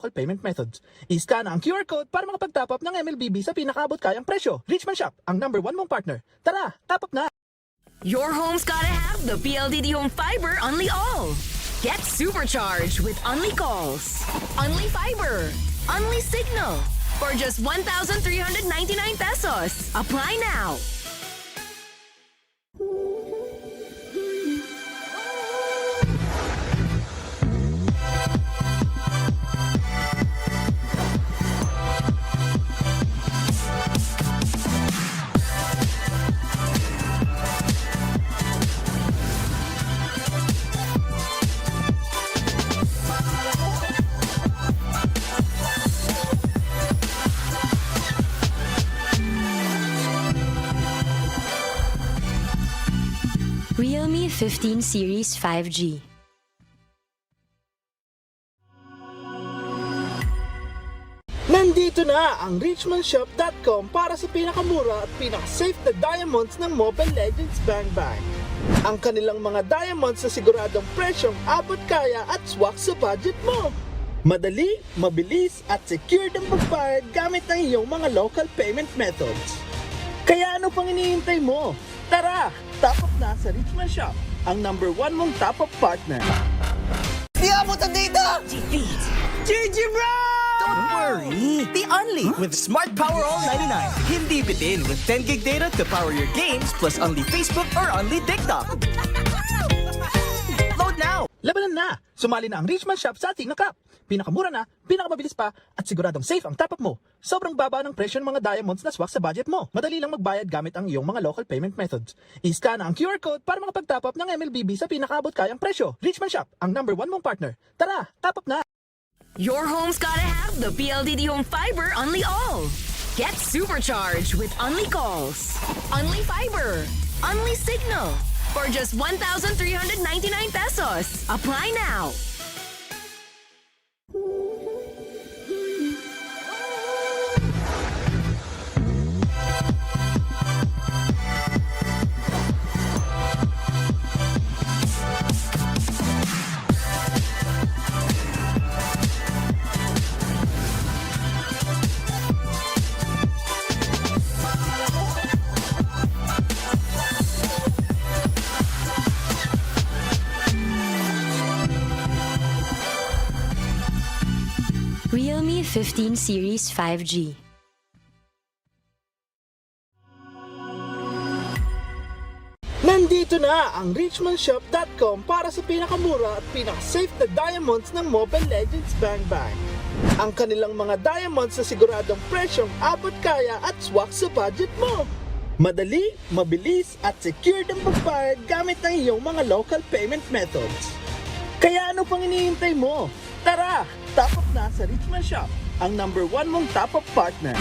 payment methods. I-scan ang QR code para makapag-top up ng MLBB sa pinakaabot kayang presyo. Richman Shop, ang #1 mong partner. Tara, top up na! Your home's gotta have the PLDT Home Fiber Unli All. Get supercharged with Unli Calls, Unli Fiber, Unli Signal for just 1,399 pesos. Apply now. Realme 15 Series 5G. Nandito na ang richmanshop.com para sa pinakamura at pinaka-safe na diamonds ng Mobile Legends Bang Bang. Ang kanilang mga diamonds na siguradong presyong abot kaya at swak sa budget mo. Madali, mabilis at secured ang pagbayad gamit ang iyong mga local payment methods. Kaya ano pang iniintay mo? Tara, top up na sa Richman Shop, ang #1 mong top up partner. Di abot ang data! Defeat. GG bro! Don't worry! Be Unli with Smart Power All 99. Hindi bitin with 10 gig data to power your games plus Unli Facebook or Unli TikTok. Load now! Labanan na! Sumali na ang Richman Shop sa Athena Cup. Pinakamura na, pinakamabilis pa, at siguradong safe ang top up mo. Sobrang baba ng presyo ng mga diamonds na swak sa budget mo. Madali lang magbayad gamit ang iyong mga local payment methods. I-scan ang QR code para makapag-top up ng MLBB sa pinakaabot kayang presyo. Richman Shop, ang #1 mong partner. Tara, top up na! Your home's gotta have the PLDT Home Fiber Unli All. Get supercharged with Unli Calls, Unli Fiber, Unli Signal for just 1,399 pesos. Apply now. Realme 15 Series 5G. Nandito na ang richmanshop.com para sa pinakamura at pinaka-safe na diamonds ng Mobile Legends Bang Bang. Ang kanilang mga diamonds na siguradong presyong abot kaya at swak sa budget mo. Madali, mabilis at secured ang pagbayad gamit ang iyong mga local payment methods. Kaya ano pang iniintay mo? Tara, top up na sa Richman Shop, ang #1 mong top up partner.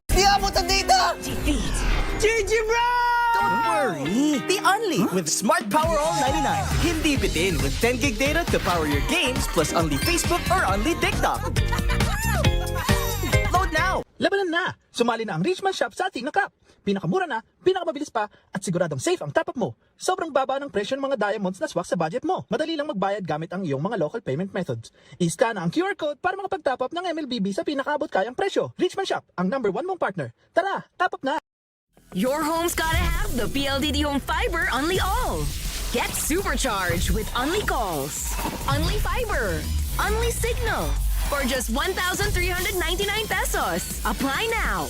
Di abot ang data! Defeat. GG bro! Don't worry! Be Unli with Smart Power All 99. Hindi bitin with 10 gig data to power your games plus Unli Facebook or Unli TikTok. Load now! Labanan na! Sumali na ang Richman Shop sa Athena Cup. Pinakamura na, pinakamabilis pa, at siguradong safe ang top up mo. Sobrang baba ng presyo ng mga diamonds na swak sa budget mo. Madali lang magbayad gamit ang iyong mga local payment methods. I-scan ang QR code para makapag-top up ng MLBB sa pinakaabot kayang presyo. Richman Shop, ang #1 mong partner. Tara, top up na! Your home's gotta have the PLDT Home Fiber Unli All. Get supercharged with Unli Calls, Unli Fiber, Unli Signal for just 1,399 pesos. Apply now.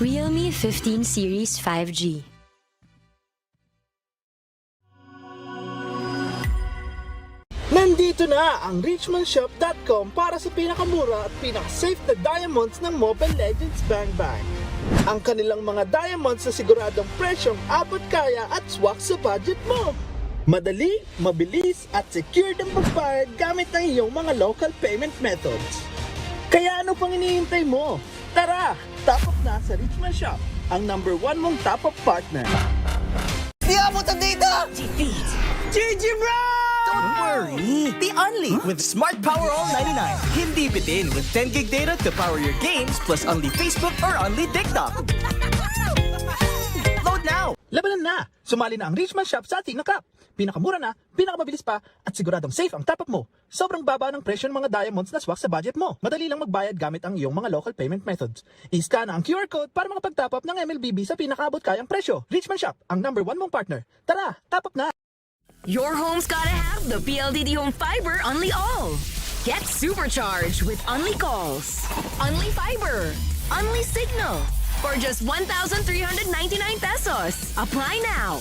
Realme 15 Series 5G. Nandito na ang richmanshop.com para sa pinakamura at pinaka-safe na diamonds ng Mobile Legends Bang Bang. Ang kanilang mga diamonds na siguradong presyong abot kaya at swak sa budget mo. Madali, mabilis at secure ang pagbayad gamit ang iyong mga local payment methods. Kaya ano pang hinihintay mo? Tara, top up na sa Richman Shop, ang number 1 mong top up partner. Di abot ang data! GG bro! Don't worry! Be only with Smart Power All 99. Hindi bitin with 10 gig data to power your games plus only Facebook or only TikTok. Load now! Labanan na! Sumali na ang Richman Shop sa Athena Cup. Pinakamura na, pinakamabilis pa, at siguradong safe ang top up mo. Sobrang baba ng presyo ng mga diamonds na swak sa budget mo. Madali lang magbayad gamit ang iyong mga local payment methods. I-scan ang QR code para makapag-top up ng MLBB sa pinakaabot kayang presyo. Richman Shop, ang number 1 mong partner. Tara, top up na! Your home's gotta have the PLDT Home Fiber Unli All. Get supercharged with Unli Calls, Unli Fiber, Unli Signal for just 1,399 pesos. Apply now.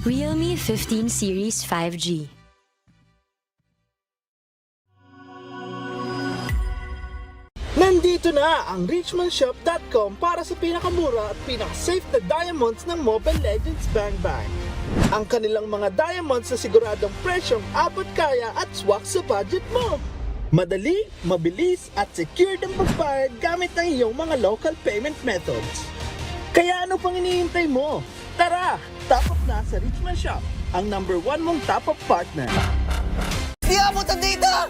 Realme 15 Series 5G. Nandito na ang richmanshop.com para sa pinakamura at pinaka-safe na diamonds ng Mobile Legends Bang Bang. Ang kanilang mga diamonds na siguradong presyong abot kaya at swak sa budget mo. Madali, mabilis at secure ang pagbayad gamit ang iyong mga local payment methods. Kaya ano pang hinihintay mo? Tara, top up na sa Richman Shop, ang number 1 mong top up partner. Di abot ang data!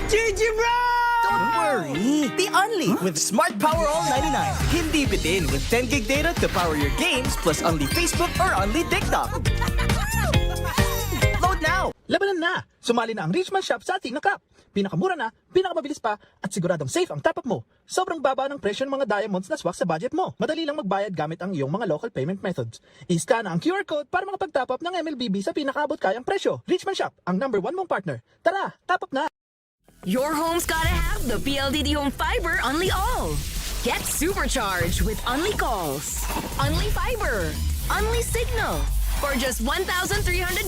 GG bro! Don't worry! Be only with Smart Power All 99. Hindi bitin with 10 gig data to power your games plus only Facebook or only TikTok. Load now! Labanan na! Sumali na ang Richman Shop sa Athena Cup. Pinakamura na, pinakamabilis pa, at siguradong safe ang top up mo. Sobrang baba ng presyo ng mga diamonds na swak sa budget mo. Madali lang magbayad gamit ang iyong mga local payment methods. I-scan ang QR code para makapag-top up ng MLBB sa pinakaabot kayang presyo. Richman Shop, ang number 1 mong partner. Tara, top up na! Your home's gotta have the PLDT Home Fiber Unli All. Get supercharged with Unli Calls, Unli Fiber, Unli Signal for just 1,399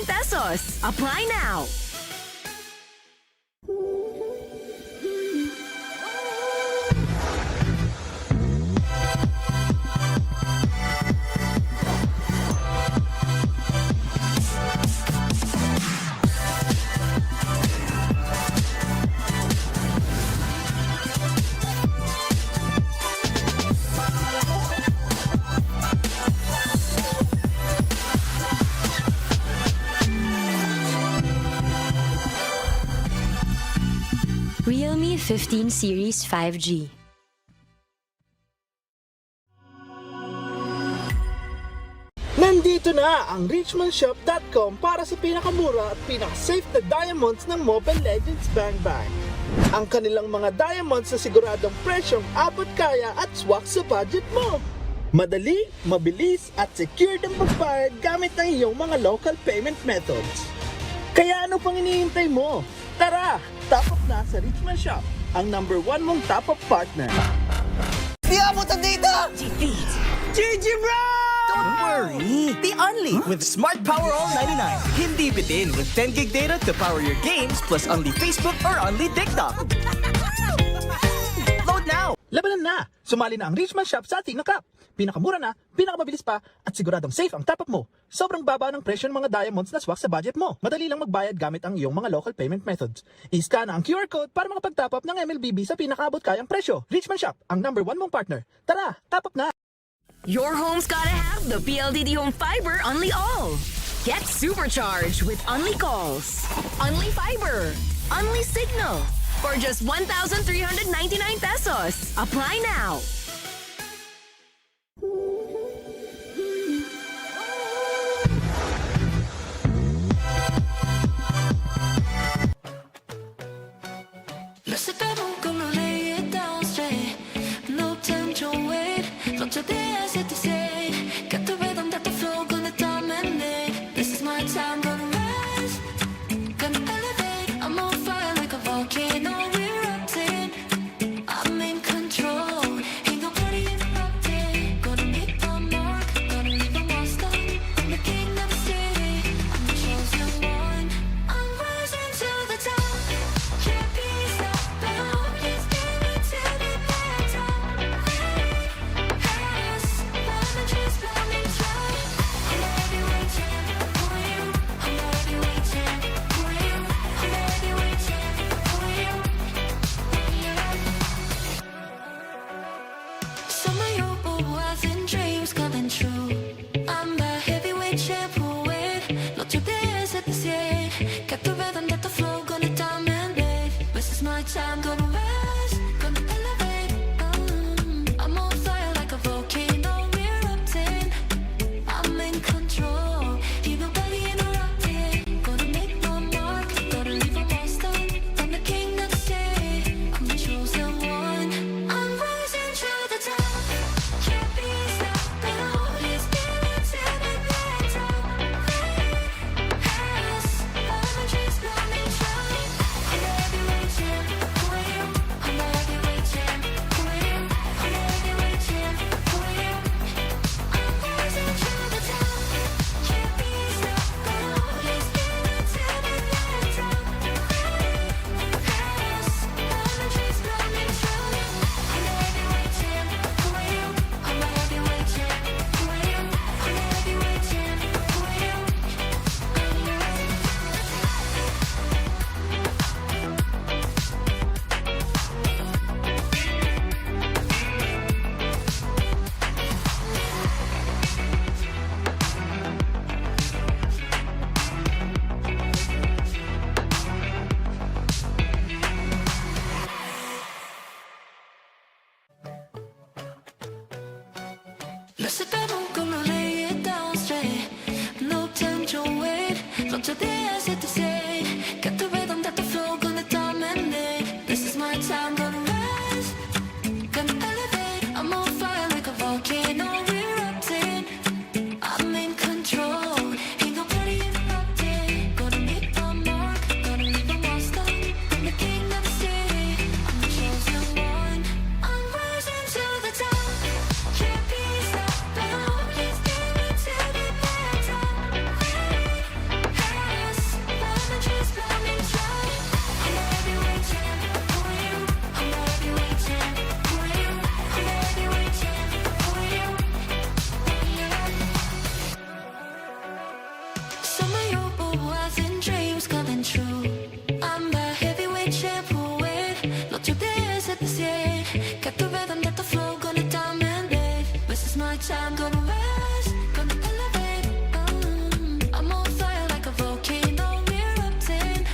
pesos. Apply now. Realme 15 Series 5G. Nandito na ang richmanshop.com para sa pinakamura at pinaka-safe na diamonds ng Mobile Legends Bang Bang. Ang kanilang mga diamonds na siguradong presyong abot kaya at swak sa budget mo. Madali, mabilis at secure ang pagbayad gamit ang iyong mga local payment methods. Kaya ano pang hinihintay mo? Tara, top up na sa Richman Shop, ang number 1 mong top up partner. Di abot ang data! GG bro! Don't worry! Be only with Smart Power All 99. Hindi bitin with 10 gig data to power your games plus only Facebook or only TikTok. Load now! Labanan na! Sumali na ang Richman Shop sa Athena Cup. Pinakamura na, pinakamabilis pa, at siguradong safe ang top up mo. Sobrang baba ng presyo ng mga diamonds na swak sa budget mo. Madali lang magbayad gamit ang iyong mga local payment methods. I-scan ang QR code para makapag-top up ng MLBB sa pinakaabot kayang presyo. Richman Shop, ang number 1 mong partner. Tara, top up na! Your home's gotta have the PLDT Home Fiber Unli All. Get supercharged with Unli Calls, Unli Fiber, Unli Signal for just 1,399 pesos. Apply now. Let's sit down, gonna lay it down straight. No time to wait. From today I set to say, got the rhythm, got the flow. Not till the end, set to say. Got the rhythm, got the flow, gonna dominate. This is my time, gonna rise, gonna elevate. I'm on fire like a volcano erupting. I'm in control, ain't nobody interrupting. Gonna make my mark, gonna leave a monster. I'm the king of the city, I'm the chosen one. I'm rising to the top, can't be stopped. Let's give it till the end. Pass, boundaries, blowing dry. I'm the heavyweight champ, who are you? I'm the heavyweight champ, who are you? I'm the heavyweight champ, who are you? Some of your boys dreams coming true. I'm the heavyweight champ who win. Not too bad, set the stage. Got the rhythm, got the flow, gonna dominate. This is my time, gonna rise, gonna elevate. I'm on fire like a volcano erupting.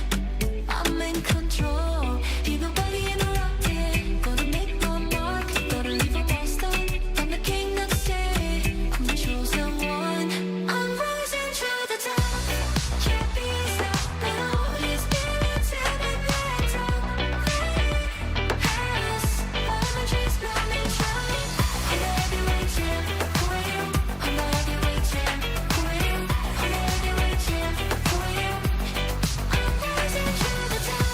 I'm in control, ain't nobody interrupting. Gonna make my mark, gonna leave a monster. I'm the king of the city, I'm the chosen one. I'm rising to the top, can't be stopped now. Let's give it till the end. Pass, boundaries, blowing dry. I'm the heavyweight champ, who are you? I'm the heavyweight champ, who are you? I'm the heavyweight champ, who are you? I'm rising to the top,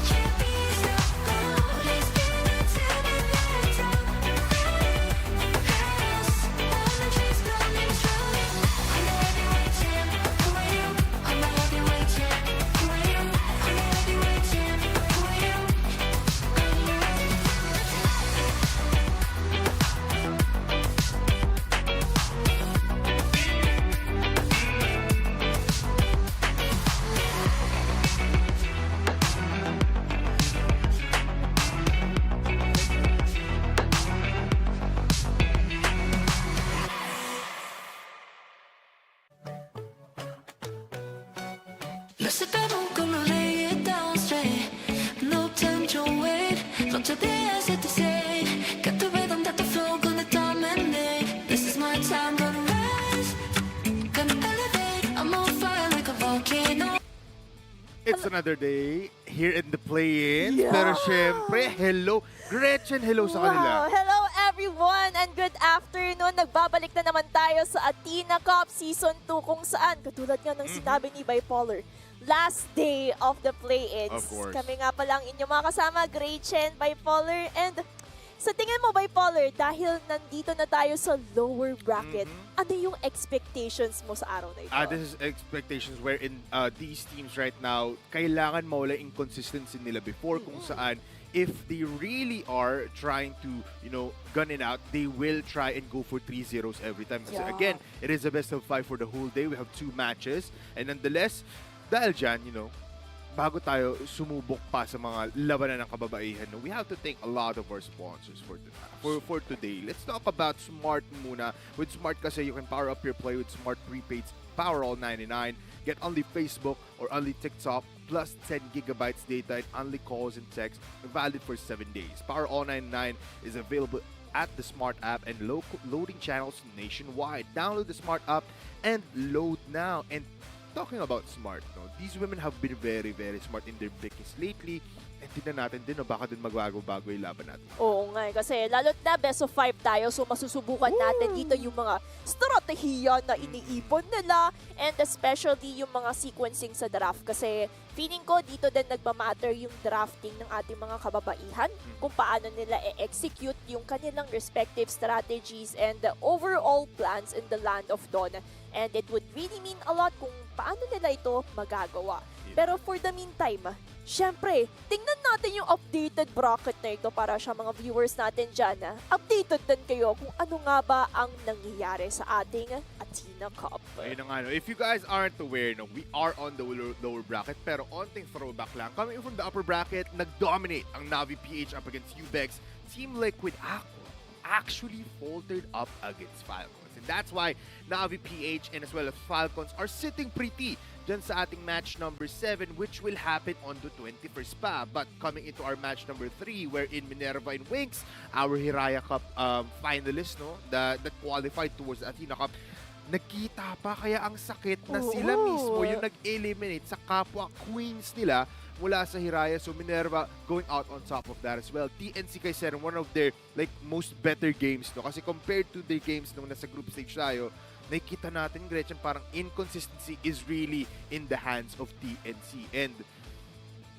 can't be stopped now. Let's give it till the end. Pass, boundaries, blowing dry. I'm the heavyweight champ, who are you? I'm the heavyweight champ, who are you? I'm the heavyweight champ, who are you? Let's sit down, gonna lay it down straight. No time to wait. Not till the end, set the stage. Got the rhythm, got the flow, gonna dominate. This is my time, gonna rise, gonna elevate. I'm on fire like a volcano. It's another day here in the play-in. Yeah. Pero syempre, hello. Gretchen, hello sa kanila. Wow! Hello everyone and good afternoon. Nagbabalik na naman tayo sa Athena Cup Season 2 kung saan, katulad nga ng sinabi ni Bipolar, last day of the play-ins. Of course. Kami nga pala ang inyong mga kasama, Gretchen, Bipolar, and sa tingin mo, Bipolar, dahil nandito na tayo sa lower bracket, ano yung expectations mo sa araw na ito? This is expectations wherein these teams right now, kailangan mawala inconsistency nila before kung saan if they really are trying to, gun it out, they will try and go for 3-0s every time. Kasi Yeah. again, it is a best of 5 for the whole day. We have 2 matches. And nonetheless, dahil dyan, bago tayo sumubok pa sa mga labanan ng kababaihan, we have to thank a lot of our sponsors for today. Let's talk about Smart muna. With Smart kasi you can power up your play with Smart Prepaid Power All 99. Get only Facebook or only TikTok plus 10 gigabytes data and only calls and texts valid for 7 days. Power All 99 is available at the Smart app and loading channels nationwide. Download the Smart app and load now. And talking about Smart, these women have been very, very smart in their pickings lately. And tignan natin din, baka din magbago-bago yung laban natin. Oo nga, kasi lalo't na best of 5 tayo, so masusubukan natin dito yung mga strategiya na iniipon nila and especially yung mga sequencing sa draft kasi feeling ko dito din nagmamatter yung drafting ng ating mga kababaihan kung paano nila i-execute yung kanilang respective strategies and the overall plans in the Land of Dawn. And it would really mean a lot kung paano nila ito magagawa. Pero for the meantime, syempre, tingnan natin yung updated bracket na ito para sa mga viewers natin dyan. Updated din kayo kung ano nga ba ang nangyayari sa ating Athena Cup. Ayun na nga, if you guys aren't aware, we are on the lower bracket, pero onting throwback lang. Coming from the upper bracket, nag-dominate ang Navi PH up against UBEX. Team Liquid actually faltered up against Falcons. And that's why Navi PH and as well as Falcons are sitting pretty dyan sa ating match number 7, which will happen on the 21st pa. But coming into our match number 3, wherein Minerva and Winx, our Hiraya Cup finalists, that qualified towards the Athena Cup, nagkita pa. Kaya ang sakit na Oo. sila mismo yung nag-eliminate sa kapwa queens nila mula sa Hiraya. So Minerva going out on top of that as well. TNCK said one of their like most better games, no? Kasi compared to their games nung nasa group stage tayo, nakikita natin, Gretchen, parang inconsistency is really in the hands of TNC. And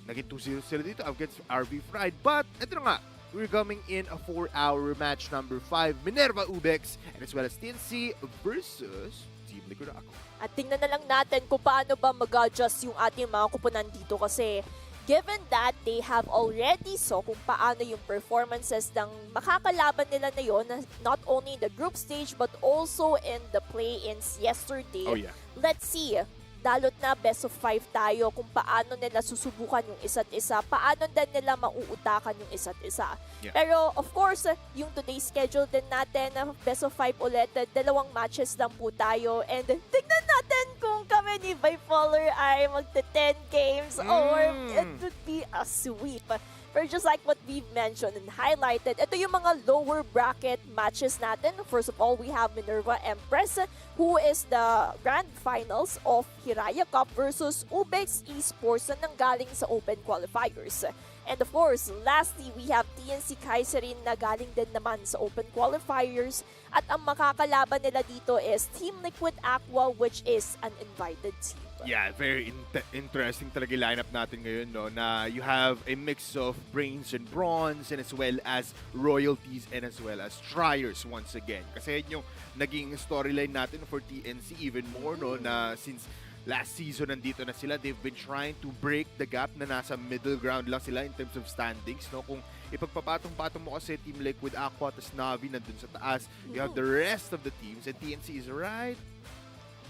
naging 2-0 sila dito against RV Fried. But ito na nga, we're coming in a 4-hour match number 5. Minerva UBEX and as well as TNC versus Team Liquid Ako. At tingnan na lang natin kung paano ba mag-adjust yung ating mga kupunan dito kasi given that they have already saw kung paano yung performances ng makakalaban nila na yun, not only in the group stage but also in the play-ins yesterday. Oh yeah. Let's see, dalot na best of 5 tayo kung paano nila susubukan yung isa't isa, paano din nila mauutakan yung isa't isa. Yeah. Pero of course, yung today's schedule din natin, best of 5 ulit, 2 matches lang po tayo and tignan natin kung kami ni Bipolar ay magta-10 games or it would be a sweep. Pero just like what we've mentioned and highlighted, ito yung mga lower bracket matches natin. First of all, we have Minerva Empress, who is the grand finals of Hiraya Cup versus UBEX Esports na nanggaling sa Open Qualifiers. And of course, lastly, we have TNC Kaiserin na galing din naman sa Open Qualifiers. At ang makakalaban nila dito is Team Liquid Aqua, which is an invited team. Yeah, very interesting talaga yung lineup natin ngayon, no? Na you have a mix of brains and bronze and as well as royalties and as well as triers once again. Kasi yun yung naging storyline natin for TNC even more, no? Na since last season nandito na sila, they've been trying to break the gap na nasa middle ground lang sila in terms of standings, no? Kung ipagpapatong-patong mo kasi Team Liquid Aqua tas Navi nandun sa taas, you have the rest of the teams and TNC is right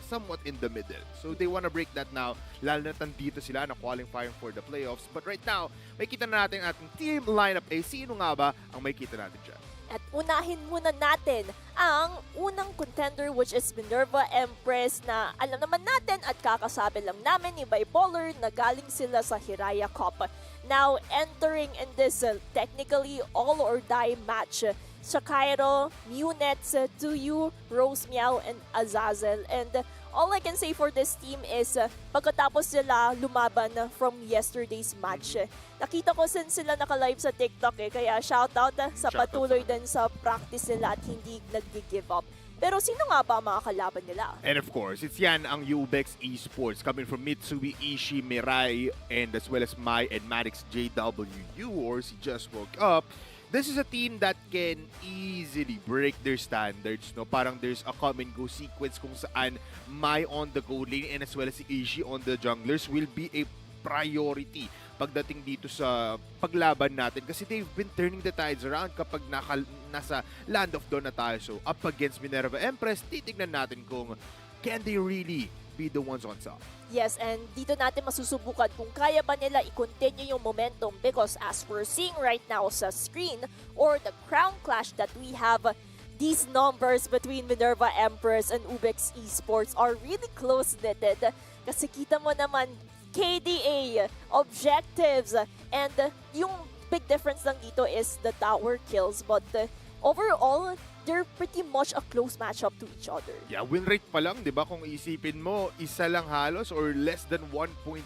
somewhat in the middle. So they want to break that now, lalo na tandito sila na qualifying for the playoffs. But right now, may kita na natin ating team lineup. Sino nga ba ang may kita natin dyan? At unahin muna natin ang unang contender which is Minerva Empress na alam naman natin at kakasabi lang namin ni Bipolar na galing sila sa Hiraya Cup. Now entering in this technically all or die match sa Cairo, Munets, Tuyu, Rose Meow, and Azazel. And all I can say for this team is pagkatapos sila lumaban from yesterday's match, nakita ko since sila naka-live sa TikTok kaya shoutout sa patuloy din sa practice nila at hindi nag-give up. Pero sino nga ba ang mga kalaban nila? And of course, it's yan ang UBEX Esports coming from Mitsui, Ishii, Mirai, and as well as Mai and Maddox JWU or si Just Woke Up. This is a team that can easily break their standards, no? Parang there's a come and go sequence kung saan Mai on the gold lane and as well as si Ishii on the junglers will be a priority pagdating dito sa paglaban natin kasi they've been turning the tides around kapag nasa Land of Dawn na tayo. So up against Minerva Empress, titignan natin kung can they really be the ones on top. Yes, and dito natin masusubukan kung kaya ba nila i-continue yung momentum because as we're seeing right now sa screen or the crown clash that we have, these numbers between Minerva Empress and UBEX Esports are really close-knitted. Kasi kita mo naman KDA, objectives, and yung big difference lang dito is the tower kills. But overall, they're pretty much a close matchup to each other. Yeah, win rate pa lang, di ba? Kung isipin mo, isa lang halos or less than 1.00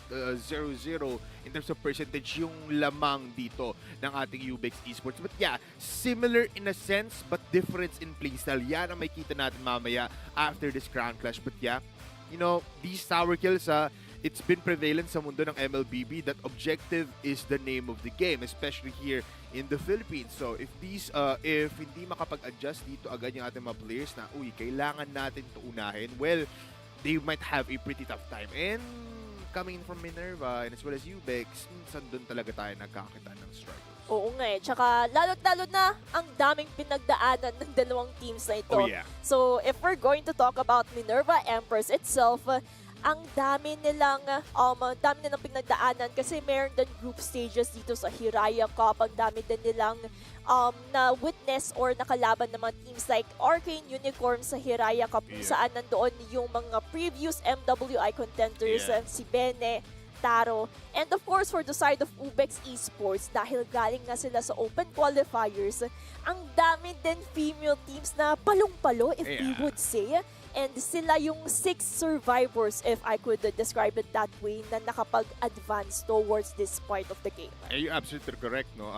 in terms of percentage yung lamang dito ng ating UBEX Esports. But yeah, similar in a sense but difference in playstyle. Yan ang may kita natin mamaya after this crown clash. But yeah, you know, these tower kills, it's been prevalent sa mundo ng MLBB that objective is the name of the game, especially here in the Philippines. So if hindi makapag-adjust dito agad yung ating mga players na, kailangan natin ito unahin, well, they might have a pretty tough time. And coming from Minerva and as well as UBEX, minsan doon talaga tayo nagkakita ng struggles. Oo nga Tsaka lalo't-lalo na ang daming pinagdaanan ng dalawang teams na ito. Oh yeah. So if we're going to talk about Minerva Empress itself, ang dami nilang pinagdaanan kasi meron din group stages dito sa Hiraya Cup. Ang dami din nilang na-witness or nakalaban ng mga teams like Arcane Unicorn sa Hiraya Cup kung saan nandoon yung mga previous MWI contenders, si Bene, Taro. And of course, for the side of UBEX Esports, dahil galing nga sila sa Open Qualifiers, ang dami din female teams na palong-palo, if we would say. And sila yung 6 survivors, if I could describe it that way, na nakapag-advance towards this part of the game. You're absolutely correct, no?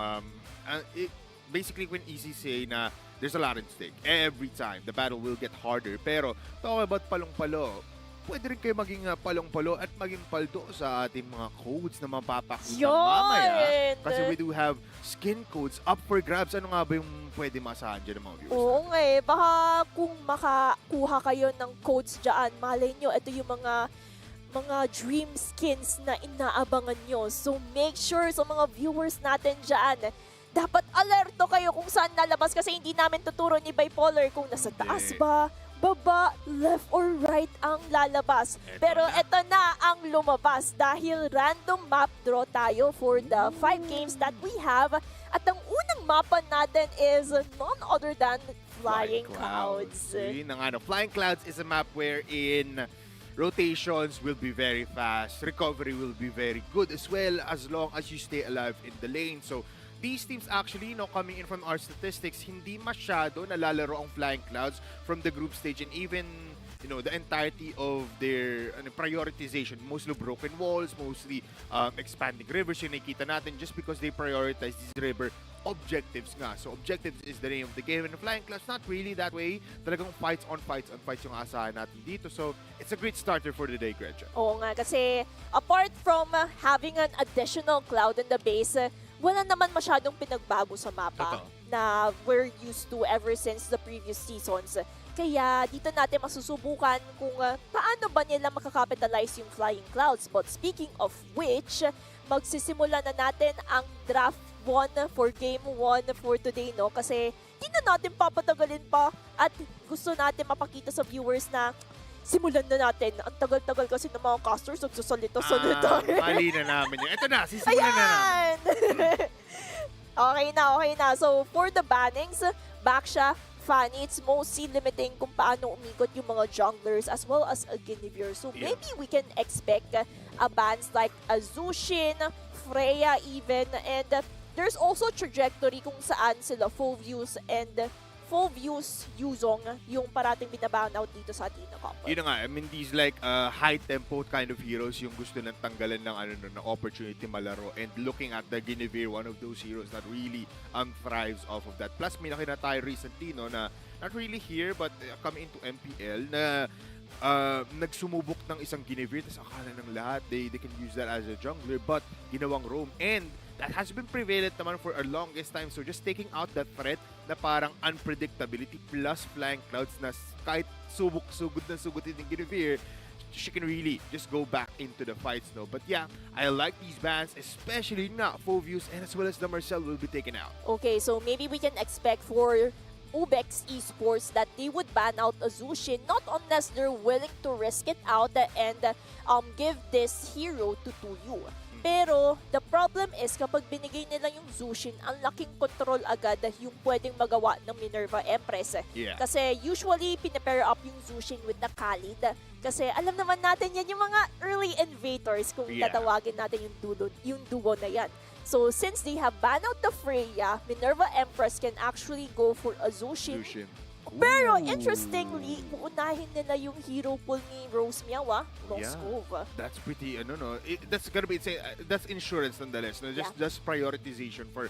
Basically, when easy say na there's a lot at stake. Every time, the battle will get harder. Pero, talking about palong-palo, pwede rin kayo maging palong-palo at maging paldo sa ating mga codes na mapapakita mamaya. Kasi we do have skin codes up for grabs. Ano nga ba yung pwede masahan dyan ng mga viewers? Oo nga eh. Baka kung makakuha kayo ng codes dyan, malay nyo, ito yung mga dream skins na inaabangan nyo. So make sure sa mga viewers natin dyan, dapat alerto kayo kung saan lalabas kasi hindi namin tuturo ni Bipolar kung nasa taas ba, baba, left or right ang lalabas. Pero eto na ang lumabas dahil random map draw tayo for the 5 games that we have. At ang unang mapa natin is none other than Flying Clouds. Yun ang ano, Flying Clouds is a map wherein rotations will be very fast, recovery will be very good as well as long as you stay alive in the lane. So these teams actually, coming in from our statistics, hindi masyado nalalaro ang Flying Clouds from the group stage and even, the entirety of their prioritization. Mostly broken walls, mostly expanding rivers yung nakikita natin just because they prioritize these river objectives nga. So objectives is the name of the game. And the Flying Clouds, not really that way. Talagang fights on fights yung asahan natin dito. So it's a great starter for the day, Gretchen. Oo nga, kasi apart from having an additional cloud in the base, wala naman masyadong pinagbago sa mapa na we're used to ever since the previous seasons. Kaya dito natin masusubukan kung paano ba nila makakapitalize yung Flying Clouds. But speaking of which, magsisimula na natin ang draft 1 for game 1 for today, no? Kasi hindi na natin papatagalin pa at gusto natin mapakita sa viewers na simulan na natin. Ang tagal-tagal kasi ng mga casters nagsasalita-salita. Mali na namin yun. Ito na, sisimulan na namin. Okay na. So, for the bannings, Baksha, Fanny, it's mostly limiting kung paano umikot yung mga junglers as well as a Guinevere. So, maybe we can expect a bans like Azushin, Freya even, and there's also trajectory kung saan sila full views Yuzong yung parating binaban out dito sa Athena Cup. Yun na nga, I mean, these like high-tempo kind of heroes yung gusto nang tanggalan ng opportunity malaro. And looking at the Guinevere, one of those heroes that really thrives off of that. Plus, may nakita tayo recently, na not really here, but coming into MPL, na nagsumubok ng isang Guinevere, tapos akala ng lahat, they can use that as a jungler, but ginawang roam. And that has been prevalent naman for a longest time. So just taking out that threat na parang unpredictability plus Flying Clouds na kahit sugod yung Guinevere, she can really just go back into the fights, no? But yeah, I like these bans, especially na Phovius and as well as the Marcel will be taken out. Okay, so maybe we can expect for UBEX Esports that they would ban out Azushin not unless they're willing to risk it out and give this hero to Tuyu. Pero the problem is kapag binigay nila yung Zushin, ang laking control agad yung pwedeng magawa ng Minerva Empress. Yeah. Kasi usually pinapair up yung Zushin with the Khalid. Kasi alam naman natin yan yung mga early invaders kung tatawagin natin yung duo na yan. So since they have banned out the Freya, Minerva Empress can actually go for a Zushin. Pero interestingly, uunahin nila yung hero pool ni Rose Miawa, Roscove. That's pretty, that's gonna be, that's insurance nonetheless. No? Just prioritization for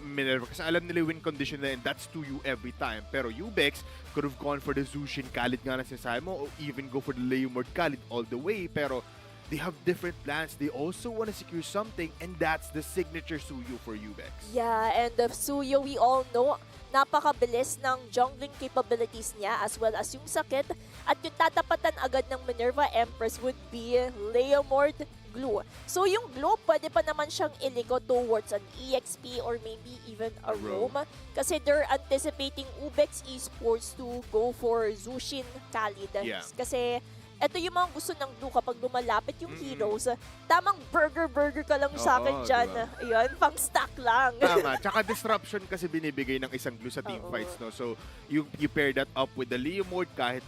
Minerva. Kasi alam nila win condition na and that's to you every time. Pero UBEX could have gone for the Zushin Khalid nga na sinasabi mo or even go for the Leomord Khalid all the way. Pero they have different plans. They also want to secure something and that's the signature Suyo for UBEX. Yeah, and the Suyo, we all know, napakabilis ng jungling capabilities niya as well as yung sakit. At yung tatapatan agad ng Minerva Empress would be Leomord Glue. So yung Glue, pwede pa naman siyang iliko towards an EXP or maybe even a roam. Kasi they're anticipating UBEX Esports to go for Zushin Khalid. Yeah. Kasi ito yung mga gusto ng Blue kapag lumalapit yung heroes. Tamang burger ka lang sa akin Oo, dyan. diba? Ayun, pang stack lang. Tama. Tsaka disruption kasi binibigay ng isang glue sa team fights, no? So, you pair that up with the Leo mode, kahit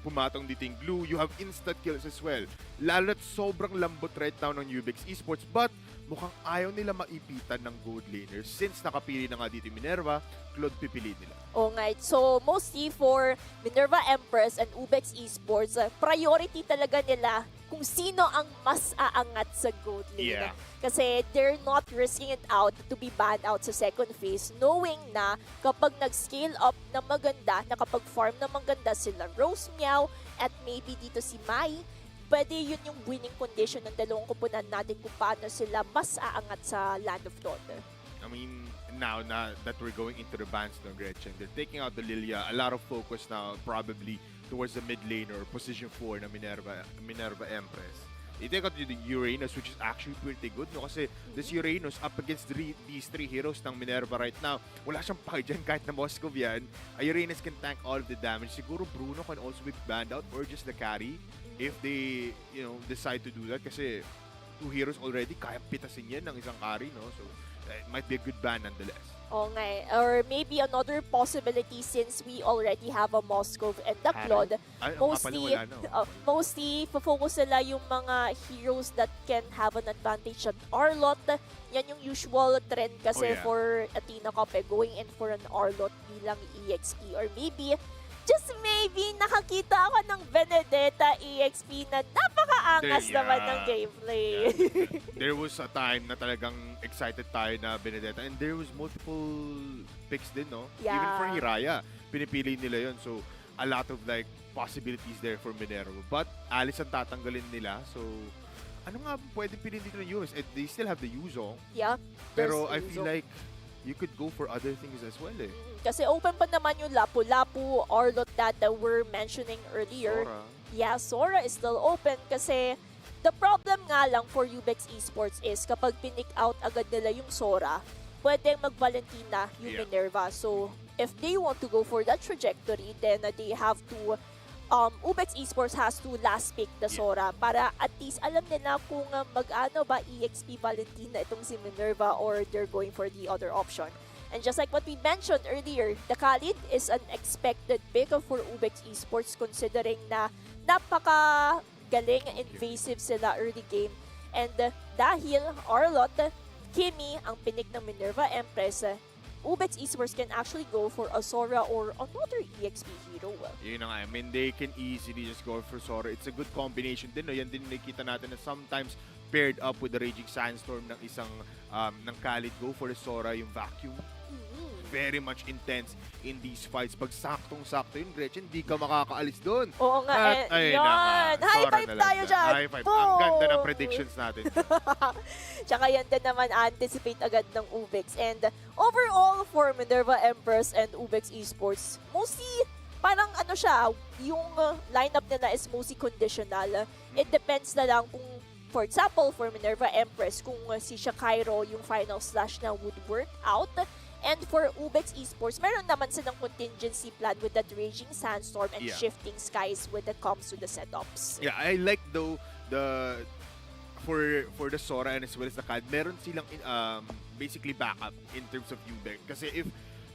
pumatong dito yung glue, you have instant kills as well. Lalo't sobrang lambot right now ng UBEX Esports, but mukhang ayaw nila maipitan ng gold laners since nakapili na nga dito yung Minerva, Claude pipili nila. Oo nga. So, mostly for Minerva Empress and UBEX Esports, priority talaga nila kung sino ang mas aangat sa gold lane. Yeah. Kasi they're not risking it out to be banned out sa second phase, knowing na kapag nag-scale up na maganda, nakapag-farm na maganda sila Rose Meow at maybe dito si Mai, pwede yun yung winning condition ng dalawang kupunan natin kung paano sila mas aangat sa Land of Dawn. I mean, now that we're going into the bans ng Gretchen, they're taking out the Lilia. A lot of focus now probably towards the mid lane or position 4 na Minerva Empress. They take out the Uranus, which is actually pretty good, no? Kasi this Uranus up against these three heroes ng Minerva right now, wala siyang pake dyan kahit na Moscow yan. A Uranus can tank all of the damage. Siguro Bruno can also be banned out or just the carry if they, decide to do that. Kasi 2 heroes already, kaya pitasin yan ng isang carry, no? So, it might be a good ban nonetheless. Oo nga eh. Or maybe another possibility since we already have a Moscow and the Claude. Mostly, focus nila yung mga heroes that can have an advantage at Arlot. Yan yung usual trend kasi for Athena Cup, going in for an Arlot bilang EXP. Or maybe, just maybe, nakakita ako ng Benedetta EXP na napakaangas naman ng gameplay. Yeah. There was a time na talagang excited tayo na Benedetta and there was multiple picks din, no? Yeah. Even for Hiraya, pinipili nila yon. So, a lot of possibilities there for Minerva. But, Alice ang tatanggalin nila. So, ano nga pwedeng piliin dito ng US? They still have the Yuzo. Yeah. Pero I feel like you could go for other things as well, eh. Kasi open pa naman yung Lapu-Lapu, Arlot that we're mentioning earlier. Sora. Yeah, Sora is still open kasi the problem nga lang for UBEX Esports is kapag pinick out agad nila yung Sora, pwedeng mag-Valentina yung Minerva. So, if they want to go for that trajectory, then they have to UBEX Esports has to last pick the Sora para at least alam nila kung mag-ano ba EXP Valentina itong si Minerva or they're going for the other option. And just like what we mentioned earlier, the Khalid is an expected pick for UBEX Esports considering na napaka-galing invasive sila early game. And dahil Arlot, Kimi ang pinik ng Minerva Empress, UBEX Esports can actually go for a Sora or another EXP hero. Yun na nga. I mean, they can easily just go for Sora. It's a good combination din. No? Yan din nakikita natin na sometimes paired up with the Raging Sandstorm ng isang ng Khalid, go for the Sora, yung vacuum. Very much intense in these fights. Pag saktong-sakto yun, Gretchen, di ka makakaalis doon. Oo nga, yan! High five tayo dyan! High five. Ang ganda ng predictions natin. Tsaka yan din naman anticipate agad ng UBEX. And overall, for Minerva Empress and UBEX Esports, mostly, parang ano siya, yung lineup nila is mostly conditional. It depends na lang kung, for example, for Minerva Empress, kung si Shakairo yung final slash na would work out. And for UBEX Esports, meron naman silang contingency plan with that Raging Sandstorm and Shifting Skies when it comes to the setups. Yeah, I like though for the Sora and as well as the Khalid, meron silang basically backup in terms of UBEX. Kasi if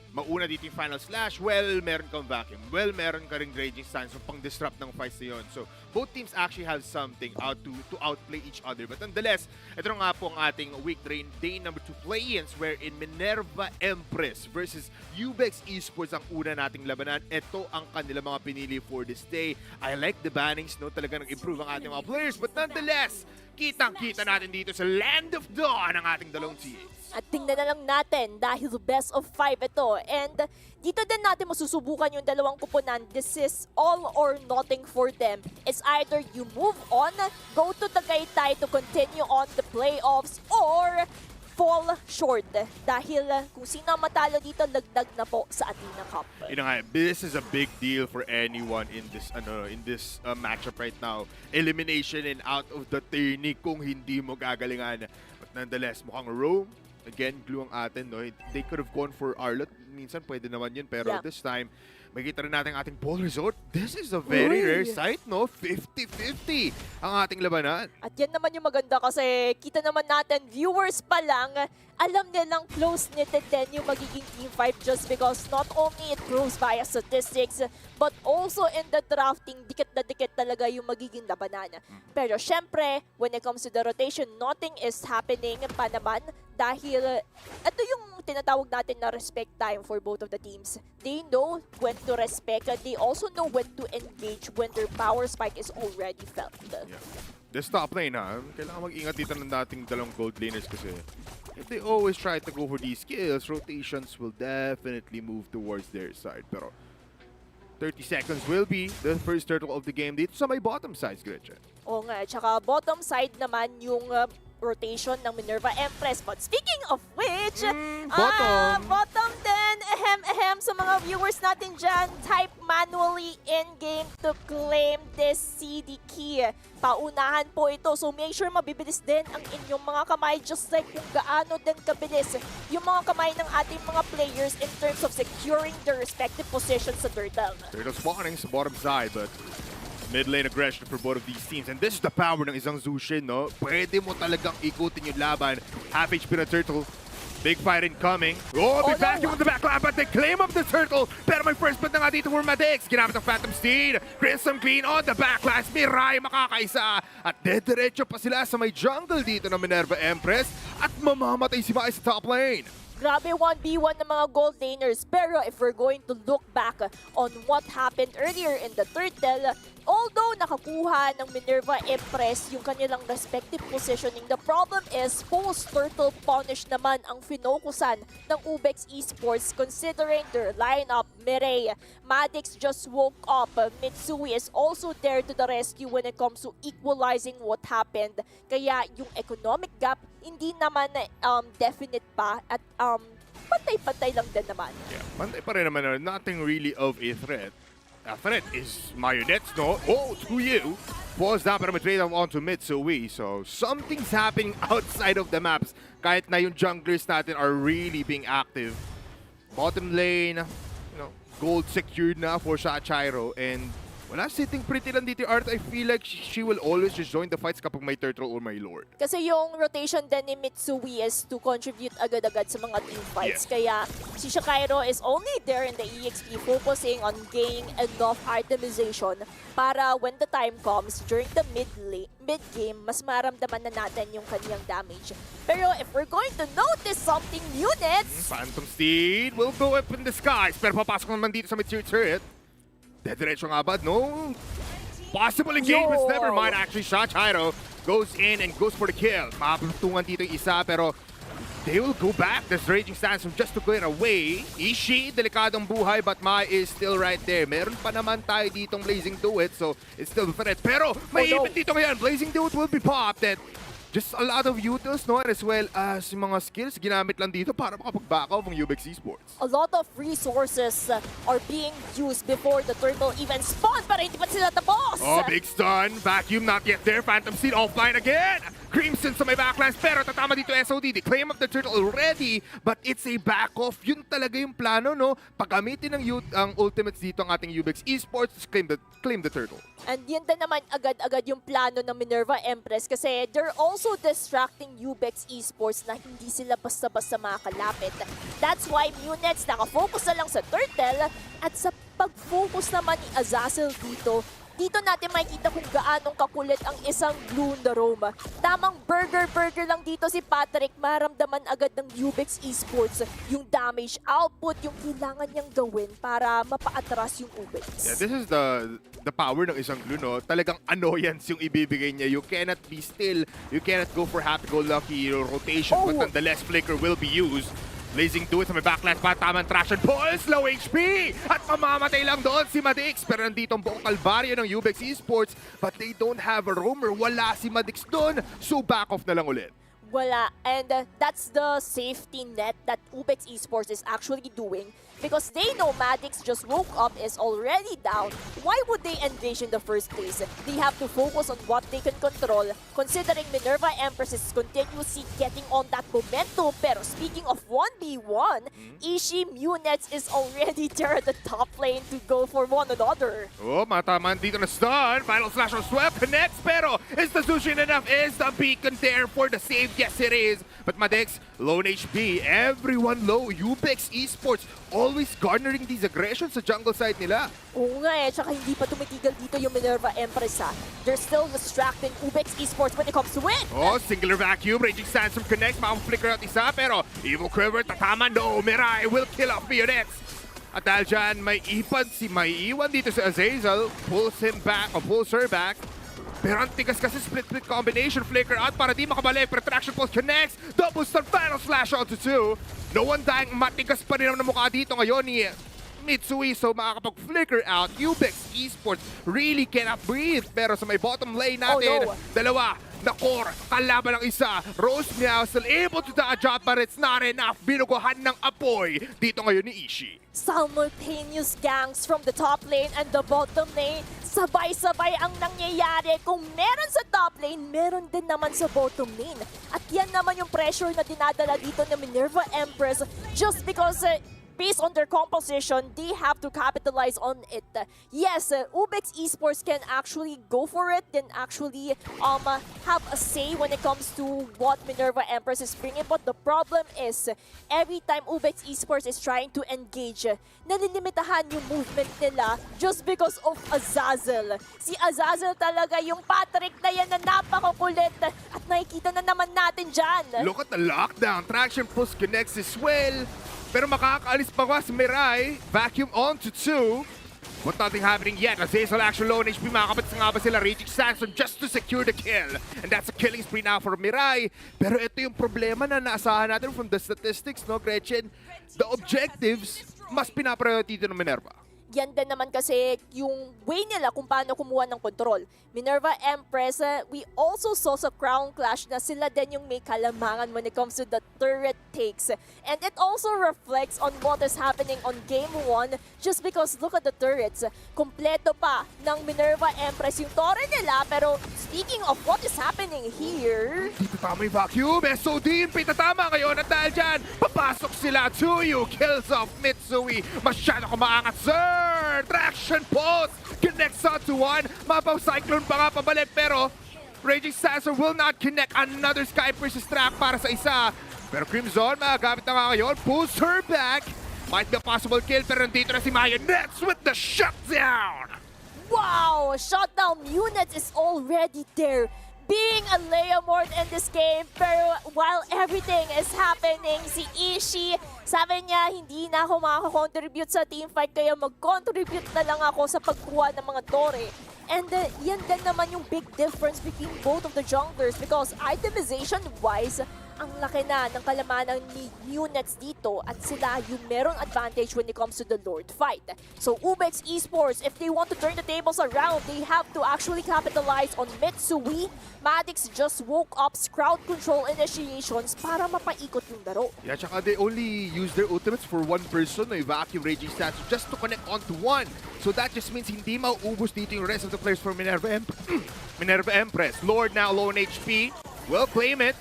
mauna dito yung final slash, well, meron kang vacuum. Well, meron ka ring Raging Sandstorm pang disrupt ng fights na yun. So, both teams actually have something out to outplay each other. But nonetheless, ito nga po ang ating week day number 2 play-ins wherein Minerva Empress versus UBEX Esports ang una nating labanan. Ito ang kanila mga pinili for this day. I like the bannings, no? Talaga nag-improve ang ating mga players. But nonetheless, kitang-kita natin dito sa Land of Dawn ang ating dalawang teams. At tingnan na lang natin dahil best of 5 ito. And dito din natin masusubukan yung dalawang kupunan. This is all or nothing for them. It's either you move on, go to Tagaytay to continue on the playoffs, or fall short. Dahil kung sino ang matalo dito, lagdag na po sa Athena Cup. You know, this is a big deal for anyone in this matchup right now. Elimination and out of the tourney kung hindi mo gagalingan. But nonetheless, mukhang Rome, again, glue ang atin, no? They could have gone for Arlot. Minsan pwede naman yun, pero this time, makita rin natin ang ating ball resort. This is a very rare sight, no? 50-50 ang ating labanan. At yan naman yung maganda kasi kita naman natin, viewers pa lang, alam nilang close-knitted din yung magiging team fight just because not only it proves via statistics, but also in the drafting, dikit na dikit talaga yung magiging labanan. Pero syempre, when it comes to the rotation, nothing is happening pa naman dahil ito yung tinatawag natin na respect time for both of the teams. They know when to respect, they also know when to engage when their power spike is already felt. Yeah. This top lane, kailangan mag-ingat dito ng dating dalawang gold laners kasi if they always try to go for these kills, rotations will definitely move towards their side. Pero 30 seconds will be the first turtle of the game dito sa may bottom side, Gretchen. Oo nga, tsaka bottom side naman yung rotation ng Minerva Empress. But speaking of which, bottom din, sa mga viewers natin dyan, type manually in-game to claim this CD key. Paunahan po ito, so make sure mabibilis din ang inyong mga kamay just like kung gaano din kabilis yung mga kamay ng ating mga players in terms of securing their respective positions sa turtle. Turtle spawning sa bottom side, but mid lane aggression for both of these teams. And this is the power ng isang Zushin, no? Pwede mo talagang ikutin yung laban. Half HP na Turtle. Big fight incoming. Oh, big vacuum in the backline, but they claim up the Turtle. Pero may first blood na nga dito for Madix. Ginamit ang Phantom Steed. Crimson Queen on the backlash. Mirai makakaisa. At dediretso pa sila sa may jungle dito ng Minerva Empress. At mamamatay si Mai sa top lane. Grabe 1v1 ng mga gold laners. Pero if we're going to look back on what happened earlier in the turtle, although nakakuha ng Minerva Empress yung kanilang respective positioning, the problem is post-turtle punish naman ang finokusan ng UBEX Esports considering their lineup. Mirai, Madix just woke up. Mitsui is also there to the rescue when it comes to equalizing what happened. Kaya yung economic gap hindi naman definite pa at pantay-pantay lang din naman. Yeah, pantay pa rin naman. Nothing really of a threat. A threat is Marionettes, no? Oh, to you. Pause down pero may trade off onto Mitsui. So, something's happening outside of the maps. Kahit na yung junglers natin are really being active. Bottom lane, gold secured na for Shachiro. And wala, sitting pretty lang dito Art. I feel like she will always just join the fights kapag may turtle or may lord. Kasi yung rotation din ni Mitsui is to contribute agad-agad sa mga team fights. Yes. Kaya si Shakairo is only there in the EXP focusing on gaining enough itemization para when the time comes during the mid-game, mas maramdaman na natin yung kanyang damage. Pero if we're going to notice something new, Nets, Phantom Steed will go up in the skies. Pero papasok naman dito sa Mitsui turret. Dediretso nga ba? No. Possible engagements. Never mind. Actually, Shachiro goes in and goes for the kill. Mapatungan dito yung isa pero they will go back. There's Raging Stance from just to get away. Ishii, delikadong buhay but Mai is still right there. Meron pa naman tayo ditong Blazing Duet so it's still a threat. Pero may ipit dito ngayon. Blazing Duet will be popped and just a lot of utils, no? As well as yung mga skills ginamit lang dito para makapag-back off ang UBEX Esports. a lot of resources are being used before the turtle even spawns para hindi pa sila tapos. Oh, big stun. Vacuum not yet there. Phantom Steed offline again. Crimson sa may backlines pero tatama dito SOD. They claim up the turtle already but it's a back off. Yun talaga yung plano, no? Pagamitin ng ang ultimates dito ang ating UBEX Esports to claim the turtle. And yun din naman agad-agad yung plano ng Minerva Empress kasi they're also distracting UBEX Esports na hindi sila basta-basta makakalapit. That's why Munets nakafocus na lang sa turtle at sa pag-focus naman ni Azazel dito natin makikita kung gaanong kakulit ang isang Blue in the Roam. Tamang burger lang dito si Patrick. Maramdaman agad ng UBEX Esports yung damage output, yung kailangan niyang gawin para mapaatras yung UBEX. Yeah, this is the power ng isang Blue, no? Talagang annoyance yung ibibigay niya. You cannot be still. You cannot go for happy-go-lucky rotation but nonetheless flicker will be used. Blazing Duet sa may backlash pa, tamang traction pulse, low HP! At mamamatay lang doon si Madix. Pero nandito ang buong kalbaryo ng UBEX Esports but they don't have a roamer. Wala si Madix doon. So back off na lang ulit. Wala. And that's the safety net that UBEX Esports is actually doing. because they know Maddox just woke up, is already down. Why would they engage in the first place? They have to focus on what they can control, considering Minerva Empress is continuously getting on that momentum. Pero speaking of 1v1, Ishi Munets is already there at the top lane to go for one another. Oh, mataman dito na stun. Final slash on Swap connects, pero is the Zushin enough? Is the beacon there for the save? Yes, it is. But Maddox, low on HP, everyone low. UBEX Esports always garnering these aggressions sa jungle side nila. Oo nga eh, tsaka hindi pa tumitigil dito yung Minerva Empress ha. They're still distracting UBEX Esports when it comes to win. Oh, singular vacuum. Raging Sandstorm connects. Makapag-flicker out isa, pero Evil Quiver, tatama. No, Mirai will kill off Bayonets. At dahil dyan, may iwan dito si Azazel. Pulls him back, or pulls her back. Pero ang tigas kasi split-split combination. Flicker out para di makabalik. Retraction Pulse connects. Double stun, final slash onto 2. No one dying. Matigas pa rin ang mukha dito ngayon ni Mitsui. So makakapag-flicker out. UBEX Esports really cannot breathe. Pero sa may bottom lane natin, dalawa na core, kalaban ng isa. Rose Meow still able to dodge out, but it's not enough. Binuguhan ng apoy dito ngayon ni Ishi. Simultaneous gangs from the top lane and the bottom lane. Sabay-sabay ang nangyayari. Kung meron sa top lane, meron din naman sa bottom lane. At yan naman yung pressure na dinadala dito ng Minerva Empress just because based on their composition, they have to capitalize on it. Yes, UBEX Esports can actually go for it, then actually have a say when it comes to what Minerva Empress is bringing. But the problem is, every time UBEX Esports is trying to engage, nalilimitahan yung movement nila just because of Azazel. Si Azazel talaga yung Patrick na yan na napakakulit at nakikita na naman natin dyan. Look at the lockdown. Traction Pulse connects as well. Pero makakaalis pa ba si Mirai? Vacuum on to 2. But nothing happening yet. Azazel actual low on HP. Makakapit nga ba sila? Raging Sandstorm just to secure the kill. And that's a killing spree now for Mirai. Pero ito yung problema na naasahan natin from the statistics, no, Gretchen? The objectives mas pinapriority dito ng Minerva. Yan din naman kasi yung way nila kung paano kumuha ng control. Minerva Empress, we also saw sa Crown Clash na sila din yung may kalamangan when it comes to the turret takes. And it also reflects on what is happening on Game 1 just because look at the turrets. Kompleto pa ng Minerva Empress yung torre nila, pero speaking of what is happening here... Dito tama yung vacuum. SOD yung pitatama ngayon at dahil dyan, papasok sila to you. Kills off Mitsui. Masyado kumaangat, sir! Traction Pulse connects onto 1. Mapaw Cyclone pa nga pabalik, pero Raging Sandstorm will not connect. Another Sky versus Trap para sa isa. Pero Crimson, magagamit na nga ngayon. Pulls her back. Might be a possible kill, pero nandito na si Maya next with the shutdown. Wow! Shutdown units is already there. Being a Leomord in this game, pero while everything is happening, si Ishi, sabi niya, hindi na ako makaka-contribute sa teamfight, kaya mag-contribute na lang ako sa pagkuha ng mga tore. And yan din naman yung big difference between both of the junglers because itemization-wise, ang laki na ng kalamanan ni units dito at sila yung merong advantage when it comes to the Lord fight. So UBEX Esports, if they want to turn the tables around, they have to actually capitalize on Mitsui. Maddox just woke up crowd control initiations para mapaikot yung laro. Yeah, tsaka they only use their ultimates for one person, no, Vacuum Raging Stats, just to connect onto 1. So that just means hindi mauubos dito yung rest of the players for Minerva Empress. Lord now low on HP, will claim it.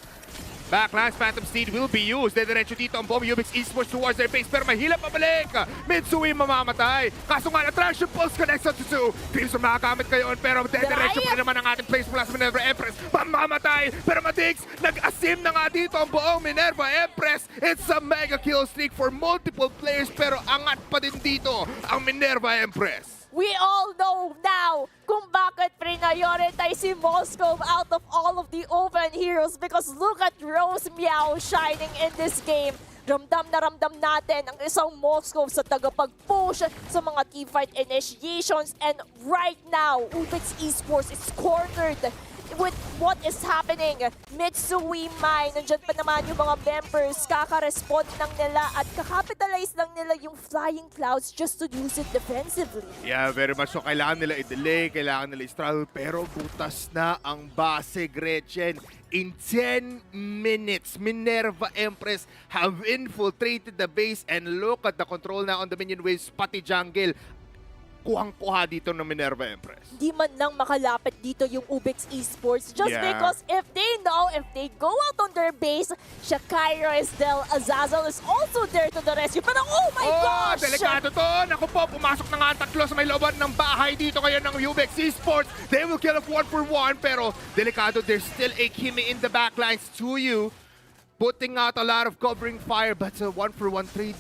Backlash, Phantom Steed will be used. Dediretso dito ang bomb. UBEX Esports towards their base. Pero mahila pabalik. Mitsui mamamatay. Kaso nga, Attraction Pulse connects on to 2. Crimson makakamit kayo. Pero dediretso pa naman ang ating place mula sa Minerva Empress. Mamamatay. Pero Madix, nag-asim na nga dito ang buong Minerva Empress. It's a mega kill streak for multiple players. Pero angat pa din dito ang Minerva Empress. We all know now kung bakit prioritize si Moscow out of all of the open heroes because look at Rose Meow shining in this game. Ramdam na ramdam natin ang isang Moscow sa tagapag-push sa mga teamfight initiations and right now, UBEX Esports is cornered with what is happening. Mitsui Mai, nandyan pa naman yung mga members, kaka-respond lang nila at kakapitalize lang nila yung Flying Clouds just to use it defensively. Yeah, very much so. Kailangan nila i-delay, kailangan nila i-straddle, pero butas na ang base, Gretchen. In 10 minutes, Minerva Empress have infiltrated the base and look at the control now on the minion waves, pati jungle. Kuhang-kuha dito ng Minerva Empress. Di man lang makalapit dito yung UBEX Esports just Yeah. because if they go out on their base, Shakira Estel Azazel is also there to the rescue. Pero oh my gosh! Delikado to! Naku po, pumasok na nga ang tatlo sa may looban ng bahay dito ngayon ng UBEX Esports. They will kill off 1-for-1, pero delikado, there's still a Kimi in the backlines to you. Putting out a lot of covering fire, but a 1-for-1 trade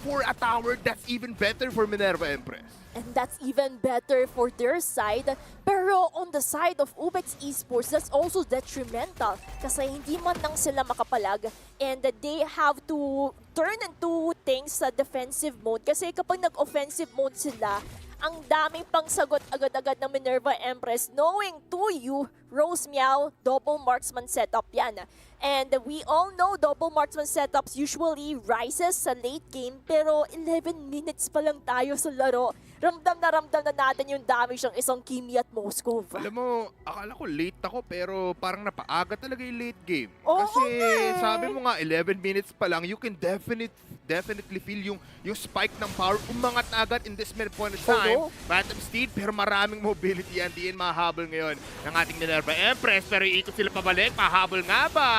for a tower, that's even better for Minerva Empress. And that's even better for their side. Pero on the side of UBEX Esports, that's also detrimental. Kasi hindi man lang sila makapalag. And they have to turn into things sa defensive mode. Kasi kapag nag-offensive mode sila, ang daming pang sagot agad-agad ng Minerva Empress. Knowing to you, Rose Meow, double marksman setup yan. And we all know double marksman setups usually rises sa late game. Pero 11 minutes pa lang tayo sa laro. Ramdam na natin yung damage ng isang Kimi at Moskov. Alam mo, akala ko late ako pero parang napaaga talaga yung late game. Oo Kasi nga eh. sabi mo nga 11 minutes pa lang, you can definitely feel yung spike ng power umangat na agad in this minute point of time. Phantom Steed, pero maraming mobility yan. Di yan mahabol ngayon ng ating Minerva Empress. Pero iikot sila pabalik. Mahabol nga ba?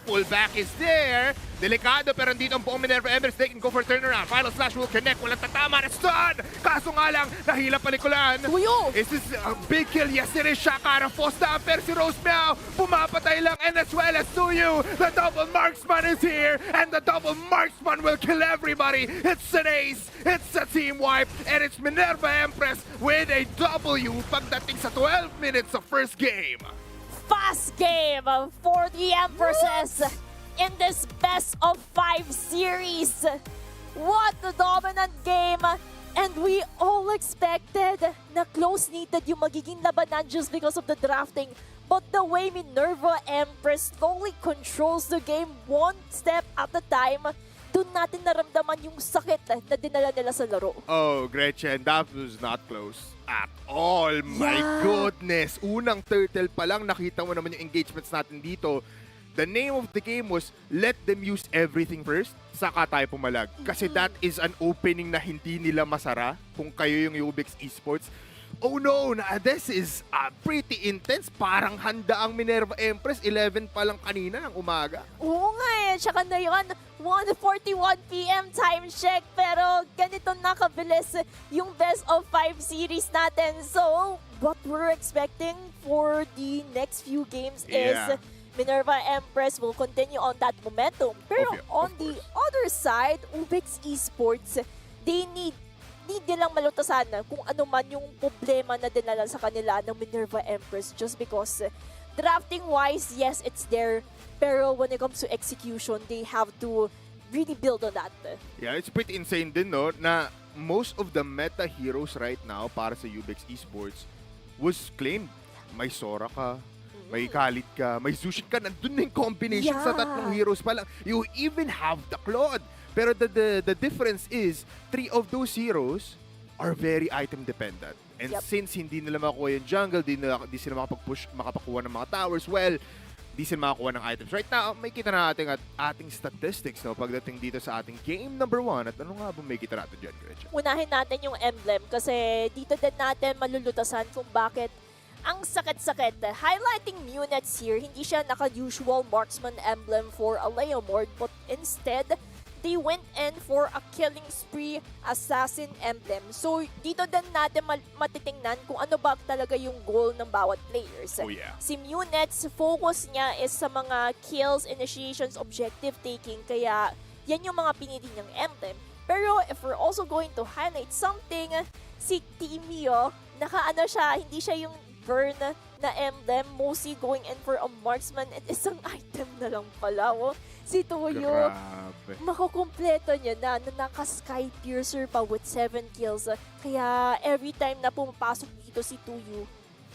Full back is there. Delikado pero dito ang buong Minerva Empress. They can go for turnaround. Final slash will connect. Walang tatama na stun. Kaso nga lang, nahila palikulan. Tuyo! Is this a big kill? Yes, it is. Shakara forced down. Pero si Rose Meow, pumapatay lang. And as well as Tuyo, the double marksman is here. And the double marksman will kill everybody. It's an ace. It's a team wipe. And it's Minerva Empress with a W pagdating sa 12 minutes of first game. Fast game for the Empresses in this best of 5 series. What a dominant game! And we all expected na close-knitted yung magiging labanan just because of the drafting. But the way Minerva Empress slowly controls the game one step at a time, doon natin naramdaman yung sakit na dinala nila sa laro. Oh, Gretchen, that was not close at all. My goodness. Unang turtle pa lang, nakita mo naman yung engagements natin dito. The name of the game was let them use everything first, saka tayo pumalag. Kasi that is an opening na hindi nila masara kung kayo yung UBEX Esports. Oh no, this is pretty intense. Parang handa ang Minerva Empress. 11 pa lang kanina ng umaga. Oo nga eh. Tsaka na yun, 1:41 PM time check. Pero ganito nakabilis yung best of 5 series natin. So, what we're expecting for the next few games is Minerva Empress will continue on that momentum. Pero on the other side, UBEX Esports, they need nilang malutasan kung ano man yung problema na dinala sa kanila ng Minerva Empress just because drafting-wise, yes, it's there. Pero when it comes to execution, they have to really build on that. Yeah, it's pretty insane din, no? Na most of the meta heroes right now para sa UBEX Esports was claimed. May Sora ka, may Khalid ka, may Zushin ka. Nandun na yung combination sa tatlong heroes pa lang. You even have the Claude. Pero the difference is, 3 of those heroes are very item dependent. And since hindi nila makakuha yung jungle, di sila makapakuha ng mga towers, well, di sila makakuha ng items. Right now, may kita na natin at ating statistics, no, pagdating dito sa ating game number 1. At ano nga ba may kita natin dyan, Gretchen? Unahin natin yung emblem kasi dito din natin malulutasan kung bakit ang sakit-sakit. Highlighting Munets here, hindi siya naka-usual marksman emblem for a Leomord, but instead, they went in for a killing spree assassin emblem. So, dito din natin matitingnan kung ano ba talaga yung goal ng bawat players. Oh yeah. Si Munets, focus niya is sa mga kills, initiations, objective taking. Kaya, yan yung mga pinili niyang emblem. Pero, if we're also going to highlight something, si Timio, naka-ano siya, hindi siya yung burn na emblem, mostly going in for a marksman at isang item na lang pala. Oh. Si Tuyo, makukumpleto niya na naka-Sky Piercer pa with 7 kills. Kaya every time na pumapasok dito si Tuyo,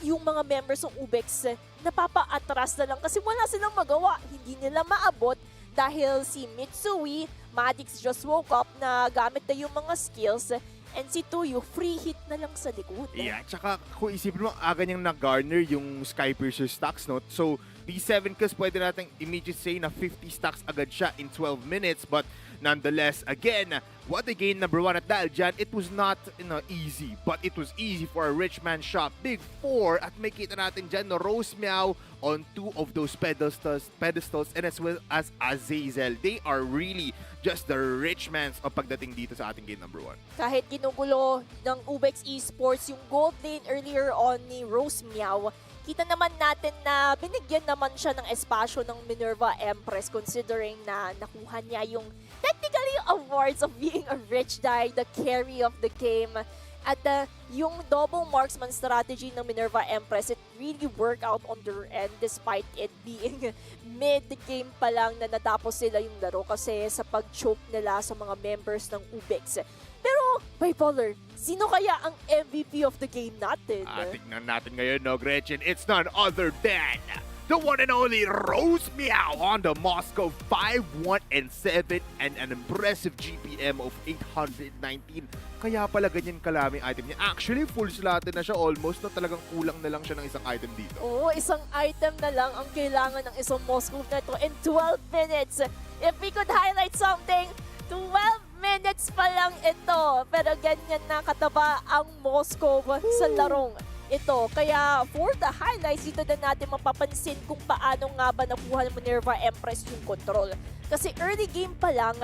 yung mga members ng UBEX napapa-atras na lang kasi wala silang magawa. Hindi nila maabot dahil si Mitsui, Madix just woke up na gamit na yung mga skills and si Tuyo free hit na lang sa likod. Yeah, tsaka kung isipin mo, aga niyang nag-garner yung Skypiercer stacks, no? So, these 7 kills, pwede natin immediately say na 50 stacks agad siya in 12 minutes. But nonetheless, again, what a game number 1 at dahil dyan, it was not easy. But it was easy for a rich man shop. Big 4 at may kita natin dyan, no? Rose Meow on 2 of those pedestals and as well as Azazel. They are really just the rich mans o pagdating dito sa ating game number 1. Kahit ginugulo ng UBEX Esports yung gold lane earlier on ni Rose Meow, kita naman natin na binigyan naman siya ng espasyo ng Minerva Empress considering na nakuha niya yung technically awards of being a rich guy, the carry of the game. At yung double marksman strategy ng Minerva Empress, it really worked out on their end despite it being mid-game pa lang na natapos sila yung laro kasi sa pag-choke nila sa mga members ng UBEX. Pero, Bipolar, sino kaya ang MVP of the game natin? Tignan natin ngayon, no, Gretchen. It's none other than the one and only Rose Meow on the Moscow 5-1-7 and an impressive GPM of 819. Kaya pala ganyan kalaming item niya. Actually, full slated na siya almost na talagang kulang na lang siya ng isang item dito. Oo, isang item na lang ang kailangan ng isang Moscow na ito in 12 minutes. If we could highlight something, 12 minutes pa lang ito. Pero ganyan na kataba ang Moscow sa larong ito. Kaya for the highlights, dito na natin mapapansin kung paano nga ba nakuha ng Minerva Empress yung control. Kasi early game pa lang,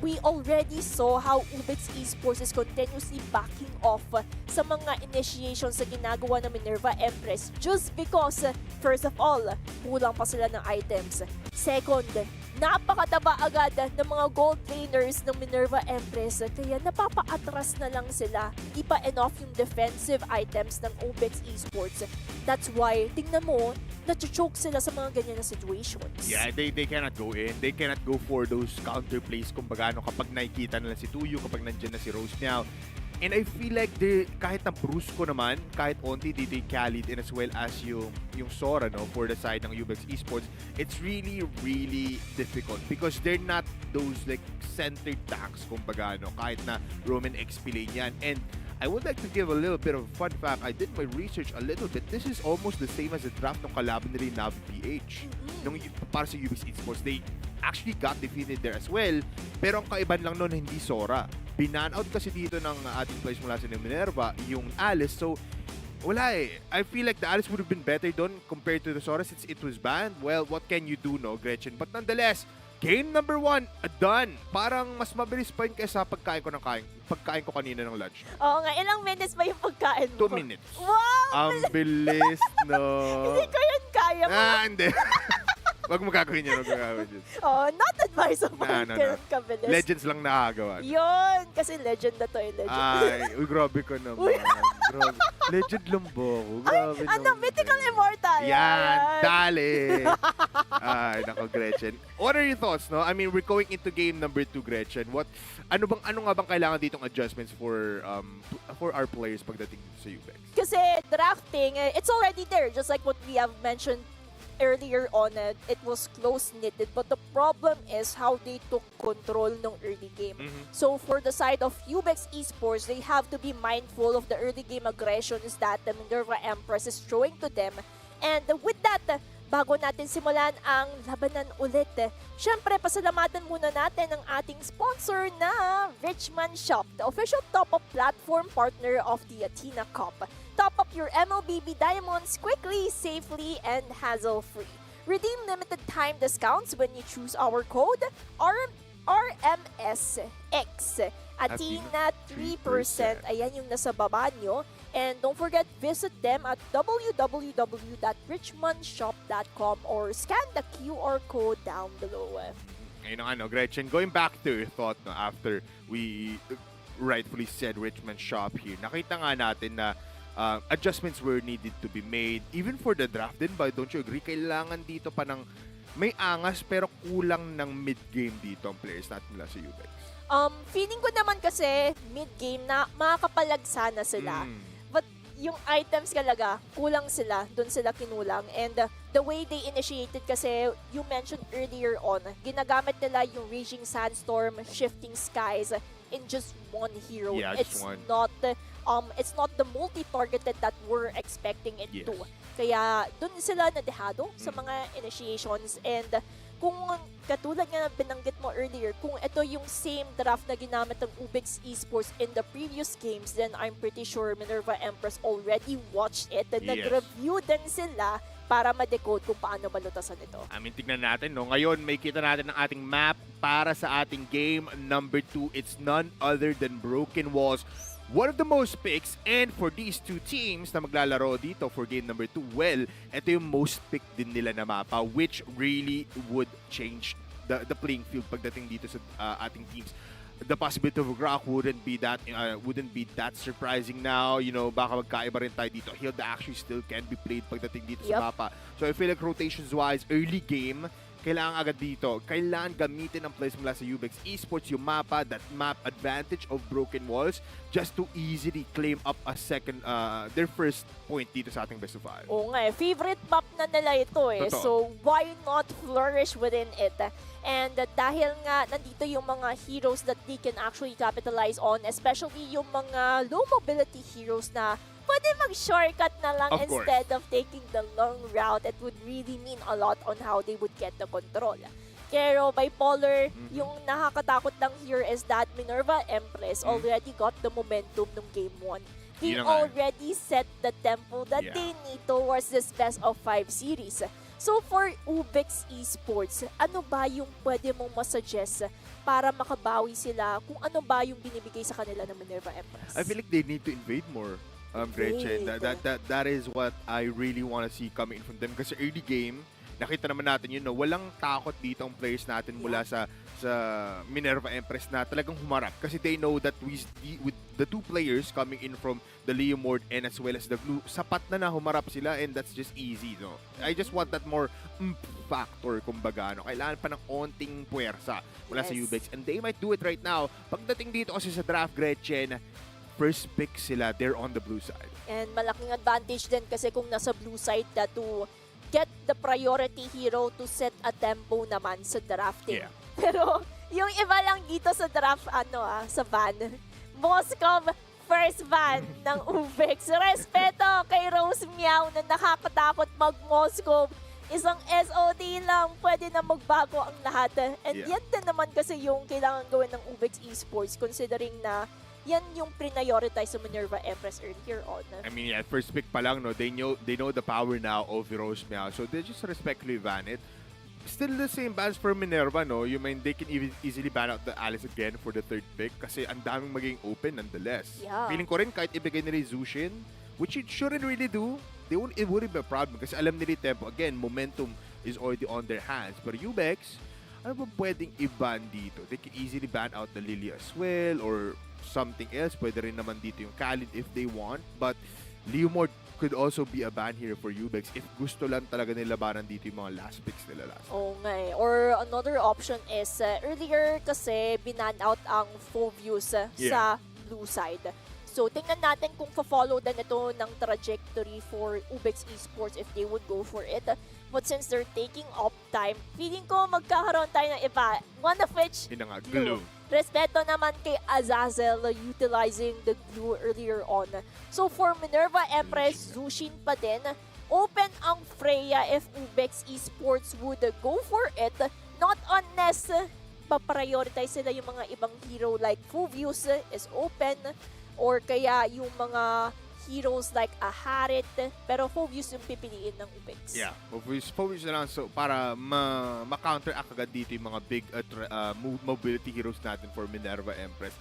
we already saw how UBEX Esports is continuously backing off sa mga initiations sa ginagawa ng Minerva Empress just because, first of all, kulang pa sila ng items. Second, napakataba agad ng mga gold laners ng Minerva Empress kaya napapa-atras na lang sila. Hindi pa enough yung defensive items ng UBEX Esports. That's why, tingnan mo, na-choke sila sa mga ganyan na situations. Yeah, they cannot go in. They cannot go for those counter plays kumbaga kapag nakikita nila si Tuyo, kapag nandiyan na si Rose Meow. And I feel like kahit na Brusco naman, kahit onti DJ Khalid and as well as yung Sora for the side ng UBEX Esports, it's really, really difficult because they're not those like centered tanks kumbaga kahit na Roman XP lane yan. And I would like to give a little bit of a fun fact. I did my research a little bit. This is almost the same as the draft ng kalaban nila yung Navi PH. Para sa UBEX Esports, they actually got defeated there as well. Pero ang kaiban lang nun, hindi Sora. Binan-out kasi dito ng ating players mula sa Minerva, yung Alice. So, wala eh. I feel like the Alice would have been better doon compared to the Sora since it was banned. Well, what can you do, no, Gretchen? But nonetheless, game number 1, done. Parang mas mabilis pa yun kaysa pagkain ko kanina ng lunch. Oo nga, ilang minutes ba yung pagkain mo? 2 minutes. Wow! Ang bilis, no? Hindi ko yun kaya mo. Hindi. Wag mo gagawin yun, wag mo gagawin yun. Oh, not advisable. No. Kabilis. Legends lang nakagawa. Yun, kasi legend na to eh, legend. Ay, grabe ka naman. Grabe. Legend lang ba ako? Grabe naman. Mythical Immortal. Yan, dali. Ay, nako, Gretchen. What are your thoughts, no? I mean, we're going into game number 2, Gretchen. Ano nga bang kailangan ditong adjustments for our players pagdating sa UBEX? Kasi drafting, it's already there. Just like what we have mentioned earlier on, it was close-knitted. But the problem is how they took control ng early game. So for the side of UBEX Esports, they have to be mindful of the early game aggressions that the Minerva Empress is throwing to them. And with that, bago natin simulan ang labanan ulit, syempre pasalamatan muna natin ang ating sponsor na Richman Shop, the official top-up platform partner of the Athena Cup. Top up your MLBB Diamonds quickly, safely, and hassle-free. Redeem limited time discounts when you choose our code RMSX. Athena 3%. Ayan yung nasa baba nyo. And don't forget, visit them at www.richmondshop.com or scan the QR code down below. Ngayon ang Gretchen, going back to your thought after we rightfully said Richmond Shop here, nakita nga natin na adjustments were needed to be made. Even for the draft din ba, don't you agree? Kailangan dito pa ng may angas pero kulang ng mid-game dito ang players natin mula sa UBEX. Feeling ko naman kasi mid-game na makakapalagsa na sila. But yung items talaga, kulang sila, dun sila kinulang. And the way they initiated kasi, you mentioned earlier on, ginagamit nila yung Raging Sandstorm, Shifting Skies in just one hero. Yeah, just one. It's not the multi-targeted that we're expecting it to. Kaya dun sila nadehado sa mga initiations. And kung katulad nga na binanggit mo earlier, kung ito yung same draft na ginamit ng UBEX Esports in the previous games, then I'm pretty sure Minerva Empress already watched it and nag-review din sila para ma-decode kung paano balutasan ito. I mean, tignan natin, no? Ngayon, may kita natin ang ating map para sa ating game number 2. It's none other than Broken Walls. One of the most picks, and for these two teams na maglalaro dito for game number 2, well, ito yung most picked din nila na mapa, which really would change the playing field pagdating dito sa ating teams. The possibility of Rock wouldn't be that surprising now. You know, baka magkaiba rin tayo dito. Hilda actually still can be played pagdating dito sa mapa. So I feel like rotations-wise, early game, kailangan agad dito. Kailangan gamitin ang players mula sa UBEX Esports yung mapa, that map advantage of Broken Walls, just to easily claim up a second, their first point dito sa ating best of 5. Oo nga favorite map na nila ito eh. Totoo. So why not flourish within it? And dahil nga nandito yung mga heroes that they can actually capitalize on, especially yung mga low mobility heroes na pwede mag-shortcut na lang Of course. instead of taking the long route. It would really mean a lot on how they would get the control. Pero bipolar, yung nakakatakot lang here is that Minerva Empress already got the momentum ng game 1. They Yun na nga. already set the tempo that they need towards this best of 5 series. So for UBEX Esports, ano ba yung pwede mong masuggest para makabawi sila kung ano ba yung binibigay sa kanila ng Minerva Empress? I feel like they need to invade more, Gretchen. That is what I really want to see coming from them. Kasi early game, nakita naman natin yun, no? Walang takot dito ang players natin mula sa Minerva Empress na talagang humarap. Kasi they know that with the two players coming in from the Leomord and as well as the Blue, sapat na humarap sila, and that's just easy, no? I just want that more factor, kumbaga, no? Kailangan pa ng onting puwersa mula sa UBEX, and they might do it right now. Pagdating dito kasi sa draft, Gretchen, first pick sila, they're on the blue side. And malaking advantage din kasi kung nasa blue side na to get the priority hero to set a tempo naman sa drafting. Yeah. Pero yung iba lang dito sa draft, sa van, Moscow first van ng UBEX. Respeto kay Rose Meow na nakakatakot mag-Moscow. Isang SOD lang, pwede na magbago ang lahat. And yan din naman kasi yung kailangan gawin ng UBEX Esports considering na yan yung prioritize sa Minerva Empress earlier on. I mean, yeah, first pick pa lang, no? They know the power now of Rose Meow, so they just respectfully ban it. Still the same bans for Minerva, no? You mean they can easily ban out the Alice again for the third pick kasi ang daming maging open nonetheless. Yeah. Feeling ko rin kahit ibigay nila yung Zushin, which it shouldn't really do, it wouldn't be a problem kasi alam nila yung tempo. Again, momentum is already on their hands. But UBEX, ano ba pwedeng i-ban dito? They can easily ban out the Lily as well or something else. Pwede rin naman dito yung Khalid if they want. But Leomord could also be a ban here for UBEX if gusto lang talaga nila banan dito yung mga last picks nila last. Oo nga eh. Or another option is, earlier kasi binan out ang Phobius sa blue side. So, tingnan natin kung fa-follow din ito ng trajectory for UBEX Esports if they would go for it. But since they're taking up time, feeling ko magkakaroon tayo ng iba. One of which, Yun na nga, glue. Respeto naman kay Azazel utilizing the glue earlier on. So for Minerva Empress, Zushin pa din. Open ang Freya if UBEX Esports would go for it. Not unless pa-prioritize sila yung mga ibang hero like Phobius is open. Or kaya yung mga heroes like a Harit. Pero Phobius yung pipiliin ng UBEX. Yeah, Phobius na lang so, para ma-counteract agad dito yung mga big mobility heroes natin for Minerva Empress.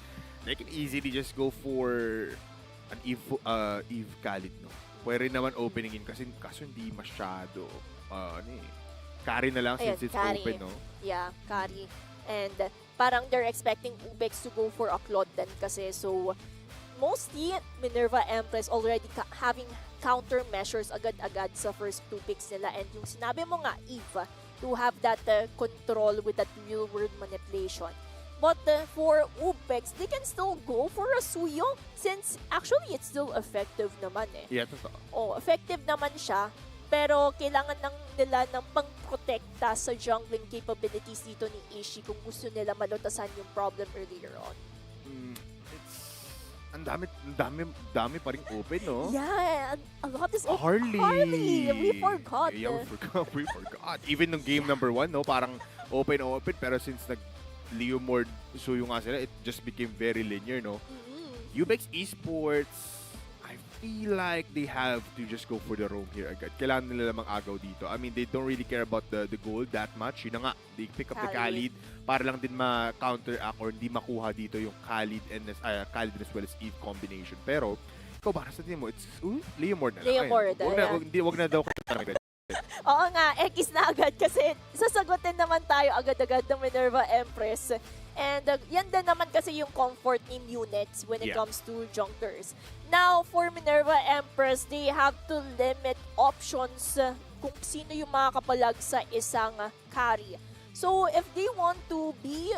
They can easily just go for an Eve Khalid, no? Pwede rin naman opening in kasi kaso hindi masyado carry na lang since it's carry. open, no? Yeah, carry. And parang they're expecting UBEX to go for a Claude then kasi so mostly, Minerva Empress already having countermeasures agad-agad sa first two picks nila. And yung sinabi mo nga, Eve, to have that control with that real-world manipulation. But for UBEX, they can still go for a Suyo since actually it's still effective naman eh. Yeah, totoo. Oh, effective naman siya. Pero kailangan nila ng pang-protekta sa jungling capabilities dito ni Ishi kung gusto nila malutasan yung problem earlier on. Ang dami pa rin open, no? Yeah, a lot is open. Harley! We forgot. Yeah, we forgot. Even nung game number 1, no? Parang open, pero since Leomord Suyo nga sila, it just became very linear, no? UBEX Esports, I feel like they have to just go for the roam here agad. Kailangan nila lamang agaw dito. I mean, they don't really care about the gold that much. Yun na nga, they pick up the Khalid para lang din ma-counteract or hindi makuha dito yung Khalid Khalid as well as Eve combination. Pero, ikaw ba, sa tingin mo, it's Leomord na lang. Leomord, Wag na daw Oo nga, X na agad kasi sasagutin naman tayo agad-agad ng Minerva Empress. And yan din naman kasi yung comfort ni Munets when it comes to junglers. Now, for Minerva Empress, they have to limit options kung sino yung makakapalag sa isang carry. So, if they want to be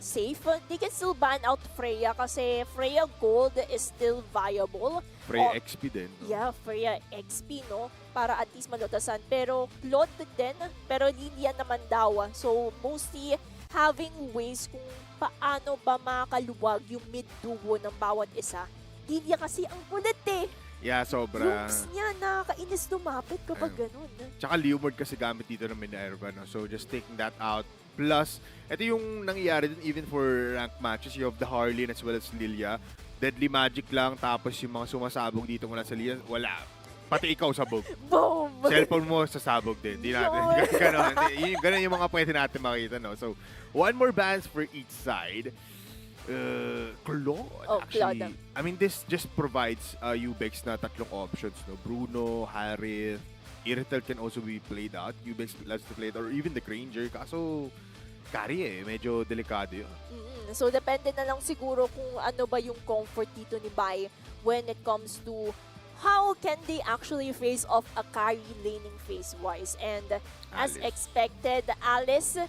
safe, they can still ban out Freya kasi Freya Gold is still viable. Freya XP din. No? Yeah, Freya XP, no? Para at least malutasan. Pero Claude din, pero Lilia naman daw. So, mostly having ways kung paano ba makaluwag yung mid-duo ng bawat isa. Lilia kasi ang kulit eh. Yeah, sobra. Looks niya, nakakainis lumapit kapag ganun. Tsaka Leomord kasi gamit dito ng Minerva, no? So just taking that out. Plus, ito yung nangyayari din even for rank matches. You have the Harley as well as Lilia. Deadly magic lang, tapos yung mga sumasabog dito mula sa Lilia, wala. Pati ikaw sabog. Boom! Cellphone mo sasabog din. Di natin. Ganon yung mga pwede natin makita, no? So, one more bans for each side. Claude, actually. Claude. I mean, this just provides UBEX na tatlong options, no? Bruno, Harith, Irrital can also be played out. UBEX loves to play it, or even the Granger. Kaso, carry medyo delikado yun. So, depende na lang siguro kung ano ba yung comfort dito ni Bai when it comes to how can they actually face off a carry laning phase-wise. And as expected, Alice,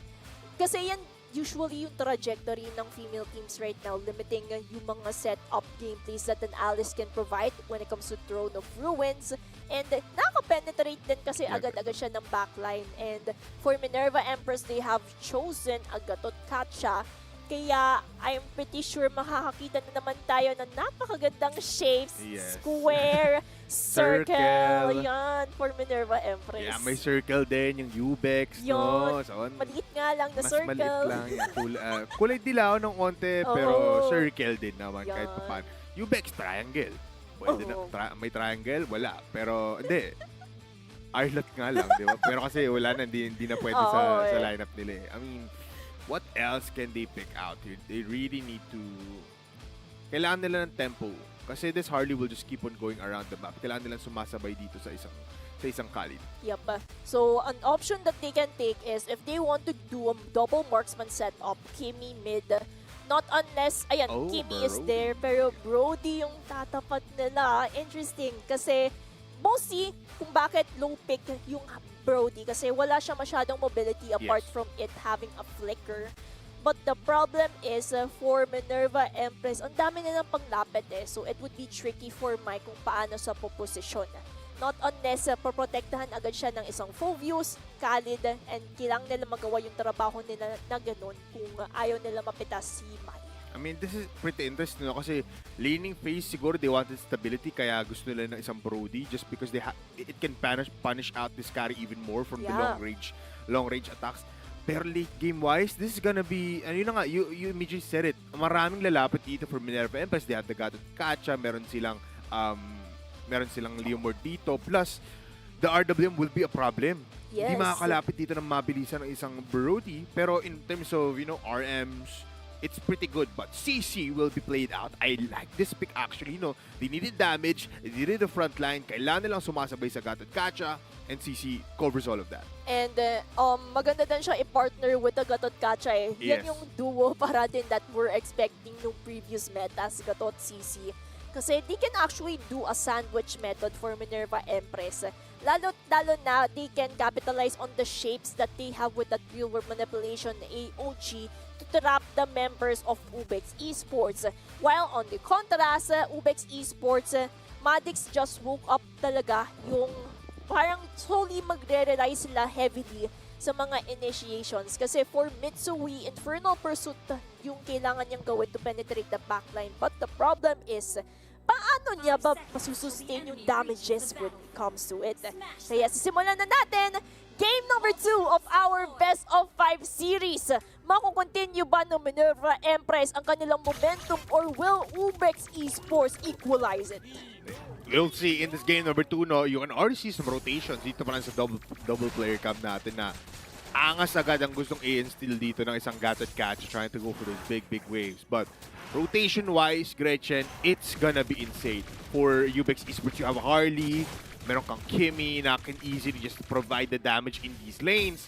kasi yan usually yung trajectory ng female teams right now, limiting yung mga set-up gameplays that an Alice can provide when it comes to Throne of Ruins. And nakapenetrate din kasi agad-agad siya ng backline. And for Minerva Empress, they have chosen Agatot Katcha. Kaya I'm pretty sure makakakita na naman tayo ng napakagandang shapes, square, circle, yan, for Minerva Empress. Yeah, may circle din, yung UBEX, no? So, maliit nga lang na mas circle. Mas maliit lang. Kulay dilaw ng konti, pero circle din naman kahit pa paano. UBEX, triangle. Pwede na, may triangle, wala. Pero, hindi. Arlot nga lang, di ba? Pero kasi wala na, hindi na pwede sa lineup nila eh. I mean, what else can they pick out here? They really need to... Kailangan nila ng tempo. Kasi this Harley will just keep on going around the map. Kailangan nila sumasabay dito sa isang Khalid. Yep. So, an option that they can take is if they want to do a double marksman setup, Kimi mid. Not unless, ayan, Kimi is there, pero Brody yung tatapat nila. Interesting. Kasi, mostly, kung bakit low pick yung Brody kasi wala siya masyadong mobility apart from it having a flicker. But the problem is for Minerva Empress, ang dami nilang panglapit eh. So it would be tricky for Mike kung paano sa poposisyon. Not unless poprotektahan agad siya ng isang Phoveus, Khalid, and kailangan nila magawa yung trabaho nila na ganun kung ayaw nila mapitas si Mike. I mean, this is pretty interesting, no? Kasi laning phase, siguro they wanted stability, kaya gusto nila ng isang Brody just because it can punish out this carry even more from the long range attacks. Pero late game-wise, this is gonna be, ano yun na nga, you immediately said it, maraming lalapit dito for Minerva Empress. They have the Gatot Kacha, meron silang Leomord dito, plus the RWM will be a problem. Hindi makakalapit dito ng mabilisan ng isang Brody, pero in terms of, RMs, it's pretty good, but CC will be played out. I like this pick actually, They needed damage, they needed the front line, kailangan nilang sumasabay sa Gatot Kacha, and CC covers all of that. And maganda din siya i-partner with the Gatot Kacha eh. Yan yung duo para din that we're expecting nung previous metas, Gatot CC. Kasi they can actually do a sandwich method for Minerva Empress. Lalo na they can capitalize on the shapes that they have with that real world manipulation AOG to trap the members of UBEX Esports. While on the contrast, UBEX Esports, Madix just woke up talaga yung parang slowly magre-rely sila heavily sa mga initiations. Kasi for Mitsui, Infernal Pursuit yung kailangan niyang gawin to penetrate the backline. But the problem is, paano niya ba masusustain yung damages when it comes to it? Kaya sisimulan na natin game number 2 of our best of 5 series. Makukontinue ba ng Minerva Empress ang kanilang momentum or will UBEX Esports equalize it? We'll see in this game number 2, no, you can already see some rotations dito pa lang sa double player cam natin na angas agad ang gustong i-instill dito ng isang gatted catch trying to go for those big waves. But rotation-wise, Gretchen, it's gonna be insane. For UBEX Esports, you have Harley, meron kang Kimmy na can easily just provide the damage in these lanes.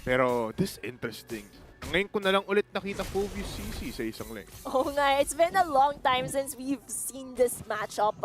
Pero this is interesting. Ngayon ko na lang ulit nakita Focus CC sa isang lane. Oo nga, it's been a long time since we've seen this matchup.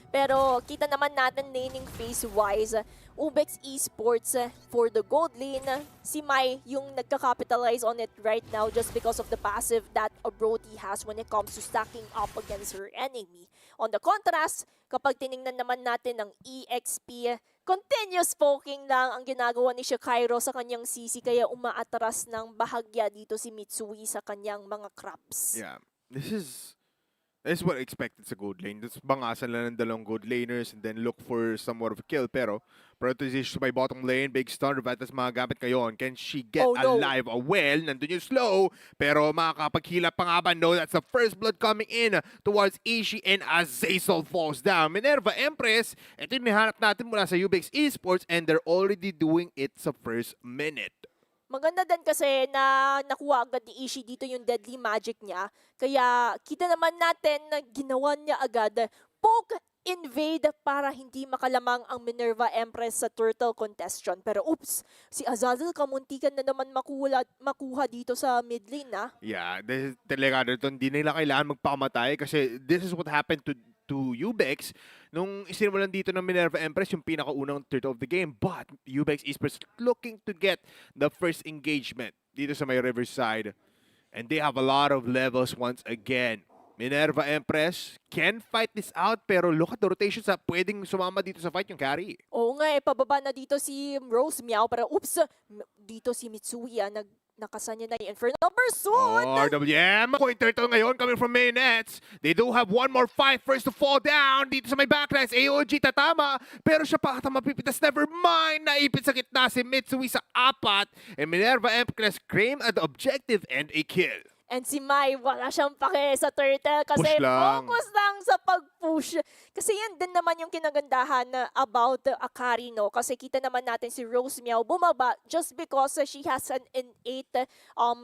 Pero kita naman natin laning phase-wise, UBEX Esports for the gold lane, si Mai yung nagka-capitalize on it right now just because of the passive that Brody has when it comes to stacking up against her enemy. On the contrast, kapag tiningnan naman natin ng EXP, continuous poking lang ang ginagawa ni Shakairo sa kanyang CC kaya umaatras ng bahagya dito si Mitsui sa kanyang mga crabs. Yeah, this is what I expected sa gold lane. Just bangasan lang ng dalawang gold laners and then look for somewhat of a kill. Pero prioritization by bottom lane, big stun, Revatas magagamit ngayon. Can she get alive? Well, nandun yung slow, pero makakapag-heal up pa nga ba? No, that's the first blood coming in towards Ishi and Azazel falls down. Minerva Empress, ito yung nihanap natin mula sa UBEX Esports and they're already doing it sa first minute. Maganda din kasi na nakuha agad ni Ishii dito yung deadly magic niya. Kaya kita naman natin na ginawa niya agad poke invade para hindi makalamang ang Minerva Empress sa turtle contestion. Pero oops, si Azazel kamuntikan na naman makuha dito sa mid lane na. Yeah, this is talaga dito, hindi nila kailangan magpakamatay kasi this is what happened to UBEX nung isinimulan dito ng Minerva Empress yung pinakaunang turtle of the game. But UBEX Esports looking to get the first engagement dito sa may Riverside. And they have a lot of levels once again. Minerva Empress can fight this out pero look at the rotations sa pwedeng sumama dito sa fight yung carry. Oo nga pababa na dito si Rose Meow pero oops, dito si Mitsui nakasanya na yung Infernal Pursuit. Oh, RWM. Point turtle ngayon coming from Mayonets. They do have one more fight first to fall down. Dito sa may backlines, AOG tatama. Pero siya pa ata mapipitas. Never mind. Naipit sa gitna si Mitsui sa apat. And Minerva Empress claim at the objective and a kill. And si Mai, wala siyang pake sa turtle kasi focus lang sa pag-push. Kasi yan din naman yung kinagandahan about Akari, no? Kasi kita naman natin si Rose Meow bumaba just because she has an innate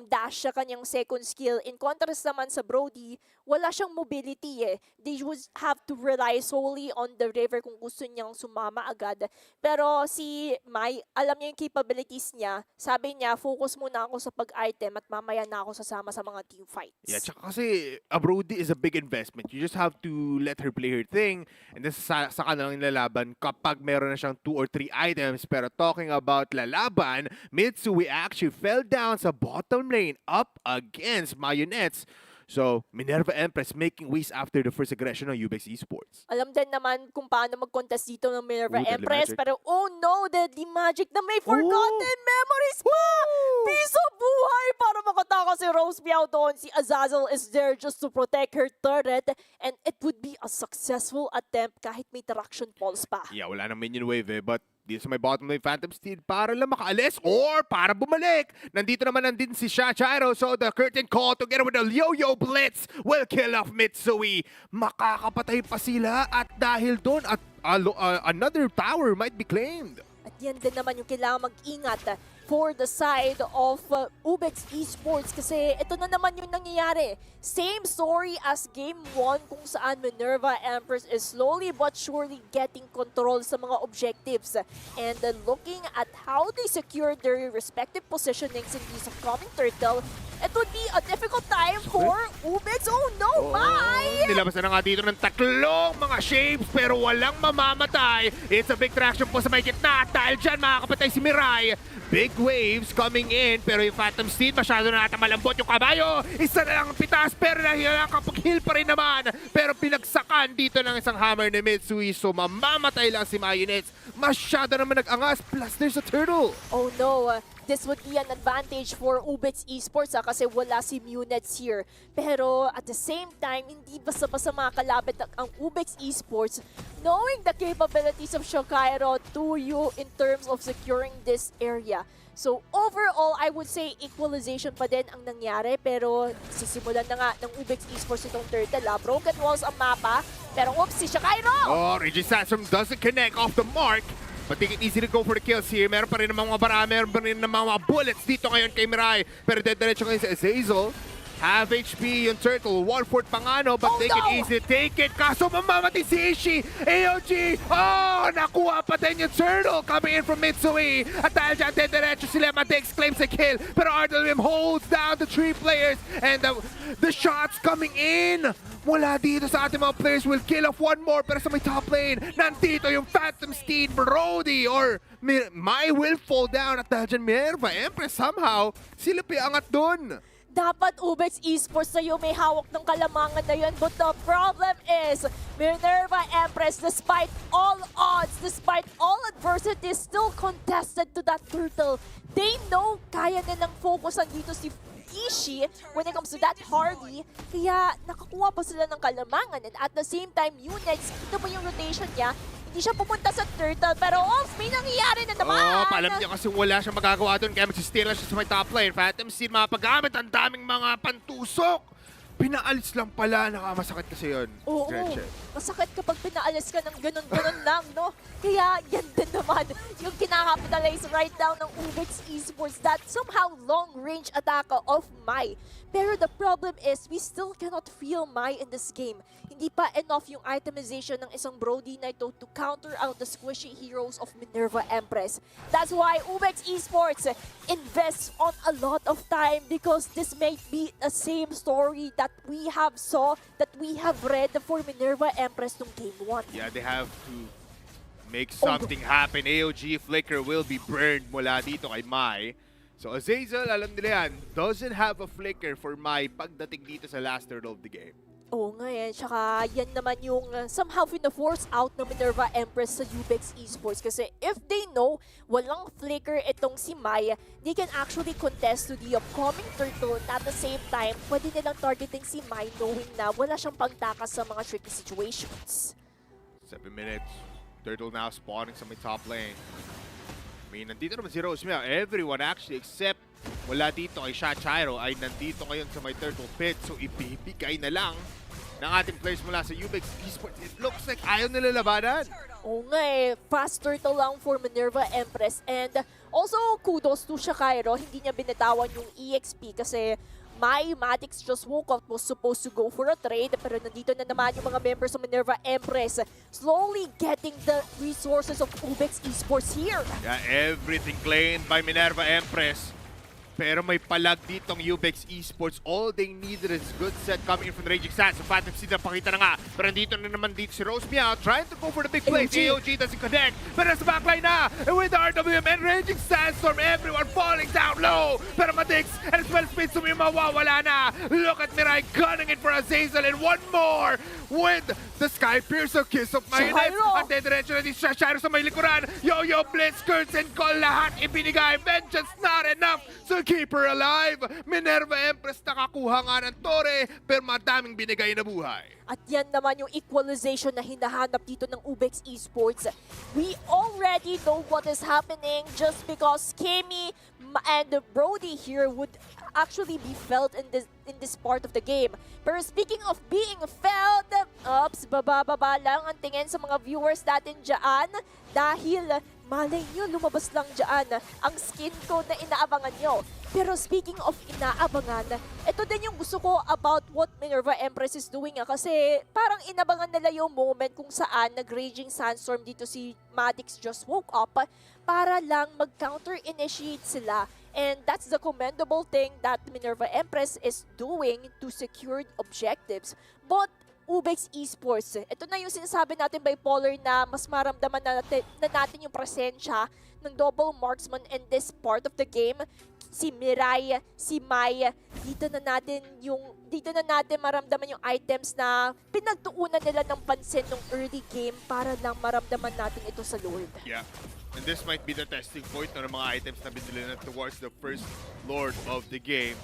dash sa kanyang second skill. In contrast naman sa Brody, wala siyang mobility eh. They would have to rely solely on the river kung gusto niyang sumama agad. Pero si Mai, alam niya yung capabilities niya. Sabi niya, focus muna ako sa pag-item at mamaya na ako sasama sa mga team fights. Yeah, tsaka kasi a Brody is a big investment. You just have to let her play her thing and then saka na lang lalaban kapag meron na siyang 2 or 3 items. Pero talking about lalaban, Mitsui actually fell down sa bottom lane up against Marionettes. So, Minerva Empress making ways after the first aggression ng UBEX Esports. Alam din naman kung paano mag-contest dito ng Minerva Empress. Pero oh no, deadly magic na may forgotten memories pa! Piso buhay para makataka si Rose Meow doon. Si Azazel is there just to protect her turret. And it would be a successful attempt kahit may traction pulse pa. Yeah, wala nang minion wave eh. But dito sa may bottom lane Phantom Steed para lang makaalis or para bumalik. Nandito naman nandin si Shachiro. So the curtain call together with the Yo-Yo Blitz will kill off Mitsui. Makakapatay pa sila at dahil doon at another tower might be claimed. At yan din naman yung kailangan mag-ingat. for the side of UBEX Esports kasi ito na naman yung nangyayari. Same story as Game 1 kung saan Minerva Empress is slowly but surely getting control sa mga objectives. And looking at how they secure their respective positionings in this upcoming turtle, it would be a difficult time for UBEX. Oh no, my! Nilabasan na nga dito ng tatlong mga shapes pero walang mamamatay. It's a big traction po sa may gitna. Dahil dyan makakapatay si Mirai. Big waves coming in pero yung Phantom Steed masyado na nata malambot yung kabayo. Isa na lang ang pitas pero nakapag-heal pa rin naman. Pero pinagsakan dito ng isang hammer ni Mitsui so mamamatay lang si Mayonets. Masyado naman nag-angas plus there's a turtle. Oh no, this would be an advantage for UBEX Esports kasi wala si Munets here. Pero at the same time, hindi basta-basta makakalapit ang UBEX Esports knowing the capabilities of Shokairo to you in terms of securing this area. So overall, I would say equalization pa din ang nangyari pero sisimulan na nga ng UBEX Esports itong turtle. Broken walls ang mapa pero oops, si Shokairo! Oh, Regis Sansom doesn't connect off the mark. But they can easy to go for the kills here. Meron pa rin namang mga bara, meron pa rin namang mga bullets dito ngayon kay Mirai. Pero diretso ngayon si Azazel. Half HP yung turtle, 1/4 pa nga no, but they can easily take it. Kaso mamamatay si Ishii. AOG, oh, nakuha pa din yung turtle coming in from Mitsui. At dahil dyan, diretso sila, Madix claims a kill. Pero RWM holds down the 3 players. And the shots coming in mula dito sa ating mga players will kill off one more. Pero sa may top lane, nandito yung Phantom Steed, Brody, or Mai will fall down. At dahil dyan, Minerva Empress somehow, sila piangat dun. Dapat UBEX Esports sa'yo may hawak ng kalamangan na yun. But the problem is, Minerva Empress, despite all odds, despite all adversity, still contested to that turtle. They know kaya nilang focusan dito si Ishii when it comes to that Hardy. Kaya nakakuha pa sila ng kalamangan. And at the same time, Unix, ito mo yung rotation niya, hindi siya pumunta sa turtle, pero may nangyayari na naman! Oh, alam niya kasi wala siyang magagawa doon, kaya mag-steal lang siya sa may top lane. Phantom Steed mapagamit, ang daming mga pantusok! Pinaalis lang pala, nakamasakit kasi yun. Oo, masakit kapag pinaalis ka ng ganun-ganun lang, no? Kaya yan din naman yung kinakapitalize right down ng UBEX Esports, that somehow long-range attack of Mai. Pero the problem is, we still cannot feel Mai in this game. Hindi pa enough yung itemization ng isang Brody na ito to counter out the squishy heroes of Minerva Empress. That's why UBEX Esports invests on a lot of time because this may be the same story that we have read for Minerva Empress nung Game 1. Yeah, they have to make something happen. AOG Flicker will be burned mula dito kay Mai. So Azazel, alam nila yan, doesn't have a flicker for Mai pagdating dito sa last third of the game. Oo nga yan. Tsaka yan naman yung somehow fina-force out ng Minerva Empress sa UBEX Esports. Kasi if they know walang flicker itong si Mai, they can actually contest to the upcoming turtle. And at the same time, pwede nilang targeting si Mai knowing na wala siyang pagtakas sa mga tricky situations. 7 minutes. Turtle now spawning sa may top lane. Nandito naman si Rosemia. Everyone actually except wala dito kay Shokairo ay nandito ngayon sa may turtle pit. So ibibigay na lang ng ating players mula sa UBEX Esports. It looks like ayaw nila labanan. Oo nga fast turtle lang for Minerva Empress. And also kudos to Shokairo, hindi niya binatawan yung EXP kasi Madix just woke up, was supposed to go for a trade, pero nandito na naman yung mga members of Minerva Empress slowly getting the resources of UBEX Esports here. Yeah, everything claimed by Minerva Empress. Pero may palag ditong UBEX Esports. All they needed is good set coming in from the Raging Sands. So Phantom Steed na pakita na nga. Pero dito na naman dito si Rose Meow trying to go for the big plays. AOG doesn't connect. Pero nasa backline na. And with the RWM and Raging Sandstorm, everyone falling down low. Pero Madix and as well Spitz mawawala na. Look at Mirai gunning it for Azazel and one more with the Sky Piercer Kiss of Mayonnaise. At diretso na din Shokairo sa may likuran. Yo-Yo Blitz, Curse and Call lahat ibinigay. Vengeance not enough. So keep her alive. Minerva Empress nakakuha nga ng tore pero madaming binigay na buhay. At yan naman yung equalization na hinahanap dito ng UBEX Esports. We already know what is happening just because Kemi and Brody here would actually be felt in this part of the game. Pero speaking of being felt, baba lang ang tingin sa mga viewers natin dyan dahil malay nyo, lumabas lang dyan ang skin code na inaabangan nyo. Pero speaking of inaabangan, ito din yung gusto ko about what Minerva Empress is doing kasi parang inabangan nila yung moment kung saan nag-raging sandstorm dito si Madix just woke up para lang mag-counter-initiate sila. And that's the commendable thing that Minerva Empress is doing to secure objectives. But UBEX Esports, ito na yung sinasabi natin bipolar na mas maramdaman na natin yung presensya ng double marksman in this part of the game. Si Mirai, si Mai, dito na natin maramdaman yung items na pinagtuunan nila ng pansin ng early game para lang maramdaman natin ito sa Lord. Yeah. And this might be the testing point ng mga items na binili na towards the first Lord of the game.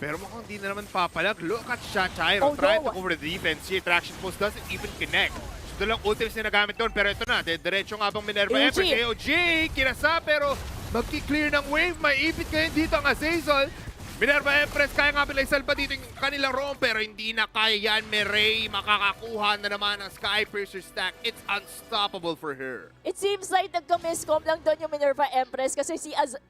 Pero mukhang di na naman papalag. Look at Shachairo trying to cover the defense. Si Traction Post doesn't even connect. So lang ultimates na nagamit doon. Pero ito na, diretso nga bang Minerva Empress. AOG, kinasa pero magki-clear ng wave. Maipit ngayon dito ang Azazel. Minerva Empress, kaya nga pala isalpa dito yung kanilang roam, pero hindi na kaya yan. Mirai, makakakuha na naman ng Sky Piercer stack. It's unstoppable for her. It seems like nagka-miscom lang doon yung Minerva Empress kasi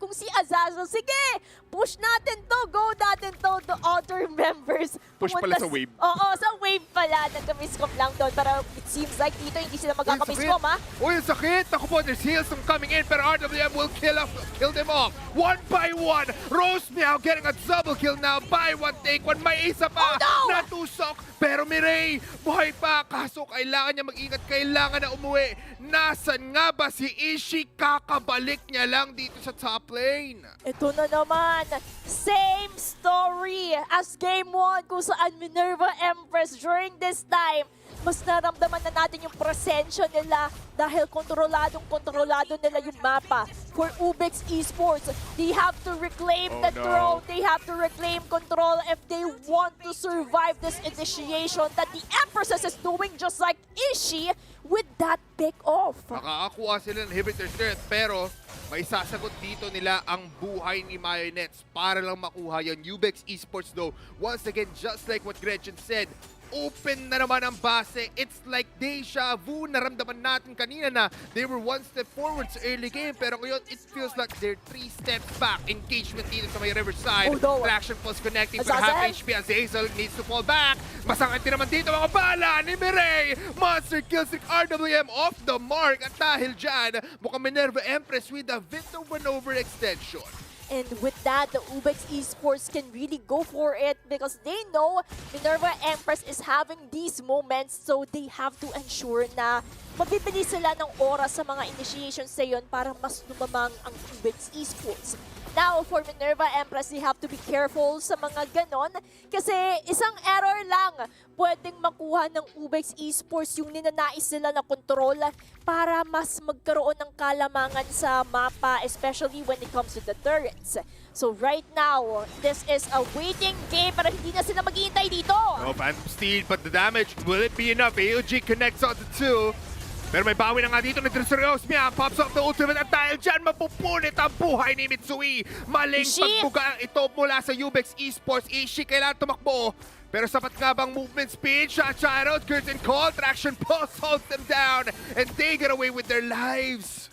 kung si Azazel, sige, push natin to, go natin to other members. Push pala sa wave. Oo, sa wave pala, nagka-miscom lang doon. Pero it seems like dito hindi sila magkaka-miscom, ha? Uy, ang sakit! Ako po, there's heals coming in, pero RWM will kill them off. One by one. Rose Meow getting a double kill now. Buy one, take one. May isa pa. Oh, no! Natusok. Pero Mirai, buhay pa. Kaso kailangan niya mag-ingat. Kailangan na umuwi. Nasaan nga ba si Ishi? Kakabalik niya lang dito sa top lane. Ito na naman. Same story as Game 1 kung saan Minerva Empress during this time. Mas naramdaman na natin yung presensya nila dahil kontrolado nila yung mapa. For UBEX Esports, they have to reclaim the throne. They have to reclaim control if they want to survive this initiation that the Empress is doing just like Ishi with that pick-off. Nakakakuha sila ng inhibitor threat pero may sasagot dito nila ang buhay ni Marionettes para lang makuha yon. UBEX Esports though, once again, just like what Gretchen said, open na naman ang base. It's like deja vu. Naramdaman natin kanina na they were one step forward sa early game. Pero ngayon, it feels like they're 3 steps back. Engagement dito sa may Riverside. Traction Pulse connecting for half HP. Azazel needs to fall back. Masakit din naman dito mga bala ni Mirai. Monster Killstreak RWM off the mark. At dahil dyan, mukhang Minerva Empress with a Vito 1-over extension. And with that, the UBEX Esports can really go for it because they know Minerva Empress is having these moments, so they have to ensure na mabibili sila ng oras sa mga initiations sa yun para mas lumamang ang UBEX Esports. Now, for Minerva Empress, they have to be careful sa mga ganon kasi isang error lang pwedeng makuha ng UBEX Esports yung ninanais nila na control para mas magkaroon ng kalamangan sa mapa, especially when it comes to the turrets. So right now, this is a waiting game para hindi na sila maghihintay dito. Oh, Phantom Steed, but the damage, will it be enough? AOG connects on to 2. Pero may bawi na nga dito ni Trisorios Mia. Pops off the ultimate at dahil dyan mapupunit ang buhay ni Mitsui. Maling pagbuga ito mula sa UBEX Esports. Ishi kailangan tumakbo. Pero sapat nga bang movement speed? Shachairo, curtain call, traction pulse holds them down. And they get away with their lives.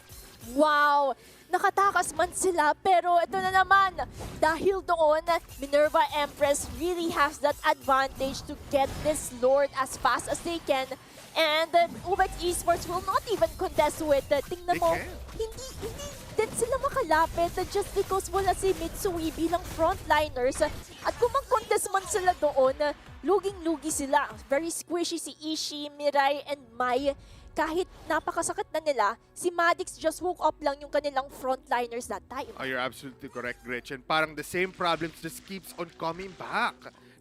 Wow! Nakatakas man sila, pero ito na naman. Dahil doon, Minerva Empress really has that advantage to get this Lord as fast as they can. And UBEX Esports will not even contest with it. Tingnan mo, hindi din sila makalapit just because wala si Mitsui bilang frontliners. At kung mag-contest man sila doon, luging-lugi sila. Very squishy si Ishi, Mirai, and Mai. Kahit napakasakit na nila, si Madix just woke up lang yung kanilang frontliners that time. Oh, you're absolutely correct, Gretchen. Parang the same problems just keeps on coming back.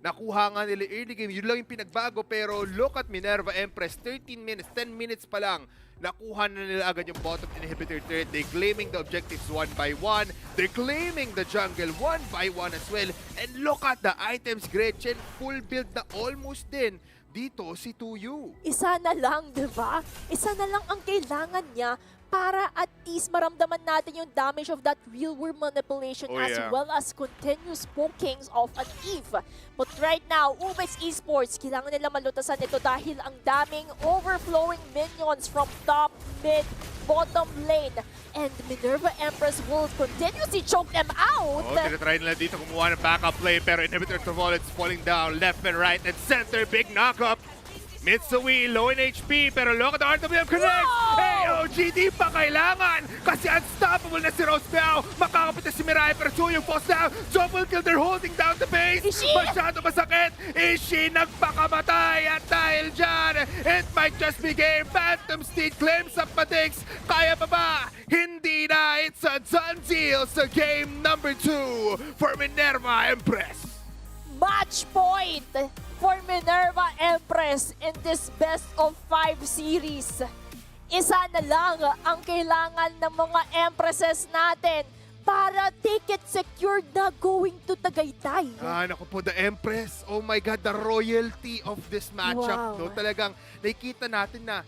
Nakuha nga nila early game, yun lang yung pinagbago, pero look at Minerva Empress, 13 minutes, 10 minutes pa lang, nakuha na nila agad yung bottom inhibitor turret. They're claiming the objectives 1 by 1, they're claiming the jungle 1 by 1 as well, and look at the items, Gretchen, full build na almost din dito si 2U. Isa na lang, di ba? Isa na lang ang kailangan niya para at least maramdaman natin yung damage of that real world manipulation as well as continuous pokings of an Eve. But right now, UBEX Esports, kailangan nila malutasan ito dahil ang daming overflowing minions from top, mid, bottom lane. And Minerva Empress will continuously choke them out. Oh, tinatry nila dito kumuha ng backup play pero Inhibitor of All, it's falling down left and right and center. Big knockup. Mitsui, low in HP, pero look at the RWM connects! AOG, di pa kailangan! Kasi unstoppable na si Rose Piao! Makakapit na si Mirai, pero Tsuyong falls down! Double kill, they're holding down the base! Ishi! Masyado masakit! Ishi nagpakamatay! At dahil dyan, it might just be game! Phantom Steed claims up Matix! Kaya pa ba? Hindi na! It's a done deal sa game number 2 for Minerva Empress! Match point for Minerva Empress in this best of 5 series. Isa na lang ang kailangan ng mga Empresses natin para ticket secured na going to Tagaytay. Naku po, the Empress. Oh my God, the royalty of this matchup. Wow. No? Talagang nakikita natin na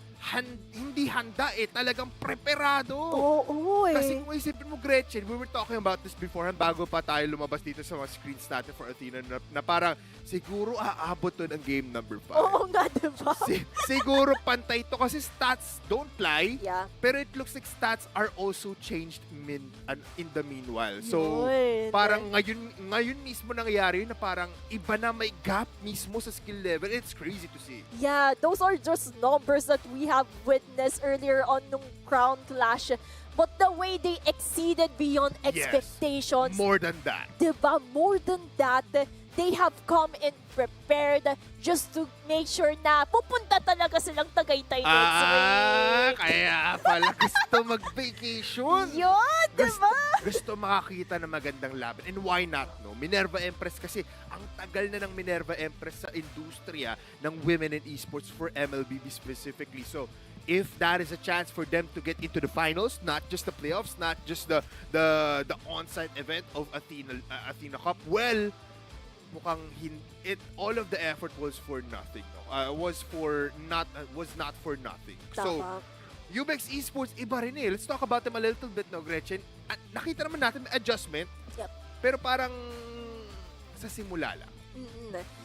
hindi handa talagang preparado. Oo Kasi kung isipin mo, Gretchen, we were talking about this beforehand bago pa tayo lumabas dito sa mga screens natin for Athena na parang siguro aabot to ng game number 5. Oo nga, diba? Siguro pantay to kasi stats don't lie. Yeah. Pero it looks like stats are also changed in the meanwhile. So, Yun. parang ngayon mismo nangyayari na parang iba na may gap mismo sa skill level. It's crazy to see. Yeah, those are just numbers that we have witnessed earlier on nung Crown Clash. But the way they exceeded beyond expectations. Yes, more than that. Diba? More than that, they have come in prepared just to make sure na pupunta talaga silang Tagaytay next week. Kaya pala gusto mag-vacation. Yun, diba? Gusto makakita ng magandang laban. And why not, no? Minerva Empress kasi ang tagal na ng Minerva Empress sa industriya ng women in esports for MLBB specifically. So, if that is a chance for them to get into the finals, not just the playoffs, not just the on-site event of Athena Cup, well, mukhang all of the effort was for nothing. No? Was not for nothing. So, Tama. UBEX Esports, iba rin eh. Let's talk about them a little bit, no, Gretchen? At nakita naman natin may adjustment, Yep. pero parang sa simula lang.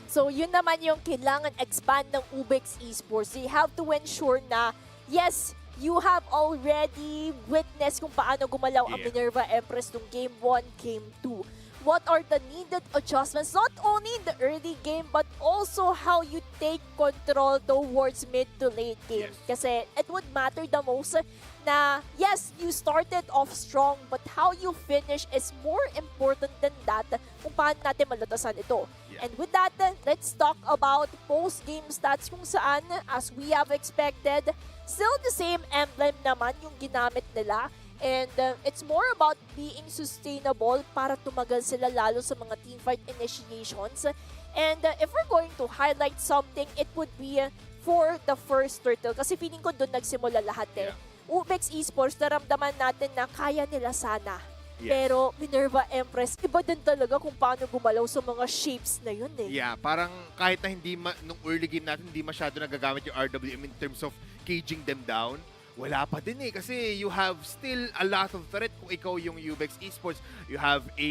So, yun naman yung kailangan expand ng UBEX Esports. They have to ensure na, yes, you have already witnessed kung paano gumalaw ang Yeah. Minerva Empress nung Game 1, Game 2. What are the needed adjustments, not only in the early game, but also how you take control towards mid to late game. Yes. Kasi it would matter the most na, yes, you started off strong, but how you finish is more important than that kung paano natin malutasan ito. Yeah. And with that, let's talk about post-game stats kung saan, as we have expected, still the same emblem naman yung ginamit nila. And it's more about being sustainable para tumagal sila lalo sa mga teamfight initiations. And if we're going to highlight something, it would be for the first turtle. Kasi feeling ko doon nagsimula lahat eh. Yeah. UBEX Esports, naramdaman natin na kaya nila sana. Yes. Pero Minerva Empress, iba din talaga kung paano gumalaw sa mga shapes na yun eh. Yeah, parang kahit na nung early game natin, hindi masyado nagagamit yung RWM in terms of caging them down. Wala pa din eh kasi you have still a lot of threat kung ikaw yung UBEX Esports. You have a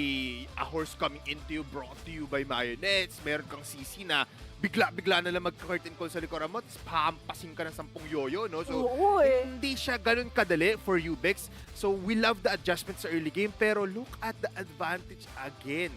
horse coming into you, brought to you by Marionettes. Meron kang CC na bigla na lang mag-curtain call sa likuran mo, tapos pahampasin ka ng 10 yoyo, no? So, Oo eh. hindi siya ganun kadali for UBEX. So, we love the adjustments sa early game, pero look at the advantage again.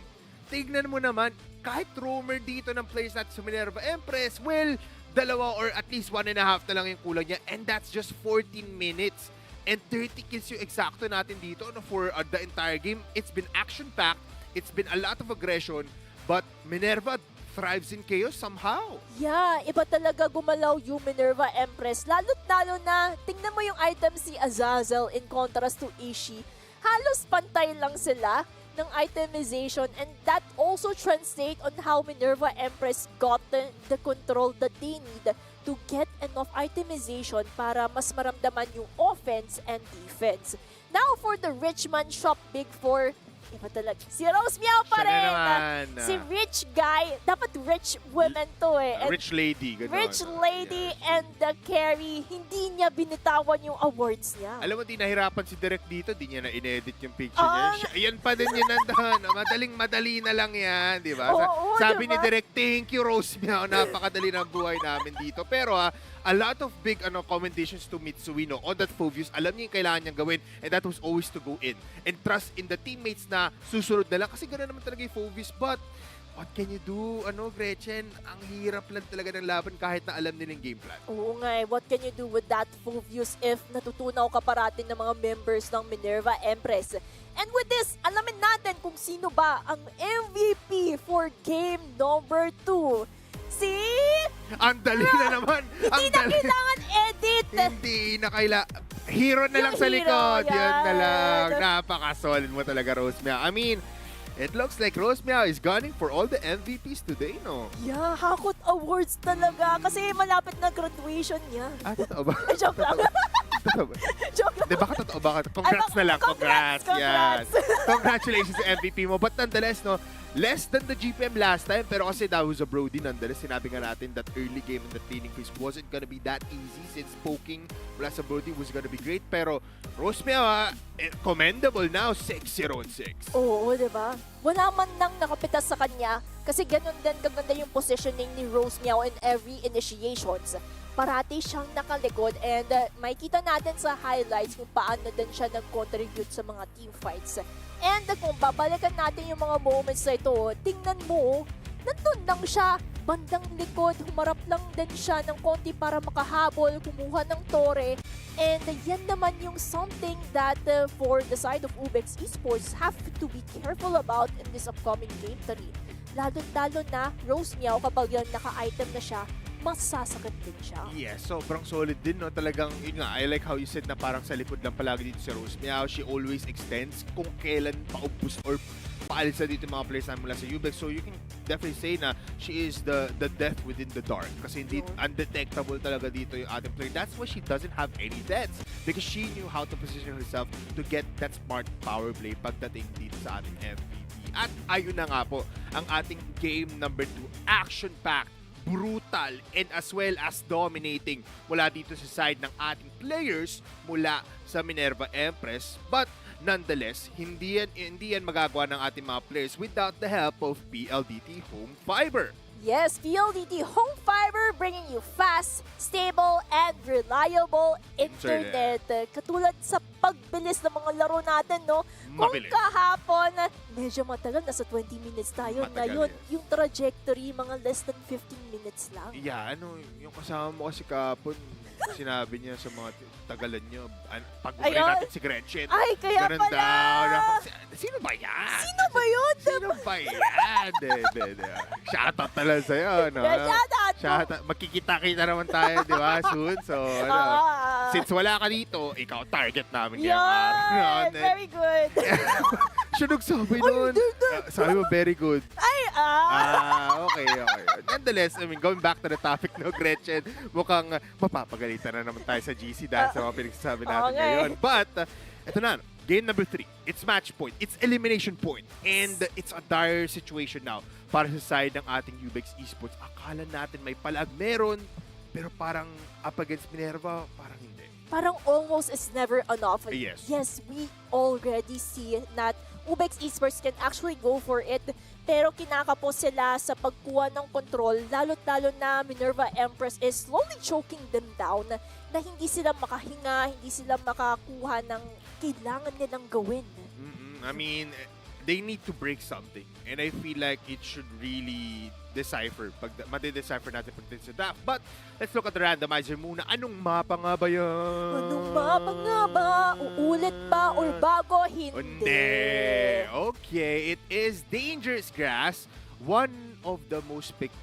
Tignan mo naman, kahit roamer dito ng players natin sa Minerva Empress, well, 2 or at least 1.5 na lang yung kulang niya, and that's just 14 minutes. And 30 kills yung eksakto natin dito no, for the entire game. It's been action-packed, it's been a lot of aggression, but Minerva thrives in chaos somehow. Yeah, iba talaga gumalaw yung Minerva Empress. Lalo't-lalo na, tingnan mo yung item si Azazel in contrast to Ishi. Halos pantay lang sila ng itemization, and that also translate on how Minerva Empress got the control that they need to get enough itemization para mas maramdaman yung offense and defense. Now for the Richmond Shop Big Four, iba talaga. Si Rose Meow pa Siya na rin. naman. Si rich guy, dapat rich women to eh. And Rich lady, gano'n. rich lady Yes. and the carry, hindi niya binitawan yung awards niya. Alam mo, di nahirapan si Direk dito, di niya na in-edit yung picture Ah. niya. Yan pa din yun nandoon. Madaling-madali na lang yan, di ba? Oo, Sabi ni diba? Direk, thank you, Rose Miao. Napakadali ng buhay namin dito. Pero a lot of big commendations to Mitsui, no? On that Fovius, alam niya yung kailangan niyang gawin, and that was always to go in. And trust in the teammates na susunod na lang. Kasi gano'n naman talaga yung Fovius. But, what can you do? Gretchen? Ang hirap lang talaga ng laban kahit na alam nila yung game plan. Oo nga eh, what can you do with that full views if natutunaw ka parating ng mga members ng Minerva Empress? And with this, alamin natin kung sino ba ang MVP for game number 2. Si... Ang dali na naman! Hindi na kailangan edit! Hindi na hero na Yung lang sa hero, likod. Yan na yan. lang. Napaka-solid mo talaga, Rose Miao. I mean, it looks like Rose Miao is gunning for all the MVPs today, no? Yeah, hakot awards talaga kasi malapit na graduation niya. Totoo ba? Ay, joke lang. Totoo ba? Joke lang. Di baka totoo ba? Congrats na lang. Congrats, Yes. Congratulations sa MVP mo. But nonetheless, no, less than the GPM last time. Pero kasi that was a Brody nonetheless. Sinabi nga natin that early game in the training phase wasn't gonna be that easy since poking mula sa Brody was gonna be great. Pero Rose Miao, commendable now. 6-0-6. Oo, di ba? Wala man nang nakapitas sa kanya kasi ganun din kaganda yung positioning ni Rose Miao in every initiations. Parati siyang nakalikod and makikita natin sa highlights kung paano din siya nag-contribute sa mga team fights. And kung babalikan natin yung mga moments na ito, tingnan mo, nandun lang siya, bandang likod, humarap lang din siya ng konti para makahabol, kumuha ng tore. And yan naman yung something that for the side of UBEX Esports have to be careful about in this upcoming game 3. Lalo na Rose Miao kapag yan naka-item na siya, masasakit din siya. Yes, sobrang solid din, no? Talagang, yun nga, I like how you said na parang sa likod lang palagi dito si Rose Miao. She always extends kung kailan paubos or paalis na dito yung mga players na mula sa UBEX. So you can definitely say na she is the death within the dark. Kasi hindi undetectable talaga dito yung ating player. That's why she doesn't have any deaths. Because she knew how to position herself to get that smart power play pagdating dito sa ating MVP. At ayun na nga po, ang ating game number 2, action-packed, brutal, and as well as dominating mula dito sa side ng ating players mula sa Minerva Empress. But nonetheless, hindi yan magagawa ng ating mga players without the help of PLDT Home Fiber. Yes, PLDT Home Fiber bringing you fast, stable, and reliable internet. Katulad sa pagbilis ng mga laro natin, no? Mabilis. Kung kahapon, medyo matagal, nasa 20 minutes tayo. Matagal Ngayon, yan. yung trajectory, mga less than 15 minutes lang. Yeah, yung kasama mo kasi kapon, sinabi niya sa mga tagalan niyo, pag-uwi Ayun. natin si Gretchen. Ay, kaya Ganun pala! daw. Sino ba yan? Sino ba yun? Sino ba yan? Shoutout na lang sa'yo, no? Shoutout! Shoutout. Magkikita-kita naman tayo, di ba? Soon. So, since wala ka dito, ikaw target namin ngayong araw. Yun! Very good! Siya nagsabi nun. Sabi mo, very good. Ay, Okay. Nonetheless, I mean, going back to the topic, no, Gretchen, mukhang mapapagalitan na naman tayo sa GC dahil sa mga pinagsasabi natin Okay. ngayon. But, eto na, game number 3. It's match point. It's elimination point. And it's a dire situation now para sa side ng ating UBEX Esports. Akala natin may palag meron, pero parang up against Minerva, parang hindi. parang almost is never enough. Yes. Yes, we already see that UBEX Esports can actually go for it. Pero kinakapos sila sa pagkuha ng control, lalo't-lalo na Minerva Empress is slowly choking them down na hindi sila makahinga, hindi sila makakuha ng kailangan nilang gawin. I mean, they need to break something. And I feel like it should really decipher. Madi-decipher natin pagdating sa draft. But, let's look at the randomizer muna. Anong mapa nga ba yan? Anong mapa nga ba? Uulit ba or bago? Hindi. Okay, it is Dangerous Grass. One of the most picked,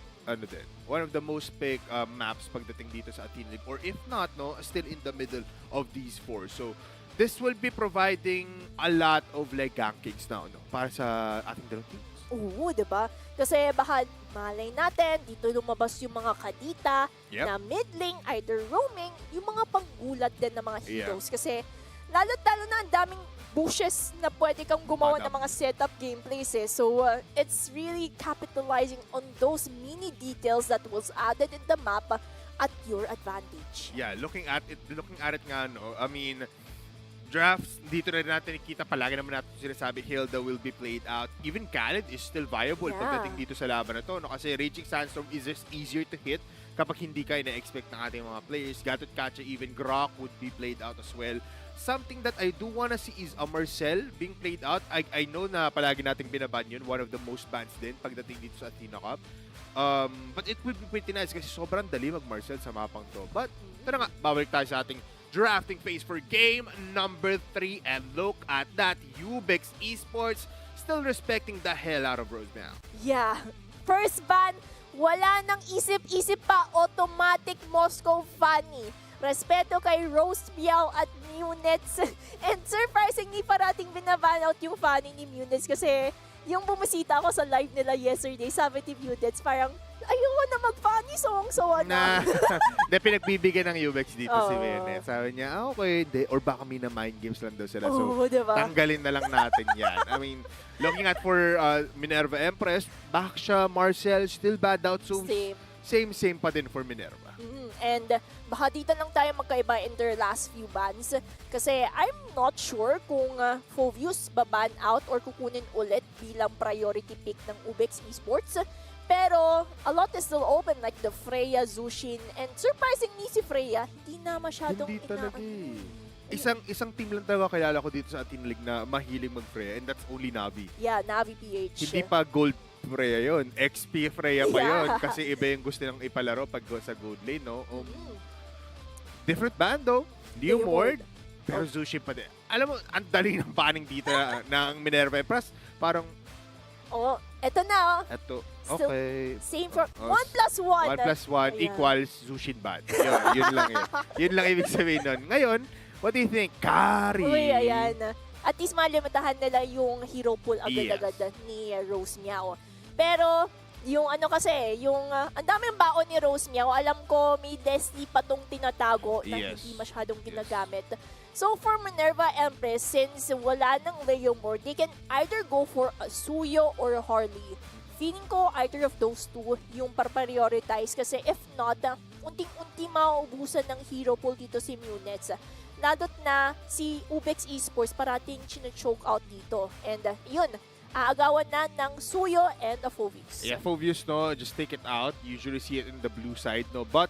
maps pagdating dito sa Athena League. Or if not, no, still in the middle of these four. So, this will be providing a lot of like gankings now, no? Para sa ating dalawang teams. Oo, diba? Kasi baka malay natin, dito lumabas yung mga kadita Yep. na mid lane, either roaming, yung mga panggulat din ng mga heroes. Kasi Lalo na ang daming bushes na pwede kang gumawa ng mga setup gameplays eh. So, it's really capitalizing on those mini details that was added in the map at your advantage. Yeah, looking at it nga, no, I mean, drafts, dito na rin natin nakikita, palagi naman natin sinasabi, Hilda will be played out. Even Khaled is still viable pagdating dito sa laban na to, no? Kasi Raging Sandstorm is just easier to hit kapag hindi ka na-expect ng ating mga players. Gatot Kacha, even Grok would be played out as well. Something that I do wanna see is a Marcel being played out. I know na palagi nating binaban yun, one of the most bans din pagdating dito sa Athena Cup. But it would be pretty nice kasi sobrang dali mag-Marcel sa mapang to. But, tara nga, babalik tayo sa ating drafting phase for game number 3. And look at that, UBEX Esports still respecting the hell out of Rose now. Yeah. First ban, wala nang isip-isip pa, automatic Moscow Fanny. Respeto kay Rose Meow at Munets. And surprisingly, parating binaban out yung Fanny ni Munets kasi yung bumisita ako sa live nila yesterday, sabi ni Munets, parang ayoko na mag-Fanny, sawang-sawa na. Na pinagbibigyan ng UBEX dito si Munets. Sabi niya, okay, or baka may na mind games lang daw sila. So, diba? tanggalin na lang natin yan. I mean, looking at for Minerva Empress, Baksha, Marcel, still bad out. So, same pa din for Minerva. And baka dito lang tayo magkaiba in their last few bans. Kasi I'm not sure kung Fovius baban out or kukunin ulit bilang priority pick ng UBEX Esports. Pero a lot is still open like the Freya, Zushin, and surprisingly si Freya, hindi na masyadong Isang team lang talaga kilala ko dito sa Athena League na mahilig mag-Freya, and that's only Navi. Yeah, Navi PH. Hindi pa Gold Freya yun. XP Freya pa yun. Kasi iba yung gusto nilang ipalaro pag sa Gold Lane, no? Different band, though. Leomord. Pero Zushi pa din. Alam mo, ang dali ng banning dito ng Minerva Empress. Parang, eto na. Eto. Okay. Same for 1+1. 1+1 equals Zushin ban. Yun lang yun. Yun lang ibig sabihin nun. Ngayon, what do you think? Kari. Uy, ayan. At least malimitahan nila yung hero pool agad-agad ni Rose Meow. Pero, yung ano kasi, yung ang daming baon ni Rose Meow, alam ko may Destiny pa tong tinatago na hindi masyadong ginagamit. So for Minerva Empress, since wala ng Leomord, they can either go for a Suyo or a Harley. Feeling ko either of those two yung par-prioritize kasi if not, unting-unti mauubusan ng hero pool dito si Munets. Ladot na si UBEX Esports parating chine-choke out dito. And yun, aagawan na ng Suyo and a Fovius. Yeah, Fovius, no, just take it out. Usually see it in the blue side, no, but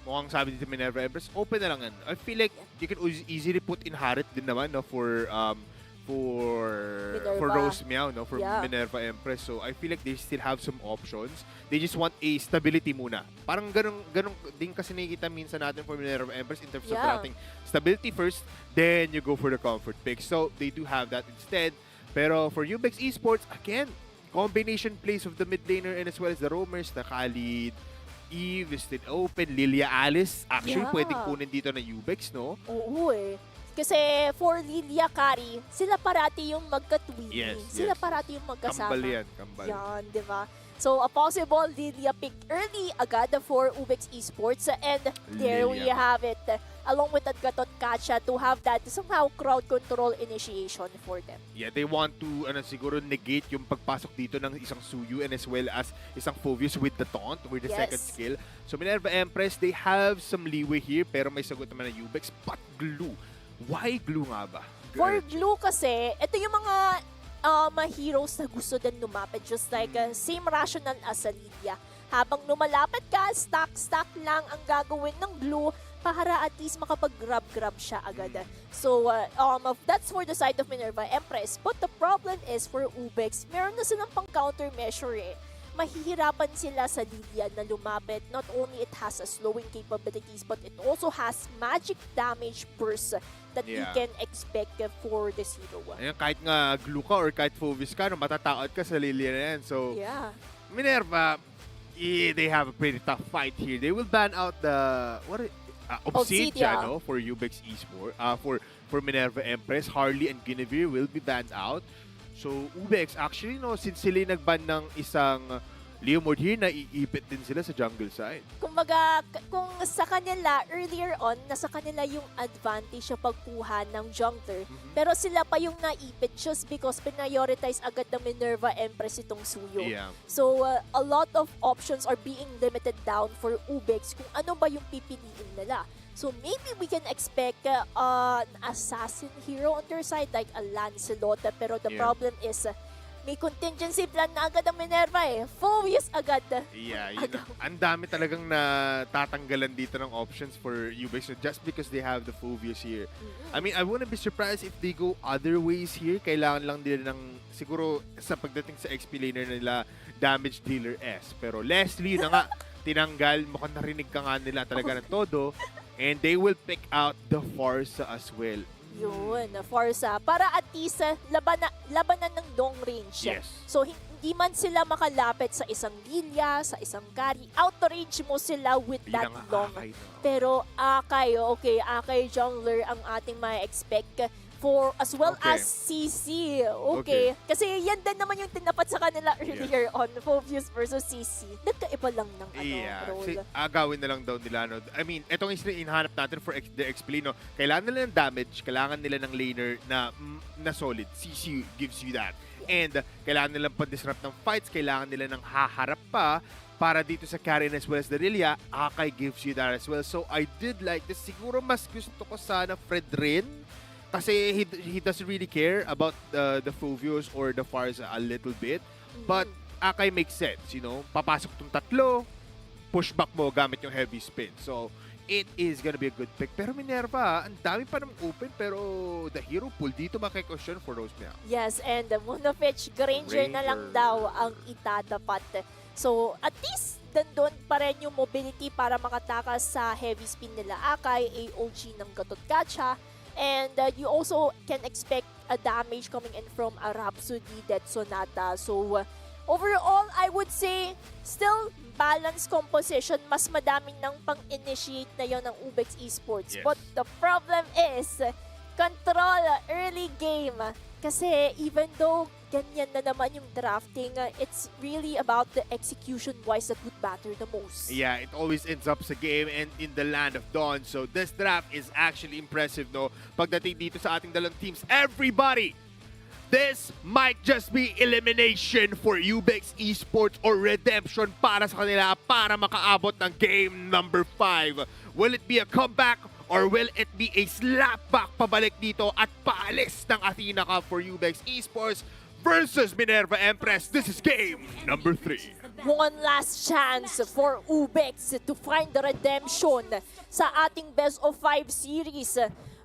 mukhang sabi dito Minerva Empress, open na lang yan. I feel like you can easily put Inherit din naman, no, for Rose Meow, no, for Minerva Empress. So I feel like they still have some options. They just want a stability muna. Parang ganun din kasi nakikita minsan natin for Minerva Empress in terms of nating stability first, then you go for the comfort pick. So they do have that instead. Pero for UBEX Esports, again, combination plays of the mid laner and as well as the roamers, na Khalid, Eve is still open, Lilia Alice, actually pwedeng kunin dito na UBEX, no? Oo Kasi for Lilia Kari, sila parati yung magka-twinning. Sila parati yung magkasama. Kambal. Yan, di ba? So, a possible Lilia pick early agad for UBEX Esports. And there we have it. Along with Gatot Kacha to have that somehow crowd control initiation for them. Yeah, they want to siguro negate yung pagpasok dito ng isang Suyu and as well as isang Fovius with the taunt, with the second skill. So Minerva Empress, they have some leeway here pero may sagot naman ng UBEX. But Glue, why Glue nga ba? For Glue kasi, ito yung mga heroes na gusto din lumapit. Just like same rational as sa Lilia. Habang lumalapit ka, stack lang ang gagawin ng Glue para at least makapag-grab siya agad. So, that's for the side of Minerva Empress. But the problem is for UBEX, meron na silang pang countermeasure Mahihirapan sila sa Lilia na lumapit. Not only it has a slowing capabilities, but it also has magic damage burst that you can expect for this hero. Ayun, kahit nga Glue ka or kahit Fovius ka, matatakot ka sa Lilia na yan. So, Minerva, they have a pretty tough fight here. They will ban out the Obsidian, no, for UBEX Esports, for Minerva Empress. Harley and Guinevere will be banned out. So UBEX actually, no, since sila nagban ng isang Leomord here, naiipit din sila sa jungle side. Kumbaga, kung sa kanila, earlier on, nasa kanila yung advantage sa pagkuha ng jungler. Pero sila pa yung naipit just because prioritize agad ng Minerva Empress itong Suyo. Yeah. So, a lot of options are being limited down for UBEX kung ano ba yung pipiliin nila. So, maybe we can expect an assassin hero on their side like a Lancelot. Pero the problem is, may contingency plan na agad ang Minerva eh. Focus agad. Yeah, yun na. Ang dami talagang natatanggalan dito ng options for UBEX so just because they have the Phobius here. I mean, I wouldn't be surprised if they go other ways here. Kailangan lang nila ng, siguro sa pagdating sa XP laner nila, damage dealer S. Pero Leslie, yun na nga, tinanggal. Mukhang narinig ka nga nila talaga ng todo. And they will pick out the Farsa as well. Yun, Forza. Para at least labanan ng long range. Yes. So, hindi man sila makalapit sa isang Lilia, sa isang carry. Out-range mo sila with that long. Pero Akay, okay, Akay jungler ang ating ma-expect for as well as CC. Okay. Kasi yan din naman yung tinapat sa kanila earlier on, Phobius versus CC. Nagkaiba lang ng role. Agawin na lang daw nila. No? I mean, itong inahanap natin for the XP, no? Kailangan nila ng damage, kailangan nila ng laner na solid. CC gives you that. And kailangan nilang pa-disrupt ng fights, kailangan nila ng haharap pa para dito sa Karen as well as the Lilia. Akai gives you that as well. So I did like this. Siguro mas gusto ko sana Fred rin. Kasi he doesn't really care about the Phobius or the Farsa a little bit. But Akai makes sense, you know. Papasok tong tatlo, pushback mo gamit yung heavy spin. So, it is gonna be a good pick. Pero Minerva, ang dami pa ng open pero the hero pool dito makikosyon for those now. Yes, and Munafetch Granger na lang daw ang itatapat. So, at least nandun pa rin yung mobility para makatakas sa heavy spin nila Akai, AOG ng Gatot Gacha. And you also can expect a damage coming in from a Rhapsody, Dead Sonata. So, overall, I would say, still balanced composition. Mas madaming nang pang-initiate na yon ng UBEX Esports. Yes. But the problem is, control early game. Kasi even though ganyan na naman yung drafting, it's really about the execution-wise that would matter the most. Yeah, it always ends up sa game and in the land of dawn. So this draft is actually impressive, no? Pagdating dito sa ating dalawang teams, everybody! This might just be elimination for UBEX Esports or redemption para sa kanila para makaabot ng game number 5. Will it be a comeback or will it be a slapback pabalik dito at paalis ng Athena Cup for UBEX Esports versus Minerva Empress? This is game number 3. One last chance for UBEX to find the redemption sa ating best of 5 series.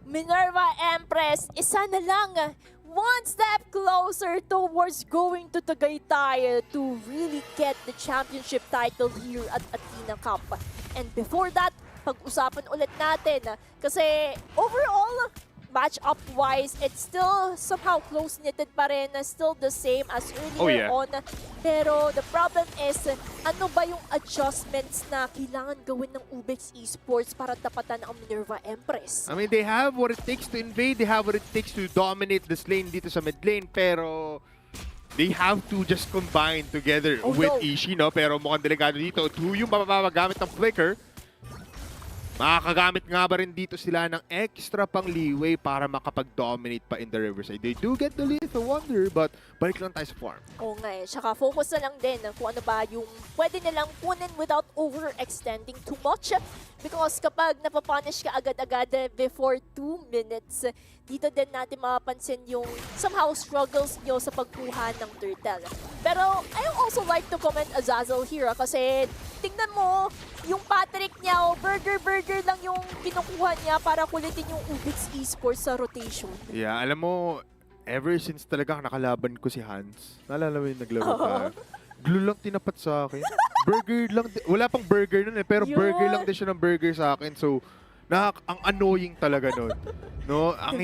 Minerva Empress, isa na lang, one step closer towards going to Tagaytay to really get the championship title here at Athena Cup. And before that, pag-usapan ulit natin kasi overall, match-up-wise, it's still somehow close-knitted pa rin, still the same as earlier on. Pero the problem is, ano ba yung adjustments na kailangan gawin ng UBEX Esports para tapatan ang Minerva Empress? I mean, they have what it takes to invade, they have what it takes to dominate this lane dito sa mid lane, pero they have to just combine together with Ishii, no? Pero mukhang delikado dito. Yung mapapagamit ng flicker, makakagamit nga ba rin dito sila ng extra pang leeway para makapag-dominate pa in the Riverside. They do get the Lethal Wonder, but balik lang tayo sa farm. Oo nga eh. Tsaka focus na lang din kung ano ba yung pwede nilang kunin without overextending too much. Because kapag napapunish ka agad-agad before 2 minutes, dito din natin mapapansin yung somehow struggles nyo sa pagkuha ng turtle. Pero I also like to comment Azazel here kasi tingnan mo, yung Patrick niya, burger lang yung kinukuha niya para kulitin yung UBEX Esports sa rotation. Yeah, alam mo, ever since talaga nakalaban ko si Hans, naalala mo yung naglaro ka, glue lang tinapat sa akin. Burger lang, wala pang burger nun eh, pero burger lang din siya ng burger sa akin. So, ang annoying talaga nun. No, ang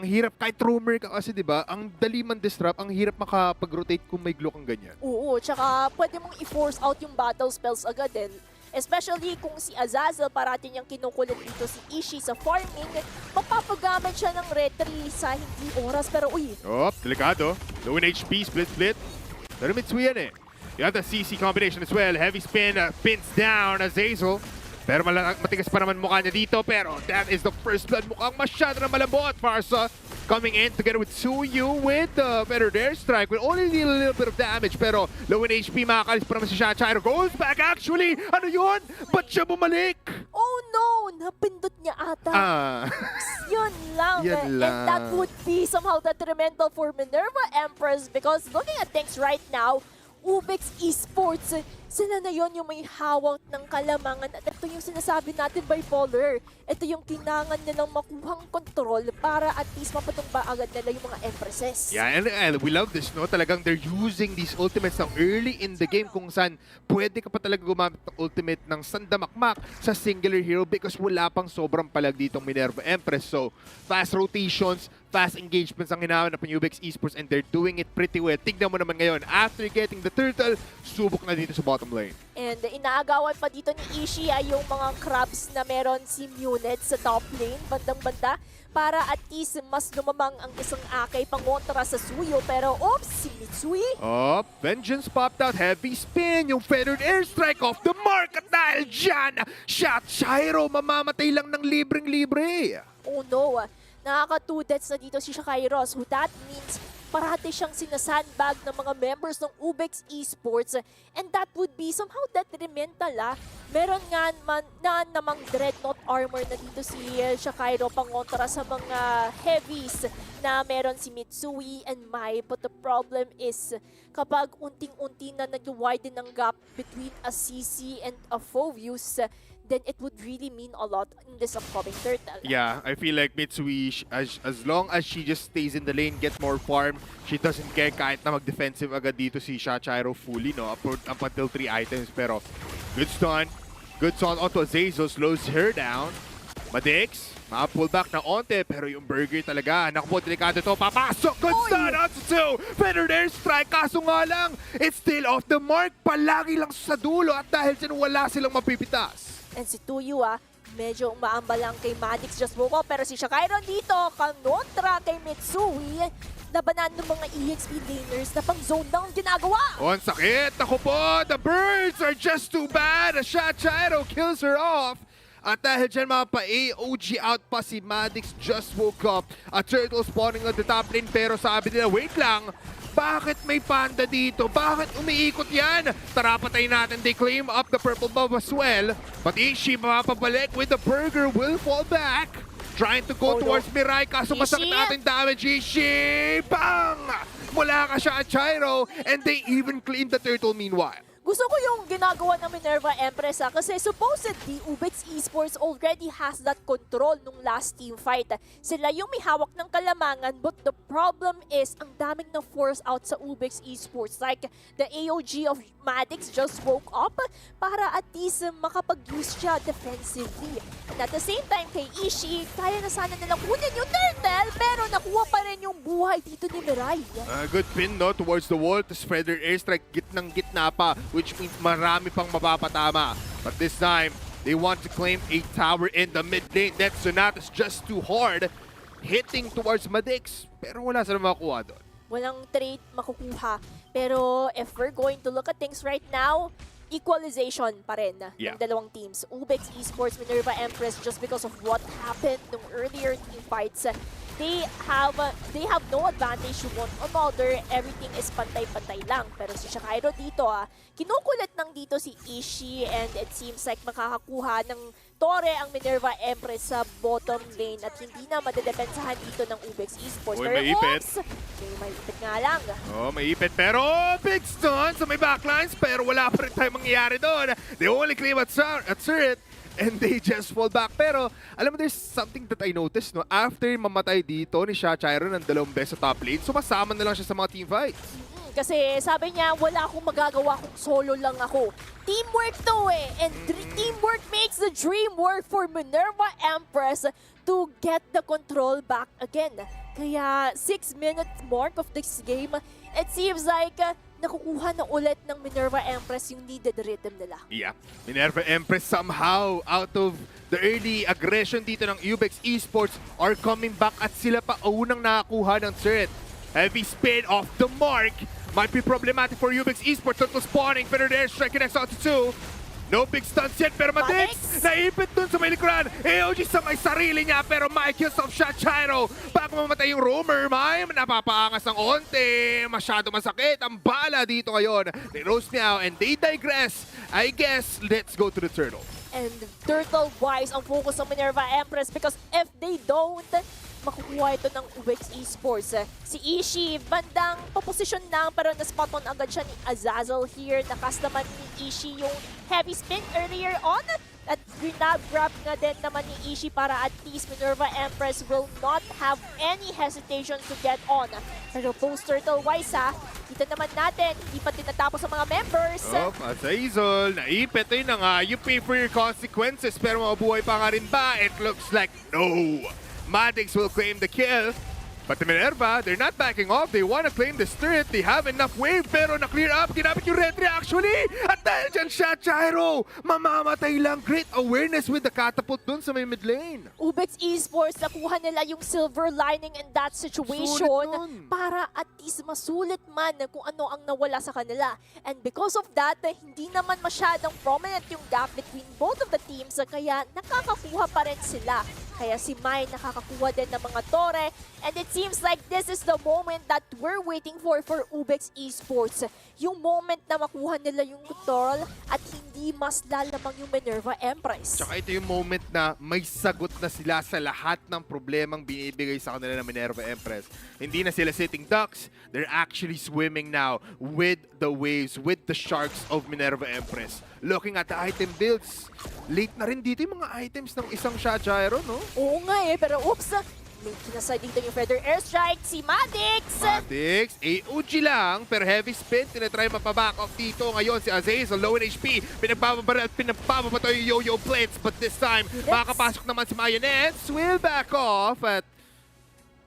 hirap kahit roamer ka kasi 'di ba? Ang dali man disrupt, ang hirap makapag-rotate kung may glow kang ganyan. Oo, tsaka pwede mong i-force out yung battle spells agad din. Especially kung si Azazel parati niyang kinukulit dito si Ishii sa farming, mapapagamit siya ng retry sa hindi oras pero delikado. Low in HP, split. Pero Mitsuya yan eh. You have the CC combination as well. Heavy spin, pins down Azazel. Pero matigas pa naman mukha niya dito. Pero that is the first blood. Mukhang masyado na malambot. Farsa coming in together with Suyu with the better air strike. With only a little bit of damage. Pero low in HP, makakalis pa naman si Shachiro. Goes back actually. Ano yun? Ba't siya bumalik? Oh no! Napindot niya ata. Yun lang. Yan lang. And that would be somehow detrimental for Minerva Empress because looking at things right now, UBEX Esports, sila na yon yung may hawak ng kalamangan. At ito yung sinasabi natin, Bipolar. Ito yung kailangan nilang makuhang kontrol para at least mapatumba agad nila yung mga Empresses. Yeah, and we love this, no? Talagang they're using these ultimates now early in the game kung saan pwede ka pa talaga gumamit ng ultimate ng sandamakmak sa singular hero because wala pang sobrang palag ditong Minerva Empress. So, fast rotations, fast engagements ang hinahanap ng UBEX Esports and they're doing it pretty well. Tignan mo naman ngayon, after getting the turtle, subok na dito sa bottom lane. And inaagawan pa dito ni Ishii ay yung mga crabs na meron si Muned sa top lane, bandang-banda, para at least mas lumamang ang isang Akay pangontra sa Suyo. Pero oops, si Mitsui. Oh, Vengeance popped out, heavy spin, yung feathered airstrike off the mark at dahil dyan, Shachiro mamamatay lang ng libreng-libre. Oh no, nakaka 2 deaths na dito si Shakairos. So that means parati siyang sinasandbag ng mga members ng UBEX Esports and that would be somehow detrimental. Meron nga namang Dreadnought armor na dito si Shakairo pangontra sa mga heavies na meron si Mitsui and Mai, but the problem is kapag unting-unti na nag-widen ang gap between a CC and a Phoveus, then it would really mean a lot in this upcoming turtle. Yeah, I feel like Mitsui, as long as she just stays in the lane, gets more farm, she doesn't care kahit na mag-defensive agad dito si Shachiro fully, no? Up until 3 items. Pero good stun onto Azazel, slows her down. Madix, ma-pull back na onte, pero yung burger talaga, naku po, delikado to, papasok, good stun onto 2, feathered airstrike, kaso nga lang, it's still off the mark, palagi lang sa dulo, at dahil dyan wala silang mapipitas. And si Tuyu medyo umaambal lang kay Madix just woke up, pero si Shakairon dito, kanontra kay Mitsui, labanan ng mga EXP laners na pang zone down ginagawa. Oh, ang sakit, naku po, the birds are just too bad, a Shachiro kills her off. At dahil dyan mapa-AOG out pa si Madix, just woke up. A turtle spawning on the top lane, pero sabi nila, wait lang, bakit may panda dito? Bakit umiikot yan? Tara, patay natin. They claim up the purple buff as well. But Ishii mapapabalik with the burger, will fall back. Trying to go towards Mirai, kaso masakit natin damage. Ishii! Bang! Mula ka siya at Chiro, and they even claim the turtle meanwhile. Gusto ko yung ginagawa ng Minerva Empress kasi supposedly UBEX Esports already has that control nung last team fight. Sila yung may hawak ng kalamangan, but the problem is ang daming na force out sa UBEX Esports. Like the AOG of Madix just woke up para at least makapag-use siya defensively. And at the same time kay Ishii, kaya na sana nilang kunin yung turtle, pero nakuha pa rin yung buhay dito ni Mirai. Good pin, no, towards the wall. The spreader airstrike, gitnang-gitna pa, which means marami pang mapapatama. But this time, they want to claim a tower in the mid lane. That Sonata's just too hard, hitting towards Madix. Pero wala silang makuha doon. Walang trade makukuha. Pero if we're going to look at things right now, equalization pa rin ng dalawang teams. UBEX Esports, Minerva Empress, just because of what happened nung earlier team fights, they have no advantage to one another. Everything is pantay-pantay lang. Pero si Shakairo dito, kinukulit nang dito si Ishii and it seems like makakakuha ng Tore ang Minerva Empress sa bottom lane at hindi na madedepensahan dito ng UBEX Esports. Uy, may ipit. May ipit nga lang. Oh, may ipit pero big stun sa may backlines pero wala pa rin tayong mangyayari doon. They only claim at Surret and they just fall back. Pero alam mo, there's something that I noticed, no? After mamatay dito ni Shachiro ng 2 beses sa top lane, sumasama na lang siya sa mga team fights. Kasi sabi niya, wala akong magagawa kung solo lang ako. Teamwork to eh. And teamwork makes the dream work for Minerva Empress to get the control back again. Kaya 6-minute mark of this game, it seems like nakukuha na ulit ng Minerva Empress yung needed rhythm nila. Yeah, Minerva Empress somehow out of the early aggression dito ng UBEX Esports are coming back at sila pa unang nakakuha ng threat. Heavy spin off the mark. Might be problematic for UBEX Esports. Total spawning. Pero the airstrike connects out to 2. No big stunts yet, pero Madix naipit dun sa may likuran. AOG sa may sarili niya, pero Mike kills off shot Chairo. Bago mamatay yung Roamer, may napapaangas ng onte. Masyado masakit ang bala dito ngayon. They roast meow and they digress. I guess, let's go to the turtle. And turtle-wise ang focus ng Minerva Empress because if they don't, makukuha ito ng UBEX Esports. Si Ishi, bandang paposisyon lang pero na-spot on agad siya ni Azazel here. Nakas naman ni Ishi yung heavy spin earlier on. At grab nga din naman ni Ishi para at least Minerva Empress will not have any hesitation to get on. Pero post-turtle-wise kita naman natin, hindi pa tinatapos ang mga members. Oh, Azazel, naipit. Ayun na nga, you pay for your consequences pero mabuhay pa nga rin ba? It looks like no. Madix will claim the kill. But the Minerva, they're not backing off. They want to claim this turret. They have enough wave, pero na-clear up. Ginamit yung retry actually. At dahil dyan siya, Chairo, mamamatay lang. Great awareness with the catapult dun sa may mid lane. UBEX Esports, nakuha nila yung silver lining in that situation para at least masulit man kung ano ang nawala sa kanila. And because of that, hindi naman masyadong prominent yung gap between both of the teams, kaya nakakakuha pa rin sila. Kaya si Mai nakakakuha din ng mga tore. And it seems like this is the moment that we're waiting for UBEX Esports. Yung moment na makuha nila yung control at hindi mas lalamang yung Minerva Empress. Tsaka ito yung moment na may sagot na sila sa lahat ng problemang binibigay sa kanila ng Minerva Empress. Hindi na sila sitting ducks. They're actually swimming now with the waves, with the sharks of Minerva Empress. Looking at the item builds, late na rin dito yung mga items ng isang shot gyro, no? Oo nga pero oops, may kinasay dito yung feather airstrike, si Madix! Madix, AOG lang, pero heavy spin, tinatry mapaback off dito. Ngayon si Azazel, low in HP, pinagbababaril at pinagbababato yung yo-yo blitz. But this time, makakapasok naman si Mayonnaise, will back off at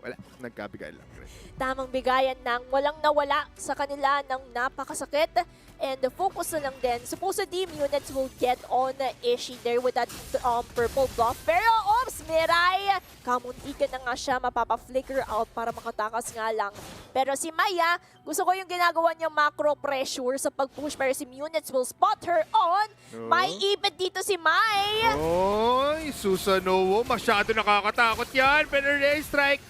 wala, nagkabigay lang. Tamang bigayan ng walang nawala sa kanila ng napakasakit. And the focus na lang din. Supposedly, units will get on Ishi there with that purple buff. Pero, oops, Mirai! Kamuntikan na nga siya, mapapa-flicker out para makatakas nga lang. Pero si Maya, gusto ko yung ginagawa niyang macro pressure sa pag-push. Pero si units will spot her on. May ipit dito si Mai. Oy, Susanowo, masyado nakakatakot yan. Pero strike.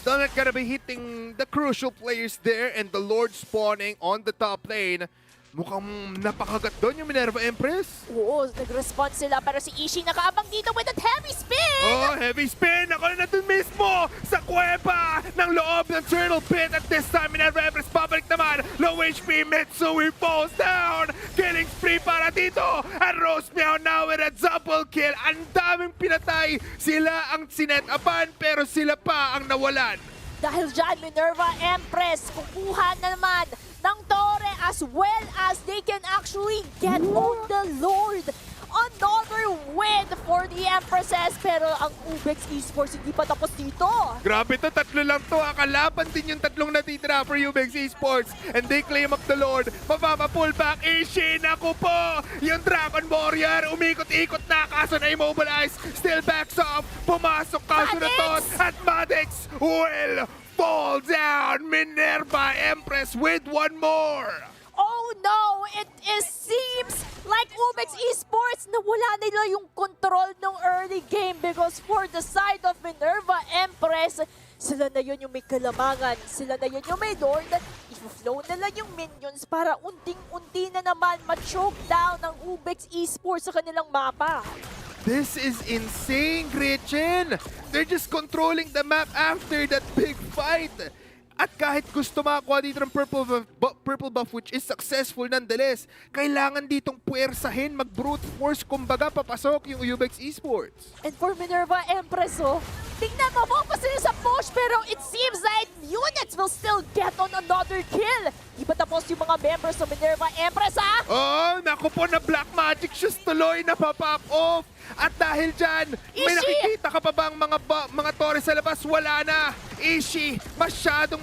Still not gonna be hitting the crucial players there and the Lord spawning on the top lane. Mukhang napakagat doon yung Minerva Empress. Oo, nag-response sila pero si Ishi nakaabang dito with that heavy spin! Oh, heavy spin! Ako na dun mismo sa kuweba ng loob ng Turtle Pit. At this time, Minerva Empress pabalik naman. Low HP, Mitsui falls down. Killing spree para dito. And Rose Meow now with a double kill. Ang daming pinatay. Sila ang sinet-upan pero sila pa ang nawalan. Dahil dyan, Minerva Empress, kukuha na naman ng Tore as well as they can actually get on the Lord. Another win for the Empresses, pero ang UBEX Esports hindi pa tapos dito. Grabe to, tatlo lang to. Kalaban din yung tatlong natitira for UBEX Esports. And they claim up the Lord. Mapapa-pull back. Ishi, naku po! Yung Dragon Warrior, umikot-ikot na kaso na immobilize. Still backs off. Pumasok kaso na to. At Madix will fall down. Minerva Empress with one more. Oh no! It seems like UBEX Esports na wala nila yung control ng early game because for the side of Minerva Empress, sila na yun yung may kalamangan, sila na yun yung may Lord, i-flow nila yung minions para unting-unti na naman ma-choke down ng UBEX Esports sa kanilang mapa. This is insane, Gretchen! They're just controlling the map after that big fight! At kahit gusto makakuha dito ng purple buff which is successful nonetheless, kailangan ditong puwersahin, mag-brute force, kumbaga papasok yung UBEX Esports. And for Minerva Empress, tingnan mo, focus sila sa push pero it seems like units will still get on another kill. Di ba tapos yung mga members ng Minerva Empress, Oh, naku po, na Black Magic shoes tuloy na pa-pop off. At dahil dyan, may nakikita ka pa bang mga tore sa labas? Wala na. Ishi, masyado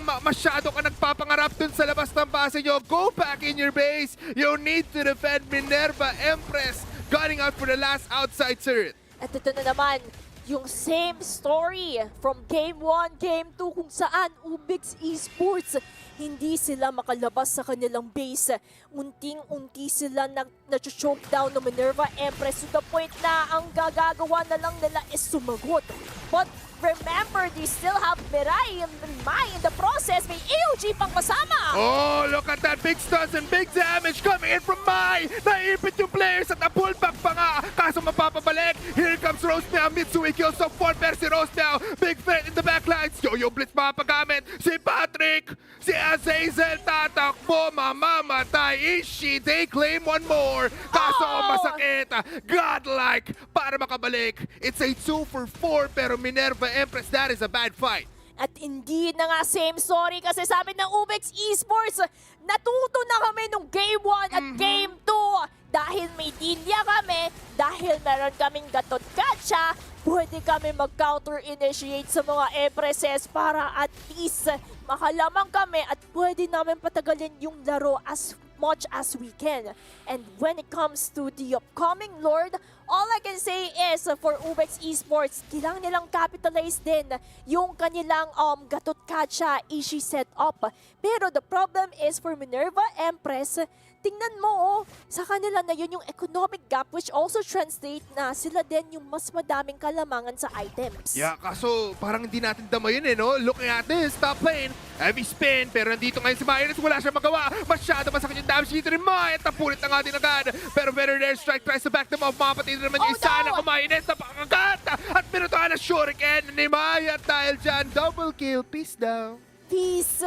ka nagpapangarap dun sa labas ng base nyo. Go back in your base. You need to defend Minerva Empress. Gunning out for the last outside turret. At ito na naman, yung same story from Game 1, Game 2 kung saan UBEX Esports hindi sila makalabas sa kanilang base. Unting-unti sila na-choke down ng Minerva Empress to the point na ang gagagawa na lang nila is sumagot. But remember, they still have Mirai and Mai in the process. May AOG pang kasama. Oh, look at that big stunts and big damage coming in from Mai. Naipit yung players at na-pullback pa nga. Kaso mapapabalik. Here comes Rose now. Mitsui kills off 4 pero si Rose now. Big threat in the backlines. Yo-Yo Blitz mapagamit. Si Patrick. Si Azazel tatakbo. Mamamatay. Ishi. They claim one more. Kaso masakit. Godlike para makabalik. It's a 2 for 4 pero Minerva Empress, that is a bad fight. At hindi na nga same story kasi sabi ng UBEX Esports, natuto na kami nung Game 1 at Game 2. Dahil may Dilia kami, dahil meron kaming Gatot Gacha, pwede kami mag-counter-initiate sa mga Empresses para at least makalamang kami at pwede namin patagalin yung laro as much as we can. And when it comes to the upcoming Lord, all I can say is for UBEX Esports, kailangan nilang capitalize din yung kanilang Gatot Kacha Ishi setup. Pero the problem is for Minerva Empress, tingnan mo sa kanila na yun yung economic gap which also translate na sila din yung mas madaming kalamangan sa items. Yeah, kaso parang hindi natin dama yun no? Looking at this, top lane, heavy spin, pero nandito ngayon si Myers, wala siya magawa. Masyado masakit yung damage dito rin May, at napulit na nga din agad. Pero better there, strike tries to back them off, mapatid naman yung isa na kumainit, napakagat! At pinutuhan na shuriken ni May, at dahil dyan, double kill, peace down. Peace!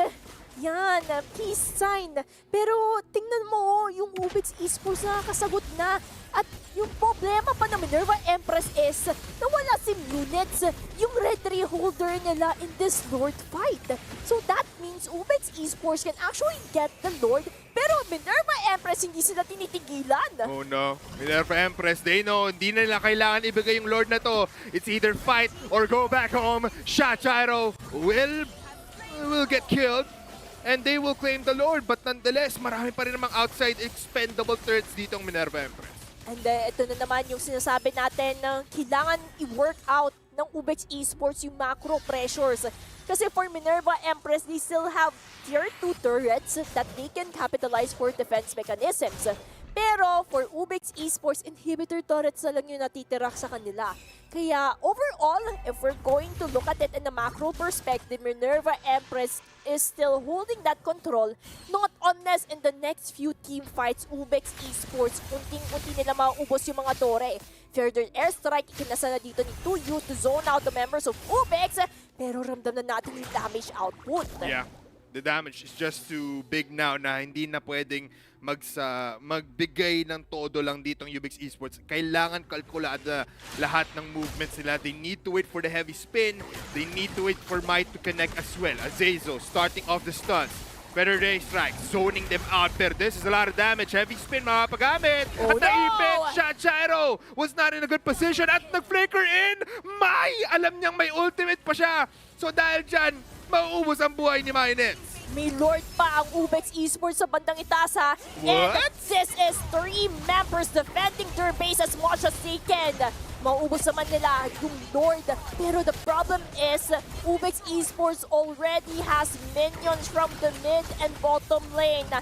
Yan, peace sign. Pero tingnan mo, yung UBEX Esports nakakasagot na. At yung problema pa ng Minerva Empress is nawala si Munets, yung red 3 holder nila in this Lord fight. So that means UBEX Esports can actually get the Lord, pero Minerva Empress hindi sila tinitigilan. Oh no, Minerva Empress, they know, hindi na nila kailangan ibigay yung Lord na to. It's either fight or go back home. Shachiro will get killed. And they will claim the Lord, but nonetheless, marami pa rin namang outside expendable turrets dito ang Minerva Empress. And ito na naman yung sinasabi natin na kailangan i-work out ng UBEX Esports yung macro pressures. Kasi for Minerva Empress, they still have tier 2 turrets that they can capitalize for defense mechanisms. Pero for UBEX Esports, inhibitor turrets na lang yung natitira sa kanila. Kaya overall, if we're going to look at it in a macro perspective, Minerva Empress is still holding that control, not unless in the next few team fights, UBEX Esports, unting-unti nila maubos yung mga tore. Further airstrike, ikinasa na dito ni 2U to zone out the members of UBEX, pero ramdam na natin yung damage output. Yeah, the damage is just too big now na hindi na pwedeng magbigay ng todo lang dito ang UBEX Esports. Kailangan kalkulada lahat ng movements nila. They need to wait for the heavy spin. They need to wait for Might to connect as well. Azazel starting off the stunts. Better day strike, zoning them out. Pero this is a lot of damage. Heavy spin mapagamit. Oh, at naipit, Shachiro was not in a good position. At nag-flicker in. Mai, alam niyang may ultimate pa siya. So dahil dyan, mauubos ang buhay ni Mainets. May Lord pa ang UBEX Esports sa bandang itasa. And this is 3 members defending their base as much as they can. Maubos naman nila yung Lord. Pero the problem is, UBEX Esports already has minions from the mid and bottom lane.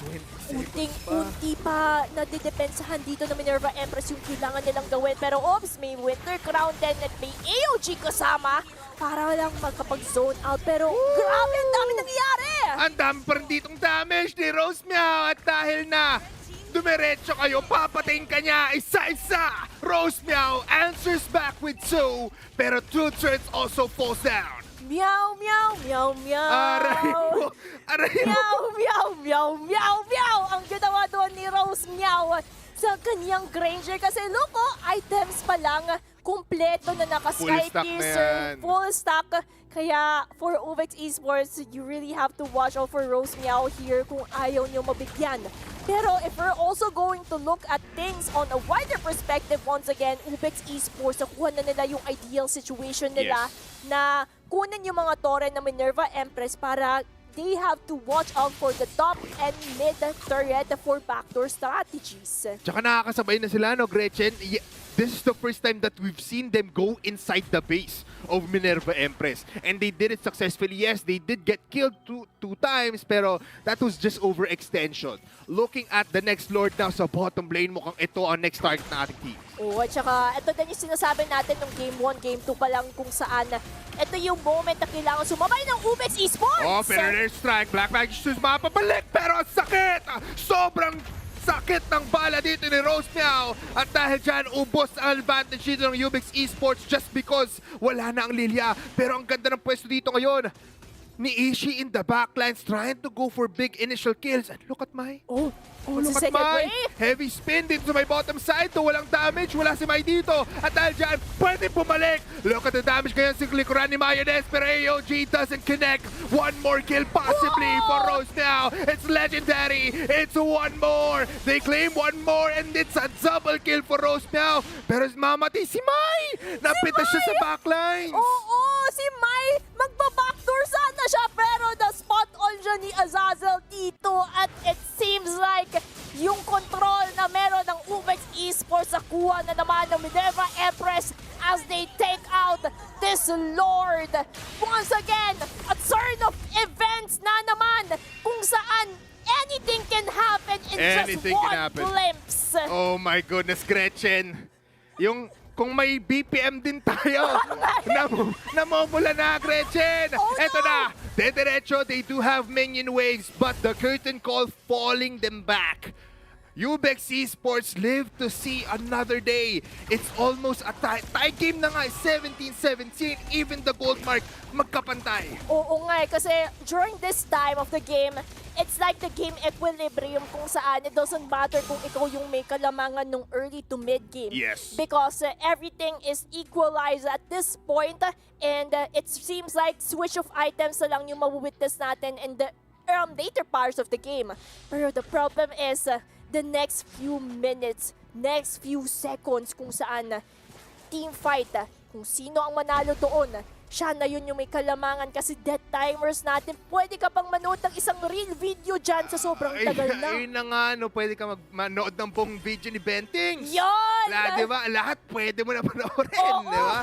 Unting-unti pa nadidepensahan dito ng Minerva Empress yung kailangan nilang gawin. Pero oops, may Winter Crown din at may AOG kasama para lang makapag-zone out. Pero grabe, ang dami nangyayari! Ang dami pa rin ditong damage ni Rose Meow. At dahil na dumiretso kayo, papatayin ka niya isa-isa. Rose Meow answers back with 2, pero 2 turrets also falls down. Meow, meow, meow, meow. Aray mo! Aray mo! Meow, meow, meow, meow, meow. Ang ginawa doon ni Rose Meow sa kanyang Granger. Kasi look, items pa lang, kumpleto na naka-Sky Full stack na Piercer, yan. full stack. Kaya for UBEX Esports, you really have to watch out for Rose Meow here kung ayaw nyo mabigyan. Pero if we're also going to look at things on a wider perspective, once again, UBEX Esports, nakuha na nila yung ideal situation nila na kunan yung mga tore na Minerva Empress para they have to watch out for the top and mid turret for backdoor strategies. Tsaka nakakasabay na sila, no, Gretchen? this is the first time that we've seen them go inside the base of Minerva Empress. And they did it successfully. Yes, they did get killed two times, pero that was just overextension. Looking at the next Lord now sa bottom lane, mukhang ito ang next target na ating team. Oo, at saka ito din yung sinasabi natin nung Game 1, Game 2 pa lang kung saan ito yung moment na kailangan sumabay ng UBEX Esports! Oh, pero strike. Black Magic Shoes mapabalik, pero ang sakit! Sobrang sakit ng bala dito ni Rose Meow. At dahil dyan, ubos ang advantage dito ng UBEX Esports just because wala na ang Lilia. Pero ang ganda ng pwesto dito ngayon ni Ishi in the backlines trying to go for big initial kills. And look at Mai. Oh, Look si at Mai. Wave. Heavy spin dito sa may bottom side. Walang damage. Wala si Mai dito. At dahil dyan, pwede bumalik. Look at the damage ngayon sa likuran ni Mayonnaise. Pero AOG doesn't connect. One more kill possibly for Rose now. It's legendary. It's one more. They claim one more and it's a double kill for Rose now. Pero mamati si Mai. Napita siya sa backlines. Oo, si Mai magpa-backdoor sana siya pero na-spot on siya ni Azazel dito at it seems like yung control na meron ng UBEX Esports sa kuha na naman ng Minerva Empress as they take out this Lord. Once again, a turn of events na naman kung saan anything can happen in Anything just can one happen. glimpse. Oh my goodness, Gretchen. Kung may BPM din tayo, namumula na, Gretchen. Oh, Eto no. na, dediretso, they do have minion waves, but the curtain call falling them back. UBEX Esports live to see another day. It's almost a tie game na nga, 17-17, even the gold mark magkapantay. Oo nga kasi during this time of the game, it's like the game equilibrium kung saan it doesn't matter kung ikaw yung may kalamangan nung early to mid game. Yes. Because everything is equalized at this point and it seems like switch of items na lang yung mawitness natin in the later parts of the game. Pero the problem is the next few minutes, next few seconds kung saan team fight, kung sino ang manalo doon, siya na yun yung may kalamangan kasi death timers natin. Pwede ka pang manood ng isang real video dyan sa sobrang tagal na. Ayun na nga, pwede ka manood ng buong video ni Bentings. Yun! Diba? Lahat pwede mo na panoorin, Oo. diba?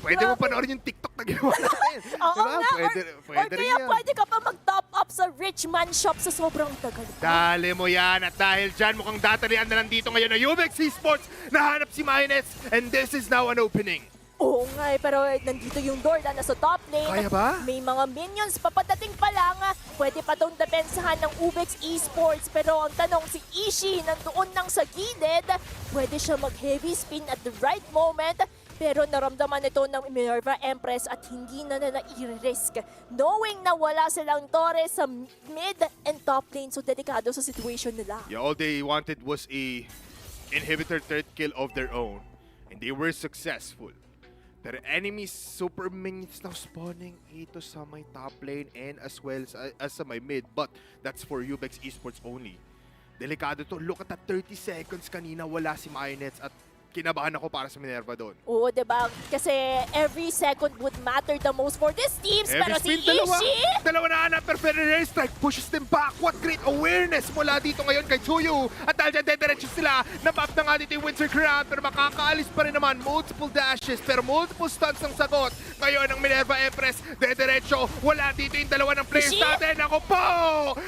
Pwede mo panoorin yung TikTok na ginawa natin. Oo diba? nga, Pwede or rin kaya yan. pwede ka pa mag-top up sa Rich Man Shop sa sobrang tagal. Dali mo yan. At dahil dyan, mukhang datalian na lang dito ngayon na UBEX Esports. Nahanap si Mayonnaise. And this is now an opening. Oo nga pero nandito yung door na nasa top lane. Kaya ba? May mga minions papadating pa lang. Pwede pa tong depensahan ng UBEX Esports. Pero ang tanong si Ishi nandoon lang sa gilid. Pwede siya mag-heavy spin at the right moment. Pero naramdaman ito ng Minerva Empress at hindi na i-risk. Knowing na wala silang Torres sa mid and top lane. So delikado sa situation nila. Yeah, all they wanted was a inhibitor third kill of their own. And they were successful. Their enemies super minions now spawning ito sa my top lane and as well as sa my mid. But that's for UBEX Esports only. Delikado to. Look at that 30 seconds kanina. Wala si Mayonnaise at kinabahan ako para sa Minerva doon. Oo, diba? Kasi every second would matter the most for these teams. Every Pero si spin, Ishi, dalawa na hanap, pero Ferrer strike pushes them back. What great awareness mula dito ngayon kay Tsuyu. At dahil dyan, dediretso sila. Napap na nga dito yung Windsor Crown, pero makakaalis pa rin naman. Multiple dashes, pero multiple stuns ng sagot. Ngayon, ang Minerva Empress, dediretso. Wala dito yung dalawa ng players Ishi? natin. Ako po!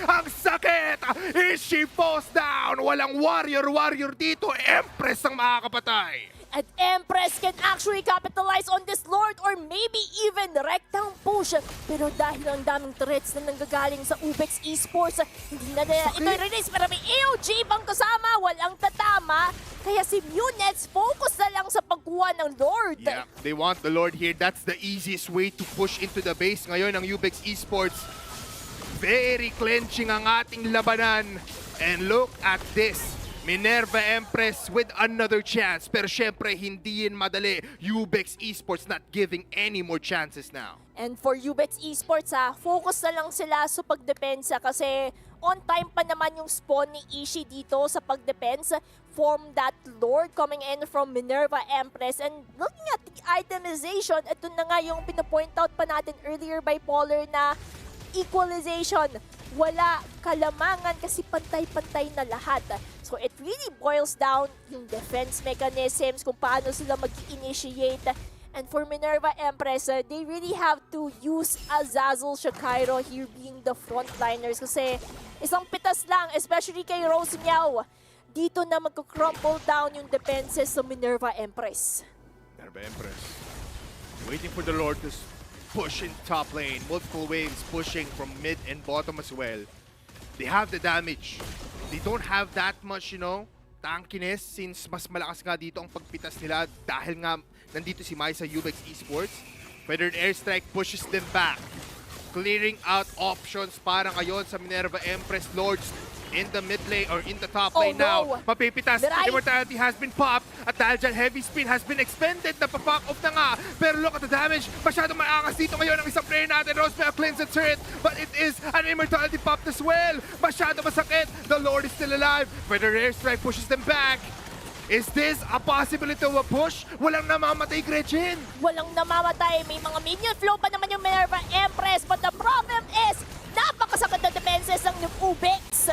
Ang sakit! Ishi falls down. Walang warrior dito. Empress ang makakapatay. at Empress can actually capitalize on this Lord or maybe even wreck down push. Pero dahil ang daming threats na nanggagaling sa UBEX Esports, hindi na nila ito release. Pero may AOG pang kasama, walang tatama. Kaya si Munets focus na lang sa pagkuha ng Lord. Yeah, they want the Lord here. That's the easiest way to push into the base ngayon ng UBEX Esports. Very clenching ang ating labanan. And look at this. Minerva Empress with another chance. Pero syempre, hindi yun madali. UBEX Esports not giving any more chances now. And for UBEX Esports, focus na lang sila sa pagdepensa kasi on time pa naman yung spawn ni Ishi dito sa pagdepensa from that Lord coming in from Minerva Empress. And looking at the itemization, ito na nga yung pinapoint out pa natin earlier by Polar na equalization. Wala kalamangan kasi pantay-pantay na lahat. So it really boils down yung defense mechanisms, kung paano sila mag-initiate. And for Minerva Empress, they really have to use Azazel Shakairo here being the frontliners kasi isang pitas lang, especially kay Rose Miao. Dito na magko-crumble down yung defenses sa Minerva Empress. Minerva Empress waiting for the Lord to push in top lane. Multiple waves pushing from mid and bottom as well. They have the damage. They don't have that much, tankiness since mas malakas nga dito ang pagpitas nila dahil nga nandito si Mai sa UBEX Esports. Feathered Airstrike pushes them back. Clearing out options para ngayon sa Minerva Empress Lords in the mid lane or in the top lane now. Mapipitas. Immortality has been popped at dahil dyan heavy spin has been expended. Napapop off na nga. Pero look at the damage. Masyadong maangas dito ngayon ang isang player natin. Rosemary cleans the turret but it is an immortality pop as well. Masyado masakit. The Lord is still alive. Feathered Airstrike pushes them back. Is this a possibility of a push? Walang namamatay, Gretchen. Walang namamatay. May mga minion flow pa naman yung Minerva Empress. But the problem is, napakasakit na defenses ng UBEX.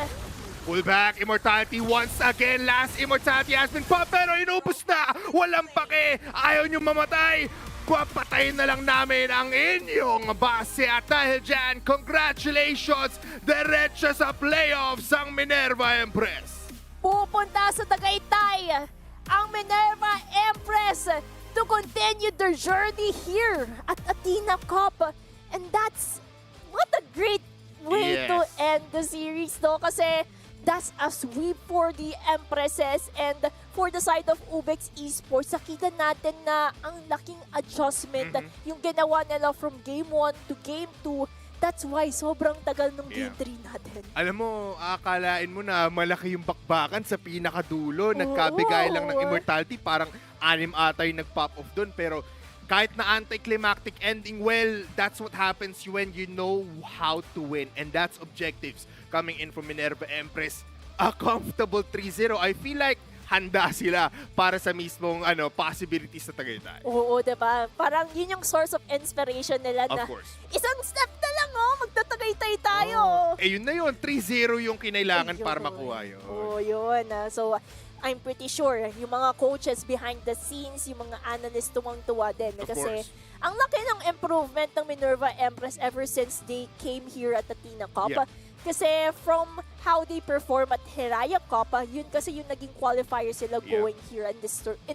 Pull back, Immortality once again. Last Immortality has been popped pero inubos na. Walang pake. Ayaw nyo mamatay. Papatayin na lang namin ang inyong base. At dahil dyan, congratulations. Diretso sa playoffs ang Minerva Empress. Pupunta sa Tagaytay ang Minerva Empress to continue their journey here at Athena Cup. And that's what a great way to end the series, no? Kasi that's a sweep for the Empresses and for the side of UBEX Esports. Nakita natin na ang laking adjustment yung ginawa nila from Game 1 to Game 2. That's why sobrang tagal ng Game 3 natin. Alam mo, akalain mo na malaki yung bakbakan sa pinakadulo. Nagkabigay lang ng Immortality. Parang 6 ata yung nag-pop off dun. Pero kahit na anticlimactic ending, well, that's what happens when you know how to win. And that's objectives coming in from Minerva Empress. A comfortable 3-0. I feel like handa sila para sa mismong possibilities sa Tagaytay. Oo, diba? Parang yun yung source of inspiration nila na Of course. isang step na lang, magtatagaytay tayo. Yun na yun. 3-0 yung kinailangan para makuha yun. Oo, yun. So, I'm pretty sure yung mga coaches behind the scenes, yung mga analysts tuwang-tuwa din. Kasi ang laki ng improvement ng Minerva Empress ever since they came here at Athena Cup. Yeah. Kasi from how they perform at Hiraya Cup, yun kasi yung naging qualifier sila going here in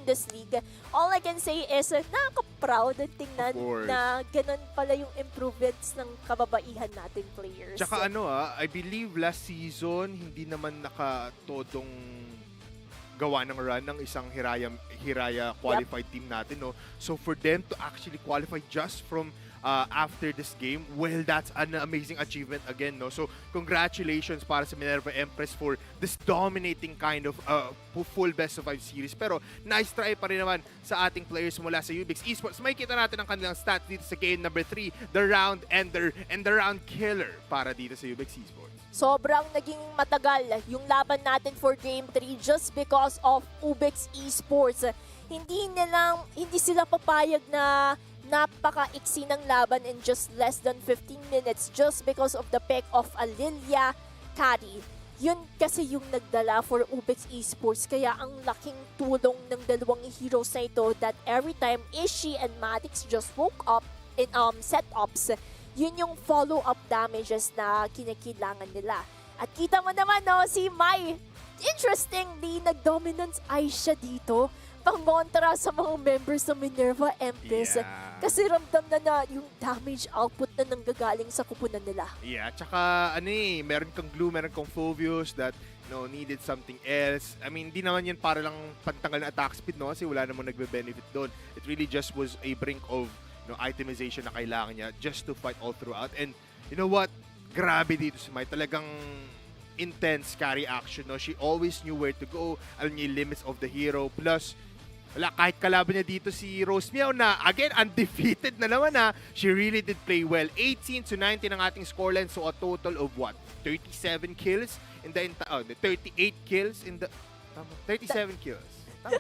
this league. All I can say is nakaka-proud at tingnan na ganun pala yung improvements ng kababaihan nating players. Tsaka I believe last season hindi naman nakatodong gawa ng run ng isang Hiraya qualified team natin, no? So for them to actually qualify just from after this game, well, that's an amazing achievement again, no? So congratulations para sa Minerva Empress for this dominating kind of full best of 5 series. Pero nice try pa rin naman sa ating players mula sa UBEX Esports. May kita natin ang kanilang stats dito sa game number 3, the round ender and the round killer para dito sa UBEX Esports. Sobrang naging matagal yung laban natin for Game 3 just because of UBEX Esports. Hindi sila papayag na napaka-iksi ng laban in just less than 15 minutes just because of the pick of Alilia carry. Yun kasi yung nagdala for UBEX Esports. Kaya ang laking tulong ng dalawang heroes na ito that every time Ishi and Madix just woke up in setups, yun yung follow-up damages na kinikilangan nila. At kita mo naman, si Mai, interestingly, nag-dominance eye siya dito pang-montra sa mga members ng Minerva Empress. Kasi ramdam na yung damage output na nanggagaling sa kupunan nila. Yeah, tsaka meron kang glue, meron kang Phobius that needed something else. I mean, di naman yan para lang pantanggal na attack speed, no? Kasi wala namang nagbe-benefit doon. It really just was a brink of itemization na kailangan niya just to fight all throughout. And you know what? Grabe dito si Mai. Talagang intense carry action, no? She always knew where to go. Alam niya yung limits of the hero. Plus, kahit kalaban niya dito si Rose Miao na, again, undefeated na naman she really did play well. 18-19 ang ating scoreline. So a total of what? 37 kills in the 38 kills in the 37 kills. Tama.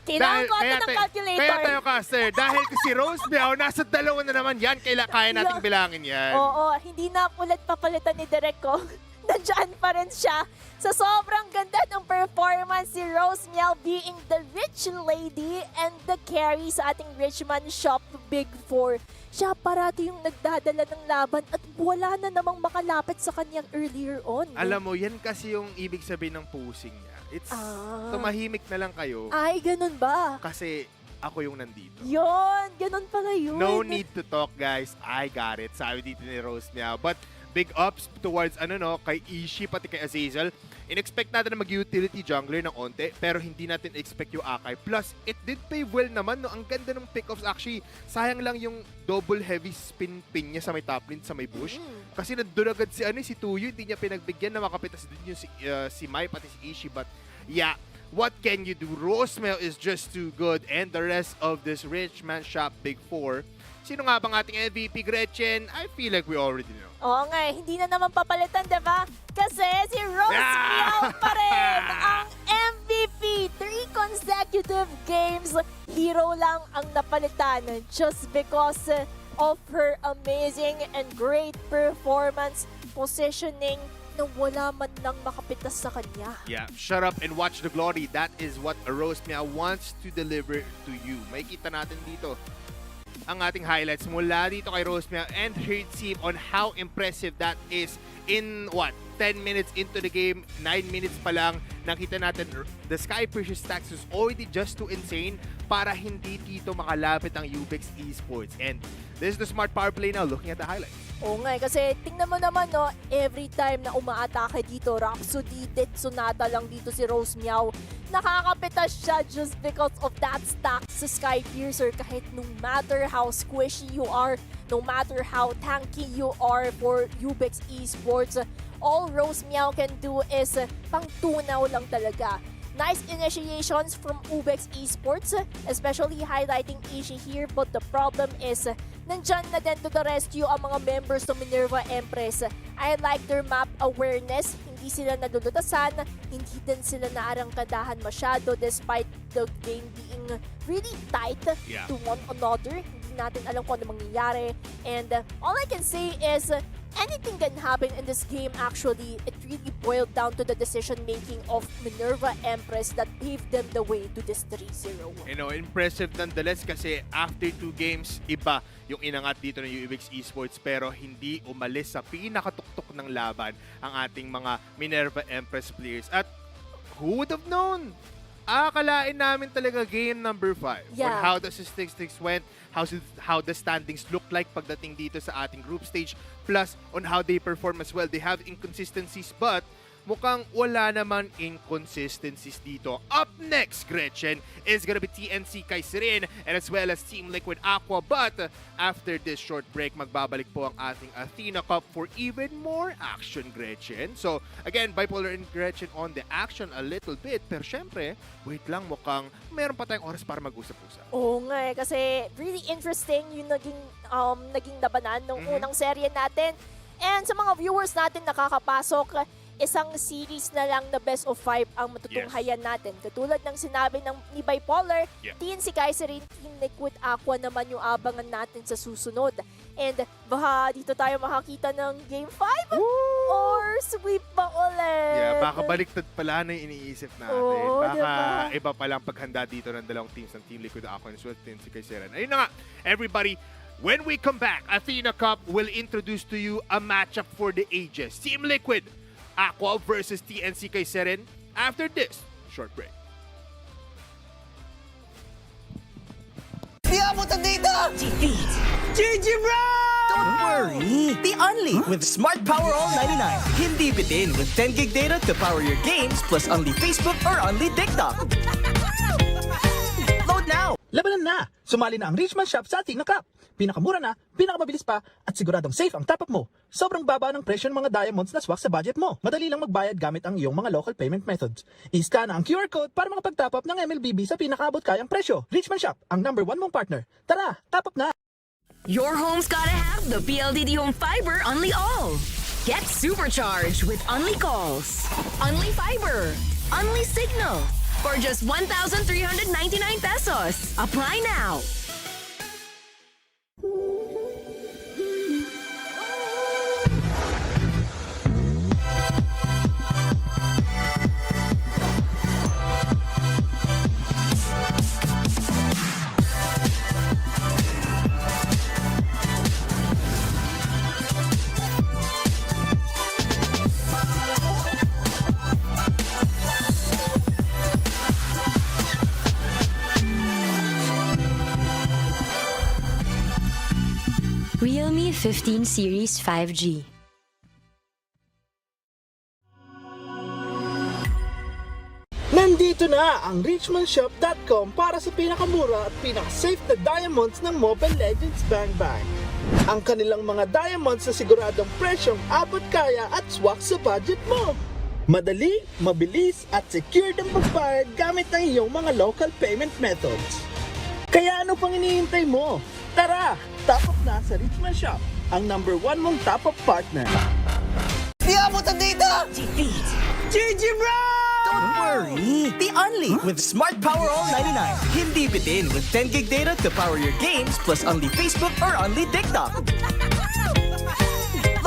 Kailangan ko ito ng calculator. Kaya tayo, caster. Dahil si Rose Miao, nasa 2 na naman yan. Kaya nating bilangin yan. Oo, hindi na ulit papalitan ni Direk ko. Nandiyan pa rin siya. Sa sobrang ganda ng performance, si Rose Miel being the rich lady and the carry sa ating Richmond Shop Big Four. Siya parati yung nagdadala ng laban at wala na namang makalapit sa kanyang earlier on. Alam mo, yan kasi yung ibig sabihin ng posing niya. It's tumahimik na lang kayo Ay, ganun ba? kasi ako yung nandito. Yun, ganun pala yun. No need to talk, guys. I got it. Sabi dito ni Rose Miao. But big ups towards kay Ishi pati kay Azazel. In-expect natin na mag-utility jungler ng onte, pero hindi natin expect yung Akai. Plus, it did pay well naman, no? Ang ganda ng pick-offs. Actually, sayang lang yung double heavy spin pin niya sa may top lane, sa may bush. Kasi nandun agad si Tuyo, hindi niya pinagbigyan na makapitas din yung si Mai, pati si Ishi. But, yeah, what can you do? Rosemel is just too good, and the rest of this Richmond Shop Big Four. Sino nga bang ating MVP, Gretchen? I feel like we already know. Oo nga, hindi na naman papalitan, diba? Kasi si Rose Miao pa rin ang MVP. 3 consecutive games, hero lang ang napalitan just because of her amazing and great performance, positioning na wala man lang makapitas sa kanya. Yeah, shut up and watch the glory. That is what Rose Miao wants to deliver to you. May kita natin dito ang ating highlights mula dito kay Rose Miao and her team on how impressive that is in 10 minutes into the game, 9 minutes pa lang, nakita natin the Sky Precious stacks is already just too insane para hindi dito makalapit ang UBEX Esports. And this is the smart power play now, looking at the highlights. Oo nga, kasi tingnan mo naman, no, every time na umaatake dito, Rhapsody, Death Sonata lang dito si Rose Miao, nakakapitas siya just because of that stack sa Sky Piercer. Kahit no matter how squishy you are, no matter how tanky you are for UBEX Esports, all Rose Miao can do is pangtunaw lang talaga. Nice initiations from UBEX Esports, especially highlighting Ishi here, but the problem is, nandyan na din to the rescue ang mga members ng Minerva Empress. I like their map awareness, hindi sila nadulutasan, hindi din sila naarangkadahan masyado despite the game being really tight to one another. Hindi natin alam kung ano mangyayari. And all I can say is, anything can happen in this game actually. It really boiled down to the decision-making of Minerva Empress that paved them the way to this 3-0. Impressive nonetheless kasi after 2 games, iba yung inangat dito ng UBEX Esports pero hindi umalis sa pinakatuktok ng laban ang ating mga Minerva Empress players. At who would have known? Akalain namin talaga game number 5 on how the statistics went, how the standings look like pagdating dito sa ating group stage, plus on how they perform as well. They have inconsistencies but mukhang wala naman inconsistencies dito. Up next, Gretchen, is gonna be TNCK rin and as well as Team Liquid Aqua. But after this short break, magbabalik po ang ating Athena Cup for even more action, Gretchen. So again, Bipolar and Gretchen on the action a little bit. Pero syempre, wait lang, mukhang meron pa tayong oras para mag-usap-usap. Oo nga, kasi really interesting yung naging labanan ng unang serye natin. And sa mga viewers natin nakakapasok, isang series na lang na best of 5 ang matutunghayan natin. Katulad ng sinabi ni Bipolar, TNCK rin, Team Liquid Aqua naman yung abangan natin sa susunod. And baka dito tayo makakita ng Game 5 or sweep ba ulit? Yeah, baka baliktad pala na yung iniisip natin. Baka iba palang paghanda dito ng dalawang teams ng Team Liquid Aqua and TNCK Seran. Ayun na nga, everybody, when we come back, Athena Cup will introduce to you a matchup for the ages. Team Liquid Aqua versus TNCK Seren after this short break. Di abutan dito! Defeat. GG, bro! Don't worry! The Only with Smart Power All 99. Hindi bitin with 10 gig data to power your games plus only Facebook or only TikTok. Load now! Labanan na! Sumali na ang Richmond Shop sa Athena Cup. Pinakamura na, pinakamabilis pa, at siguradong safe ang top-up mo. Sobrang baba ng presyo ng mga diamonds na swak sa budget mo. Madali lang magbayad gamit ang iyong mga local payment methods. I-scan ang QR code para makapag-top up ng MLBB sa pinakaabot kayang presyo. Richmond Shop, ang #1 mong partner. Tara, top up na! Your home's gotta have the PLDT Home Fiber Unli All. Get supercharged with Unli Calls, Unli Fiber, Unli Signal for just 1,399 pesos. Apply now. Realme 15 Series 5G. Nandito na ang richmanshop.com para sa pinakamura at pinaka-safe na diamonds ng Mobile Legends Bang Bang. Ang kanilang mga diamonds na siguradong presyong abot kaya at swak sa budget mo. Madali, mabilis at secured ang pagbayad gamit ang iyong mga local payment methods. Kaya ano pang hinihintay mo? Tara, top up na sa Richman Shop, ang #1 mong top-up partner. Di abutan dito! GG bro! Don't worry! The Only with Smart Power All 99. Hindi bitin with 10 gig data to power your games plus only Facebook or only TikTok.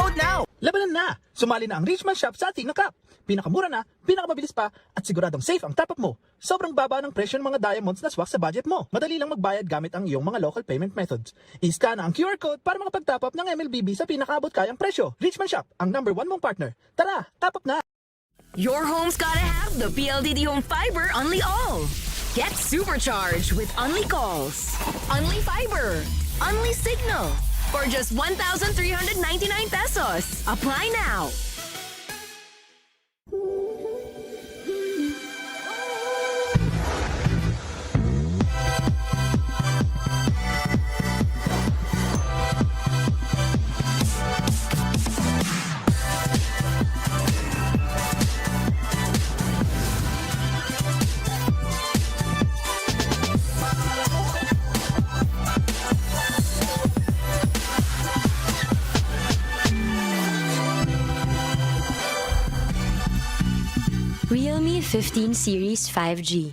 Load now! Labanan na! Sumali na ang Richman Shop sa Athena Cup. Pinakamura na, pinakamabilis pa, at siguradong safe ang top-up mo. Sobrang baba ng presyo ng mga diamonds na swak sa budget mo. Madali lang magbayad gamit ang iyong mga local payment methods. I-scan ang QR code para makapag-top up ng MLBB sa pinakaabot kayang presyo. Richman Shop, ang #1 mong partner. Tara, top up na! Your home's gotta have the PLDT Home Fiber Unli All. Get supercharged with Unli Calls, Unli Fiber, Unli Signal for just 1,399 pesos. Apply now. Realme 15 Series 5G.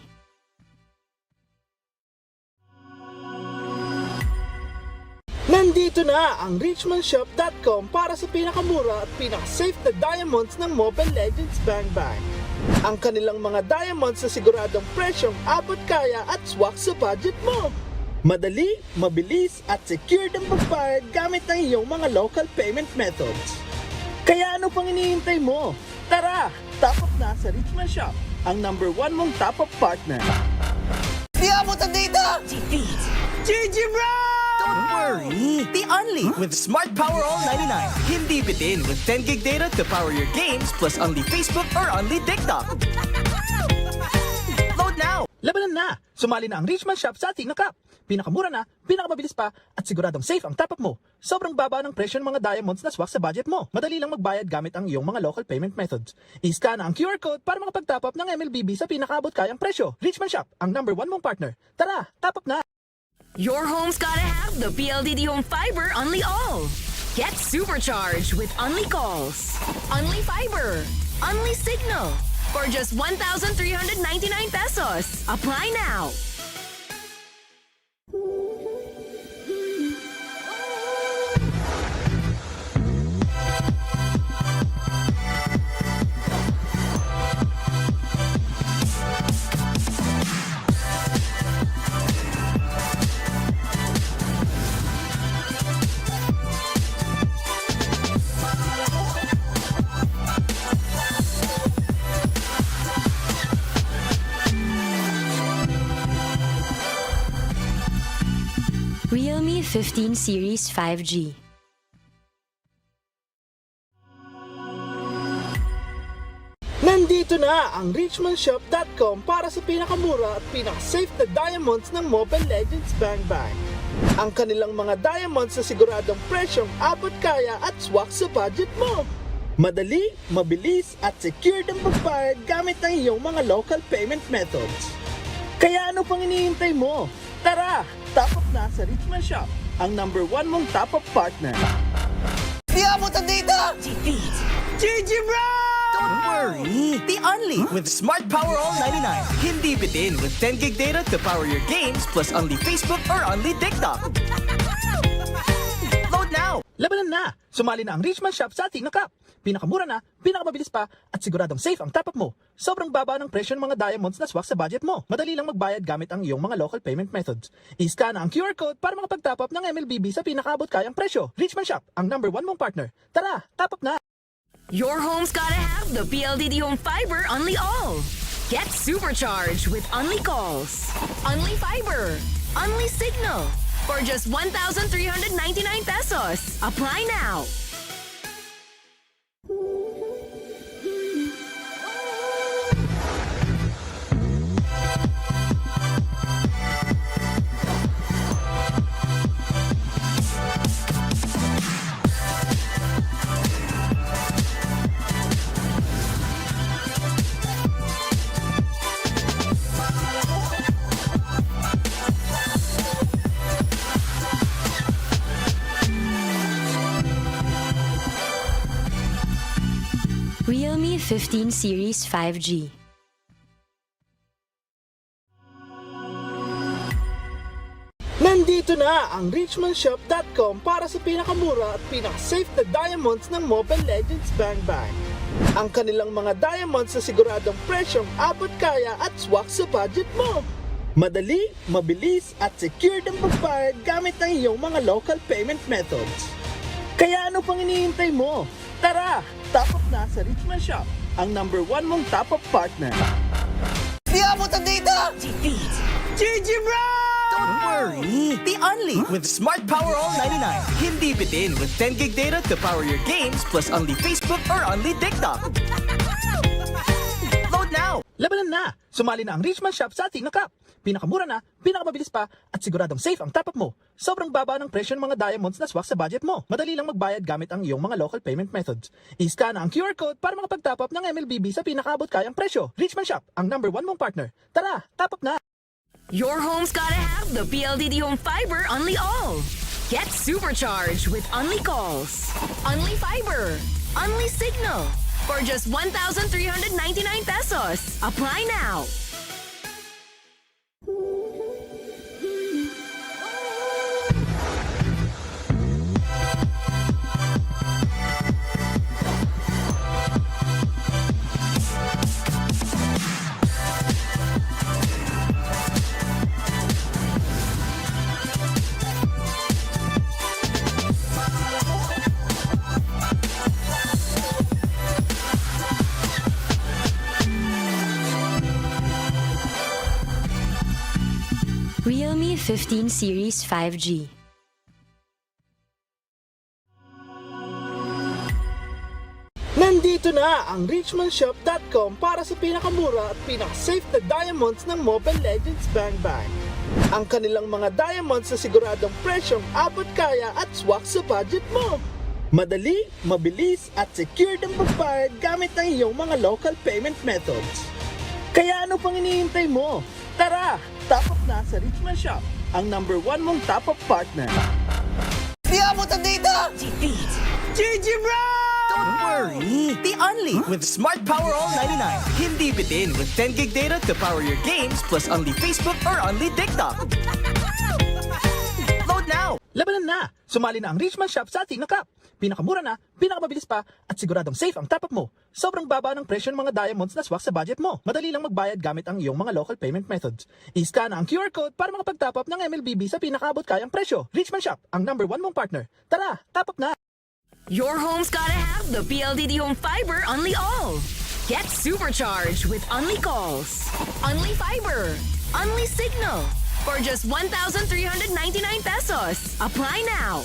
Nandito na ang richmanshop.com para sa pinakamura at pinaka-safe na diamonds ng Mobile Legends Bang Bang. Ang kanilang mga diamonds na siguradong presyong abot kaya at swak sa budget mo. Madali, mabilis at secured ang pagbayad gamit ang iyong mga local payment methods. Kaya ano pang hinihintay mo? Tara, top up na sa Richman Shop, ang #1 mong top-up partner. Di abutan dito! GG bro! Don't worry! The Only with Smart Power All 99. Hindi bitin with 10 gig data to power your games plus only Facebook or only TikTok. Load now! Labanan na! Sumali na ang Richman Shop sa Athena Cup. Pinakamura na, pinakamabilis pa, at siguradong safe ang top-up mo. Sobrang baba ng presyo ng mga diamonds na swak sa budget mo. Madali lang magbayad gamit ang iyong mga local payment methods. I-scan ang QR code para makapag-top up ng MLBB sa pinakaabot kayang presyo. Richman Shop, ang #1 mong partner. Tara, top up na! Your home's gotta have the PLDT Home Fiber Unli All. Get supercharged with Unli Calls, Unli Fiber, Unli Signal for just 1,399 pesos. Apply now. Realme 15 Series 5G. Nandito na ang richmanshop.com para sa pinakamura at pinaka-safe na diamonds ng Mobile Legends Bang Bang. Ang kanilang mga diamonds na siguradong presyong abot kaya at swak sa budget mo. Madali, mabilis at secured ang pagbayad gamit ang iyong mga local payment methods. Kaya ano pang hinihintay mo? Tara, top up na sa Richman Shop, ang #1 mong top-up partner. Di abutan dito! GG bro! Don't worry! The Only with Smart Power All 99. Hindi bitin with 10 gig data to power your games plus only Facebook or only TikTok. Load now! Labanan na! Sumali na ang Richman Shop sa Athena Cup. Pinakamura na, pinakamabilis pa, at siguradong safe ang top-up mo. Sobrang baba ng presyo ng mga diamonds na swak sa budget mo. Madali lang magbayad gamit ang iyong mga local payment methods. I-scan ang QR code para makapag-top up ng MLBB sa pinakaabot kayang presyo. Richman Shop, ang #1 mong partner. Tara, top up na! Your home's gotta have the PLDT Home Fiber Unli All. Get supercharged with Unli Calls, Unli Fiber, Unli Signal for just 1,399 pesos. Apply now. Realme 15 Series 5G. Nandito na ang richmanshop.com para sa pinakamura at pinaka-safe na diamonds ng Mobile Legends Bang Bang. Ang kanilang mga diamonds na siguradong presyong abot kaya at swak sa budget mo. Madali, mabilis at secure ang pagbayad gamit ang iyong mga local payment methods. Kaya ano pang hinihintay mo? Tara, top up na sa Richman Shop, ang #1 mong top up partner. Di abutan dito! GG bro! Don't worry! The Only with Smart Power All 99. Hindi bitin with 10 gig data to power your games plus only Facebook or only TikTok. Load now! Labanan na! Sumali na ang Richman Shop sa Athena Cup. Pinakamura na, pinakamabilis pa, at siguradong safe ang top up mo. Sobrang baba ng presyo ng mga diamonds na swak sa budget mo. Madali lang magbayad gamit ang iyong mga local payment methods. I-scan ang QR code para makapag-top up ng MLBB sa pinakaabot kayang presyo. Richman Shop, ang #1 mong partner. Tara, top up na! Your home's gotta have the PLDT Home Fiber Unli All. Get supercharged with Unli Calls, Unli Fiber, Unli Signal for just 1,399 pesos. Apply now. Realme 15 Series 5G. Nandito na ang richmanshop.com para sa pinakamura at pinaka-safe na diamonds ng Mobile Legends Bang Bang. Ang kanilang mga diamonds na siguradong presyong abot kaya at swak sa budget mo. Madali, mabilis at secure ang pagbayad gamit ang iyong mga local payment methods. Kaya ano pang hinihintay mo? Tara, top up na sa Richman Shop, ang #1 mong top up partner. Di abutan dito! GG bro! Don't worry! The Only with Smart Power All 99. Hindi bitin with 10 gig data to power your games plus only Facebook or only TikTok. Load now! Labanan na! Sumali na ang Richman Shop sa Athena Cup. Pinakamura na, pinakamabilis pa, at siguradong safe ang top up mo. Sobrang baba ng presyo ng mga diamonds na swak sa budget mo. Madali lang magbayad gamit ang iyong mga local payment methods. I-scan ang QR code para makapag-top up ng MLBB sa pinakaabot kayang presyo. Richman Shop, ang #1 mong partner. Tara, top up na! Your home's gotta have the PLDT Home Fiber Unli All. Get supercharged with Unli Calls, Unli Fiber, Unli Signal for just 1,399 pesos. Apply now.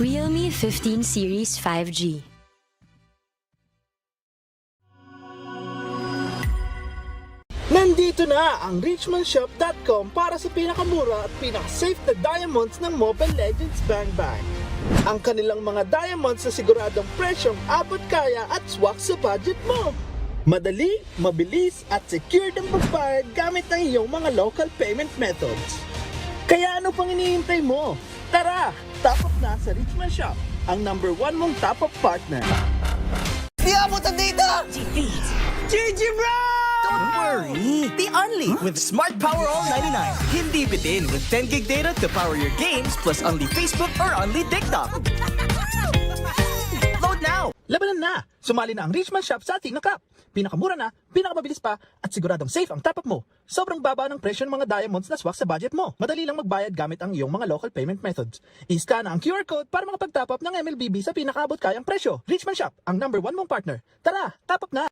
Realme 15 Series 5G. Nandito na ang richmanshop.com para sa pinakamura at pinaka-safe na diamonds ng Mobile Legends Bang Bang. Ang kanilang mga diamonds na siguradong presyong abot kaya at swak sa budget mo. Madali, mabilis at secure ang pagbayad gamit ang iyong mga local payment methods. Kaya ano pang hinihintay mo? Tara, top up na sa Richman Shop, ang #1 mong top up partner. Di abutan dito! GG bro! Don't worry! worry! The only with Smart Power All 99. Hindi bitin with 10 gig data to power your games plus only Facebook or only TikTok. Load now! Labanan na! Sumali na ang Richman Shop sa Athena Cup. Pinakamura na, pinakamabilis pa, at siguradong safe ang top-up mo. Sobrang baba ng presyo ng mga diamonds na swak sa budget mo. Madali lang magbayad gamit ang iyong mga local payment methods. I-scan ang QR code para makapag-top up ng MLBB sa pinakaabot kayang presyo. Richman Shop, ang #1 mong partner. Tara, top up na!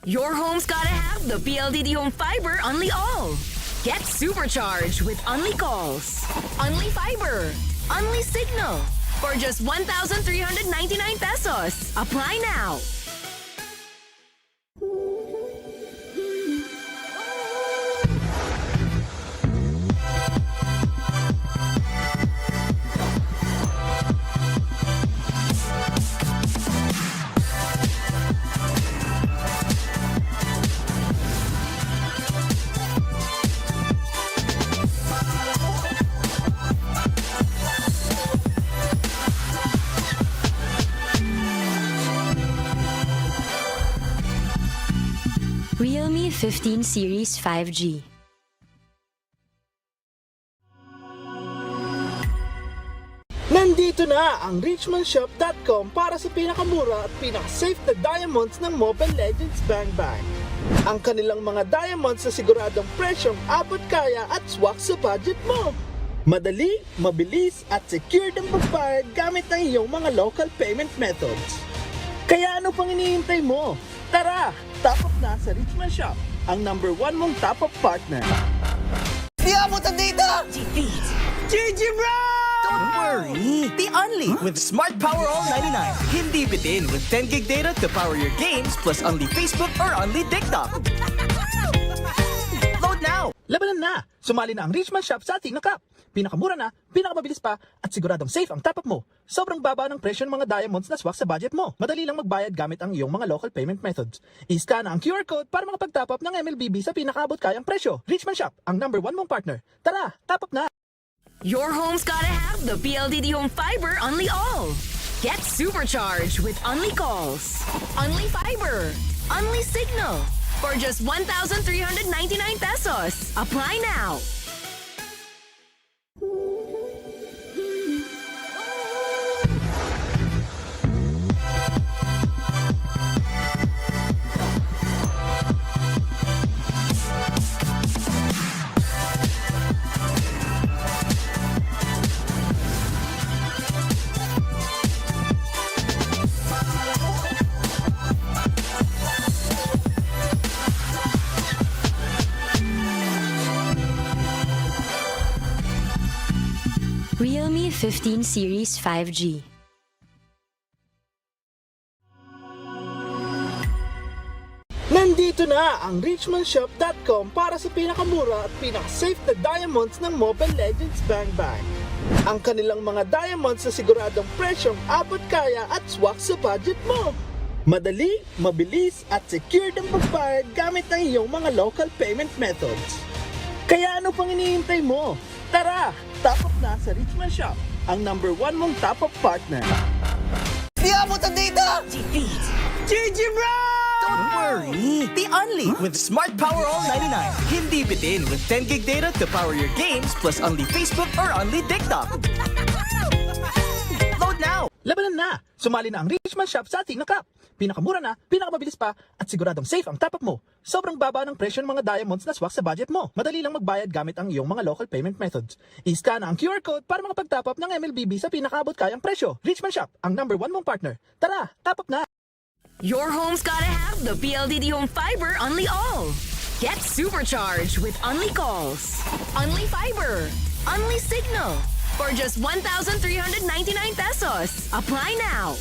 Your home's gotta have the PLDT Home Fiber Unli All. Get supercharged with Unli Calls, Unli Fiber, Unli Signal for just 1,399 pesos. Apply now. Realme 15 Series 5G. Nandito na ang richmanshop.com para sa pinakamura at pinaka-safe na diamonds ng Mobile Legends Bang Bang. Ang kanilang mga diamonds na siguradong presyong abot kaya at swak sa budget mo. Madali, mabilis at secure ang pagbayad gamit ang iyong mga local payment methods. Kaya ano pang iniintay mo? Tara, top up na sa Richman Shop, ang #1 mong top up partner. Di abot ang data! GG bro! Don't worry! The only with Smart Power All 99. Hindi bitin with 10 gig data to power your games plus only Facebook or only TikTok. Load now! Labanan na! Sumali na ang Richman Shop sa Athena Cup. Pinakamura na, pinakamabilis pa, at siguradong safe ang top-up mo. Sobrang baba ng presyo ng mga diamonds na swak sa budget mo. Madali lang magbayad gamit ang iyong mga local payment methods. I-scan ang QR code para makapag-top up ng MLBB sa pinakaabot kayang presyo. Richman Shop, ang #1 mong partner. Tara, top up na! Your home's gotta have the PLDT Home Fiber Unli All. Get supercharged with Unli Calls, Unli Fiber, Unli Signal for just 1,399 pesos. Apply now. Realme 15 Series 5G. Nandito na ang richmanshop.com para sa pinakamura at pinaka-safe na diamonds ng Mobile Legends Bang Bang. Ang kanilang mga diamonds na siguradong presyong abot kaya at swak sa budget mo. Madali, mabilis at secure ang pagbayad gamit ang iyong mga local payment methods. Kaya ano pang iniintay mo? Tara, top up na sa Richman Shop, ang #1 mong top up partner. Di abot ang data! GG bro! Don't worry! The only with Smart Power All 99. Hindi bitin with 10 gig data to power your games plus only Facebook or only TikTok. Load now! Labanan na! Sumali na ang Richman Shop sa Athena Cup. Pinakamura na, pinakamabilis pa, at siguradong safe ang top-up mo. Sobrang baba ng presyo ng mga diamonds na swak sa budget mo. Madali lang magbayad gamit ang iyong mga local payment methods. I-scan ang QR code para makapag-top up ng MLBB sa pinakaabot kayang presyo. Richman Shop, ang #1 mong partner. Tara, top up na! Your home's gotta have the PLDT Home Fiber Unli All. Get supercharged with Unli Calls, Unli Fiber, Unli Signal for just 1,399 pesos. Apply now.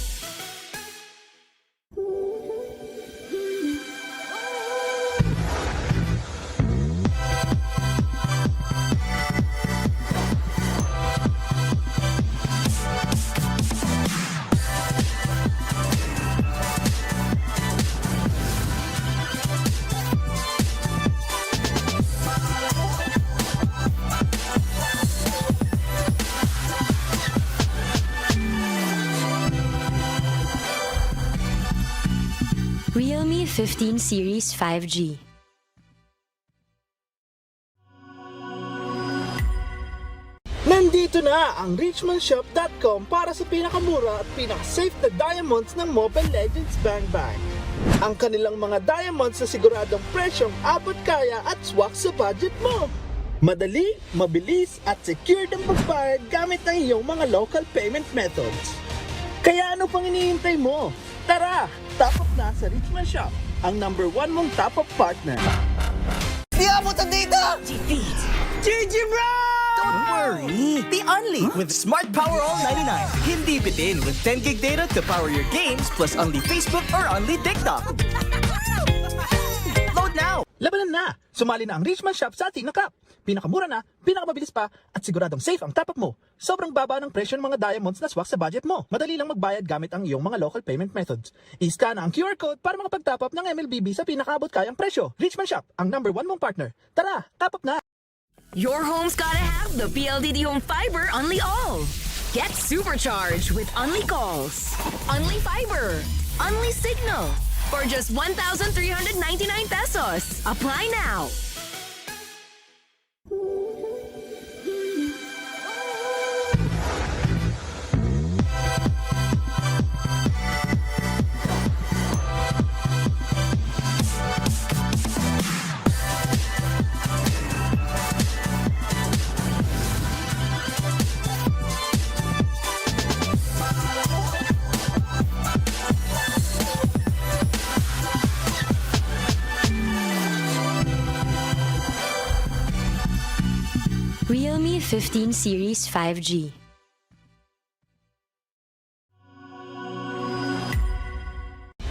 Realme 15 Series 5G. Nandito na ang richmondshop.com para sa pinakamura at pinaka-safe na diamonds ng Mobile Legends Bang Bang. Ang kanilang mga diamonds sa siguradong presyong abot kaya at swak sa budget mo. Madali, mabilis at secure ang pagbayad gamit ang iyong mga local payment methods. Kaya ano pang iniintay mo? Tara, top up na sa Richmond Shop, ang number 1 mong top up partner. Di abot ang data! Defeat. GG bro! Don't worry! The Only with Smart Power All 99. Hindi bitin with 10 gig data to power your games plus only Facebook or only TikTok. Load now! Labanan na! Sumali na ang Richmond Shop sa Athena Cup. Pinakamura na, pinakamabilis pa, at siguradong safe ang top-up mo. Sobrang baba ng presyo ng mga diamonds na swak sa budget mo. Madali lang magbayad gamit ang iyong mga local payment methods. I-scan ang QR code para makapag-top up ng MLBB sa pinakaabot kayang presyo. Richmond Shop, ang number 1 mong partner. Tara, top up na! Your home's gotta have the PLDT Home Fiber Unli All. Get supercharged with Unli Calls, Unli Fiber, Unli Signal for just 1,399 pesos. Apply now. Realme 15 Series 5G.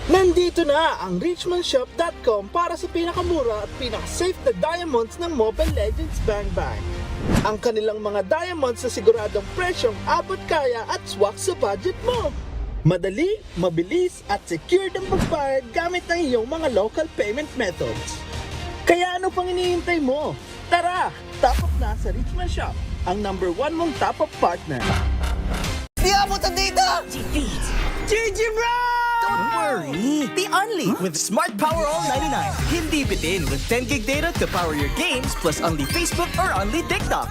Nandito na ang richmondshop.com para sa pinakamura at pinaka-safe na diamonds ng Mobile Legends Bang Bang. Ang kanilang mga diamonds sa siguradong presyong abot kaya at swak sa budget mo. Madali, mabilis at secure ang pagbayad gamit ang iyong mga local payment methods. Kaya ano pang iniintay mo? Tara, top up na sa Richmond Shop, ang number 1 mong top up partner. Di abot ang data! Defeat. GG bro! Don't worry! The Only with Smart Power All 99. Hindi bitin with 10 gig data to power your games plus only Facebook or only TikTok.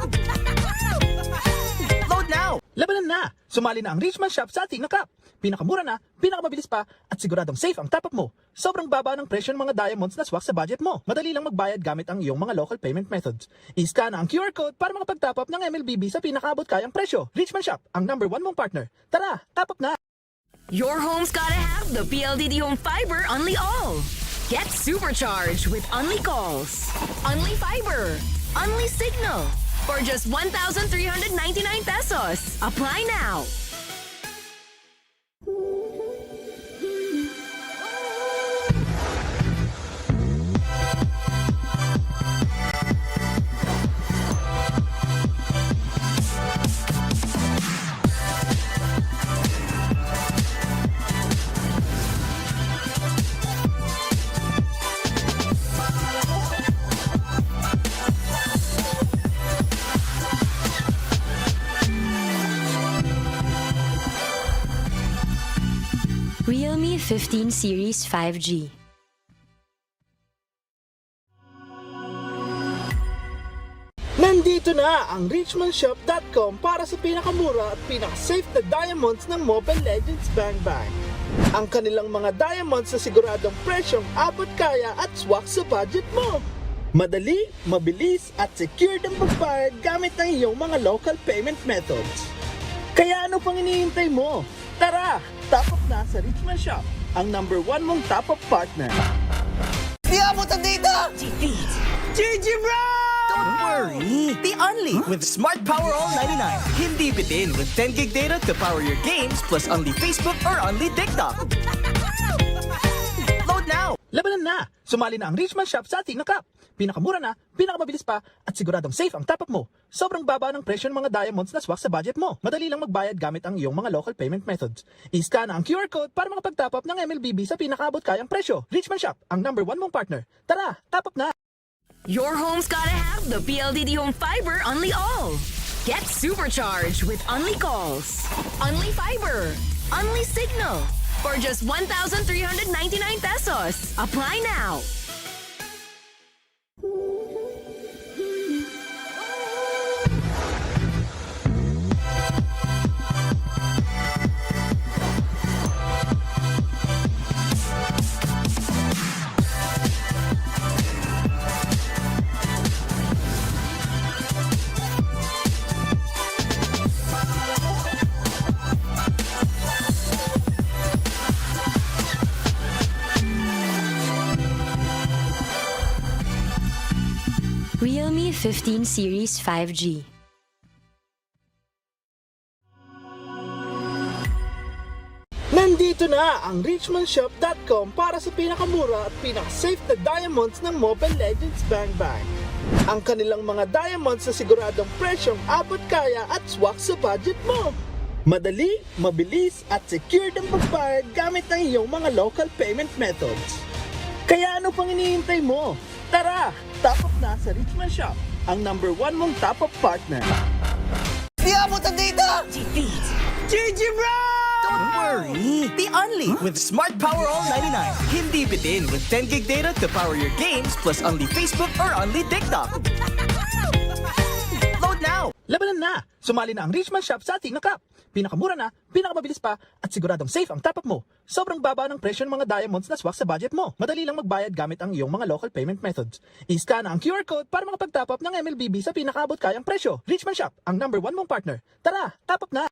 Load now! Labanan na! Sumali na ang Richmond Shop sa Athena Cup. Pinakamura na, pinakamabilis pa, at siguradong safe ang top-up mo. Sobrang baba ng presyo ng mga diamonds na swak sa budget mo. Madali lang magbayad gamit ang iyong mga local payment methods. I-scan ang QR code para makapag-top up ng MLBB sa pinakaabot kayang presyo. Richmond Shop, ang number 1 mong partner. Tara, top up na! Your home's gotta have the PLDT Home Fiber Unli All. Get supercharged with Unli Calls, Unli Fiber, Unli Signal for just 1,399 pesos. Apply now. Realme 15 Series 5G. Nandito na ang richmondshop.com para sa pinakamura at pinaka-safe na diamonds ng Mobile Legends Bang Bang. Ang kanilang mga diamonds sa siguradong presyong abot kaya at swak sa budget mo. Madali, mabilis at secure ang pagbayad gamit ang iyong mga local payment methods. Kaya ano pang iniintay mo? Tara, top up na sa Richmond Shop, ang number 1 mong top up partner. Di abot ang data! Defeat. GG bro! Don't worry! The Only with Smart Power All 99. Hindi bitin with 10 gig data to power your games plus only Facebook or only TikTok. Load now! Labanan na! Sumali na ang Richmond Shop sa Athena Cup. Pinakamura na, pinakamabilis pa, at siguradong safe ang top-up mo. Sobrang baba ng presyo ng mga diamonds na swak sa budget mo. Madali lang magbayad gamit ang iyong mga local payment methods. I-scan ang QR code para makapag-top up ng MLBB sa pinakaabot kayang presyo. Richmond Shop, ang number 1 mong partner. Tara, top up na! Your home's gotta have the PLDT Home Fiber Unli All. Get supercharged with Unli Calls, Unli Fiber, Unli Signal for just 1,399 pesos. Apply now. Realme 15 Series 5G. Nandito na ang richmondshop.com para sa pinakamura at pinaka-safe na diamonds ng Mobile Legends Bang Bang. Ang kanilang mga diamonds na siguradong presyong abot kaya at swak sa budget mo. Madali, mabilis at secured ang pagbayad gamit ang iyong mga local payment methods. Kaya ano pang hinihintay mo? Tara, top up na sa Richmond Shop, ang #1 mong top-up partner. Di abot ang data! GG bro! Don't worry! The Only with Smart Power All 99. Hindi bitin with 10 gig data to power your games plus only Facebook or only TikTok. Load now! Labanan na! Sumali na ang Richmond Shop sa Athena Cup. Pinakamura na, pinakamabilis pa, at siguradong safe ang top-up mo. Sobrang baba ng presyo ng mga diamonds na swak sa budget mo. Madali lang magbayad gamit ang iyong mga local payment methods. I-scan ang QR code para makapag-top up ng MLBB sa pinakaabot kayang presyo. Richmond Shop, ang #1 mong partner. Tara, top up na!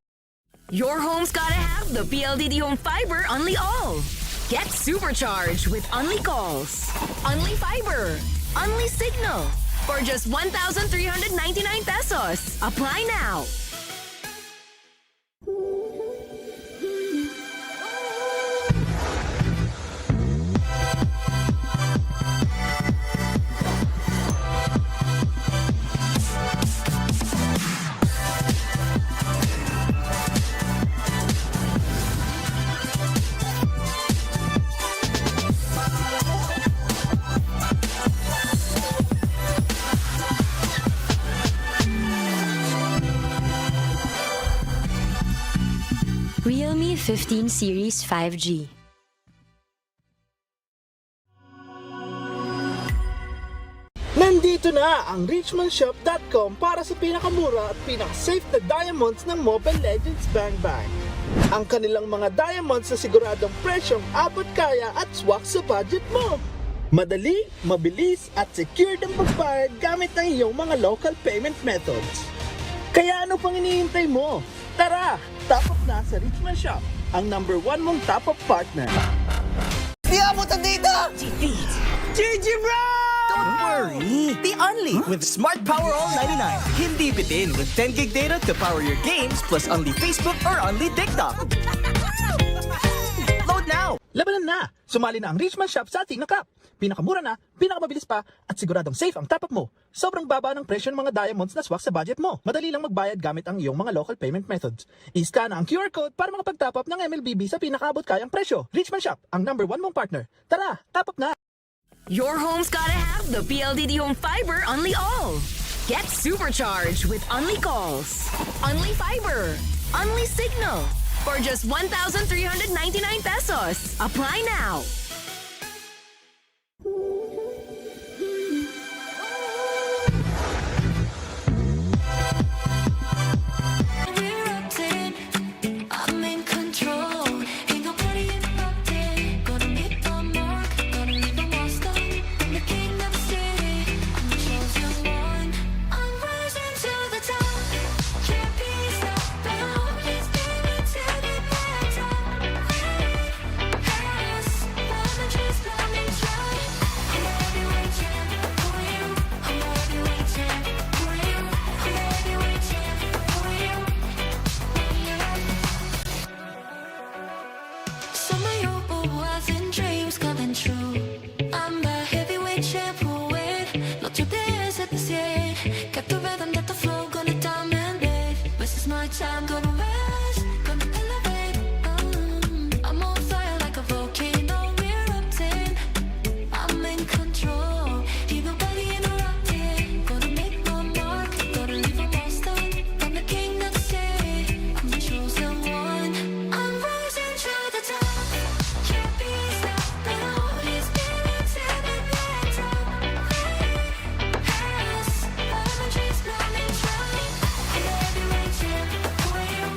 Your home's gotta have the PLDT Home Fiber Unli All. Get supercharged with Unli Calls, Unli Fiber, Unli Signal for just 1,399 pesos. Apply now. Realme 15 Series 5G. Nandito na ang richmondshop.com para sa pinakamura at pinaka-safe na diamonds ng Mobile Legends Bang Bang. Ang kanilang mga diamonds na siguradong presyong abot kaya at swak sa budget mo. Madali, mabilis at secured ang pagbayad gamit ang iyong mga local payment methods. Kaya ano pang hinihintay mo? Tara, top up na sa Richmond Shop, ang #1 mong top-up partner. Di abot ang data! GG bro! Don't worry! The Only with Smart Power All 99. Hindi bitin with 10 gig data to power your games plus only Facebook or only TikTok. Load now! Labanan na! Sumali na ang Richmond Shop sa Athena Cup. Pinakamura na, pinakamabilis pa, at siguradong safe ang top-up mo. Sobrang baba ng presyo ng mga diamonds na swak sa budget mo. Madali lang magbayad gamit ang iyong mga local payment methods. I-scan ang QR code para makapag-top up ng MLBB sa pinakaabot kayang presyo. Richmond Shop, ang #1 mong partner. Tara, top up na! Your home's gotta have the PLDT Home Fiber Unli All. Get supercharged with Unli Calls, Unli Fiber, Unli Signal for just 1,399 pesos. Apply now. We're updated. I'm in control. Ain't nobody interrupted. Gonna meet the mark. Gonna leave them all stuck. I'm the king of the city. I'm the chosen one. I'm rising to the top. Can't be stopped. Nobody's been to the top. Pass. Wanna just let me try. I'm a heavyweight champ. Who are you? I'm a heavyweight champ. Who are you? I'm a heavyweight champ. Who are you? Some of you wasn't dreams coming true. I'm the heavyweight champ who win. No te dejes at the cien. Got the rhythm, got the flow, gonna dominate. This is my time, gonna rise, gonna elevate. I'm on fire like a volcano, erupting. I'm in control. Ain't nobody interrupting. Gonna make my mark, gonna leave them all stuck. I'm the king of the city. I'm the chosen one. I'm rising to the top. Can't be stopped. Nobody's been to the top. Pass. Wanna just let me try. I'm the heavyweight champ. Who are you?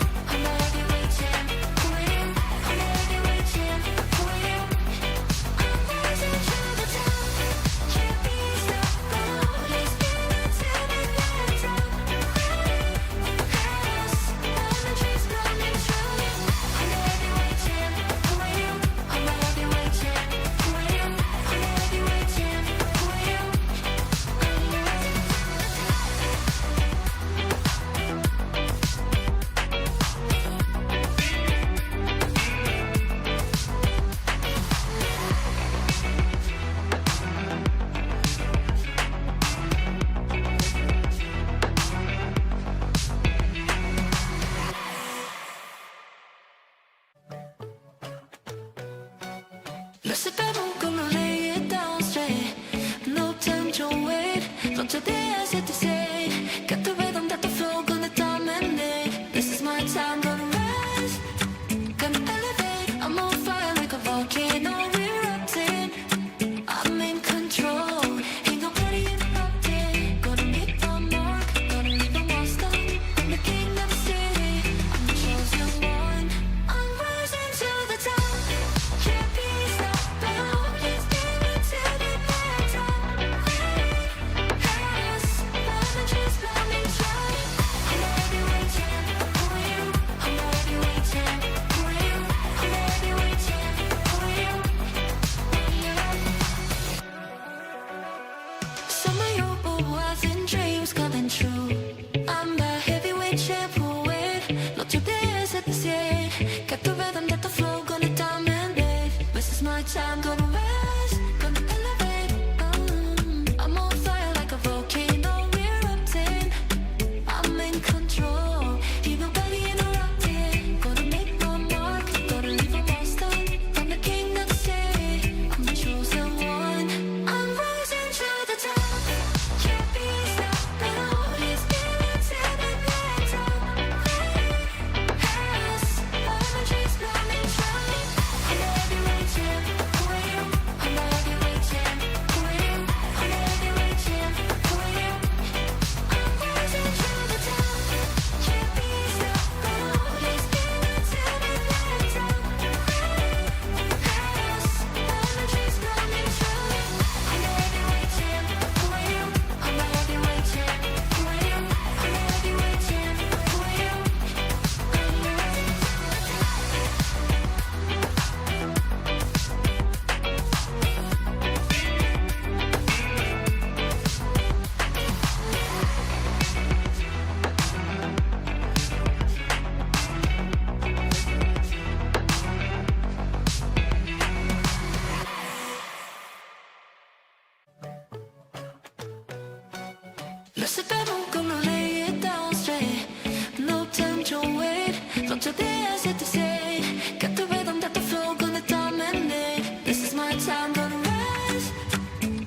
Recitamos gonna lay it down straight. No time to wait. Don't you dare hesitate. Get the rhythm that the flow gonna dominate. This is my time, gonna rise,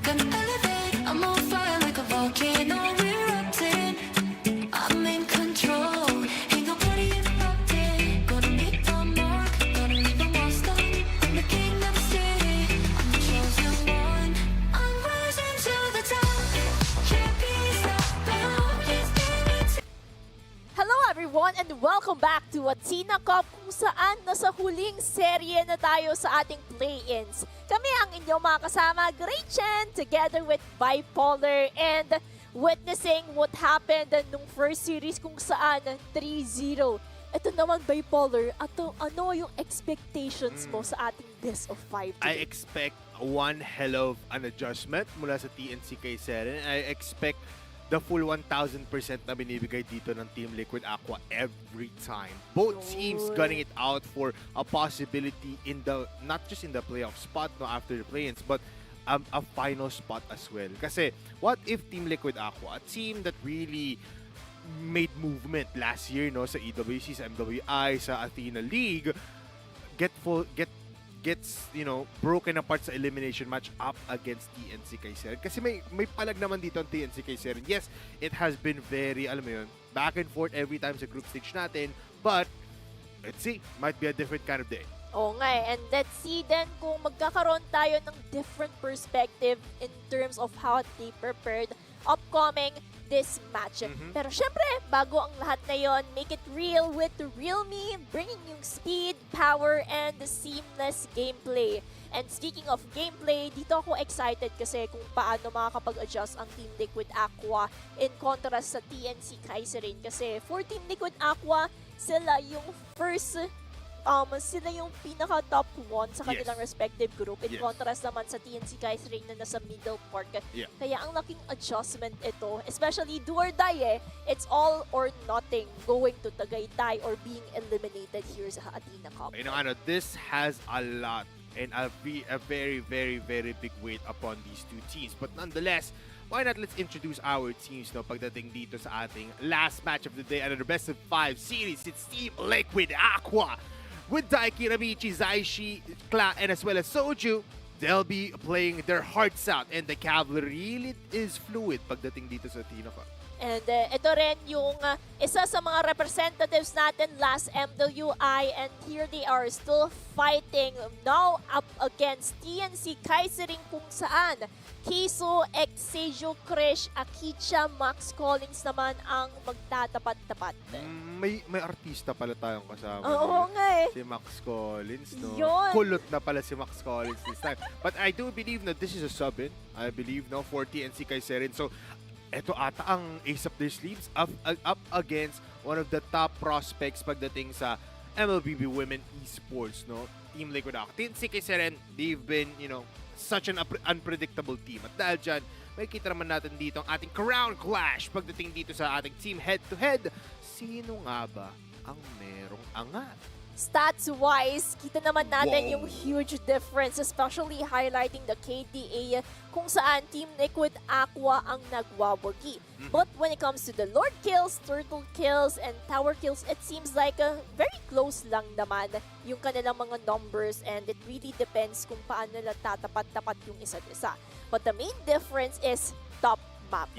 gonna elevate. I'm on fire like a volcano erupting. I'm in control. Ain't nobody interrupting. Gonna make the mark, gonna leave them all stunned. I'm the king of the city. I'm the chosen one. I'm rising to the top. Can't be stopped. Always been Hello everyone and welcome back to Athena Cup kung saan nasa huling serye na tayo sa ating play-ins. Kami ang inyong mga kasama, Gretchen, together with Bipolar and witnessing what happened nung first series kung saan 3-0. Ito naman Bipolar, ano yung expectations mo sa ating best of 5 I today? expect one hell of an adjustment mula sa TNCK series. I expect the full 1,000% na binibigay dito ng Team Liquid Aqua every time. Both teams gunning it out for a possibility in the, not just in the playoff spot no after the play-ins, but a final spot as well. Kasi what if Team Liquid Aqua, a team that really made movement last year no sa EWC, sa MWI, sa Athena League, gets broken apart sa elimination match up against TNCK Seren. Kasi may palag naman dito ang TNCK Seren. Yes, it has been very, alam mo yun, back and forth every time sa group stage natin, but let's see, might be a different kind of day. Oo nga and let's see then kung magkakaroon tayo ng different perspective in terms of how they prepared upcoming this match. Pero syempre, bago ang lahat na yon, make it real with Realme, bringing yung speed, power, and seamless gameplay. And speaking of gameplay, dito ako excited kasi kung paano makakapag-adjust ang Team Liquid Aqua in contrast sa TNC Kaiserin. Kasi for Team Liquid Aqua, sila yung sila yung pinaka-top 1 sa kanilang respective group in contrast naman sa TNC Kaiserin na nasa middle part. Kaya ang laking adjustment ito, especially do or die it's all or nothing going to Tagaytay or being eliminated here sa Athena Cup. This has a lot and a very, very, very big weight upon these two teams. But nonetheless, why not let's introduce our teams pagdating dito sa ating last match of the day under the best of 5 series. It's Team Liquid Aqua. With Daiki, Ramichi, Zaishi, TLAQ, and as well as Soju, they'll be playing their hearts out. And the cavalry really is fluid pagdating dito sa Athena Cup. And ito rin yung isa sa mga representatives natin last MWI and here they are still fighting now up against TNC Kaiserin kung saan Kiso, Exejo, Krish, Akicha, Max Collins naman ang magtatapat-tapat. May artista pala tayong kasama. Oo nga Si Max Collins, no? Yun. Kulot na pala si Max Collins this time. But I do believe na this is a sub-in. I believe, no, for TNC Kaiserin. So, eto ata ang ace up their sleeves up against one of the top prospects pagdating sa MLBB Women Esports, no? Team Liquid Aqua. TNCK Seren, they've been, such an unpredictable team. At dahil dyan, makikita naman natin dito ang ating crown clash pagdating dito sa ating team head-to-head. Sino nga ba ang merong angat? Stats-wise, kita naman natin yung huge difference, especially highlighting the KDA kung saan Team Liquid Aqua ang nagwawagi. But when it comes to the Lord kills, Turtle kills, and Tower kills, it seems like very close lang naman yung kanilang mga numbers and it really depends kung paano nila tatapat-tapat yung isa't isa. But the main difference is top map.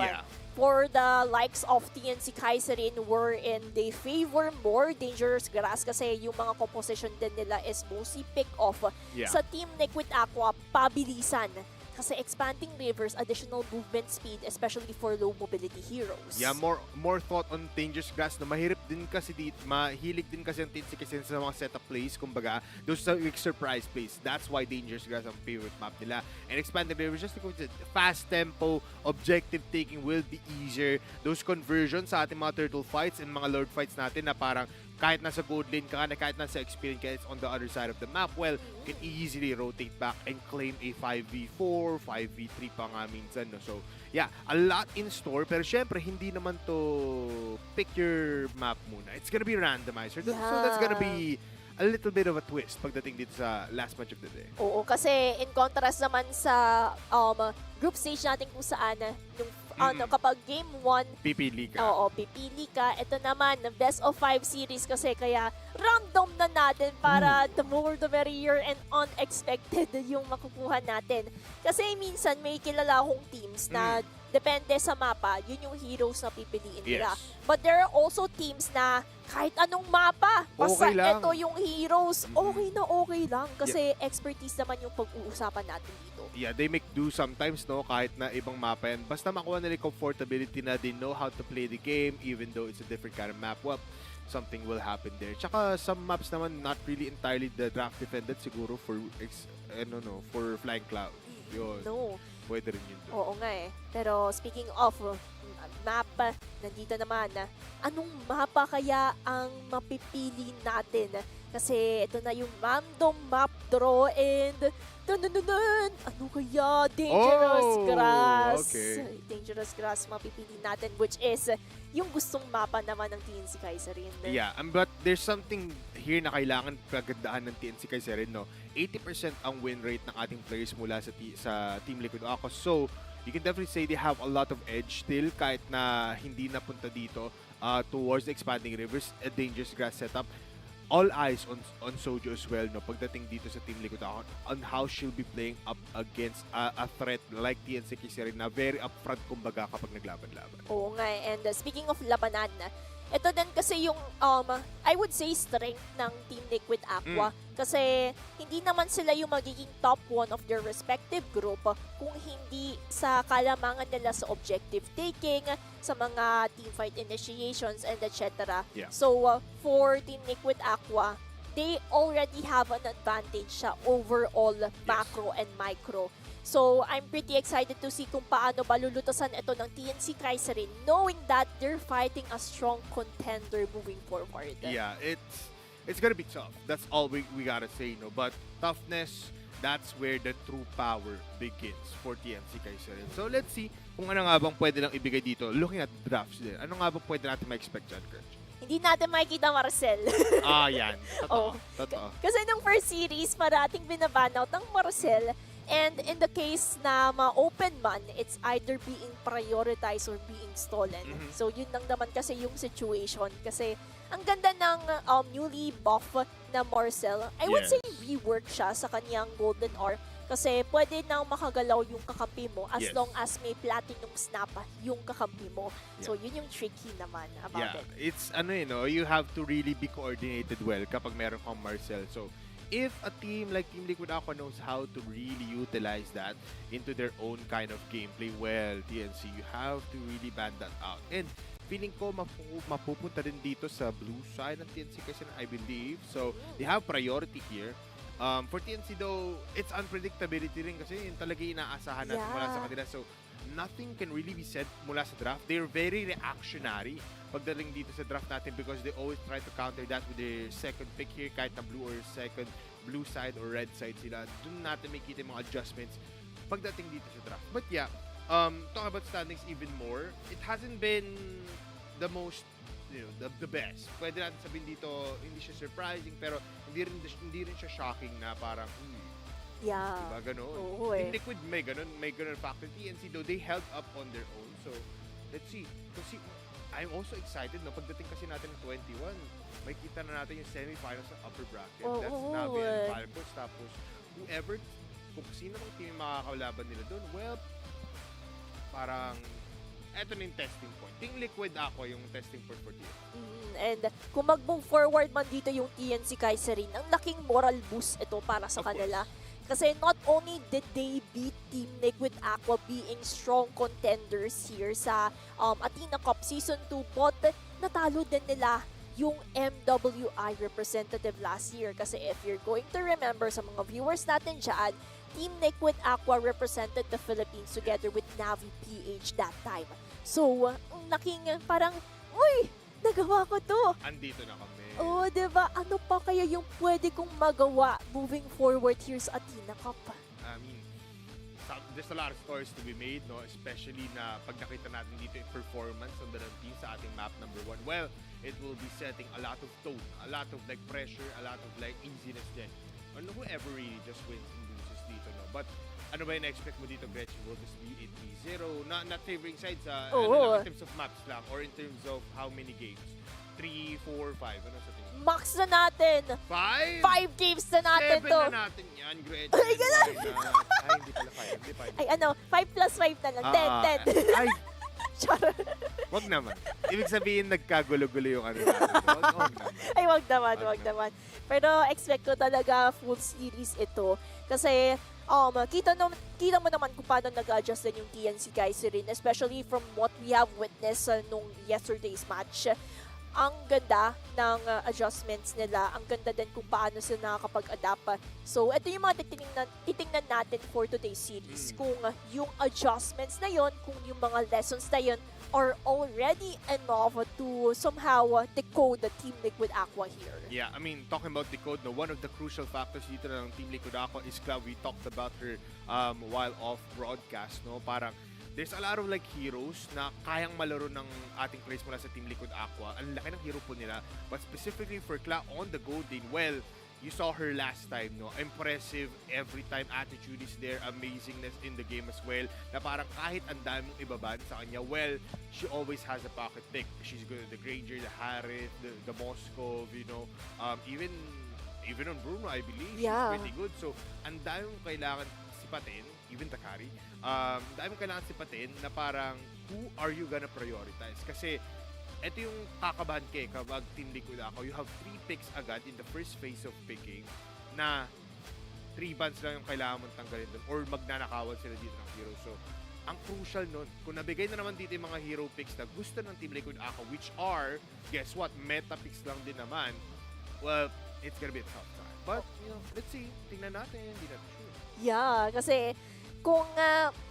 For the likes of TNC Kaiserin wherein they favor more dangerous grass kasi yung mga composition din nila is mostly pick off. Sa Team Liquid Aqua, pabilisan. Kasi expanding rivers, additional movement speed, especially for low mobility heroes. Yeah, more thought on dangerous grass na mahilig din kasi ang TNCK sa mga setup plays, kumbaga, those are surprise plays. That's why dangerous grass ang favorite map nila. And expanding rivers, just because fast tempo, objective taking will be easier. Those conversions sa ating mga turtle fights and mga lord fights natin na parang kahit nasa gold lane ka na, kahit nasa experience ka, it's on the other side of the map, well, you can easily rotate back and claim a 5v4, 5v3 pa nga minsan. No? So, yeah, a lot in store. Pero syempre, hindi naman to pick your map muna. It's gonna be randomizer. So, that's gonna be a little bit of a twist pagdating dito sa last match of the day. Oo, kasi in contrast naman sa group stage natin kung saan yung kapag game 1, Pipili ka. oo, pipili ka. Ito naman, best of 5 series kasi kaya random na natin para the more the merrier and unexpected yung makukuha natin. Kasi minsan may kilala akong teams na depende sa mapa, yun yung heroes na pipiliin nila. Yes. But there are also teams na kahit anong mapa, basta Okay lang. ito yung heroes, okay lang. Kasi expertise naman yung pag-uusapan natin dito. Yeah, they make do sometimes, no? Kahit na ibang mapa yan. Basta makuha nila yung comfortability na they know how to play the game even though it's a different kind of map. Well, something will happen there. Tsaka some maps naman not really entirely the draft defended siguro for for Flying Cloud. Yun. No. Pwede rin yun doon. Oo nga eh. Pero speaking of mapa, nandito naman, anong mapa kaya ang mapipili natin? Kasi ito na yung random map draw and ano kaya? Dangerous Grass. Okay. Dangerous Grass mapipili natin, which is yung gustong mapa naman ng TNCK Kaiserin. Yeah, but there's something here na kailangan pagandahan ng TNCK Kaiserin, no? 80% ang win rate ng ating players mula sa Team Liquid Aqua. So, you can definitely say they have a lot of edge still kahit na hindi napunta dito towards the expanding rivers, a dangerous grass setup. All eyes on Soju as well, no, pagdating dito sa Team Liquid Aqua on how she'll be playing up against a threat like TNCK Kaiserin na very upfront kumbaga kapag naglaban-laban. Oo nga, and speaking of labanan, ito din kasi yung, I would say, strength ng Team Liquid Aqua. Kasi hindi naman sila yung magiging top 1 of their respective group kung hindi sa kalamangan nila sa objective taking, sa mga teamfight initiations, and etc. Yeah. So, for Team Liquid Aqua, they already have an advantage sa overall macro and micro. So, I'm pretty excited to see kung paano ba lulutasan ito ng TNCK Kaiserin, knowing that they're fighting a strong contender moving forward. Yeah, it's gonna be tough. That's all we gotta say, no? But toughness, that's where the true power begins for TNCK Kaiserin. So, let's see kung ano nga bang pwede lang ibigay dito. Looking at drafts din, ano nga bang pwede natin ma-expect dyan, Kirch? Hindi natin makikita Marcel. Yan. Totoo. Totoo. Kasi nung first series, parating binaban out ng Marcel. And in the case na ma-open man, it's either being prioritized or being stolen. So yun lang naman kasi yung situation. Kasi ang ganda ng newly buff na Marcel. I would say rework siya sa kanyang Golden Orb. Kasi pwede nang makagalaw yung kakampi mo as long as may platinum snap yung kakampi mo. So yun yung tricky naman about it. It's you have to really be coordinated well kapag meron kang Marcel. So if a team like Team Liquid Aqua knows how to really utilize that into their own kind of gameplay, well, TNC, you have to really band that out. And feeling ko mapupunta din dito sa blue side ng TNC kasi I believe. So, they have priority here. For TNC though, it's unpredictability rin kasi yun talaga inaasahan natin mula sa kanila. So, nothing can really be said mula sa draft. They're very reactionary pagdating dito sa draft natin because they always try to counter that with their second pick here kahit na blue or second blue side or red side sila. Doon natin makikita yung mga adjustments pagdating dito sa draft. But yeah, talk about standings even more. It hasn't been the most, the best. Pwede natin sabihin dito, hindi siya surprising pero hindi rin siya shocking na parang Yeah. diba gano'n? Oo Team Liquid may ganun factor. TNC though, they held up on their own. So, let's see. Kasi I'm also excited, no? Pagdating kasi natin ng 21, may kita na natin yung semifinals sa upper bracket. That's Navi and Falcons. Tapos, kung sino mang team makakalaban nila doon, well, parang, eto na yung testing point. Team Liquid ako yung testing point for TNC. And kung mag-move forward man dito yung TNCK Kaiserin, ang laking moral boost ito para sa kanila. Kasi not only did they beat Team Liquid Aqua being strong contenders here sa Athena Cup Season 2, but natalo din nila yung MWI representative last year. Kasi if you're going to remember sa mga viewers natin dyan, Team Liquid Aqua represented the Philippines together with Navi PH that time. So, ang laking parang, uy, nagawa ko to. Andito na kami. Oh, diba? Ano pa kaya yung pwede kong magawa moving forward here sa Athena Cup? I mean, there's a lot of stories to be made, no? Especially na pag nakita natin dito yung performance ng dalawang team sa ating map number 1. Well, it will be setting a lot of tone, a lot of pressure, a lot of easiness din on whoever really just wins and loses dito, no? But ano ba yung expect mo dito, Gretchen? Will this be 8-0? Not favoring sides, Oo. in terms of maps lang, or in terms of how many games? 3, 4, 5? Ano sa tingin? Max na natin. 5? 5 games na natin 7 to. na natin yan, Gretchen. Ay, ganun. Why not? Ay, hindi pala 5. Hindi 5. Ay, 5 plus 5 na lang. 10. Ay, Charot. wag naman. Ibig sabihin, nagkagulo-gulo yung ano natin. Wag naman. Ay, wag naman. Pero expect ko talaga full series ito. Kasi, kita mo naman kung paano nag-adjust din yung TNCK rin, especially from what we have witnessed nung yesterday's match. Ang ganda ng adjustments nila. Ang ganda din kung paano sila nakakapag-adapt. So, ito yung mga titingnan natin for today's series. Kung yung adjustments na yon, kung yung mga lessons na yon are already enough to somehow decode the Team Liquid Aqua here. Yeah, I mean, talking about decode, no, one of the crucial factors dito ng Team Liquid Aqua is Cloud. We talked about her while off broadcast, no? Parang there's a lot of like heroes na kayang malaro ng ating players mula sa Team Liquid Aqua. Ang laki ng hero po nila. But specifically for Cla on the gold lane, well, you saw her last time, no? Impressive every time. Attitude is there. Amazingness in the game as well. Na parang kahit ang dami mong ibaban sa kanya, well, she always has a pocket pick. She's good at the Granger, the Harith, the Moskov, you know. Even on Bruno, I believe, Yeah. she's pretty good. So, ang dami mong kailangan sipatin, even Takari, dahil mo kailangan sipatin na parang who are you gonna prioritize? Kasi ito yung kakabahan kay kapag Team Liquid ako, you have 3 picks agad in the first phase of picking na 3 bans lang yung kailangan mong tanggalin doon or magnanakawan sila dito ng hero. So, ang crucial nun, kung nabigay na naman dito yung mga hero picks na gusto ng Team Liquid ako, which are, guess what, meta picks lang din naman, well, it's gonna be a tough time. But, you know, let's see. Tingnan natin. Hindi natin sure. Yeah, kasi kung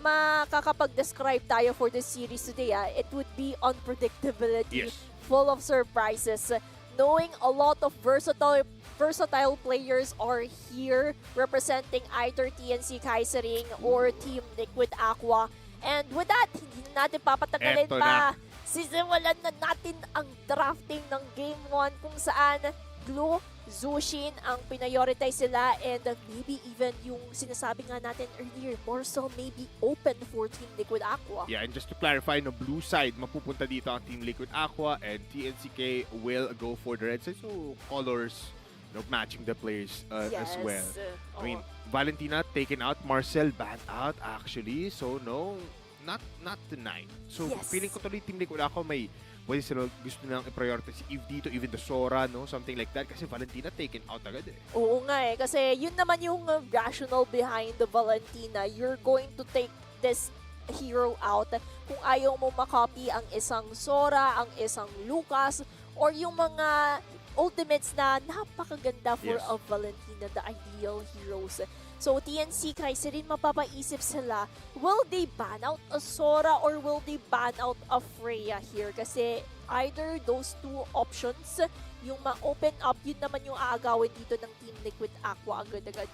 makakapag-describe tayo for this series today, it would be unpredictability, Yes. full of surprises. Knowing a lot of versatile players are here representing either TNC Kaisering or Team Liquid Aqua. And with that, hindi na natin papatagalin Eto pa. Sisimulan na natin ang drafting ng Game 1 kung saan Glue, Zushin ang prioritize sila and maybe even yung sinasabi nga natin earlier, more so maybe open for Team Liquid Aqua. Yeah, and just to clarify, no, blue side, mapupunta dito ang Team Liquid Aqua and TNCK will go for the red side. So, colors, you know, matching the players as well. I mean, Valentina taken out, Marcel banned out actually. So, no, not tonight. So, Yes. feeling ko tuloy Team Liquid Aqua may pwede sila gusto nilang i-prioritize if dito, even the Sora, no? Something like that. Kasi Valentina taken out agad eh. Oo nga eh, kasi yun naman yung rational behind the Valentina. You're going to take this hero out kung ayaw mo makopy ang isang Sora, ang isang Lucas, or yung mga ultimates na napakaganda for Yes. a Valentina, the ideal heroes. So TNC Crisis rin mapapaisip sila, will they ban out a Sora or will they ban out a Freya here? Kasi either those two options, yung ma-open up, yun naman yung aagawin dito ng Team Liquid Aqua agad-agad.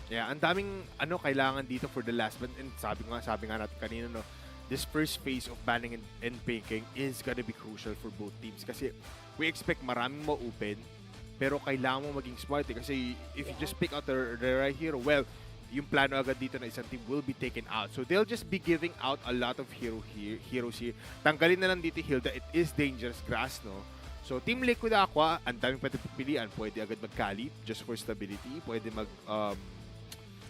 Yeah, ang daming kailangan dito for the last, but and sabi nga natin kanina, no, this first phase of banning and picking is gonna be crucial for both teams kasi we expect maraming ma-open pero kailangan mo maging smart eh, kasi if you just pick out the right hero, well, yung plano agad dito na isang team will be taken out. So they'll just be giving out a lot of heroes here. Tanggalin na lang dito Hilda, it is dangerous grass, no? So Team Liquid Aqua, ang daming pwede pipilian. Pwede agad mag-Kali just for stability. Pwede mag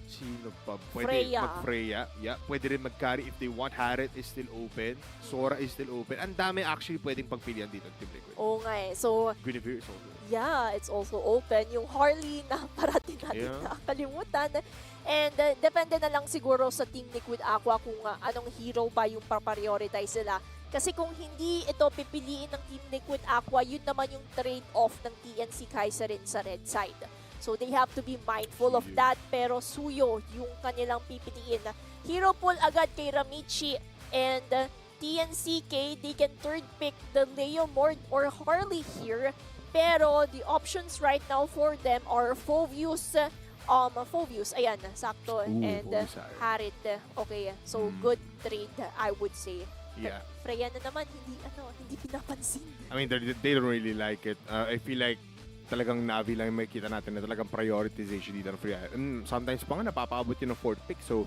sino pa? Pwede Freya. mag-Freya. Yeah. Pwede rin mag-carry if they want. Harith is still open. Sora is still open. Ang dami actually pwedeng pagpilian dito ng Team Liquid. Oo nga eh. So, Guinevere is also. yeah, it's also open. Yung Harley na parating natin nakakalimutan. And depende na lang siguro sa Team Liquid Aqua kung anong hero ba yung pa-prioritize sila. Kasi kung hindi ito pipiliin ng Team Liquid Aqua, yun naman yung trade-off ng TNC Kaiser rin sa red side. So they have to be mindful of that. Pero Suyo yung kanilang pipiliin. Hero pool agad kay Ramichi and TNCK, they can third pick the Leo Mord or Harley here. Pero the options right now for them are Phovius, ayan, sakto, and Phovius, Harith. Okay, so good trade, I would say. Yeah. Freya na naman, hindi pinapansin. I mean, they don't really like it. I feel like talagang Navi lang yung makikita natin na talagang prioritization dito ng free item. Sometimes pa nga napapabot yun ng 4th pick, so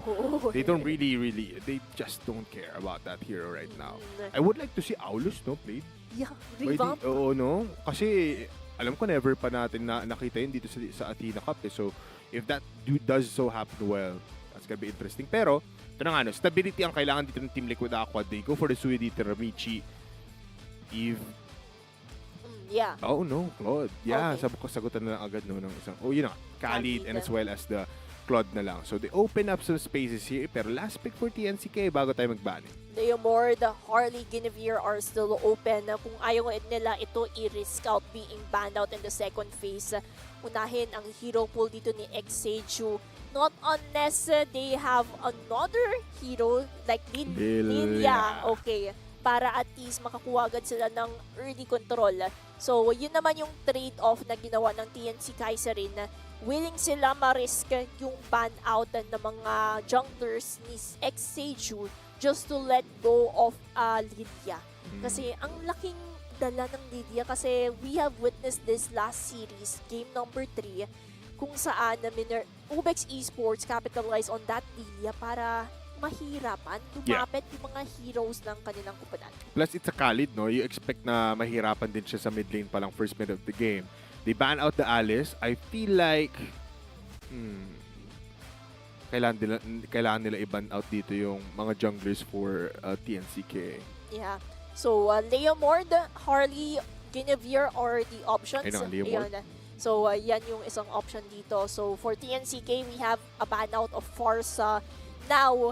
they don't really, they just don't care about that hero right now. I would like to see Aulus, no, played. Yeah, revamp. Oo, no? Kasi alam ko never pa natin nakita yun dito sa Athena Cup. So, if that does so happen, well, that's gonna be interesting. Pero, ito na nga, no, stability ang kailangan dito ng Team Liquid Aqua. They go for the Sui dito, Ramichi, Eve. Yeah. Oh, no, Claude. Yeah, Okay. sagutan na lang agad no, ng isang, yun na, Khalid, Khalid. and as well as the Claude na lang. So, they open up some spaces here. Pero last pick for TNCK bago tayo mag-banning. Leomord, Harley, Guinevere are still open. Kung ayaw nila ito i-risk out being banned out in the second phase, unahin ang hero pool dito ni Xseju. Not unless they have another hero like Lilia. Okay. Para at least makakuha agad sila ng early control. So, yun naman yung trade-off na ginawa ng TNC Kaiserin. Willing sila ma-risk yung ban out ng mga junglers ni Xseju just to let go of Lilia. Kasi ang laking dala ng Lilia kasi we have witnessed this last series, game number 3, kung saan UBEX Esports capitalize on that Lilia para mahirapan lumapit yung mga heroes ng kanilang kupunan. Plus, it's a Khalid, no? You expect na mahirapan din siya sa mid lane pa lang first minute of the game. They ban out the Alice. I feel like kailangan nila i-ban out dito yung mga junglers for TNCK. Yeah. So, Leomord, Harley, Guinevere are the options. Ayun, Leomord. Ayun. So, yan yung isang option dito. So, for TNCK, we have a ban out of Farsa. Now,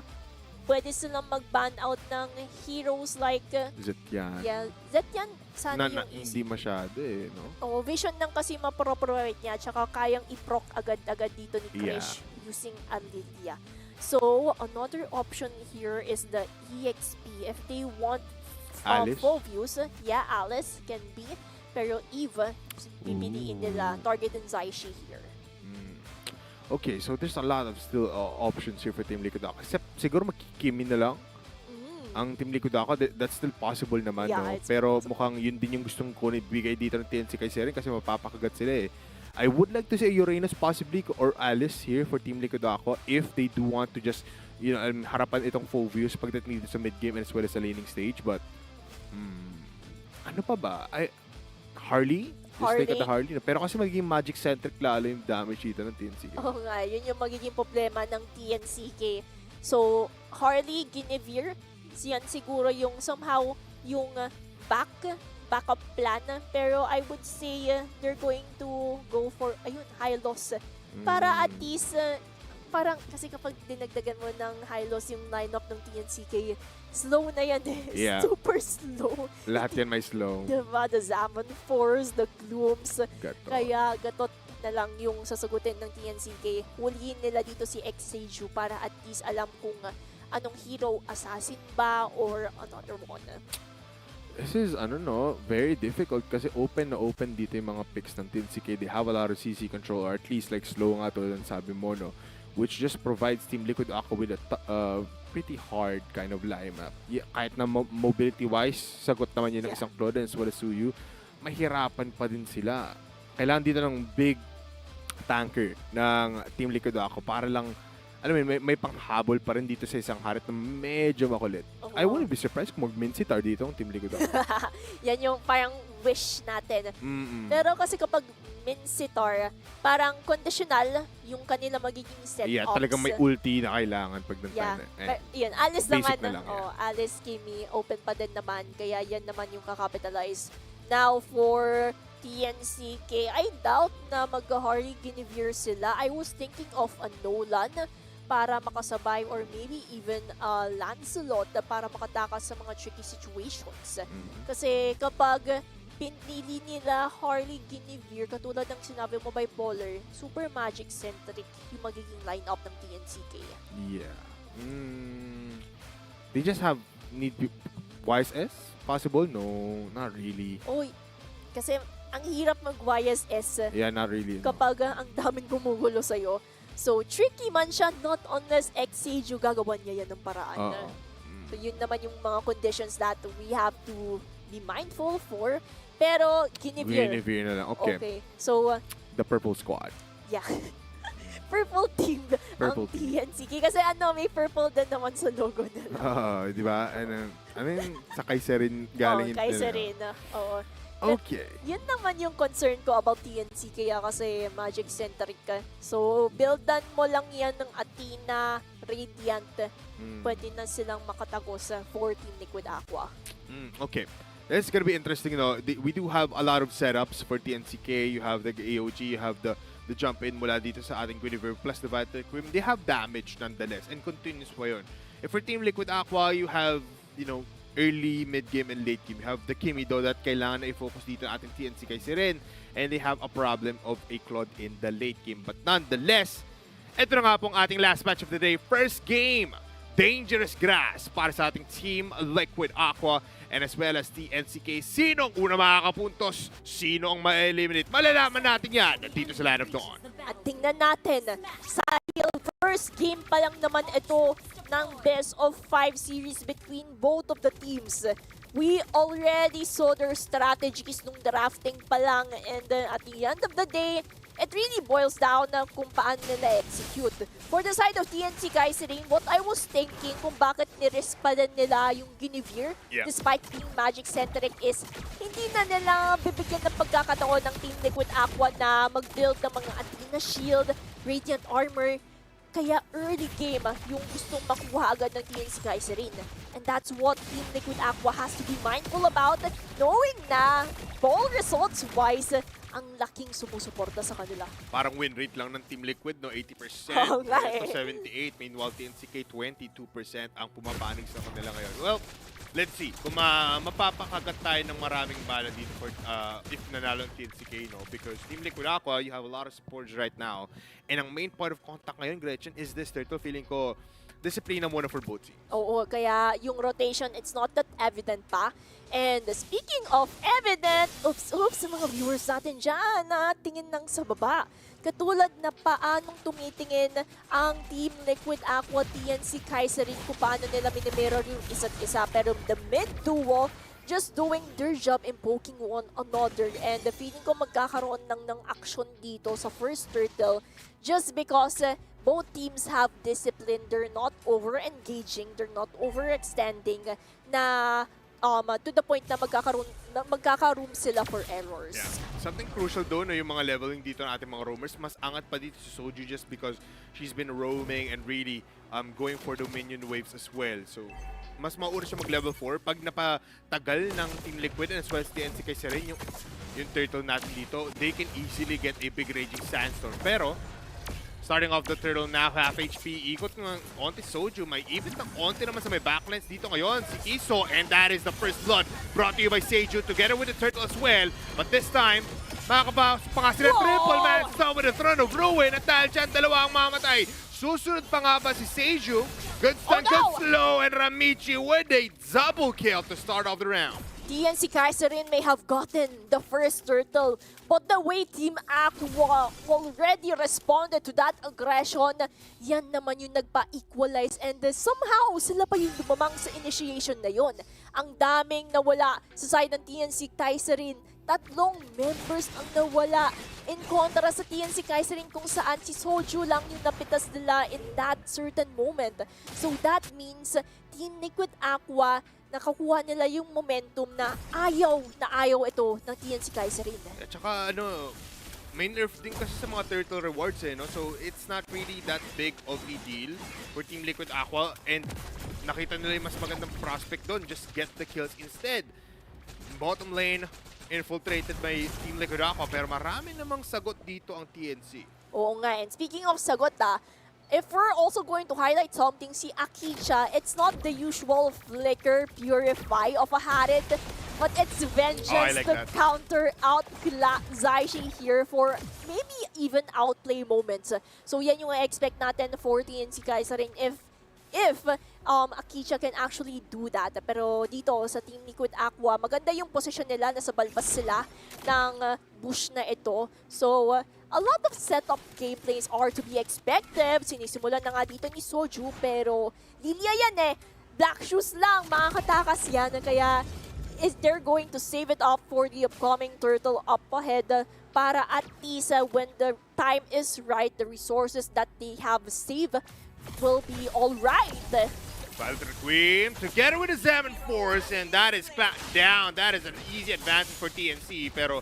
pwede silang mag-ban out ng heroes like Zetyan. yeah, Zetyan sana yung Hindi masyado eh, no? Oh, vision ng kasi ma-pro-provide niya tsaka kayang i-proc agad-agad dito ni Krish using Lilia. So, another option here is the EXP. If they want Alice? full views, yeah, Alice can be. Pero Eve, pipiliin nila target and Zaishi here. Okay, so there's a lot of still options here for Team Liquid Aqua. Except siguro magkikimin na lang ang Team Liquid Aqua. That's still possible naman, Yeah, no? it's Pero possible. mukhang yun din yung gustong kunin bigay dito ng TNC Kaiserin kasi mapapakagat sila eh. I would like to say Uranus possibly or Alice here for Team Liquid Aqua if they do want to just, harapan itong full views pagdating dito sa mid-game and as well as sa laning stage. But, ano pa ba? Harley? Just take at the Harley. Pero kasi magiging magic-centric lalo yung damage dito ng TNCK. Oo nga, yun yung magiging problema ng TNCK. So, Harley, Guinevere, siyan siguro yung somehow yung backup plan. Pero I would say they're going to go for, high loss. Para at least, parang kasi kapag dinagdagan mo ng high loss yung lineup ng TNCK, slow na yan eh. Yeah. Super slow. Lahat yan may slow. Diba? The Zaman Force, the Glooms. Gato. Kaya gatot na lang yung sasagutin ng TNCK. Huliin nila dito si Xseju para at least alam kung anong hero, assassin ba or another one. This is, very difficult kasi open na open dito yung mga picks ng TNCK. They have a lot of CC control or at least like slow nga tulad ng sabi mo, no? Which just provides Team Liquid Aqua with a pretty hard kind of lineup. Yeah, kahit na mobility-wise, sagot naman yun ng isang Claude as well as Suyu, mahirapan pa din sila. Kailangan dito ng big tanker ng Team Liquid Aqua para lang, may panghabol pa rin dito sa isang harit na medyo makulit. I wouldn't be surprised kung mag-Minsitar dito ang Team Liquid Aqua. Yan yung parang wish natin. Pero kasi kapag Minsitar, parang conditional yung kanila magiging setups. Yeah, talagang may ulti na kailangan pag Yeah. nantan. Yan, Alice Basic naman. na lang, Alice, Kimi, open pa din naman. Kaya yan naman yung kakapitalize. Now, for TNCK, I doubt na mag-Harley Guinevere sila. I was thinking of a Nolan para makasabay or maybe even Lancelot para makatakas sa mga tricky situations. Kasi kapag pinili nila Harley Guinevere, katulad ng sinabi mo by Polar, super magic-centric yung magiging lineup ng TNCK. Yeah. They just need YSS? Possible? No, not really. Oy, kasi ang hirap mag-YSS Yeah, not really. kapag ang daming gumugulo sa'yo. So, tricky man siya, not unless Xseju gagawan niya yan ng paraan. So, yun naman yung mga conditions that we have to be mindful for. Pero Guinevere. Guinevere na lang. Okay. Okay. So, The Purple Squad. yeah. Purple team Purple ang TNCK. Kasi may purple din naman sa logo nila. Di ba? Ano yung sa Kaiserin galing yun? Kaiserin. Oo. Okay. Yun naman yung concern ko about TNCK kasi Magic-centric ka. So, buildan mo lang yan ng Athena, Radiant. Pwede na silang makatagos for Team Liquid Aqua. Okay. This is gonna be interesting, we do have a lot of setups for TNCK. You have the AOG, you have the jump in mula dito sa ating Guinevere plus the Vital Queen. They have damage nonetheless and continuous pa yun. If for Team Liquid Aqua, you have, early, mid-game, and late game. You have the Kimi though that kailangan na i-focus dito ang ating TNCK Siren, and they have a problem of a Claude in the late game. But nonetheless, ito na nga pong ating last match of the day. First game, Dangerous Grass para sa ating Team Liquid Aqua and as well as TNCK. Sino ang una makakapuntos? Sino ang ma-eliminate? Malalaman natin yan dito sa Land of Dawn. At tingnan natin, sa first game pa lang naman ito ng best of 5 series between both of the teams. We already saw their strategies nung drafting pa lang, and at the end of the day, it really boils down na kung paano nila execute. For the side of TNCK Siren, what I was thinking kung bakit nirisk pa din nila yung Guinevere, despite being Magic-centric, is hindi na nila bibigyan ng pagkakataon ng Team Liquid Aqua na mag-build ng mga Athena Shield, Radiant Armor. Kaya early game yung gustong makuha agad ng TNCK Siren. And that's what Team Liquid Aqua has to be mindful about, knowing na ball results-wise, ang laking sumusuporta sa kanila. Parang win rate lang ng Team Liquid, 80%. Oo nga Ito 78%. Meanwhile, TNCK 22% ang pumapanig sa kanila ngayon. Well, let's see. Kung mapapakagat tayo ng maraming bala dito for, if nanalo ang TNCK, because Team Liquid Aqua, you have a lot of supports right now. And ang main point of contact ngayon, Gretchen, is this turtle. Feeling ko, disiplina muna for both teams. Oo, kaya yung rotation, it's not that evident pa. And speaking of evident, oops, sa mga viewers natin dyan, tingin ng sa baba. Katulad na paanong tumitingin ang Team Liquid Aqua, TNCK Siren, kung paano nila minimirror yung isa't isa. Pero the mid-duo, just doing their job in poking one another. And the feeling ko magkakaroon ng action dito sa first turtle just because both teams have discipline. They're not over-engaging, they're not overextending na to the point na magkakaroom sila for errors. Yeah. Something crucial doon, yung mga leveling dito ng ating mga roamers, mas angat pa dito si Soju just because she's been roaming and really going for the minion waves as well. So, mas mauna siya mag-level 4 pag napatagal ng Team Liquid and as well as TNCK Siren, yung turtle natin dito, they can easily get a big raging sandstorm. Pero, starting off the turtle now, half HP. Ikot ng onti Soju. May ipit ng onti naman sa may backlines dito ngayon. Si Iso, and that is the first blood brought to you by Seiju together with the turtle as well. But this time, makakabawas pa nga sila. Triple man stop with the Throne of Ruin. At dahil dyan, dalawa ang mamatay. Susunod pa nga ba si Seiju? Good stun, good slow, and Ramichi with a double kill to start off the round. TNCK Siren may have gotten the first turtle, but the way Team Aqua already responded to that aggression, yan naman yung nagpa-equalize, and somehow sila pa yung lumamang sa initiation na yon. Ang daming nawala sa side ng TNCK Siren. 3 members ang nawala. In kontra sa TNCK Siren kung saan si Soju lang yung napitas nila in that certain moment. So that means Team Liquid Aqua, nakakuha nila yung momentum na ayaw ito ng TNCK Siren. At saka may nerf din kasi sa mga turtle rewards so it's not really that big of a deal for Team Liquid Aqua, and nakita nila yung mas magandang prospect doon, just get the kills instead. Bottom lane, infiltrated by Team Liquid Aqua, pero marami namang sagot dito ang TNC. Oo nga, and speaking of sagot if we're also going to highlight something, si Akicha, it's not the usual flicker purify of a Harit, but it's vengeance to counter out Zaishi here for maybe even outplay moments. So yan yung expect natin for TNCK Siren if Akicha can actually do that. Pero dito sa Team Liquid Aqua, maganda yung position nila, nasa balbas sila ng bush na ito. So, a lot of setup gameplays are to be expected. Sinisimulan na nga dito ni Soju, pero Lilia yan Black shoes lang, makakatakas yan. Kaya they're going to save it up for the upcoming turtle up ahead para at least when the time is right, the resources that they have saved will be all right. Valkyrie Queen together with the Salmon Force, and that is back down. That is an easy advantage for TNC, pero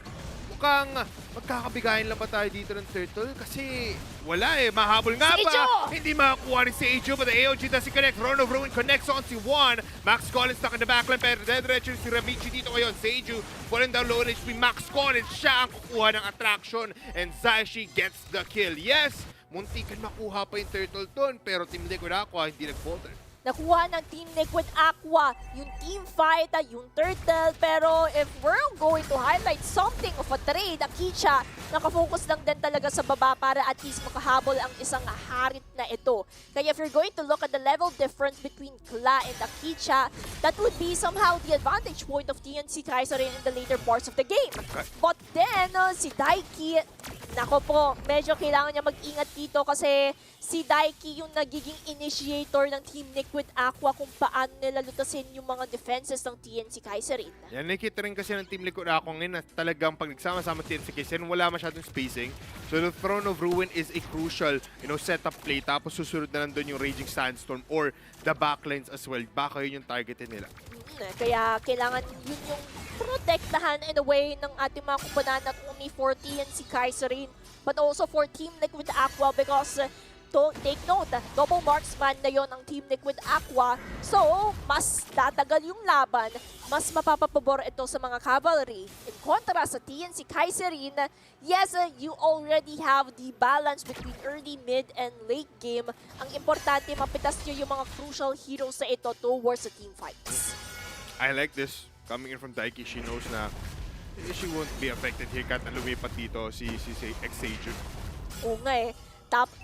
mukhang magkakabigayan lang ba tayo dito ng turtle? Kasi wala eh, mahabol nga pa. Hindi makakuha rin si Ejo, but the AOG doesn't connect. Throne of Ruin connects on to one. Max Collins stuck in the backline, pero diretso si Ramichi dito ngayon. Seiju falling down low on HP. Max Collins, siya ang kukuha ng attraction, and Zaishi gets the kill. Yes, muntikan makuha pa yung turtle doon, pero Team Liquid Aqua hindi nag-falter. Nakuha ng Team Liquid Aqua yung team fight, yung turtle. Pero if we're going to highlight something of a trade, Akicha, nakafocus lang din talaga sa baba para at least makahabol ang isang harit na ito. Kaya if you're going to look at the level difference between Kla and Akicha, that would be somehow the advantage point of TNCK in the later parts of the game. But then, si Daiki, nako po, medyo kailangan niya mag-ingat dito kasi si Daiki yung nagiging initiator ng Team Liquid Aqua kung paano nila lutasin yung mga defenses ng TNC Kaiserin. Yan, nakikita rin kasi ng Team Liquid Aqua ngayon na talagang pag nagsama-sama TNC Kaiserin, wala masyadong spacing. So the Throne of Ruin is a crucial, setup play. Tapos susunod na nandun yung Raging Sandstorm or the backlines as well. Baka yun yung targetin nila. Kaya kailangan yun yung protektahan in a way ng ating mga kumpanan, not only for TNC Kaiserin but also for Team Liquid Aqua because take note, double marksman na yon ang Team Liquid Aqua. So, mas tatagal yung laban, mas mapapapabor ito sa mga cavalry. In contrast sa TNC Kaiserin, yes, you already have the balance between early, mid, and late game. Ang importante, mapitas nyo yung mga crucial heroes sa ito towards the team fights. I like this. Coming in from Daiki, she knows na she won't be affected here kahit na lumipat dito si Xage. Oo nga eh.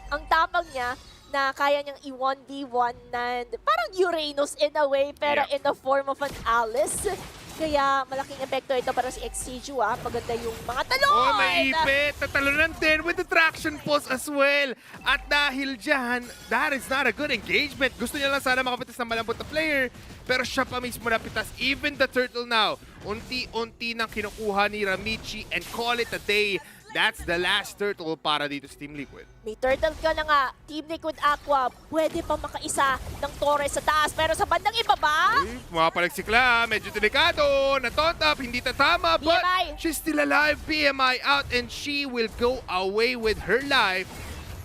Ang tapang niya na kaya niyang i-1v1 na parang Uranus in a way, pero in the form of an Alice. Kaya malaking epekto ito para si Xage, Maganda yung mga talon! Oh, may ipit! Tatalonan din with the traction pulse as well. At dahil dyan, that is not a good engagement. Gusto niya lang sana makapitas ng malambot na player, pero siya pa mismo napitas. Even the turtle now, unti-unti nang kinukuha ni Ramichi and call it a day. That's the last turtle para dito sa Team Liquid. May turtle ka na nga, Team Liquid Aqua, pwede pa makaisa ng Torres sa taas, pero sa bandang ibaba? Uy, mapalag si Kla, medyo delikado, na-taunt-up, hindi tatama, but BMI. she's still alive. BMI out and she will go away with her life.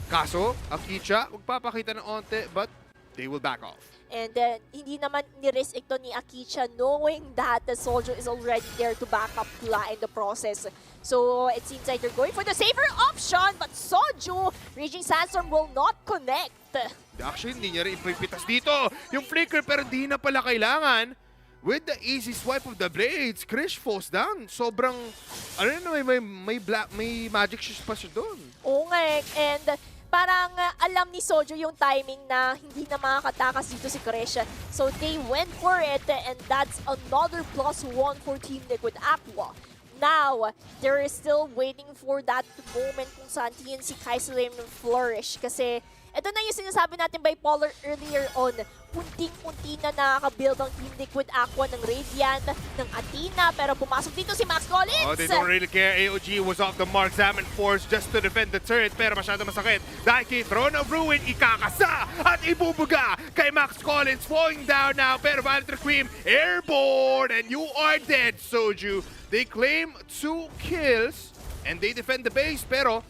Kaso, Akicha, magpapakita ng onte, but they will back off. And hindi naman ni-risk ito ni Akicha knowing that the soldier is already there to back up Kla in the process. So it seems like they're going for the safer option, but Soju, Raging Sandstorm will not connect. Actually, hindi niya rin ipipitas dito. Yung flicker, pero hindi na pala kailangan. With the easy swipe of the blades, Krish falls down. Sobrang, may magic shoes pa siya doon. Oo nga eh. And parang alam ni Soju yung timing na hindi na makakatakas dito si Krish. So they went for it, and that's another +1 for Team Liquid Aqua. Now, they're still waiting for that moment kung saan TNC Kaiserin flourish. Kasi ito na yung sinasabi natin bipolar earlier on. Punting-punti na nakaka-build ang Team Liquid Aqua ng Radiant, ng Athena, pero pumasok dito si Max Collins! Oh, they don't really care. AOG was off the mark. Salmon Force just to defend the turret, pero masyado masakit. Daiki, Throne of Ruin, ikakasa at ibubuga kay Max Collins. Falling down now, pero Valkyrie Queen airborne, and you are dead, Soju. They claim 2 kills, and they defend the base, pero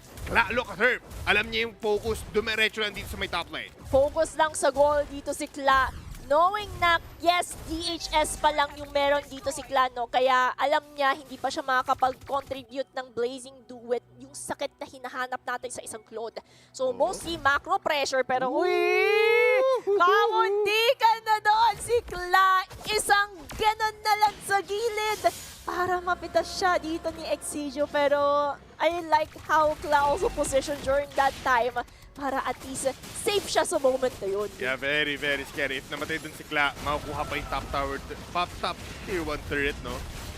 look at her. Alam niya yung focus, dumiretso lang dito sa may top lane. Focus lang sa goal dito si Kla. Knowing na, yes, DHS pa lang yung meron dito si Kla, no? Kaya alam niya, hindi pa siya makakapag-contribute ng Blazing Duet, yung sakit na hinahanap natin sa isang Claude. So, mostly macro pressure, pero kamundi ka na doon si Kla. Isang ganon na lang sa gilid para mapitas siya dito ni Exigio. Pero I like how Kla also positioned during that time para at least safe siya sa moment na yun. Yeah, very, very scary. If namatay dun si Kla, makukuha pa yung top tower, top tier 1 turret, no?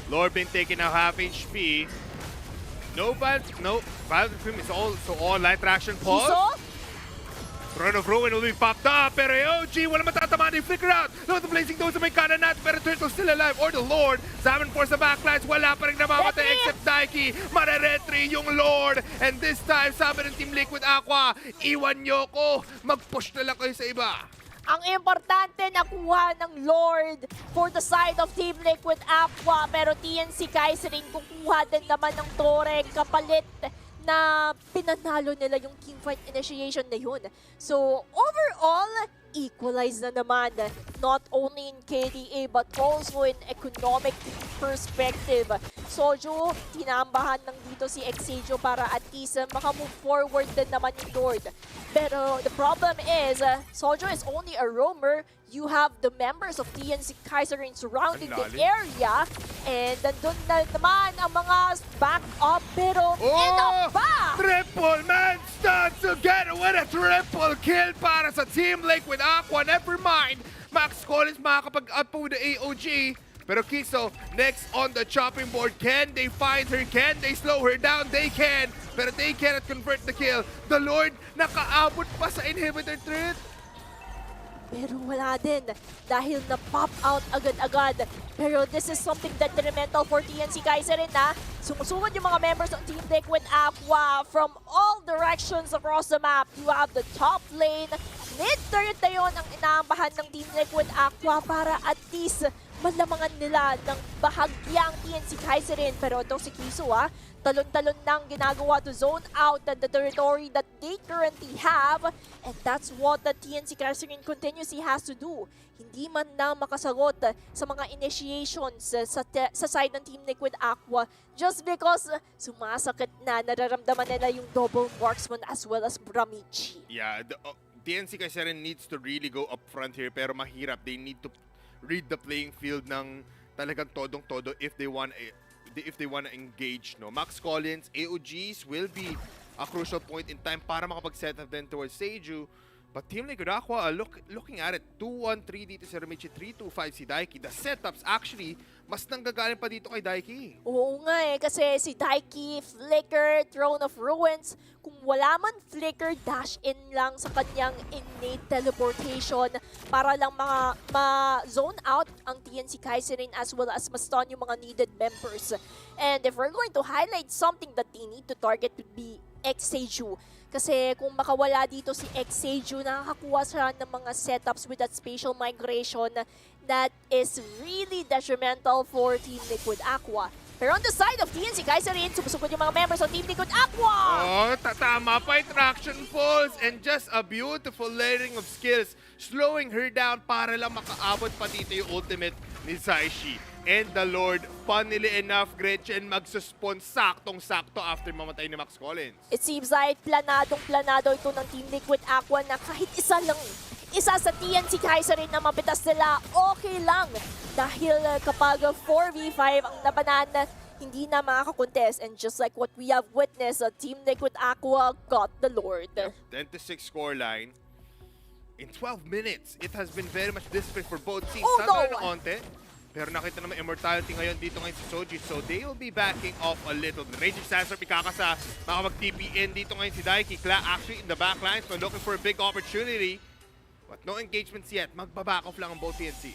Lord being taken now half HP. No, Valkyrie is all light traction pulse. Throne of Ruin will be popped up, pero OG, wala matatamaan yung flicker out. Load the blazing doon sa may kanan natin, pero Turtle still alive, or the Lord. Salmon Force sa backlines, wala pa rin namamatay except Daiki. Mare-retry yung Lord, and this time, sabi ng Team Liquid Aqua, iwan nyo ko, mag-push na lang kayo sa iba. Ang importante nakuha ng Lord for the side of Team Liquid Aqua, pero TNCK rin kukuha din naman ng Torek kapalit na pinanalo nila yung teamfight initiation na yun. So, overall, equalize na naman. Not only in KDA, but also in economic perspective. Soju, tinambahan ng dito si Exejo para at least makamove forward din naman yung Lord. Pero the problem is, Soju is only a roamer. You have the members of TNC Kaiserin surrounding the area. And nandun na naman ang mga back-up. Pero, enough ba? Triple man stands together with a triple kill para sa Team Liquid Aqua. Never mind, Max Collins makakapag-out po with the AOG. Pero Kiso, next on the chopping board, can they find her? Can they slow her down? They can, pero they cannot convert the kill. The Lord, nakaabot pa sa inhibitor threat. Pero wala din dahil na-pop out agad-agad. Pero this is something detrimental for TNC Kaiserin na sumusunod yung mga members ng Team Liquid Aqua from all directions across the map. You have the top lane. Mid-turret na yun ang inaambahan ng Team Liquid Aqua para at least malamangan nila ng bahagyang TNC Kaiserin. Pero ito si Kiso talon-talon nang ginagawa to zone out the territory that they currently have. And that's what the TNC Kaiserin continuously has to do. Hindi man na makasagot sa mga initiations sa side ng Team Liquid Aqua just because sumasakit na nararamdaman nila yung double marksman as well as Bramichi. Yeah, the TNC Kaiserin needs to really go up front here, pero mahirap. They need to read the playing field ng talagang todong-todo if they want to engage, no? Max Collins, AOGs will be a crucial point in time para makapag-set up then towards Seju. But Team Liquid Aqua, looking at it, 2-1-3 dito si Ramichi, 3-2-5 si Daiki. The setups actually, mas nanggagaling pa dito kay Daiki. Oo nga kasi si Daiki, Flicker, Throne of Ruins, kung wala man Flicker, dash in lang sa kanyang innate teleportation para lang ma-zone out ang TNC Kaiserin as well as ma-stun yung mga needed members. And if we're going to highlight something that they need to target would be Exeju. Kasi kung makawala dito si Exeju, nakakakuha siya ng mga setups with that spatial migration that is really detrimental for Team Liquid Aqua. Pero on the side of TNC Kaiserin, sumusugod yung mga members of Team Liquid Aqua! Oh, tatama pa yung traction falls and just a beautiful layering of skills, slowing her down para lang makaabot pa dito yung ultimate ni Saishi. And the Lord, funnily enough, Gretchen, magsuspon saktong-sakto after mamatay ni Max Collins. It seems like planadong-planado ito ng Team Liquid Aqua na kahit isa sa TNC Kaiserin na mapitas nila, okay lang. Dahil kapag 4v5 ang labanan, hindi na makakakontest. And just like what we have witnessed, Team Liquid Aqua got the Lord. 10-6 scoreline. In 12 minutes, it has been very much disciplined for both teams. Oh, no! Na onte, pero nakita naman immortality ngayon dito ngayon si Soji. So they will be backing off a little. The Raging Sandstorm ikakasa. Makapag-TP in dito ngayon si Daiki. TLAQ actually in the backline. So looking for a big opportunity. But no engagements yet. Magbaback off lang ang both TNC.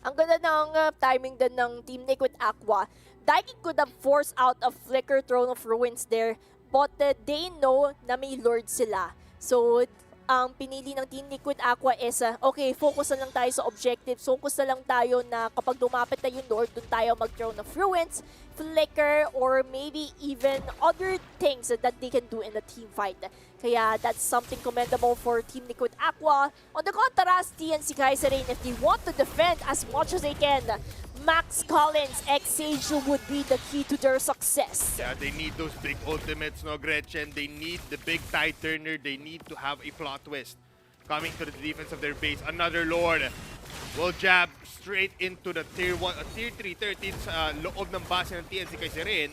Ang ganda ng timing din ng Team Liquid Aqua. Daiki could have forced out a Flicker Throne of Ruins there. But they know na may Lord sila. So ang pinili ng Team Liquid Aqua is, okay, focus na lang tayo sa objective. Focus na lang tayo na kapag lumapit na yung Lord, dun tayo mag-Throne of Ruins, Flicker, or maybe even other things that they can do in the team fight. Kaya that's something commendable for Team Liquid Aqua. On the contrast, TNC Kaiserin, if they want to defend as much as they can, Max Collins, Exeju would be the key to their success. Yeah, they need those big ultimates, no, Gretchen? They need the big tide turner. They need to have a plot twist coming to the defense of their base. Another Lord will jab straight into the tier 3 13 sa loob ng base ng TNC Kaiserin.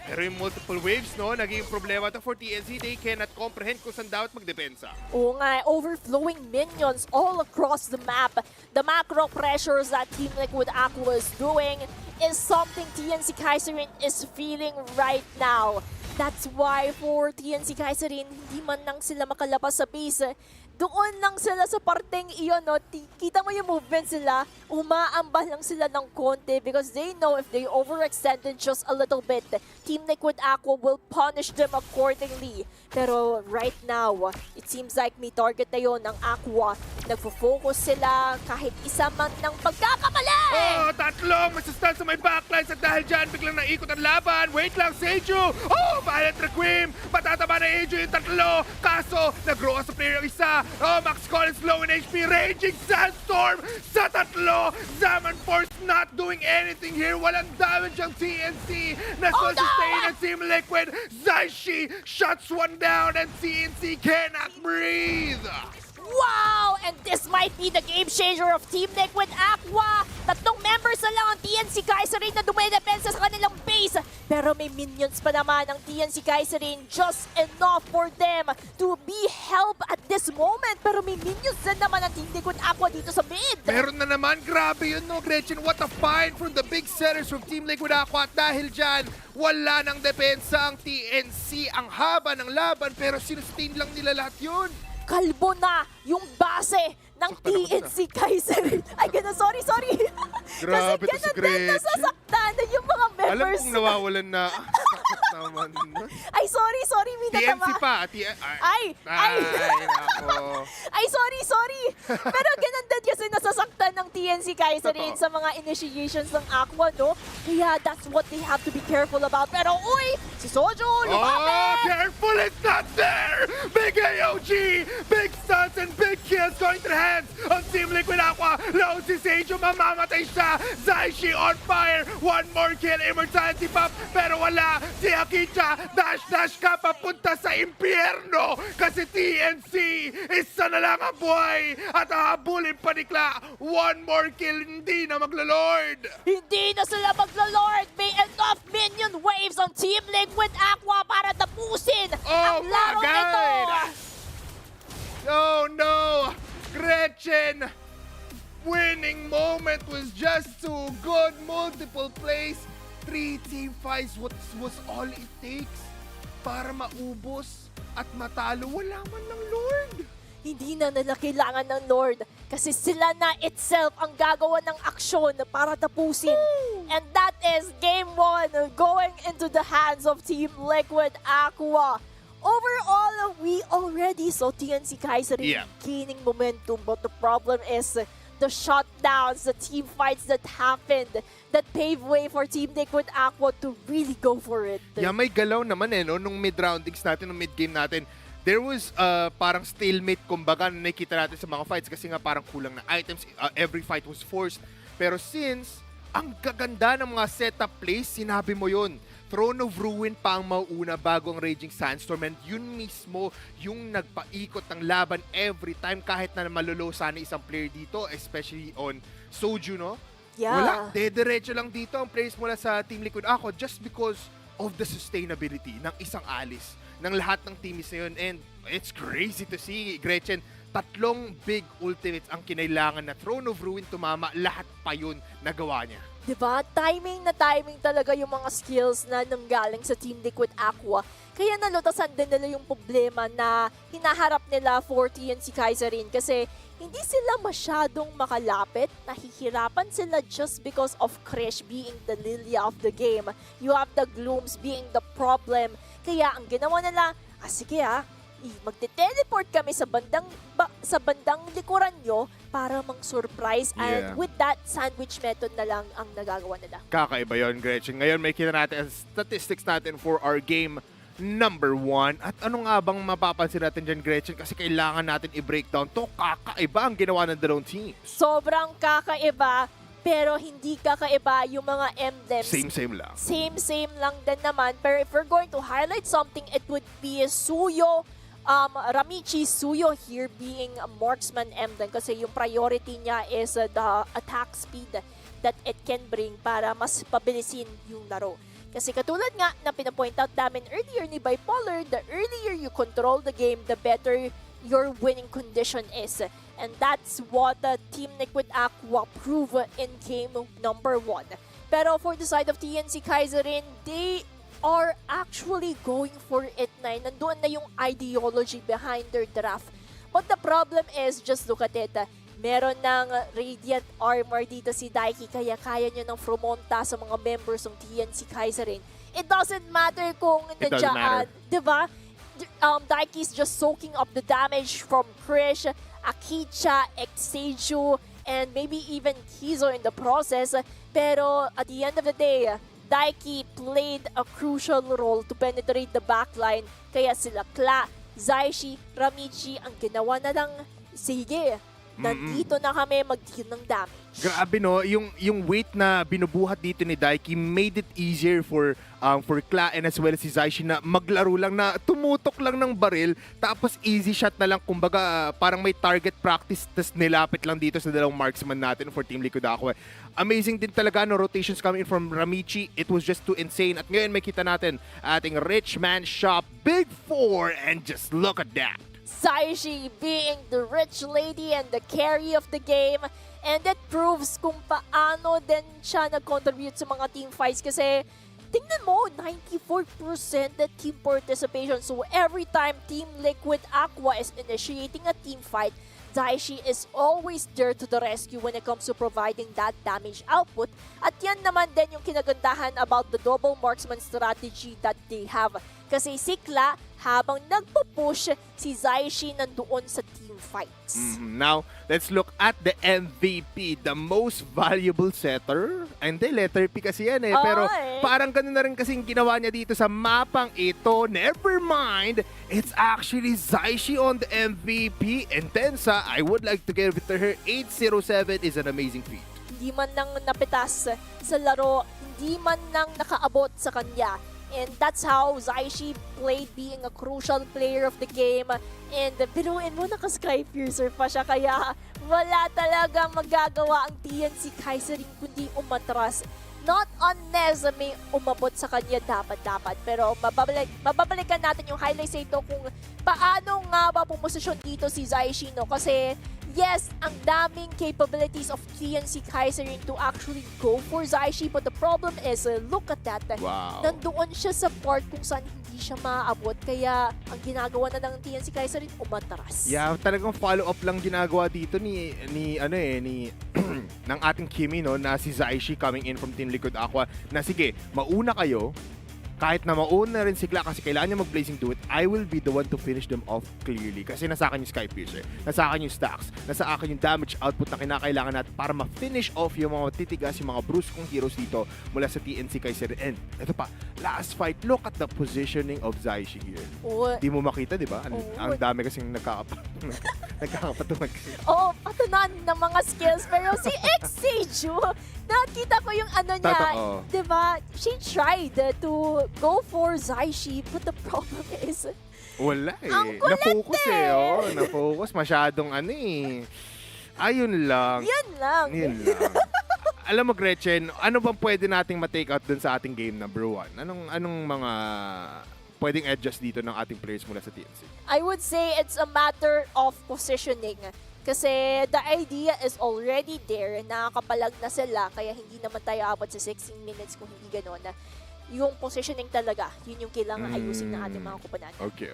Pero yung multiple waves, no, naging problema to for TNC. They cannot comprehend kung saan dapat magdepensa. Oo nga, overflowing minions all across the map. The macro pressures that Team Liquid Aqua is doing is something TNC Kaiserin is feeling right now. That's why for TNC Kaiserin, hindi man lang sila makalabas sa base, doon lang sila sa parteng iyon, no? Kita mo yung movement sila, umaambal lang sila ng konti because they know if they overextended just a little bit, Team Liquid Aqua will punish them accordingly. Pero right now, it seems like may target na yun ng Aqua. Nagfo-focus sila kahit isa man ng pagkakamali! Oh, tatlong masastan sa may backlines at dahil dyan biglang naikot ang laban. Wait lang, Seju! Oh, Violet Requiem! Patataba na Eju yung tatlo. Kaso, nag-grow sa player yung isa. Oh, Max Collins low in HP. Raging Sandstorm sa tatlo. Zaman Force not doing anything here. Walang damage ang TNC. Nasa-sustain ang Team Liquid. Zaishi shuts one down and TNC cannot breathe. Wow! And this might be the game changer of Team Liquid Aqua. Tatlong members na lang ang TNC Kaiserin na dumedepensa sa kanilang base. Pero may minions pa naman ang TNC Kaiserin. Just enough for them to be help at this moment. Pero may minions din naman ang Team Liquid Aqua dito sa mid. Meron na naman, grabe yun no, Gretchen. What a find from the big setters from Team Liquid Aqua. At dahil dyan, wala nang depensa ang TNC. Ang haba ng laban pero sinustain lang nila lahat yun. Kalbo na yung base ng TNC Kaiserin. Ay, gano'n. Sorry. Grabe to si Kasi gano'n din Gretchen. nasasaktan na yung mga members. Alam kong nawawalan na. Sakit naman. Ay, sorry. May TNC natama. pa. Ay. Nako. Ay, sorry. Pero ganun din kasi nasasaktan ng TNC Kaiserin Totoo. sa mga initiations ng Aqua, no? Kaya that's what they have to be careful about. Pero, uy! Si Soju, Oh, lumapit! careful, it's not there! Big AOG! Big stunts and big kills going to the hands of Team Liquid Aqua. Low si Seiju, mamamatay siya. Zaishi on fire. One more kill, immortality pop. Pero wala. Si Akicha, dash ka papunta sa impyerno. Kasi TNC, isa na lang ang buhay. At hahabulin pa ni Kla. One more kill, hindi na maglalord. Hindi na sila maglalord! May enough minion waves on Team Liquid Aqua para tapusin Oh ang my laro God! ito! Oh no! Gretchen! Winning moment was just too good. Multiple plays. 3 team fights was all it takes para maubos at matalo. Wala man ng Lord. Hindi na nila kailangan ng Lord kasi sila na itself ang gagawa ng aksyon para tapusin. And that is Game 1 going into the hands of Team Liquid Aqua. Overall, we already saw TNC Kaiserin gaining momentum, but the problem is the shutdowns, the team fights that happened that paved way for Team Liquid Aqua to really go for it. Yeah, may galaw naman no, nung mid-roundings natin, nung mid-game natin. There was parang stalemate kumbaga na nakikita natin sa mga fights kasi nga parang kulang na items. Every fight was forced. Pero since ang gaganda ng mga setup plays, sinabi mo yun. Throne of Ruin pa ang mauuna bago ang Raging Sandstorm and yun mismo yung nagpaikot ng laban every time kahit na malulo sana isang player dito, especially on Soju, no? Yeah. Wala, dediretso lang dito ang players mula sa Team Liquid Aqua just because of the sustainability ng isang alis ng lahat ng teams na yun. And it's crazy to see, Gretchen, tatlong big ultimates ang kinailangan na Throne of Ruin tumama, lahat pa yun nagawa niya. Diba? Timing na timing talaga yung mga skills na nanggaling sa Team Liquid Aqua. Kaya nalutasan din nila yung problema na hinaharap nila for TNC Kaiserin kasi hindi sila masyadong makalapit. Nahihirapan sila just because of Krish being the lily of the game. You have the Glooms being the problem. Kaya ang ginawa nila, sige magte-teleport kami sa bandang likuran nyo para mang-surprise. And with that, sandwich method na lang ang nagagawa nila. Kakaiba yun, Gretchen. Ngayon may kita natin ang statistics natin for our game number 1. At ano nga bang mapapansin natin dyan, Gretchen? Kasi kailangan natin i-breakdown to. Kakaiba ang ginawa ng dalawang teams. Sobrang kakaiba, pero hindi kakaiba yung mga emblems. Same lang. Same lang din naman. Pero if we're going to highlight something, it would be Suyo, Ramichi Suyo here being a marksman emblem kasi yung priority niya is the attack speed that it can bring para mas pabilisin yung laro. Kasi katulad nga na pinapoint out namin earlier ni Bipolar, the earlier you control the game, the better your winning condition is. And that's what Team Liquid Aqua prove in game number 1. Pero for the side of TNC Kaiserin, they are actually going for it na. Nandoon na yung ideology behind their draft. But the problem is, just look at it. Meron ng Radiant Armor dito si Daiki, kaya kaya niya ng frumonta sa mga members ng TNCK rin. It doesn't matter kung It doesn't matter. diba? Daiki's just soaking up the damage from Krish, Akicha, Exeju, and maybe even Kizo in the process. Pero at the end of the day, Daiki played a crucial role to penetrate the backline. Kaya sila Kla, Zaishi, Ramichi ang ginawa na lang, sige, nandito na kami mag-deal ng damage. Grabe no, yung weight na binubuhat dito ni Daiki made it easier for Kla and as well as si Zaishi na maglaro lang, na tumutok lang ng baril tapos easy shot na lang, kumbaga parang may target practice tas nilapit lang dito sa dalawang marksman natin for Team Liquid Aqua. Amazing din talaga no, rotations coming in from Ramichi. It was just too insane. At ngayon may kita natin ating rich man shop, Big 4, and just look at that. Zaishi being the rich lady and the carry of the game. And that proves kung paano din siya nag-contribute sa mga team fights kasi tingnan mo, 94% na team participation. So every time Team Liquid Aqua is initiating a team fight, Zaishi is always there to the rescue when it comes to providing that damage output. At yan naman din yung kinagandahan about the double marksman strategy that they have. Kasi si Kla, habang nagpo-push, si Zaishi nandoon sa team fights. Now, let's look at the MVP, the most valuable setter. Hindi, letter P kasi yan eh. Pero parang ganun na rin kasing ginawa niya dito sa mapang ito. Never mind, it's actually Zaishi on the MVP. And Tensa, I would like to give it to her. 807 is an amazing feat. Hindi man nang napitas sa laro, hindi man nang nakaabot sa kanya. And that's how Zaishi played, being a crucial player of the game. And biruin mo, naka-Skypiercer pa siya, kaya wala talagang magagawa ang TNCK rin kundi umatras. Not unless may umabot sa kanya dapat. Pero mababalikan natin yung highlights ito kung paano nga ba pumosisyon dito si Zaishi, no? Kasi yes, ang daming capabilities of TNCK rin to actually go for Zaishi, but the problem is, look at that. Wow. Nandoon siya sa part kung saan hindi siya maaabot, kaya ang ginagawa na ng TNCK rin, umatras. Yeah, talagang follow-up lang ginagawa dito ni ng ating Kimi, no, na si Zaishi coming in from Team Liquid Aqua, na sige, mauna kayo, kahit na mauna rin si Kla kasi kailangan niya mag-blazing do it, I will be the one to finish them off clearly. Kasi nasa akin yung Skypiercer, nasa akin yung stacks, nasa akin yung damage output na kinakailangan natin para ma-finish off yung mga titigas, yung mga bruskong heroes dito mula sa TNCK. And ito pa, last fight, look at the positioning of Zaishi here. Di mo makita, di ba? Ang dami kasing nagkakapatungan kasi. Patunan ng mga skills. Pero si Exeju, nakita ko yung ano niya, di ba? She tried to go for Zaishi, but the problem is, wala eh. ang kulit Na-focus eh. Na-focus. Masyadong Ayun lang. Yan lang. Alam mo, Gretchen, ano bang pwede nating ma-take out dun sa ating game number 1? Anong mga pwedeng adjust dito ng ating players mula sa TNC? I would say it's a matter of positioning. Kasi the idea is already there. Nakakapalag na sila, kaya hindi naman tayo abot sa 16 minutes kung hindi gano'n. Yung positioning talaga, yun yung kailangan ayusin ng ating mga kupanan. Okay.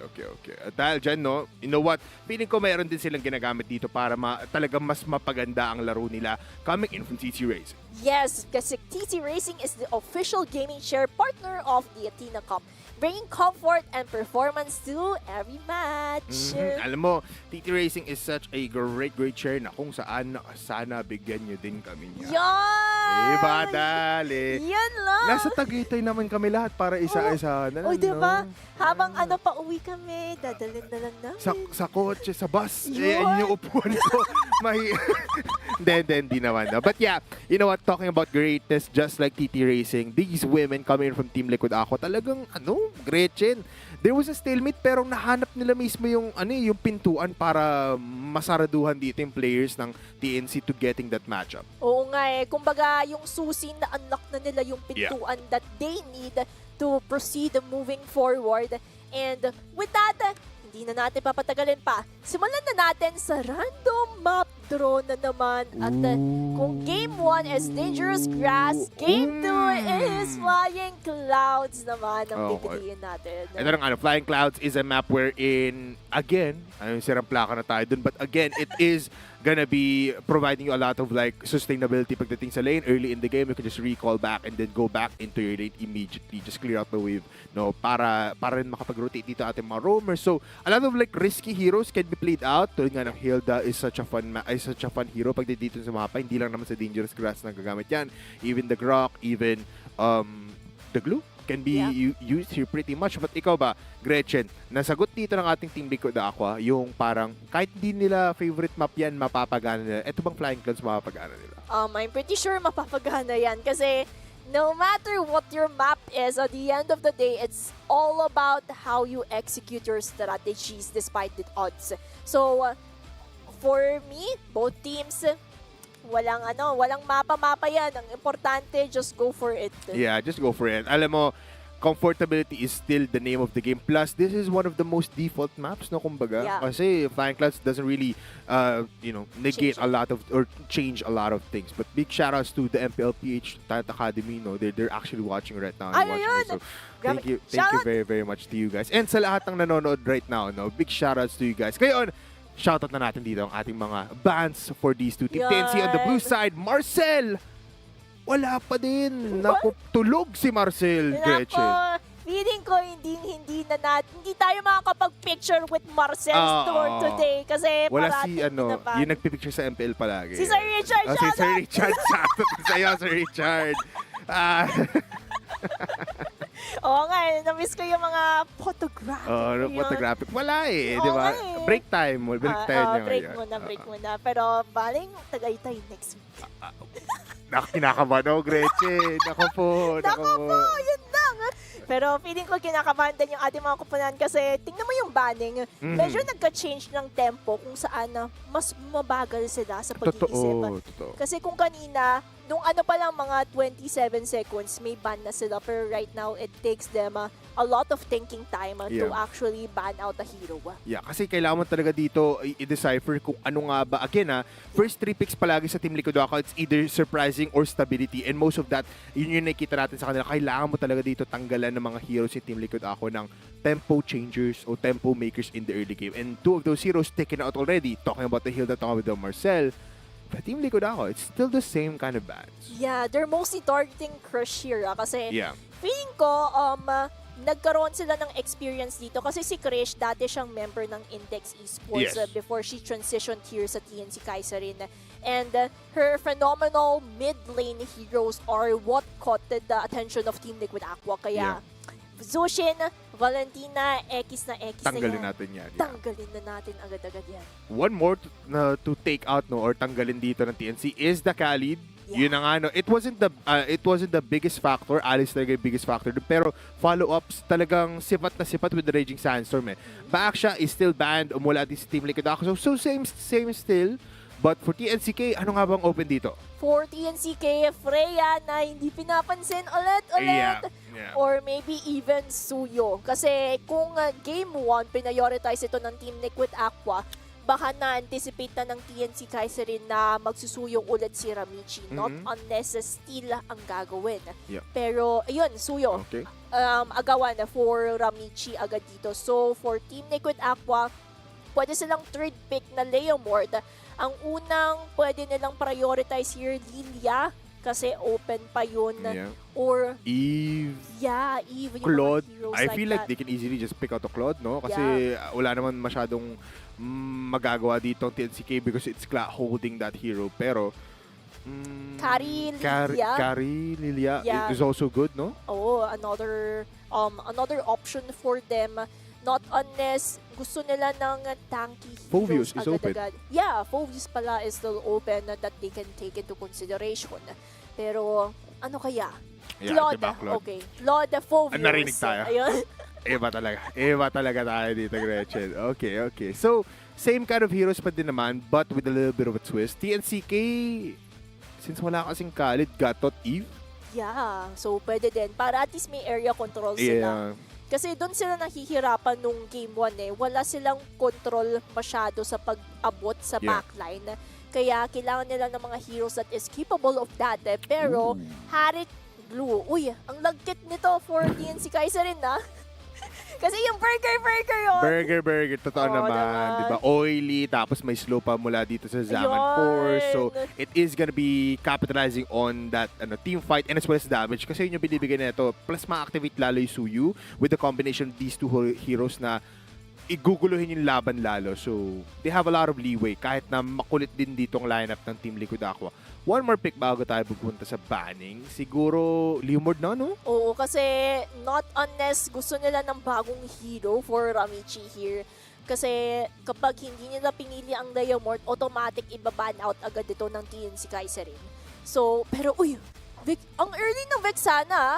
At dahil dyan, no, you know what? Feeling ko mayroon din silang ginagamit dito para talagang mas mapaganda ang laro nila coming in from TC Racing. Yes, kasi TC Racing is the official gaming share partner of the Athena Cup, bringing comfort and performance to every match. Alam mo, TT Racing is such a great share na kung saan sana bigyan nyo din kami niya. Yan! Diba, dali? Yan lang! Nasa Tagaytay naman kami lahat para isa-isa na lang, diba? no? Habang pa uwi kami, dadalhin na lang namin. Sa kotse, sa bus. Yun. Yun yung upuan ko. Hindi naman. No? But yeah, you know what? Talking about greatness, just like TT Racing, these women coming from Team Liquid Aqua, talagang, Gretchen, there was a stalemate pero nahanap nila mismo yung, yung pintuan para masaraduhan dito yung players ng TNC to getting that matchup. Oo nga eh. Kumbaga, yung susi na unlock na nila yung pintuan that they need to proceed moving forward. And with that, hindi na natin papatagalin pa. Simulan na natin sa random map draw na naman. At kung Game 1 is Dangerous Grass, Game 2 is Flying Clouds naman ang Okay. pipiliin natin. Ito ng Flying Clouds is a map wherein, again, sirang plaka na tayo dun, but again, it is gonna be providing you a lot of like sustainability pagdating sa lane. Early in the game, you can just recall back and then go back into your lane immediately. Just clear out the wave, no, para rin makapag-rotate dito ating mga roamers. So, a lot of like risky heroes can be played out. Tulad nga ng Hilda is such a fun hero pag dito sa mapa. Hindi lang naman sa dangerous grass na gagamit yan. Even the Grok, even the glue can be used here pretty much. But ikaw ba, Gretchen, nasagot dito ng ating Team Liquid Aqua, yung parang kahit hindi nila favorite map yan, mapapagana nila. Ito bang Flying Clouds mapapagana nila? I'm pretty sure mapapagana yan kasi no matter what your map is, at the end of the day, it's all about how you execute your strategies despite the odds. So, for me, both teams, walang mapa-mapa yan. Ang importante, just go for it. Yeah, just go for it. Alam mo, comfortability is still the name of the game. Plus, this is one of the most default maps, no, kumbaga. Yeah. Kasi Flying Clouds doesn't really, negate a lot of, or change a lot of things. But big shoutouts to the MPLPH Talent Academy, no? They're actually watching right now. And Ay, watching ayun! it. So, Grabe. thank you Shoutout! very, very much to you guys. And sa lahat ng nanonood right now, no? Big shoutouts to you guys. Ngayon, shoutout na natin dito ang ating mga bans for these two. Team TNC on the blue side, Marcel! Wala pa din. Naku, tulog si Marcel, Gretchen. Nako, feeling ko hindi tayo makakapag-picture with Marcel Store today kasi wala parating si naman. yung nagpipicture sa MPL palagi. Si Sir Richard, si Sir Richard. Shoutout sa'yo, Sir Richard. Oo nga, na-miss ko yung mga photographic. Photographic. Wala eh, Oo di ba? nga eh. Break time. Break time niya break muna. Pero baling Tagaytay next week. Kinakabahan ako, Gretchen. Nako po. Yun lang. Pero feeling ko kinakabahan din yung ating mga kupunan kasi tingnan mo yung banning. Medyo nagka-change ng tempo kung saan mas mabagal sila sa pag-iisip. Totoo. Kasi kung kanina, nung pa lang mga 27 seconds, may ban na sila. Pero right now, it takes them a lot of thinking time to actually ban out a hero. Yeah, kasi kailangan mo talaga dito i-decipher kung ano nga ba. Again first 3 picks palagi sa Team Liquid Aqua, it's either surprising or stability. And most of that, yun yung nakikita natin sa kanila. Kailangan mo talaga dito tanggalan ng mga heroes si Team Liquid Aqua ng tempo changers o tempo makers in the early game. And 2 of those heroes taken out already. Talking about the Hilda, talking about the Marcel. But Team Liquid Aqua, it's still the same kind of bans. Yeah, they're mostly targeting Crush here kasi feeling ko, nagkaroon sila ng experience dito kasi si Krish dati siyang member ng Index Esports before she transitioned here sa TNCK Kaiserin. And her phenomenal mid-lane heroes are what caught the attention of Team Liquid Aqua. Kaya Zushin, Valentina, X na tanggalin yan. natin yan. Tanggalin na natin agad-agad yan. One more to take out or tanggalin dito ng TNC is the Khalid. Yun na nga, it wasn't the biggest factor. Alice talaga yung biggest factor. Pero follow-ups talagang sipat na sipat with the Raging Sandstorm Baaksha is still banned mula din sa Team Liquid Aqua. So same still. But for TNCK, ano nga bang open dito? For TNCK, Freya na hindi pinapansin ulit. Yeah. Or maybe even Suyo. Kasi kung Game 1, prioritize ito ng Team Liquid Aqua, baka na-anticipate na ng TNC Kaiserin na magsusuyong ulit si Ramichi. Not unless steal ang gagawin. Pero, ayun, Suyo. Okay. Agawan for Ramichi agad dito. So, for Team Liquid Aqua, pwede silang third pick na Leomord. Ang unang pwede nilang prioritize here, Lilia. Kasi open pa yun. Or Eve. Yeah, Eve. Yung Claude. mga heroes I feel like that. they can easily just pick out a Claude, no? Kasi wala naman masyadong magagawa dito ang TNCK because it's holding that hero. Pero Kari Lilia is also good, no? Oh, another option for them. Not unless gusto nila ng tanky Phoveus heroes is open. Yeah, Phoveus pala is still open that they can take into consideration. Pero, ano kaya? Claude. Diba, Claude? Okay. Claude, Phoveus. Narinig tayo. Ayun. Iba talaga tayo dito, Gretchen. Okay. So, same kind of heroes pa din naman, but with a little bit of a twist. TNCK, since wala kasing Khalid, Gatot, Eve? Yeah. So, pwede din. Para at least may area control sila. Kasi doon sila nahihirapan nung Game 1 Wala silang control masyado sa pag-abot sa backline. Kaya kailangan nila ng mga heroes that is capable of that. Pero Harit glue. Uy, ang lagkit nito for TNC Kaiserin na. Kasi yung burger yun. Burger. Totoo Oo naman. Diba? Oily, tapos may slope pa mula dito sa Zaman Ayun. Force. So, it is gonna be capitalizing on that team fight and as well as damage. Kasi yun yung binibigay nito. Plus, ma-activate lalo yung Suyu with the combination of these two heroes na iguguluhin yung laban lalo. So, they have a lot of leeway kahit na makulit din ditong lineup ng Team Liquid Aqua. One more pick bago tayo pupunta sa banning. Siguro, Leomord na, no? Oo, kasi not unless gusto nila ng bagong hero for Ramichi here. Kasi kapag hindi nila pinili ang Diamond, automatic ibaban out agad ito ng TNC Kaiserin. So, pero uy, ang early ng Vexana.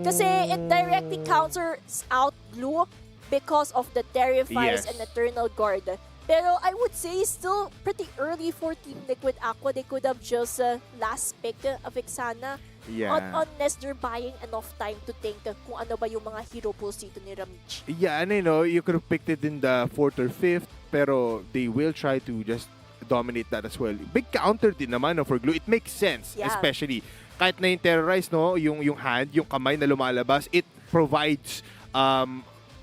Kasi it directly counters out Blue because of the Terrifies and Eternal Guard. Pero I would say still pretty early for Team Liquid Aqua. They could have just last pick of Vexana. Unless they're buying enough time to think kung ano ba yung mga hero pools dito ni Ramichi. Yeah, and you could have picked it in the 4th or 5th, pero they will try to just dominate that as well. Big counter din naman for Glue. It makes sense, especially kahit na yung Terrorize, no, yung hand, yung kamay na lumalabas, it provides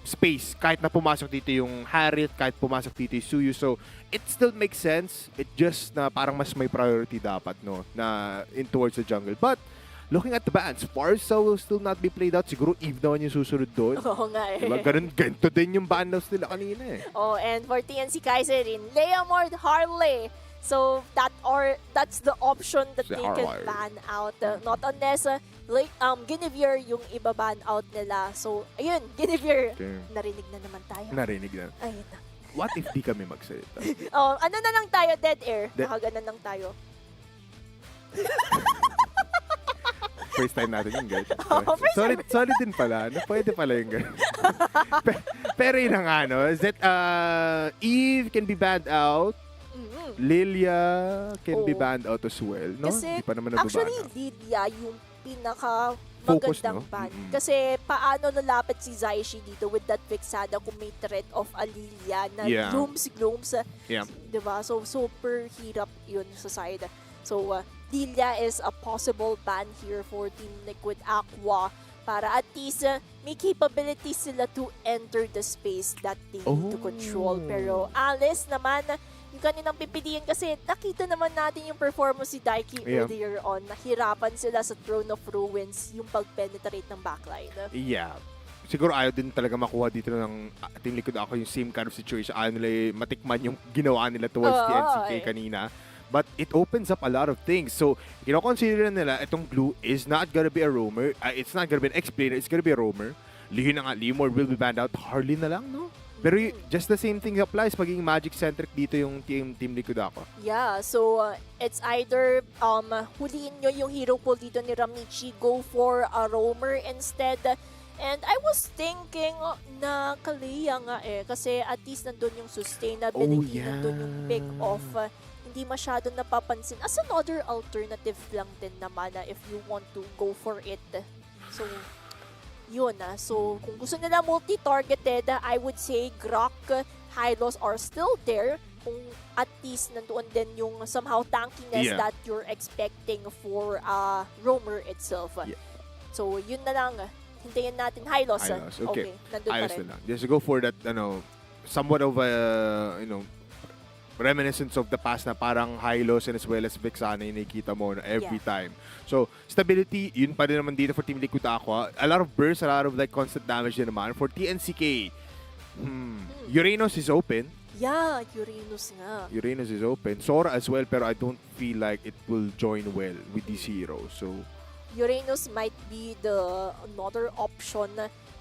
space kahit na pumasok dito yung Harriet, kahit pumasok dito yung Suyu. So, it still makes sense. It just na parang mas may priority dapat, no, na in towards the jungle. But, looking at the bans, Farsa will still not be played out. Siguro Eve naman yung susunod doon. Oo nga eh. Diba? Ganito din yung bandos nila kanina eh. Oh, and for TNC Kaiserin, Leomord Harley. So that's the option that they can ban out. Not unless Guinevere yung ibaban out nila. So ayun, Guinevere. Okay. Narinig na naman tayo. Narinig na. Ayun na. What if di kami magsalita? Oh, ano na lang tayo, dead air. Nakaganan lang tayo. First time natin yung guys. Solid din pala. Pwede pala yung guys. Pero yun ang is that Eve can be banned out. Lilia can be banned out as well, no? Kasi, di pa naman actually, Lilia yung pinaka magandang ban. Kasi paano nalapit si Zaishi dito with that Vexada kung may threat of a Lilia na glooms. Diba? So, super hirap yun sa side. So, Lilia is a possible ban here for Team Liquid Aqua para at least may capability sila to enter the space that they need to control. Pero Alice naman, yung kanilang pipiliin kasi nakita naman natin yung performance si Daiki earlier on. Nahirapan sila sa Throne of Ruins yung pag-penetrate ng backline. Yeah. Siguro ayaw din talaga makuha dito ng Team Liquid ako yung same kind of situation. Ayaw nila matikman yung ginawa nila towards TNCK kanina. But it opens up a lot of things. So, kino-consider nila itong Glue is not gonna be a roamer. It's not gonna be an explainer. It's gonna be a roamer. Lihin na nga, Leomord will be banned out. Harley na lang, no? Pero just the same thing applies pagiging magic-centric dito yung Team Liquid ako. Yeah, so it's either huliin nyo yung hero pool dito ni Ramichi, go for a roamer instead. And I was thinking na Kalia nga kasi at least nandun yung sustainability, nandun yung pick off. Hindi masyado napapansin as another alternative lang din naman if you want to go for it. So, yun So, kung gusto nila multi-targeted, I would say Grok, Hylos are still there. Kung at least nandoon din yung somehow tankiness that you're expecting for Roamer itself. So, yun na lang. Hintayin natin Hylos. Okay, nandun pa rin. Just go for that, somewhat of a, reminiscence of the past na parang Hylos and as well as Vexana yung nakikita mo every time. So, stability, yun pa rin naman dito for Team Liquid Aqua. A lot of bursts, a lot of constant damage din naman. For TNCK, Uranus is open. Yeah, Uranus nga. Uranus is open. Sora as well, pero I don't feel like it will join well with these heroes. So, Uranus might be the another option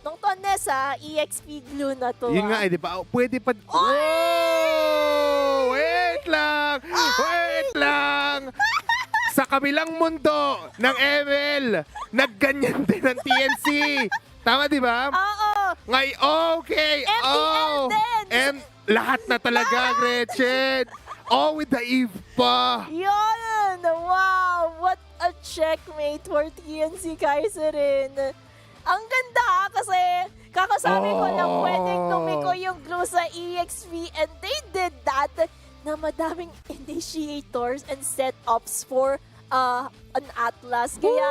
nung Tones EXP glue na to. Yun nga di ba? Pwede pa... Wait lang! Wait lang! Sa kabilang mundo ng ML, nagganyan din ng TNC. Tama di ba? Oo! Okay! And lahat na talaga, Gretchen! With the Eve pa! Yun! Wow! What a checkmate for TNC Kaiserin. Ang ganda kasi kakasabi ko na pwedeng tumiko yung glue sa EXP and they did that na madaming initiators and setups for an Atlas. Kaya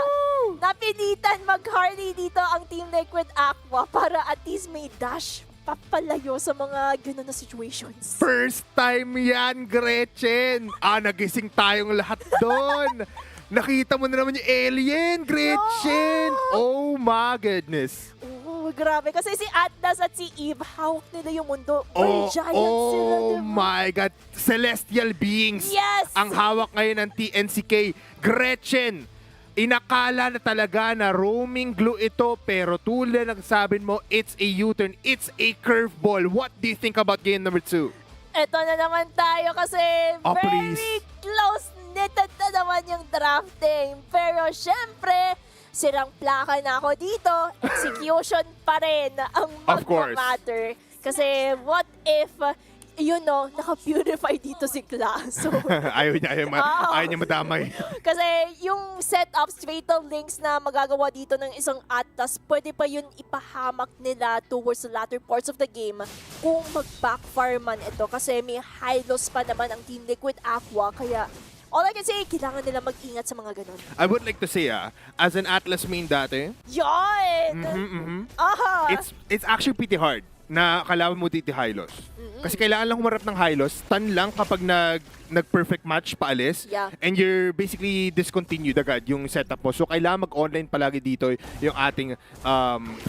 napilitan mag-Harley dito ang Team Liquid Aqua para at least may dash papalayo sa mga gano'n na situations. First time yan, Gretchen! Nagising tayong lahat doon! Nakita mo na naman yung alien, Gretchen! Oh my goodness! Oo, grabe. Kasi si Atlas at si Eve, hawak nila yung mundo. May giants sila, Oh diba? my God! Celestial beings! Yes! Ang hawak ngayon ng TNCK. Gretchen! Inakala na talaga na roaming glue ito, pero tulad ng sabi mo, it's a U-turn, it's a curveball. What do you think about game number 2? Eto na naman tayo kasi very please. close-knitted na naman yung drafting. Pero syempre, sirang plaka na ako dito. Execution pa rin ang Of course. magmamatter. Kasi what if, naka-purify dito si Kla. So, ayaw niya madamay. kasi yung setups, fatal links na magagawa dito ng isang Atlas, pwede pa yun ipahamak nila towards the latter parts of the game kung mag-backfire man ito. Kasi may high loss pa naman ang Team Liquid Aqua, kaya all I can say, kailangan nila mag-ingat sa mga ganun. I would like to say, as an Atlas main dati, Yun! Aha! it's actually pretty hard na kailangan mo dito high loss. Kasi kailangan lang humarap ng high loss, stun lang kapag nag-perfect match paalis, Yeah. and you're basically discontinued agad yung setup mo. So kailangan mag-online palagi dito yung ating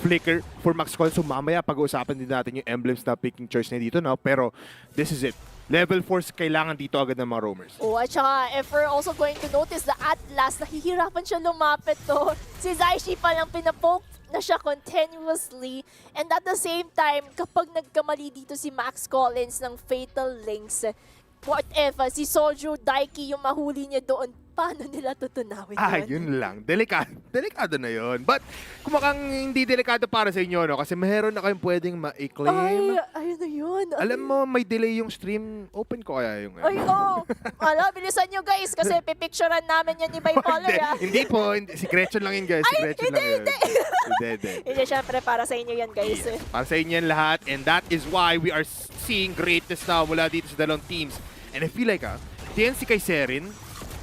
flicker for Max Call. So mamaya pag-uusapan din natin yung emblems na picking choice na dito, no? Pero this is it. Level 4 kailangan dito agad ng mga roamers. Oh, at saka, if we're also going to notice the Atlas, nahihirapan siya lumapit to. Si Zaishi pa lang pinapoke na siya continuously. And at the same time, kapag nagkamali dito si Max Collins ng Fatal Links, what if si Soju Daiki yung mahuli niya doon, paano nila tutunawin Yun lang. Delikado na yun. But, kumakang hindi delikado para sa inyo, no? Kasi meron na kayong pwedeng ma-claim. Ayun na yun. Alam mo, may delay yung stream. Open ko kaya yung... Bilisan nyo guys, kasi pipicturean namin yan ni Bipolar. Hindi po. Si Gretchen lang yun, guys. Si Gretchen lang yun. Hindi. Hindi, syempre, para sa inyo yan guys. Para sa inyo yan lahat. And that is why we are seeing greatness now mula dito sa dalawang teams. And I feel like, TNCK Serin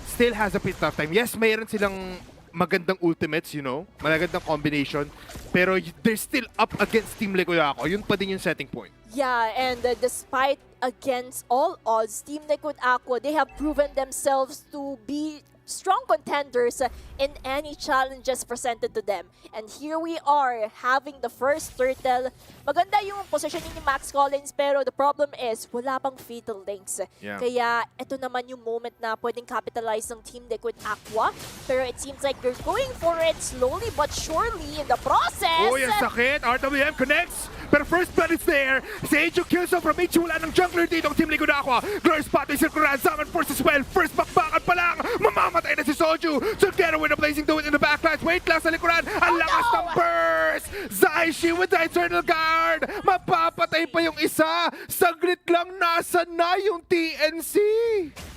still has a bit tough time. Yes, mayroon silang magandang ultimates, magandang combination. Pero they're still up against Team Liquid Aqua. Yun pa din yung setting point. Yeah, and despite against all odds, Team Liquid Aqua, they have proven themselves to be strong contenders in any challenges presented to them. And here we are, having the first turtle. Maganda yung positioning ni Max Collins, pero the problem is, wala pang fatal links. Yeah. Kaya ito naman yung moment na pwedeng capitalize ng Team Liquid Aqua. Pero it seems like they're going for it slowly but surely in the process. Oh, yung sakit! RWM connects! Pero first blood is there! Sage kills off from H. Wala ng jungler dito ang Team Liquid Aqua. Glor spot is Circular Summon Force as well. First bakbakan pa lang! Mamamatay na si Soju! Together with a blazing do it in the backlines. Wait lang sa likuran! Ang lakas ng burst! Zaishi with the Eternal Guard! Mapapatay pa yung isa! Saglit lang nasa na yung TNC!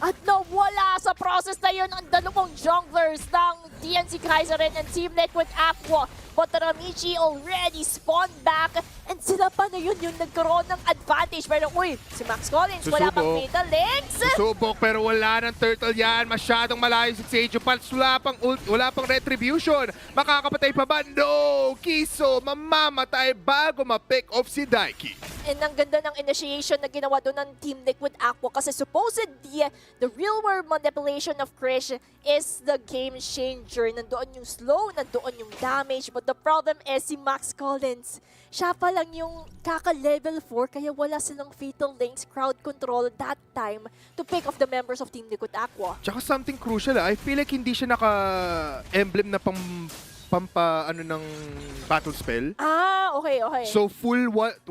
At nawala sa process na yun ang dalawang junglers ng TNC Kaiserin and Team Liquid Aqua. But Ramichi already spawned back and sila pa na yun yung nagkaroon ng advantage. Pero si Max Collins, wala pang fatal links. Susubok pero wala ng turtle yan. Masyadong malayo si Sage Pulse. Wala pang retribution. Makakapatay pa ba? No! Kiso, mamamatay bago ma-pick off si Daiki. And ang ganda ng initiation na ginawa doon ng Team Liquid Aqua kasi supposedly the real world manipulation of Krish is the game changer. Nandoon yung slow, nandoon yung damage, but the problem is si Max Collins. Siya pa lang yung kaka-level 4 kaya wala silang fatal links, crowd control that time to pick off the members of Team Liquid Aqua. Tsaka something crucial, I feel like hindi siya naka-emblem na ng battle spell. Okay. So full 120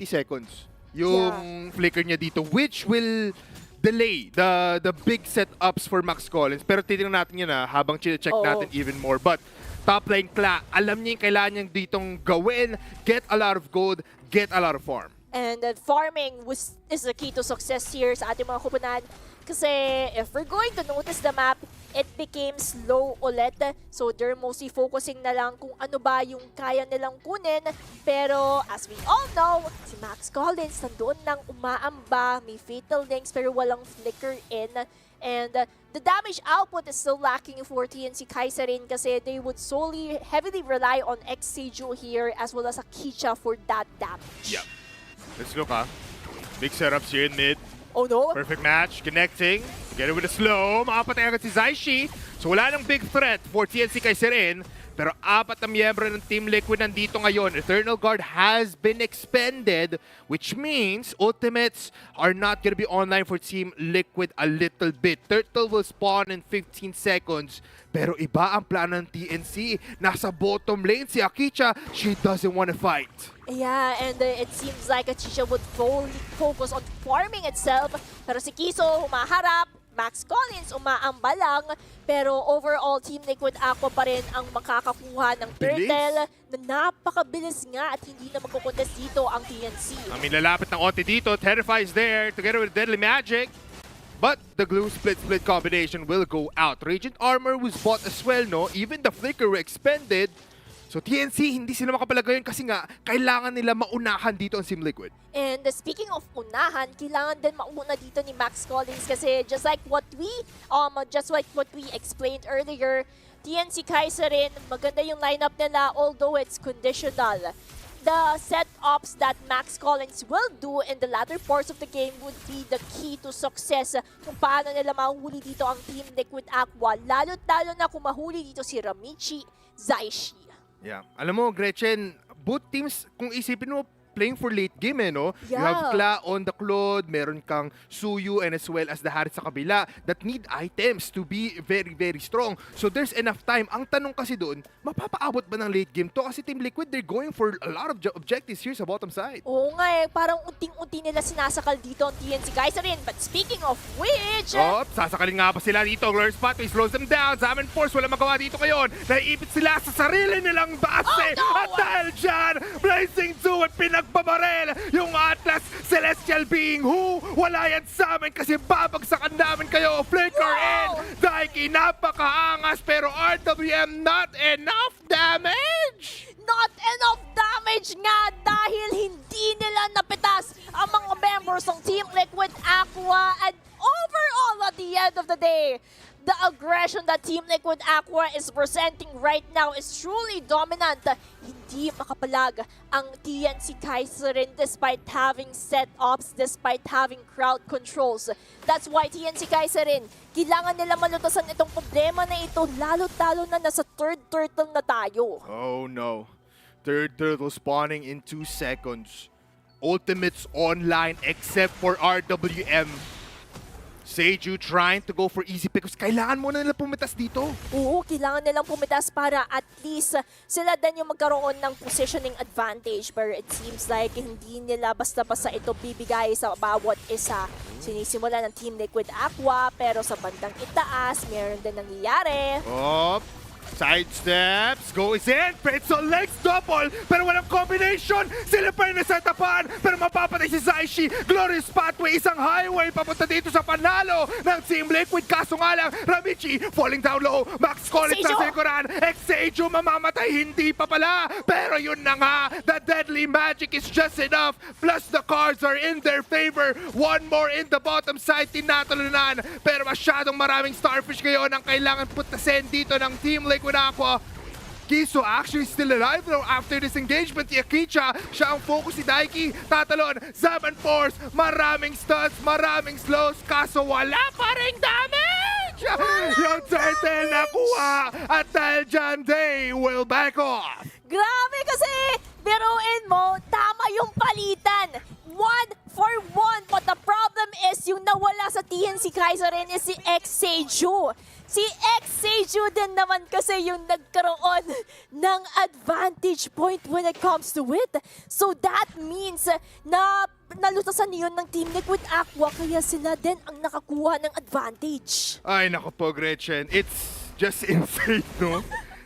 seconds yung flicker niya dito, which will delay the big setups for Max Collins. Pero titignan natin yun habang check natin even more. But top lane Kla, alam niya yung kailangan niyang ditong gawin, get a lot of gold, get a lot of farm. And farming is the key to success here sa ating mga kupunan. Kasi if we're going to notice the map, it became slow ulit. So they're mostly focusing na lang kung ano ba yung kaya nilang kunin. Pero as we all know, si Max Collins nandoon nang umaamba, may fatal links pero walang flicker in. And the damage output is still lacking for TNCK kasi they would solely heavily rely on X-Seju here as well as Akicha for that damage. Yeah. Let's look, big setups here in mid. Oh no! Perfect match, connecting. Together with a slow. Makapatay agad si Zaishi. So wala nang big threat for TNCK Serin. Pero 4 na miyembro ng Team Liquid nandito ngayon. Eternal Guard has been expended, which means ultimates are not gonna be online for Team Liquid a little bit. Turtle will spawn in 15 seconds. Pero iba ang plano ng TNC. Nasa bottom lane si Akicha. She doesn't want to fight. Yeah, and it seems like Akicha would fully focus on farming itself. Pero si Kiso humaharap. Max Collins umaamba lang, pero overall Team Liquid Aqua pa rin ang makakakuha ng turtle na napakabilis nga at hindi na magkukontest dito ang TNC. I mean, lalapit ng onti dito. Terrify is there together with Deadly Magic. But the glue split combination will go out. Radiant Armor was bought as well, no? Even the Flicker were expended. So TNC, hindi sila makapalagayon kasi nga kailangan nila maunahan dito ang Team Liquid. And speaking of unahan, kailangan din mauna dito ni Max Collins kasi just like what we explained earlier, TNC Kaiserin, maganda yung lineup nila although it's conditional. The setups that Max Collins will do in the latter parts of the game would be the key to success kung paano nila mahuli dito ang Team Liquid Aqua, lalo-lalo na kung mahuli dito si Ramichi, Zaishi. Yeah. Alam mo, Gretchen, both teams, kung isipin mo, playing for late game, no? You Yeah. have Kla on the Claude, meron kang Suyu, and as well as the Harit sa kabila that need items to be very, very strong. So there's enough time. Ang tanong kasi doon, mapapaabot ba ng late game to? Kasi Team Liquid, they're going for a lot of objectives here sa bottom side. Oo nga parang unting-unti nila sinasakal dito ang TNC Kaiserin. But speaking of which... Oh, sasakalin nga pa sila dito. Glorious Pathway slows them down. Zaman Force, wala magawa dito ngayon. Naiipit sila sa sarili nilang base. Oh, no! At dahil dyan, Blazing 2 at pinagbabarel yung Atlas Celestial Being who wala yan sa amin kasi babagsakan namin kayo. Flicker in. Daiki, napakaangas pero RWM not enough damage. Not enough damage nga dahil hindi nila napitas ang mga members ng Team Liquid Aqua. And overall, at the end of the day, the aggression that Team Liquid Aqua is presenting right now is truly dominant. Hindi makapalag ang TNC Kaiserin despite having setups, despite having crowd controls. That's why TNC Kaiserin, kailangan nila malutasan itong problema na ito, lalo-lalo na nasa third turtle na tayo. Oh no. Third turtle spawning in 2 seconds. Ultimates online except for RWM. Seju trying to go for easy pick. Kailangan muna nila pumitas dito. Oo, kailangan nilang pumitas para at least sila din yung magkaroon ng positioning advantage. Pero it seems like hindi nila basta-basta ito bibigay sa bawat isa. Sinisimula ng Team Liquid Aqua pero sa bandang itaas, meron din nangyayari. Oh, side steps, goes in, Pretzel legs double, pero walang combination. Sila pa rin nasatapan, pero mapapatay si Zaishi. Glorious Pathway, isang highway papunta dito sa panalo ng Team Liquid. Kaso nga lang, Ramichi falling down low. Max Collins sa sikuran. X-Seju mamamatay, hindi pa pala. Pero yun na nga, the Deadly Magic is just enough. Plus the cards are in their favor. One more in the bottom side, tinatalunan. Pero masyadong maraming Starfish ngayon ang kailangan putasin dito ng Team Liquid Aqua. Kiso actually still alive though after this engagement. Akicha, siya ang focus si Daiki. Tatalon, Zaman Force, maraming stuns, maraming slows, kaso wala pa ring damage! Yung turtle nakuha at dahil dyan, they will back off. Grabe kasi, biruin mo, tama yung palitan. 1-for-1, but the problem is yung nawala sa TNC Kaiserin is si X-Seju. Si X-Seju din naman kasi yung nagkaroon ng advantage point when it comes to it. So that means na nalutasan yun ng Team Liquid Aqua kaya sila din ang nakakuha ng advantage. Ay, naku po, Gretchen. It's just insane, no?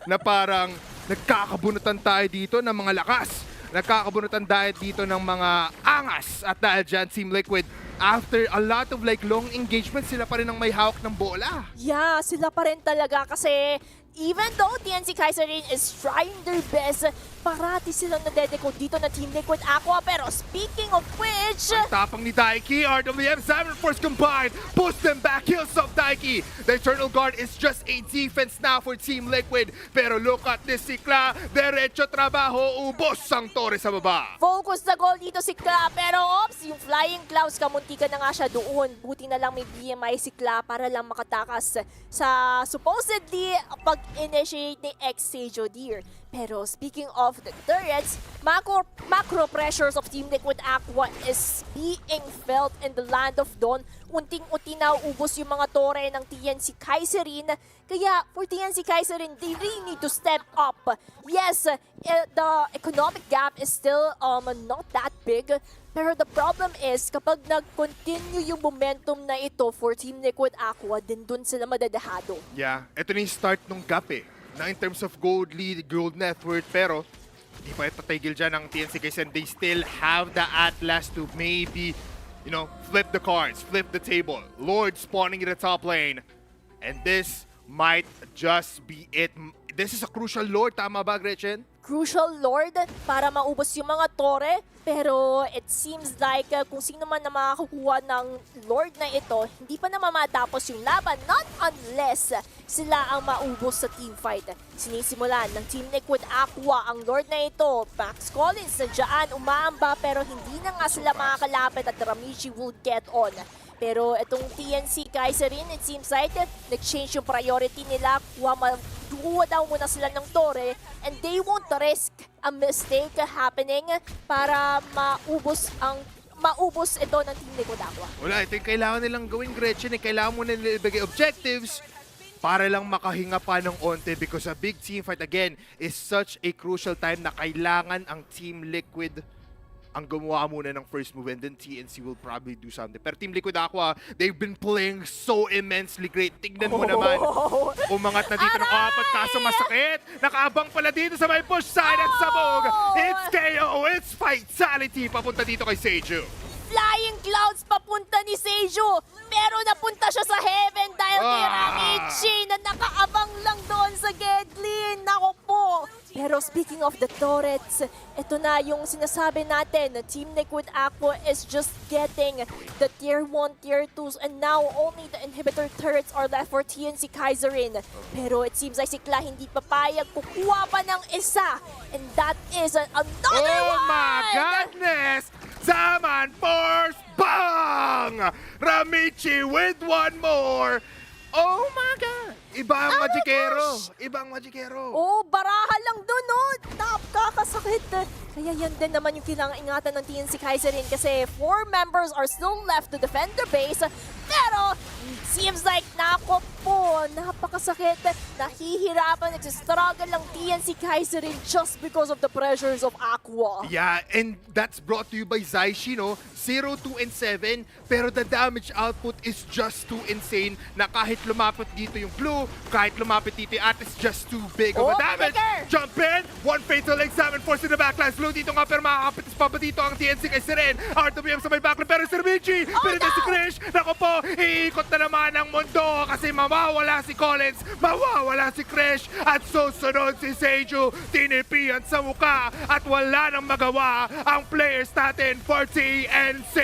Na parang nagkakabunutan tayo dito ng mga lakas. Nagkakabunutan tayo dito ng mga angas. At dahil dyan, Team Liquid after a lot of like long engagement, sila pa rin ang may hawak ng bola. Yeah, sila pa rin talaga kasi even though TNC Kaiserin is trying their best, parati silang nadedecode dito na Team Liquid Aqua. Pero speaking of which, Ang tapang ni Daiki, RWM, Salmon Force combined, push them back, kills off Daiki. The Eternal Guard is just a defense now for Team Liquid. Pero look at this Sikla, derecho trabaho, ubos ang Torre sa baba. focus na goal dito si Kla. Pero ops, yung Flying Clouds, kamuntika na nga siya doon. Buti na lang may BMI si Kla para lang makatakas sa supposedly pag-initiate ni X-Sejo Deer. Pero speaking of the turrets, macro pressures of Team Liquid Aqua is being felt in the Land of Dawn. Unting-unti na ubos yung mga tore ng TNC Kaiserin. Kaya for TNC Kaiserin, they really need to step up. Yes, the economic gap is still not that big. Pero the problem is, kapag nag-continue yung momentum na ito for Team Liquid Aqua, din dun sila madadahado. Yeah, ito na yung start ng gap na in terms of gold lead, gold net worth, pero hindi pa itatigil dyan ang TNCK and they still have the Atlas to maybe, flip the cards, flip the table. Lord spawning in the top lane. And this might just be it. This is a crucial Lord, tama ba, Gretchen? Crucial Lord para maubos yung mga tore. Pero it seems like kung sino man na makakakuha ng Lord na ito, hindi pa naman matapos yung laban, not unless sila ang maubos sa teamfight. Sinisimulan ng Team Liquid Aqua ang Lord na ito. Max Collins na dyan, umaamba pero hindi na nga sila makakalapit at Ramichi will get on. Pero itong TNC Kaiserin, it seems like nag-change yung priority nila. Kuha daw muna sila ng tore and they won't risk a mistake happening para maubos ito ng Team Liquid Aqua. Wala, ito yung kailangan nilang gawin, Gretchen. Kailangan mo nila ibigay objectives para lang makahinga pa ng onte because a big team fight again is such a crucial time na kailangan ang Team Liquid ang gumawa muna ng first move and then TNC will probably do something. Pero Team Liquid Aqua, they've been playing so immensely great. Tignan mo naman. Umangat na dito ng apat kaso masakit. Nakaabang pala dito sa may push side at sabog. It's KO, it's Vitality. Papunta dito kay Seju. Flying Clouds papunta ni Seju. Pero napunta siya sa heaven dahil kay Ramichi na nakaabang lang doon sa Gedlin. Nako po. Pero speaking of the turrets, ito na yung sinasabi natin na Team Liquid Aqua is just getting the Tier 1, Tier 2s and now only the inhibitor turrets are left for TNC Kaiserin. Pero it seems like si Kla hindi papayag, kukuha pa ng isa. And that is another one! Oh my goodness! Zaman Force Bang! Ramichi with one more! Oh my God! Iba ang Magikero! Iba ang Magikero! Oh, baraha lang dun, oh! Napakasakit! Kaya yan din naman yung kailangang ingatan ng TNC Kaiserin kasi 4 members are still left to defend their base. Pero, seems like nako po, napakasakit. Nahihirapan, nagsistruggle lang TNC Kaiserin just because of the pressures of Aqua. Yeah, and that's brought to you by Zaishi, no? 0, 2, and 7, pero the damage output is just too insane na kahit lumapit dito yung blue, kahit lumapit dito yung Atlas, just too big of a damage. Jump in, one fatal exam and force in the backlines. Blue dito nga, pero makakapitis pa ba dito ang TNC kay Siren? RWM sa may backline, pero si Ramichi, pero si Krish, nako po, iikot na naman ang mundo kasi mawawala si Collins, mawawala si Krish, at susunod si Seju, tinipian sa muka, at wala nang magawa ang players natin for TNC.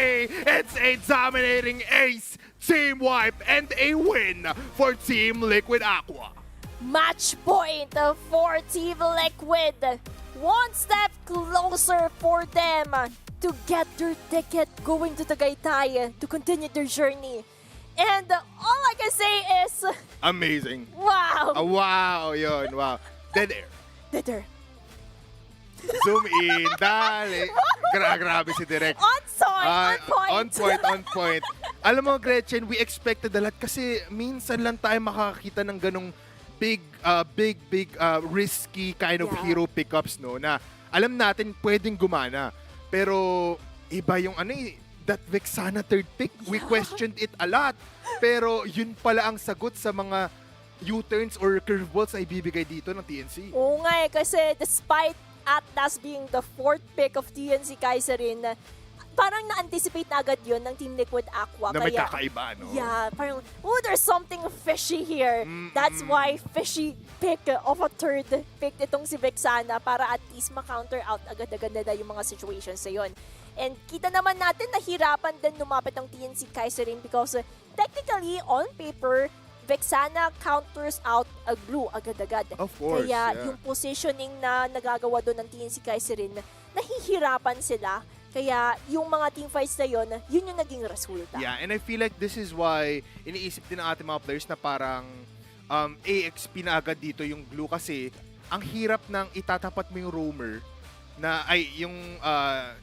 It's a dominating ace, team wipe, and a win for Team Liquid Aqua. Match point for Team Liquid. One step closer for them to get their ticket going to Tagaytay to continue their journey. And all I can say is, Amazing. wow! Wow, yun, wow. Dead air. Better. Zoom in, dali. Grabe si Direk. On point! On point. Alam mo, Gretchen, we expected a lot kasi minsan lang tayo makakita ng ganong big, risky kind of hero pickups, no? Na alam natin pwedeng gumana. Pero iba yung that Vexana third pick, we questioned it a lot. Pero yun pala ang sagot sa mga U-turns or curveballs na ibibigay dito ng TNC. Oo nga kasi despite Atlas being the 4th pick of TNC Kaiserin, parang na-anticipate na agad yun ng Team Liquid Aqua. Na may Kaya, kakaiba, no? yeah, parang, oh, there's something fishy here. That's why fishy pick of a third pick itong si Vexana para at least ma-counter out agad-agad na yung mga situations na yun. And kita naman natin nahirapan din lumapit ang TNC Kaiserin because technically, on paper, Vexana counters out a glue agad-agad. Of course, Kaya yeah. yung positioning na nagagawa doon ng TNC Kaiserin, nahihirapan sila. Kaya yung mga teamfights na yun yung naging resulta. Yeah, and I feel like this is why iniisip din ng ating mga players na parang AXP na agad dito yung glue kasi ang hirap ng itatapat mo yung roamer na ay yung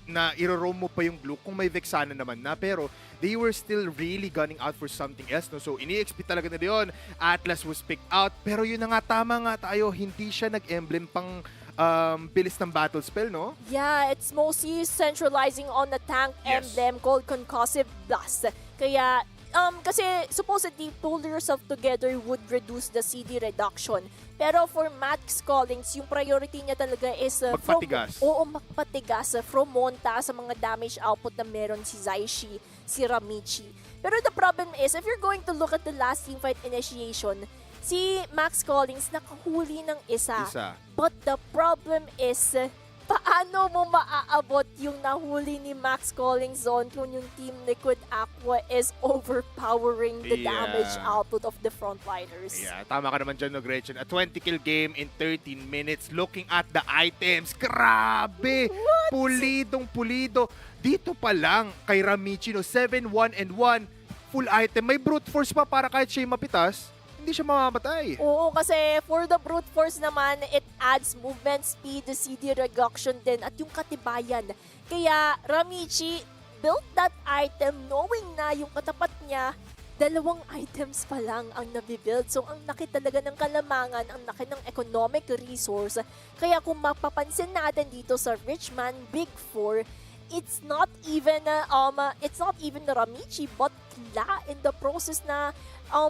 na iro-roam mo pa yung glue kung may Vexana naman na, pero they were still really gunning out for something else, no? So ini-expect talaga na yun. Atlas was picked out, pero yun na nga, tama nga tayo, hindi siya nag-emblem pang bilis ng battle spell, no? Yeah, it's mostly centralizing on the tank Yes. emblem called Concussive Blast. Kaya, kasi supposedly pull yourself together would reduce the CD reduction. Pero for Max Collins, yung priority niya talaga is Magpatigas. magpatigas from Monta sa mga damage output na meron si Zaishi, si Ramichi. Pero the problem is, if you're going to look at the last teamfight initiation, si Max Collins nakahuli ng isa. But the problem is, paano mo maaabot yung nahuli ni Max Collins zone kung yung Team Liquid Aqua is overpowering the Yeah. damage output of the frontliners? Yeah, tama ka naman dyan, no, Gretchen. A 20-kill game in 13 minutes. Looking at the items, grabe! Pulidong-pulido. Dito pa lang kay Ramichi, no, 7-1-1, full item. May brute force pa para kahit siya mapitas, hindi siya mamamatay. Oo, kasi for the brute force naman, it adds movement speed, CD reduction din, at yung katibayan. Kaya Ramichi built that item knowing na yung katapat niya, 2 items pa lang ang nabibuild. So, ang laki talaga ng kalamangan, ang laki ng economic resource. Kaya kung mapapansin natin dito sa Richman Big 4, it's not even Ramichi but Kla in the process na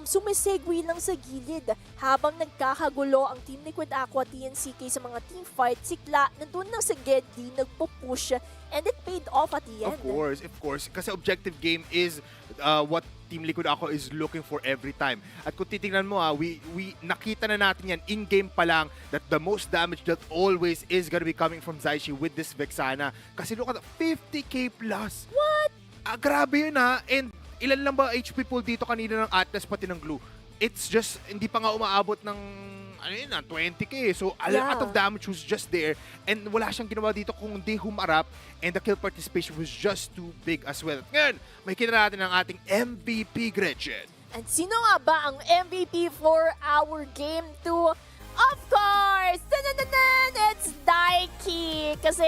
sumisegue lang sa gilid habang nagkakagulo ang Team Liquid Aqua TNCK sa mga team fight. Si Kla nandun lang sa Gedli, nagpo-push, and it paid off at the end. Of course. Kasi objective game is what Team Liquid Aqua is looking for every time. At kung titingnan mo, we nakita na natin yan in-game pa lang that the most damage that always is gonna be coming from Zaishi with this Vexana. Kasi look at 50k plus. What? Grabe yun, ha. And ilan lang ba HP pool dito kanina ng Atlas pati ng Glue? It's just, hindi pa nga umaabot ng 20k. So, a lot of damage was just there. And wala siyang ginawa dito kung di humarap. And the kill participation was just too big as well. At ngayon, makikita natin ang ating MVP, Gretchen. And sino nga ba ang MVP for our Game 2? Of course! It's Daiki! Kasi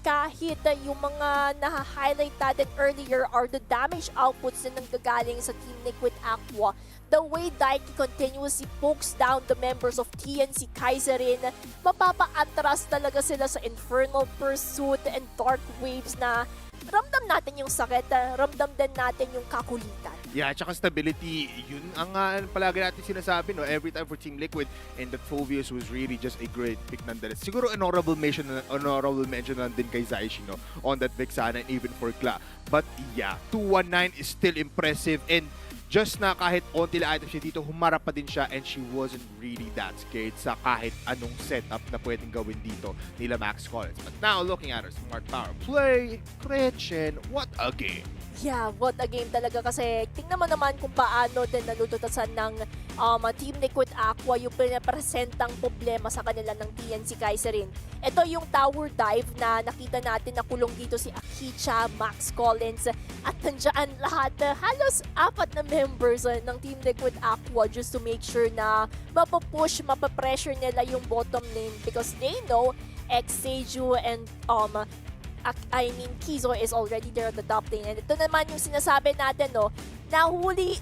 kahit yung mga naha-highlight natin earlier are the damage outputs na nanggagaling sa Team Liquid Aqua, the way Daiki continuously pokes down the members of TNC Kaiserin, mapapa-atras talaga sila sa Infernal Pursuit and Dark Waves na ramdam natin yung sakit, ramdam din natin yung kakulitan. Yeah, tsaka stability, yun ang palagi natin sinasabi, no, every time for Team Liquid, and that Phobius was really just a great pick nonetheless. Siguro honorable mention lang din kay Zaishi, no, on that Vexana and even for Kla. But yeah, 219 is still impressive, and just na kahit onti lang items siya dito, humarap pa din siya, and she wasn't really that scared sa kahit anong setup na pwedeng gawin dito nila Max Collins. But now, looking at her smart power play, Gretchen, what a game! Yeah, what a game talaga kasi tingnan mo naman kung paano din nalulutasan ng Team Liquid Aqua yung pinapresentang problema sa kanila ng TNC Kaiserin. Ito yung tower dive na nakita natin na kulong dito si Akicha, Max Collins, at nandiyan lahat, halos 4 na members ng Team Liquid Aqua just to make sure na mapapush, mapapressure nila yung bottom lane because they know Xseju and Kizo is already there at the top lane. And ito naman yung sinasabi natin, no, nahuli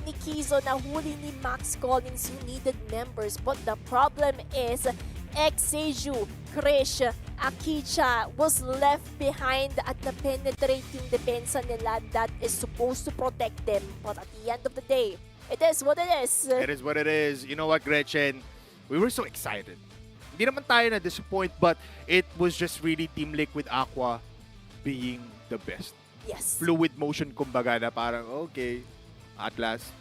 ni Kizo, nahuli ni Max Collins yung needed members. But the problem is, Xseju, Krish, Akicha was left behind at the penetrating depensa nila that is supposed to protect them. But at the end of the day, it is what it is. It is what it is. You know what, Gretchen? We were so excited. Hindi naman tayo na-disappoint, but it was just really Team Liquid Aqua being the best. Yes. fluid motion kumbaga na parang, okay, at last,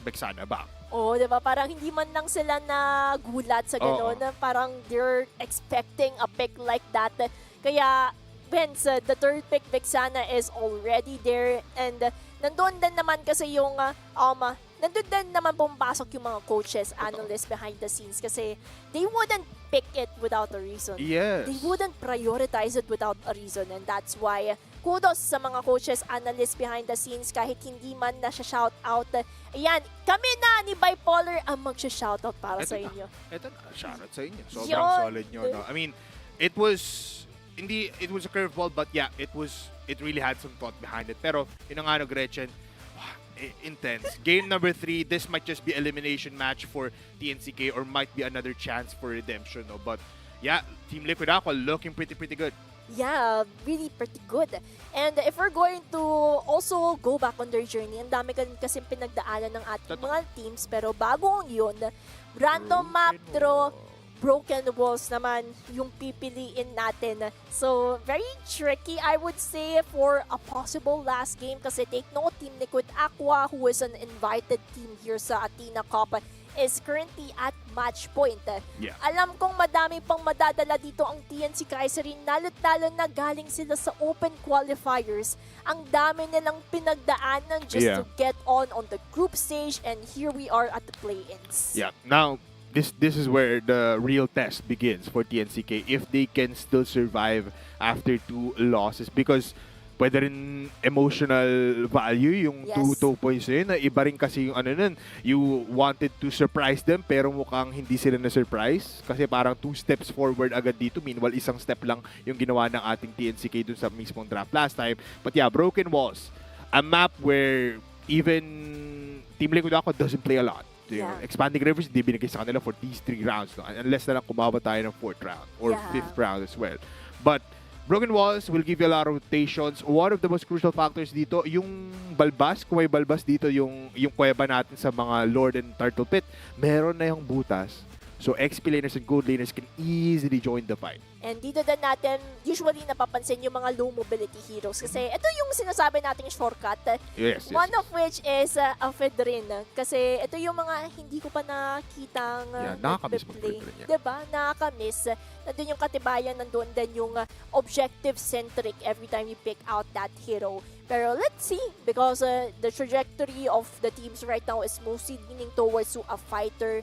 Vexana back. Oo, di ba? Parang hindi man lang sila nagulat sa gano'n. Oo. Na parang they're expecting a pick like that. Kaya, Vince, the third pick, Vexana, is already there. And nandun din naman kasi yung, nandun din naman pumpasok yung mga coaches, analysts behind the scenes. Kasi they wouldn't pick it without a reason. Yes. They wouldn't prioritize it without a reason. And that's why, kudos sa mga coaches, analysts behind the scenes, kahit hindi man na siya shout out. Ayan, kami na ni Bipolar ang magsha-shoutout para sa inyo. Ito na, shoutout sa inyo. Sobrang Yun. solid nyo, no? I mean, it was a curveball, but yeah, it really had some thought behind it. Pero, yun ang ano, Gretchen, intense. Game number 3, this might just be elimination match for TNCK or might be another chance for redemption, no? But, yeah, Team Liquid Aqua looking pretty good. Yeah, really pretty good. And if we're going to also go back on their journey, ang dami kasi pinagdaanan ng ating mga teams. Pero bago yun, random map draw, broken walls naman yung pipiliin natin. So, very tricky, I would say, for a possible last game. Kasi take note, Team Liquid Aqua, who is an invited team here sa Athena Cup, is currently at match point. Yeah. Alam kong madami pang madadala dito ang TNCK rin, lalo't-lalo na galing sila sa open qualifiers. Ang dami nilang pinagdaanan just to get on the group stage, and here we are at the play-ins. Yeah. Now, this is where the real test begins for TNCK if they can still survive after 2 losses, because pwede rin emotional value yung 2 points na yun. Na iba rin kasi yung ano nun. You wanted to surprise them pero mukhang hindi sila na-surprise kasi parang 2 steps forward agad dito. Meanwhile, 1 step lang yung ginawa ng ating TNCK dun sa mismong draft last time. But yeah, Broken Walls. A map where even Team Liquid Aqua doesn't play a lot. Yeah. Expanding Rivers, hindi binigay sa kanila for these 3 rounds. No? Unless na lang kumaba tayo ng 4th round or 5th round as well. But Broken Walls will give you a lot of rotations. One of the most crucial factors dito, yung balbas, kung may balbas dito, yung kuweba natin sa mga Lord and Turtle Pit, meron na yung butas. So XP laners and gold laners can easily join the fight. And dito din natin usually napapansin yung mga low mobility heroes kasi ito yung sinasabi nating shortcut. Yes. One of which is Aphedrin. Kasi ito yung mga hindi ko pa nakitang nakakamiss nagpe-play. mag-Aphedrin, Diba? Nakakamiss. Nandun yung katibayan, nandun din yung objective-centric every time you pick out that hero. Pero let's see, because the trajectory of the teams right now is mostly leaning towards to a fighter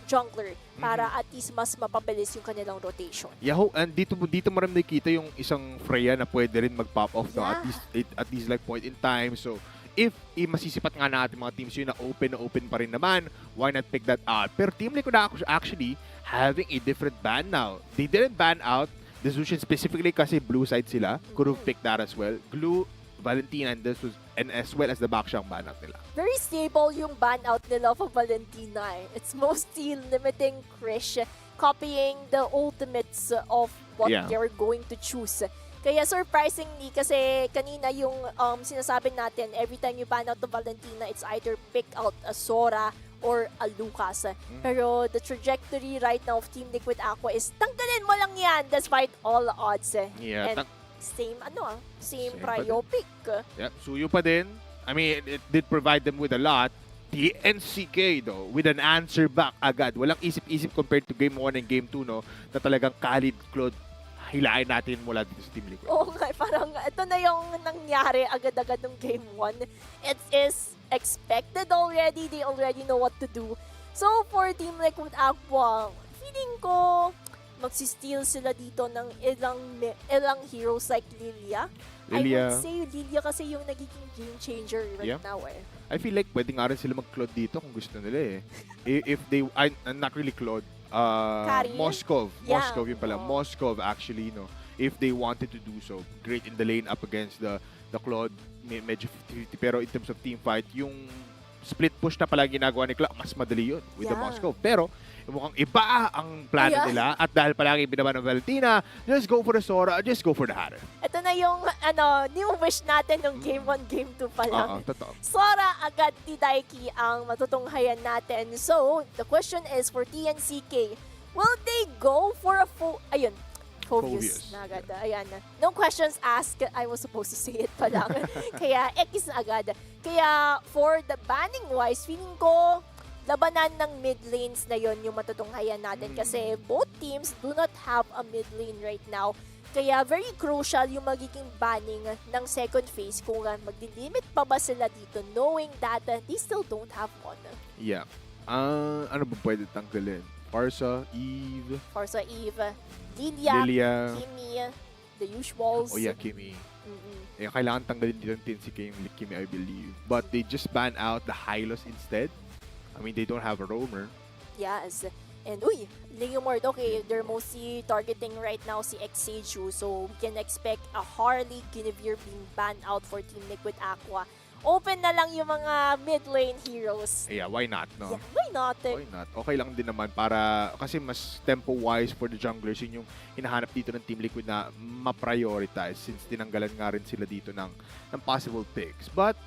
jungler para at least mas mapabilis yung kanilang rotation. Yahoo, and dito mo rin nakikita yung isang Freya na pwede rin mag-pop off no? At least like point in time. So, if masisipat nga na ating mga teams yun na open pa rin naman, why not pick that out? Pero Team Liquid actually having a different ban now. They didn't ban out the Zushin specifically kasi blue side sila. Could have picked that as well. Glue, Valentina, and as well as the Bakshang ban out nila. Very stable yung ban out nila for Valentina. It's mostly limiting Krish, copying the ultimates of what they're going to choose. Kaya surprisingly, kasi kanina yung sinasabi natin, every time you ban out the Valentina, it's either pick out a Sora or a Lucas. Pero the trajectory right now of Team Liquid Aqua is tanggalin mo lang yan despite all odds. Yeah, And same prio pick. Yep, Suyo pa din. I mean, it did provide them with a lot. TNCK though, with an answer back agad. Walang isip-isip compared to Game 1 and Game 2, no? Na talagang Khalid, Claude, hilain natin mula dito sa Team Liquid. Oo nga, parang ito na yung nangyari agad-agad ng Game 1. It is expected already. They already know what to do. So, for Team Liquid Aqua, feeling ko magsi-steal sila dito ng ilang heroes like Lilia. I would say Lilia kasi yung nagiging game changer right now eh. I feel like pwede nga rin sila mag-Claude dito kung gusto nila eh. If they, not really Claude, Moskov. Yeah. Moskov yun pala. Moskov actually, no. If they wanted to do so, great in the lane up against the Claude, medyo 50-50. Pero in terms of team fight, yung split push na pala ginagawa ni Clark, mas madali yun with the Moskov. Pero mukhang iba ang plano nila at dahil palagi binaba ng Valentina, just go for the Sora, just go for the Hatter. Ito na yung new wish natin ng Game 1, Game 2 pa lang. Totoo. Sora agad ni Daiki ang matutunghayan natin. So, the question is for TNCK, will they go for a full... Ayun. Phobius na agad. Ayan. No questions asked. I was supposed to say it pa lang. Kaya, X na agad. Kaya, for the banning-wise, feeling ko, labanan ng mid lanes na yon yung matutunghayan natin. Kasi both teams do not have a mid lane right now. Kaya, very crucial yung magiging banning ng second phase kung magdi-limit pa ba sila dito knowing that they still don't have one. Yeah. Ano ba pwede tanggalin? Farsa, Eve, Lilia, Kimi, the usuals. Oh yeah, Kimi. Eh, kailangan tanggalin dito ng TNCK yung Kimi, I believe. But they just ban out the Hylos instead. I mean, they don't have a roamer. Yes. And Leomord, okay, they're mostly targeting right now si Xseju. So we can expect a Harley, Guinevere being banned out for Team Liquid Aqua. Open na lang yung mga mid-lane heroes. Yeah, why not, no? Yeah, why not? Why not? Okay lang din naman para, kasi mas tempo-wise for the junglers, yun yung hinahanap dito ng Team Liquid na ma-prioritize since tinanggalan nga rin sila dito ng possible picks. But,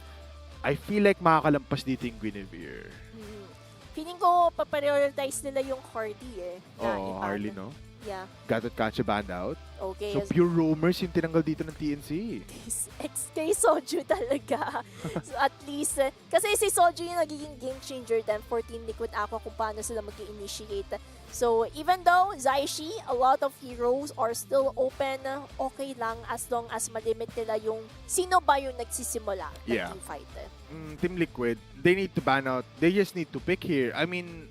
I feel like makakalampas dito yung Guinevere. Feeling ko, pa-prioritize nila yung Hardy Oo, Harley, no? Yeah. Gatot Kacha banned out. Okay. So, pure roamers yung tinanggal dito ng TNC. Kay Soju talaga. So, at least, kasi si Soju yung nagiging game changer then for Team Liquid Aqua kung paano sila mag-initiate. So, even though Zaishi, a lot of heroes are still open, okay lang as long as malimit nila yung sino ba yung nagsisimula ng team fight. Team Liquid, they need to ban out. They just need to pick here. I mean,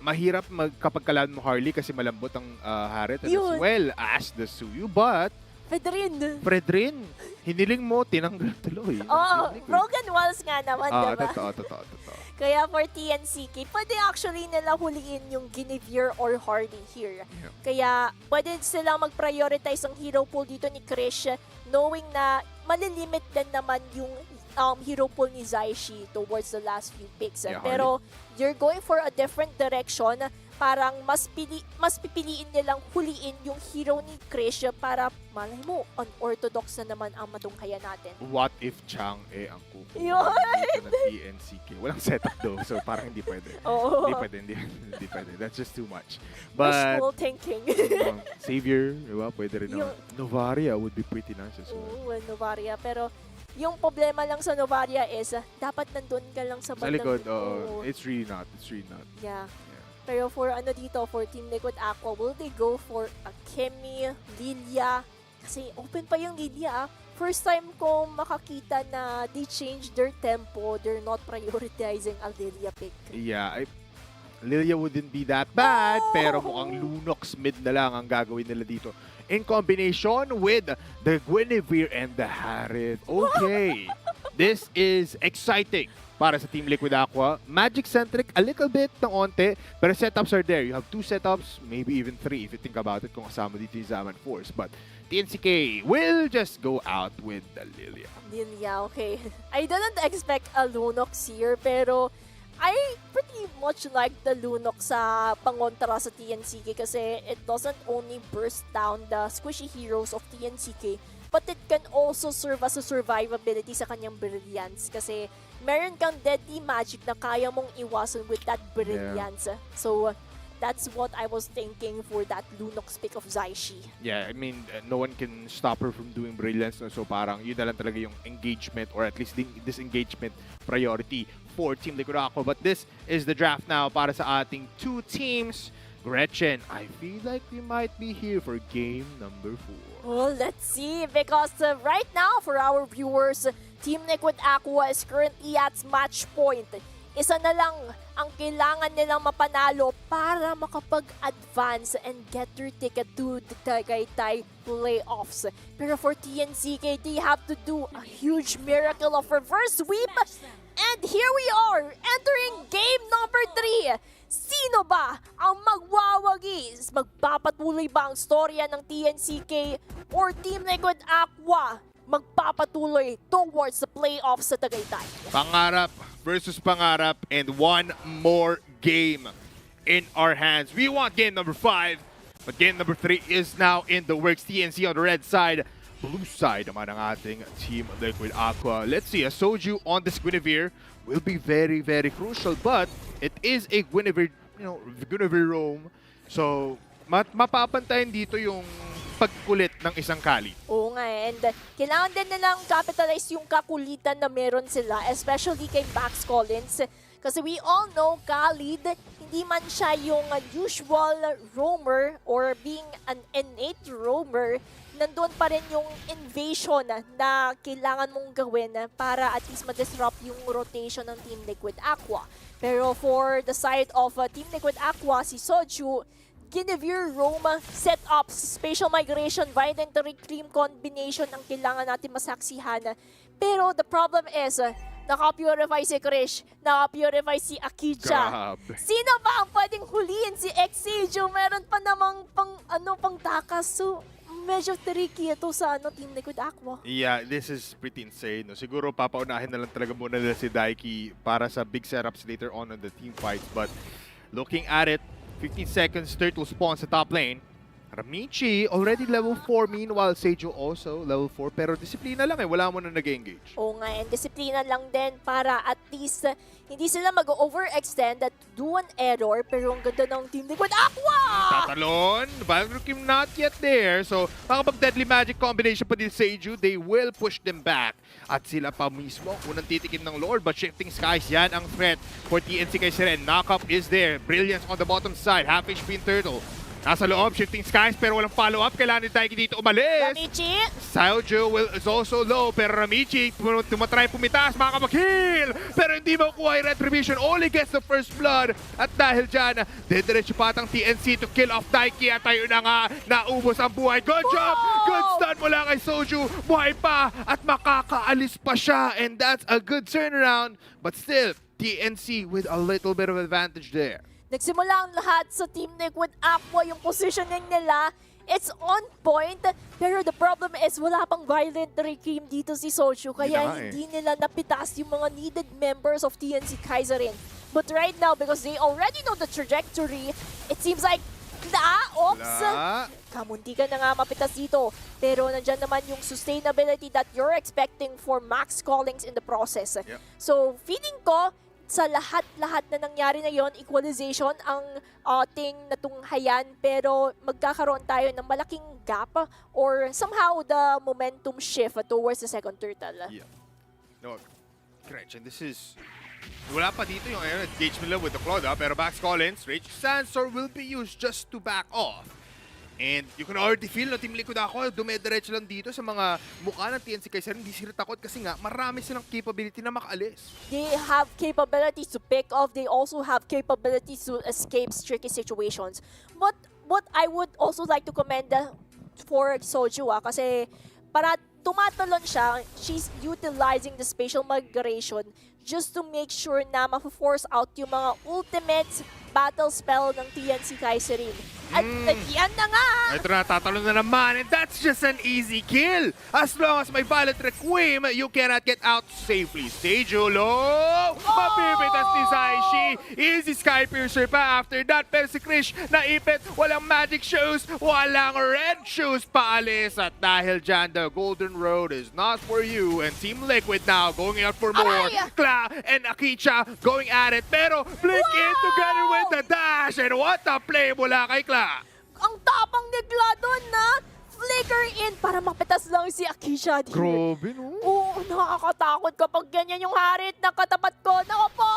mahirap kapag kalaban mo Harley kasi malambot ang Harit as well as the Suyu. But, Fredrin, hiniling mo, tinanggal tuloy. Broken walls nga naman, diba? Totoo. Kaya for TNCK, pwede actually nila huliin yung Guinevere or Hardy here. Yeah. Kaya pwede silang mag-prioritize ang hero pool dito ni Krish knowing na malilimit din naman yung hero pool ni Zaishi towards the last few picks. Yeah, Pero you're going for a different direction. Parang mas pipiliin nilang huliin yung hero ni Krish para malay mo, unorthodox na naman ang matunghayan natin. What if Chang ang kukuha dito ng TNCK? Walang setup though, so parang hindi pwede. Hindi pwede. That's just too much. But, wishful thinking. Savior, diba? Pwede rin naman. Novaria would be pretty nice as well. Novaria. Pero, yung problema lang sa Novaria is, dapat nandun ka lang sa bandang likod. It's really not. Yeah. Pero for for Team Liquid Aqua, will they go for a Kimi, Lilia? Kasi open pa yung Lilia. First time ko makakita na they changed their tempo. They're not prioritizing a Lilia pick. Yeah, Lilia wouldn't be that bad, pero mukhang Lunox mid na lang ang gagawin nila dito. In combination with the Guinevere and the Harit. Okay, this is exciting para sa Team Liquid Aqua. Magic-centric, a little bit ng onte, pero setups are there. You have 2 setups, maybe even 3 if you think about it kung kasama dito yung Zaman Force. But TNCK will just go out with the Lilia. Lilia, okay. I didn't expect a Lunox here, pero I pretty much like the Lunox sa pangontra sa TNCK kasi it doesn't only burst down the squishy heroes of TNCK, but it can also serve as a survivability sa kanyang brilliance kasi meron kang deadly magic na kaya mong iwasan with that brilliance. Yeah. So, that's what I was thinking for that Lunox pick of Zaishi. Yeah, I mean, no one can stop her from doing brilliance. No? So parang yun na lang talaga yung engagement or at least disengagement priority for Team Liquid Aqua. But this is the draft now para sa ating 2 teams. Gretchen, I feel like we might be here for game number 4. Well, let's see because right now for our viewers, Team Liquid Aqua is currently at match point. Isa na lang ang kailangan nilang mapanalo para makapag-advance and get their ticket to the Tagaytay playoffs. Pero for TNCK, they have to do a huge miracle of reverse sweep. And here we are, entering game number 3. Sino ba ang magwawagis? Magpapatuloy ba ang storya ng TNCK or Team Liquid Aqua magpapatuloy towards the playoffs sa Tagaytay? Pangarap versus pangarap and one more game in our hands. We want game number 5, but game number 3 is now in the works. TNC on the red side, blue side naman ang ating Team Liquid Aqua. Let's see, a Soju on this Guinevere will be very, very crucial, but it is a Guinevere, Guinevere roam. So, mapapantayin dito yung pagkulit ng isang Kali. Oo nga and kailangan din nilang capitalize yung kakulitan na meron sila, especially kay Max Collins. Kasi we all know Khalid, hindi man siya yung usual roamer or being an innate roamer, nandun pa rin yung invasion na kailangan mong gawin para at least ma-disrupt yung rotation ng Team Liquid Aqua. Pero for the side of Team Liquid Aqua, si Soju, Guinevere Roma, setups, spatial migration, Violent Cream combination ang kailangan natin masaksihan. Pero the problem is, naka-purify si Krish, naka-purify si Akicha. Grabe. Sino ba ang pwedeng huliin si Exeju? Meron pa namang pang takas. So, medyo tricky ito sa Team Liquid Aqua. Yeah, this is pretty insane. No? Siguro papaunahin na lang talaga muna nila si Daiki para sa big setups later on the team fights. But looking at it, 15 seconds, Turtle spawns sa top lane. Ramichi, already level 4. Meanwhile, Seju also level 4. Pero disiplina lang wala mo na nag-engage. Oo nga, and disiplina lang din para at least hindi sila mag-overextend at do an error. Pero ang ganda ng Team Liquid Aqua! Tatalon, Valkyrie not yet there. So, makapag-deadly magic combination pa din Seju, they will push them back. At sila pa mismo, unang titikin ng Lord, but Shifting Skies, yan ang threat for TNCK Siren. Knockup is there. Brilliance on the bottom side. Half HP in Turtle. Nasa loob, Shifting Skies, pero walang follow-up. Kailangan ni Daiki dito umalis. Ramichi! Saoju is also low, pero Ramichi tumatry pumitas, makakapag-heal! Pero hindi makuha yung Retribution, only gets the first blood. At dahil dyan, dediretso patang TNC to kill off Daiki at tayo na nga, naubos ang buhay. Good job! Good stun mula kay Soju. Buhay pa at makakaalis pa siya. And that's a good turnaround. But still, TNC with a little bit of advantage there. Nagsimula ang lahat sa Team Liquid Aqua, yung positioning nila, it's on point. Pero the problem is, wala pang Violent Reclaim dito si Soju, kaya hindi nila napitas yung mga needed members of TNC Kaiserin. But right now, because they already know the trajectory, it seems like, kamunti ka na nga mapitas dito. Pero nandyan naman yung sustainability that you're expecting for Max Collins in the process. Yep. So, feeling ko, sa lahat na nangyari na yon, equalization ang ating natunghayan, pero magkakaroon tayo ng malaking gap or somehow the momentum shift towards the second turtle. Yeah. No, Gretchen, this is... Wala pa dito yung engagement nila with the Claude, pero Max Collins, Rage Sandstorm will be used just to back off. And you can already feel na Team Liquid ako, dumediretso lang dito sa mga mukha ng TNC Kaiser. Hindi sila takot kasi nga marami silang capability na makaalis. They have capabilities to pick off. They also have capabilities to escape tricky situations. But what I would also like to commend for Soju kasi para tumatalon siya, she's utilizing the spatial migration just to make sure na ma-force out yung mga ultimate battle spell ng TNC Kaiserin. At yan na nga! Ito na, tatalon na naman, and that's just an easy kill! As long as may Violet Requiem, you cannot get out safely. Seju low! Mapipitas ni Zaishi! Easy Sky Piercer pa after that, pero si Krish naipit, walang magic shoes, walang red shoes paalis. At dahil dyan, the Golden Road is not for you, and Team Liquid now going out for more. Kla and Akicha going at it, pero blink in together with the dash, and what a play mula kay Kla. Ang tapang ni Kla doon na flicker in para mapitas lang si Akisha. Grabe, no? Oo, nakakatakot kapag ganyan yung harit na katapat ko. Naku po,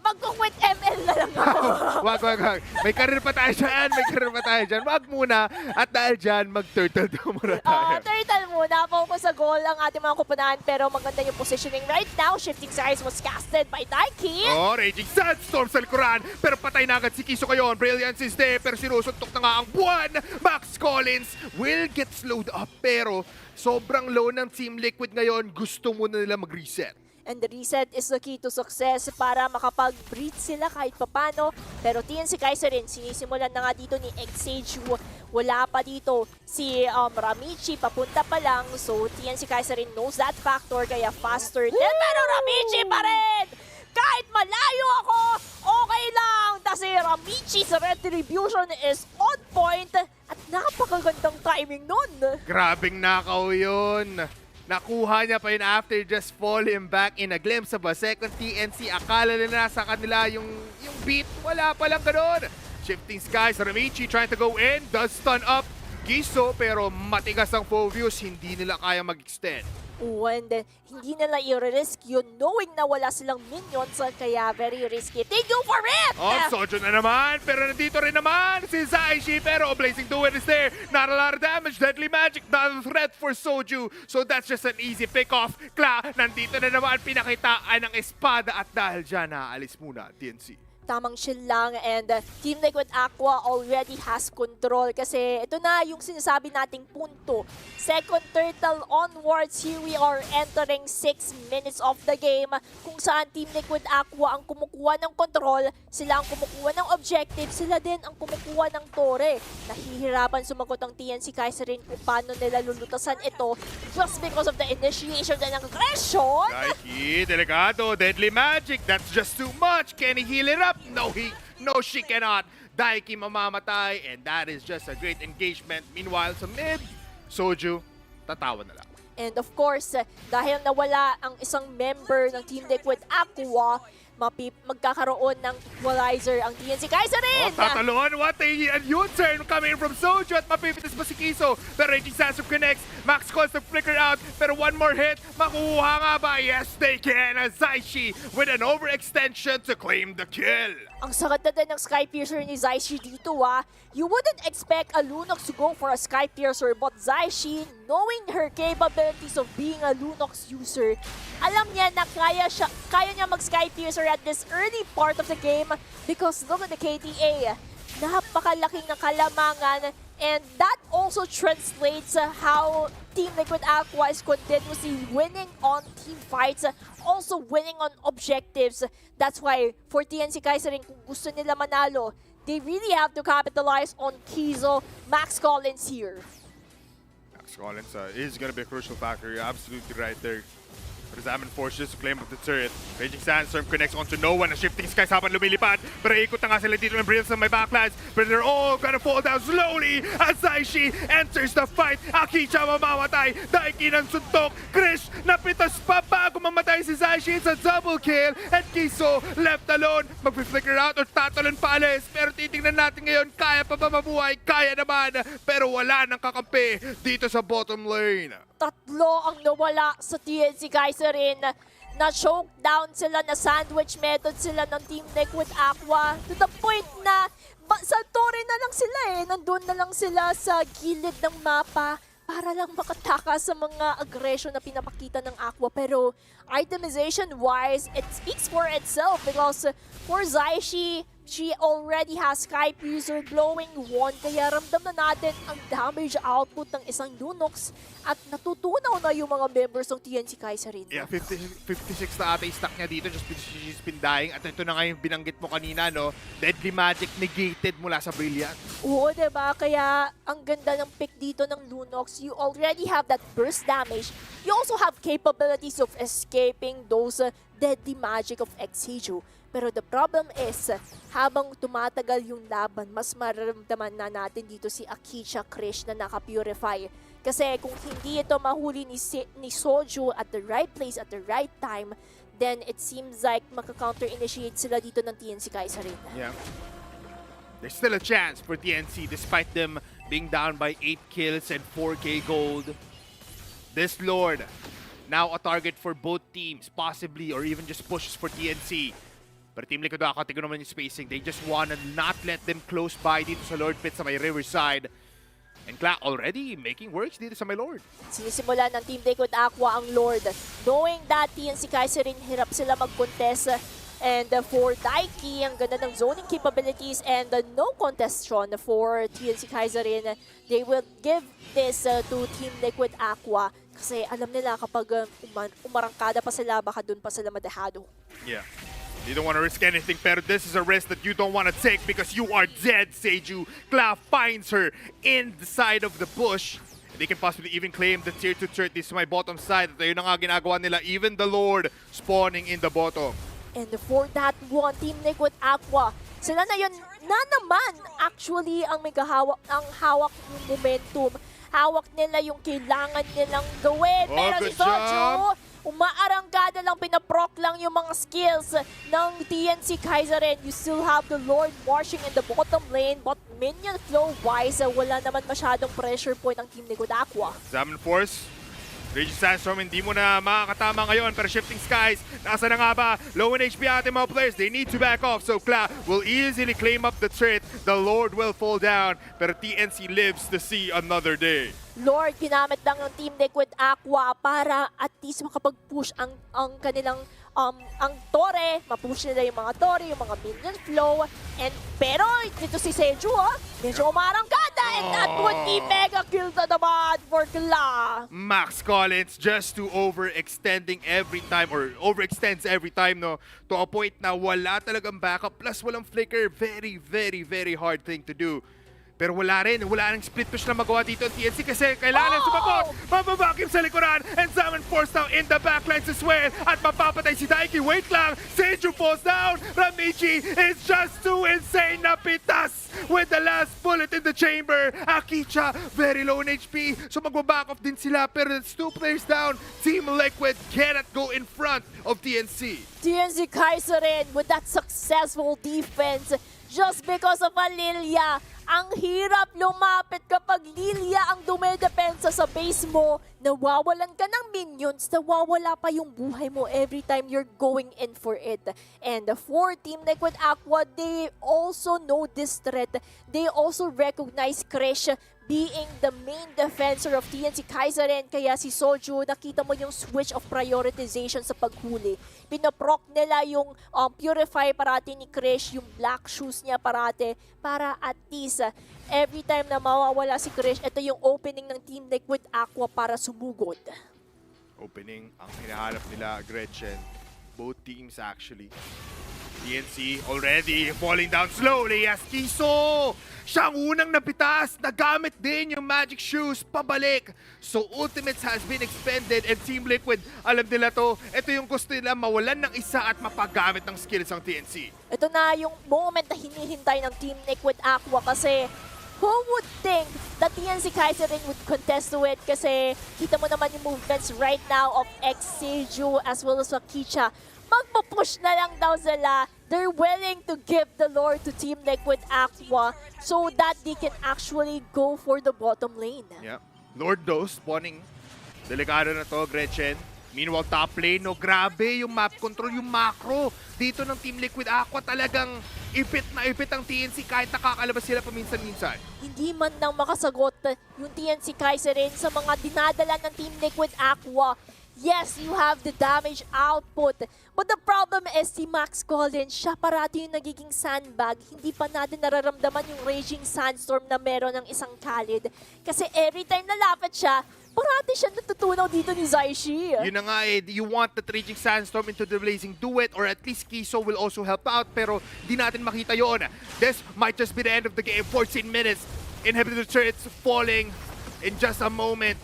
magkukwit ML na lang ako. Wag. May career pa tayo dyan, Wag muna. At dahil dyan, mag-turtle down muna tayo. Turtle muna. Focus sa goal ang ating mga kupunahan. Pero maganda yung positioning right now. Shifting Skies was casted by Daiki. Oh, Raging Sandstorm sa likuran. Pero patay na agad si Kiso kayon. Brilliance is there. Pero sinusuntok na nga ang buwan. Max Collins will get slowed up. Pero sobrang low ng Team Liquid ngayon. Gusto muna nila mag-reset. And the reset is the key to success para makapag-breathe sila kahit papano. Pero TNC Kaiserin, sinisimulan na nga dito ni Exage. Wala pa dito si Ramichi, papunta pa lang. So TNC Kaiserin knows that factor, kaya faster din. Pero Ramichi pa rin! Kahit malayo ako, okay lang. Kasi Ramichi's retribution is on point at napakagandang timing nun. Grabing nakaw yun. Nakuha niya pa yun after just falling back in a glimpse of a second TNC. Akala na nasa kanila yung beat. Wala pa lang ganun. Shifting Skies, Ramichi trying to go in. Does stun up. Giso, pero matigas ang Phobius, hindi nila kaya mag-extend. And then, hindi nila i-risk yun knowing na wala silang minions, kaya very risky. They go for it! Soju na naman, pero nandito rin naman si Zaishi, pero Blazing Duet is there. Not a lot of damage, Deadly Magic, not a threat for Soju. So that's just an easy pick-off. Kla, nandito na naman pinakitaan ng espada at dahil dyan, naalis muna TNC. Tamang chill lang, and Team Liquid Aqua already has control kasi ito na yung sinasabi nating punto. Second turtle onwards, here we are entering 6 minutes of the game kung saan Team Liquid Aqua ang kumukuha ng control, sila ang kumukuha ng objective, sila din ang kumukuha ng tore. Nahihirapan sumagot ang TNC Kaiserin kung paano nila lulutasan ito just because of the initiation na ng aggression. Daiki, delikado, Deadly Magic, that's just too much. Can he heal it up? No, she cannot. Daiki mamamatay, and that is just a great engagement. Meanwhile, sa mid, Soju, tatawa na lang. And of course, dahil nawala ang isang member ng Team Liquid Aqua, magkakaroon ng equalizer ang TNC Kaiserin! Tatalon, what a U-turn coming from Soju at mapipitas pa si Kiso. Pero Raging Sandstorm connects, Max calls the flicker out, pero one more hit, makukuha nga ba? Yes, they can! Zaishi with an overextension to claim the kill. Ang sakit na din ng Skypiercer ni Zaishi dito You wouldn't expect a Lunox to go for a Skypiercer, but Zaishi, knowing her capabilities of being a Lunox user, alam niya na kaya niya mag-Skypiercer at this early part of the game because look at the KDA. Napakalaking ng kalamangan, and that also translates how Team Liquid Aqua is continuously winning on team fights, also winning on objectives. That's why for TNC Kaiserin, kung gusto nila manalo, they really have to capitalize on Kizo, Max Collins here. Max Collins is going to be a crucial factor. You're absolutely right there. But Examine forces to claim up the turret. Raging Sandstorm connects onto no one. Shifting skies habang lumilipad. Pero ikot na nga sila dito ng Brilliance sa may backlines. But they're all gonna fall down slowly as Zaishi enters the fight. Akicha mamamatay. Daiki ng suntok. Krish napitas pa bago mamatay si Zaishi. It's a double kill. And Kiso left alone. Mag-flicker out or tatalon pa alis. Pero titingnan natin ngayon, kaya pa ba mabuhay? Kaya naman. Pero wala nang kakampi dito sa bottom lane. Tatlo ang nawala sa TNC Kaiserin. Na-choke down sila, na-sandwich method sila ng Team Liquid Aqua to the point na sa tore na lang sila Nandun na lang sila sa gilid ng mapa para lang makatakas sa mga aggression na pinapakita ng Aqua. Pero itemization-wise, it speaks for itself because for Zaishi, she already has Skypiercer glowing wand, kaya ramdam na natin ang damage output ng isang Lunox at natutunaw na yung mga members ng TNC Kaiserin. Yeah, 56 na ata yung stack niya dito just because she's been dying. At ito na nga yung binanggit mo kanina, no? Deadly Magic negated mula sa Brilliant. Oo, diba? Kaya ang ganda ng pick dito ng Lunox. You already have that burst damage. You also have capabilities of escaping those deadly magic of Exejo. Pero the problem is, habang tumatagal yung laban, mas mararamdaman na natin dito si Akicha Krish na naka-purify. Kasi kung hindi ito mahuli ni Soju at the right place at the right time, then it seems like maka-counter-initiate sila dito ng TNC Kaiserin. Yeah. There's still a chance for TNC despite them being down by 8 kills and 4k gold. This Lord, now a target for both teams, possibly, or even just pushes for TNC. But Team Liquid Aqua, tignan naman yung spacing. They just wanna not let them close by dito sa Lord Pit sa may Riverside. And TLAQ already making works dito sa may Lord. Sinisimula ng Team Liquid Aqua ang Lord. Knowing that TNC Kaiserin, hirap sila mag-contest. And for Daiki, ang ganda ng zoning capabilities and no contestion for TNC Kaiserin. They will give this to Team Liquid Aqua kasi alam nila kapag umarangkada pa sila, baka dun pa sila madahado. Yeah. You don't want to risk anything, pero this is a risk that you don't want to take because you are dead, Seju. TLAQ finds her in the side of the bush. And they can possibly even claim the tier 2 turret. This is my bottom side. At ayun na nga ginagawa nila. Even the Lord spawning in the bottom. And for that one, Team Liquid Aqua, sila na yun na naman actually ang may hawak ng momentum. Hawak nila yung kailangan nilang gawin. Oh, Pero si good Soju, Umaarangkada lang, pinaproc lang yung mga skills ng TNC Kaiserin. You still have the Lord marching in the bottom lane, but minion flow-wise, wala naman masyadong pressure point ang Team Liquid Aqua. Examine Force. Raging Sandstorm, hindi mo na makakatama ngayon, pero Shifting Skies, nasa na nga ba? Low in HP ating mga players, they need to back off, so TLAQ will easily claim up the threat. The Lord will fall down, pero TNC lives to see another day. Lord, ginamit lang ng Team Liquid Aqua para at least makapag-push ang kanilang ang Tore, mapush nila yung mga Tore, yung mga minion flow, pero dito si Seju, medyo umarangkada, and that would be mega kill na naman for Kla. Max Collins just to overextending every time, or overextends every time, no, to a point na wala talagang backup, plus walang flicker. Very, very, very hard thing to do. Pero wala nang split push na magawa dito ang TNC kasi kailangan sumabot. Mababakim sa likuran, and Examine Force now in the backlines as well. At mapapatay si Daiki. Wait lang, Seju falls down. Ramichi is just too insane na pitas with the last bullet in the chamber. Akicha, very low in HP. So magbaback off din sila, pero it's 2 players down. Team Liquid cannot go in front of TNC. TNC Kaiserin with that successful defense just because of a Lilia. Ang hirap lumapit kapag Lilia ang dumedepensa sa base mo. Nawawalan ka ng minions, nawawala pa yung buhay mo every time you're going in for it. And for Team Liquid Aqua, they also know this threat. They also recognize Krish being the main defensor of TNC Kaiserin. Kaya si Soju, nakita mo yung switch of prioritization sa paghuli. Pinaproc nila yung Purify parati ni Krish, yung black shoes niya parati, para at least every time na mawawala si Krish, ito yung opening ng Team Liquid Aqua para sumugod. Opening ang hinahanap nila, Gretchen. Both teams actually. TNC already falling down slowly as Kiso! Siyang unang napitas, nagamit din yung magic shoes pabalik. So ultimates has been expended, and Team Liquid, alam nila to, ito yung gusto nila, mawalan ng isa at mapagamit ng skills ng TNC. Ito na yung moment na hinihintay ng Team Liquid Aqua kasi who would think that TNC Kaiserin would contest to it kasi kita mo naman yung movements right now of Seju as well as Wakicha. Magpo-push na lang daw sila. They're willing to give the Lord to Team Liquid Aqua so that they can actually go for the bottom lane. Yeah. Lord though, spawning. Delikado na to, Gretchen. Meanwhile, top lane, no, grabe yung map control, yung macro. Dito ng Team Liquid Aqua talagang ipit na ipit ang TNC kahit nakakalabas sila paminsan-minsan. Hindi man nang makasagot yung TNC Kaiserin sa mga dinadala ng Team Liquid Aqua. Yes, you have the damage output. But the problem is si Max Collins, siya parati yung nagiging sandbag. Hindi pa natin nararamdaman yung Raging Sandstorm na meron ng isang Khalid. Kasi every time nalapit siya, parati siya natutunaw dito ni Zaishi. Yun na nga you want the Raging Sandstorm into the Blazing Duet, or at least Kiso will also help out, pero di natin makita yon. This might just be the end of the game. 14 minutes. Inhibitor turrets falling in just a moment.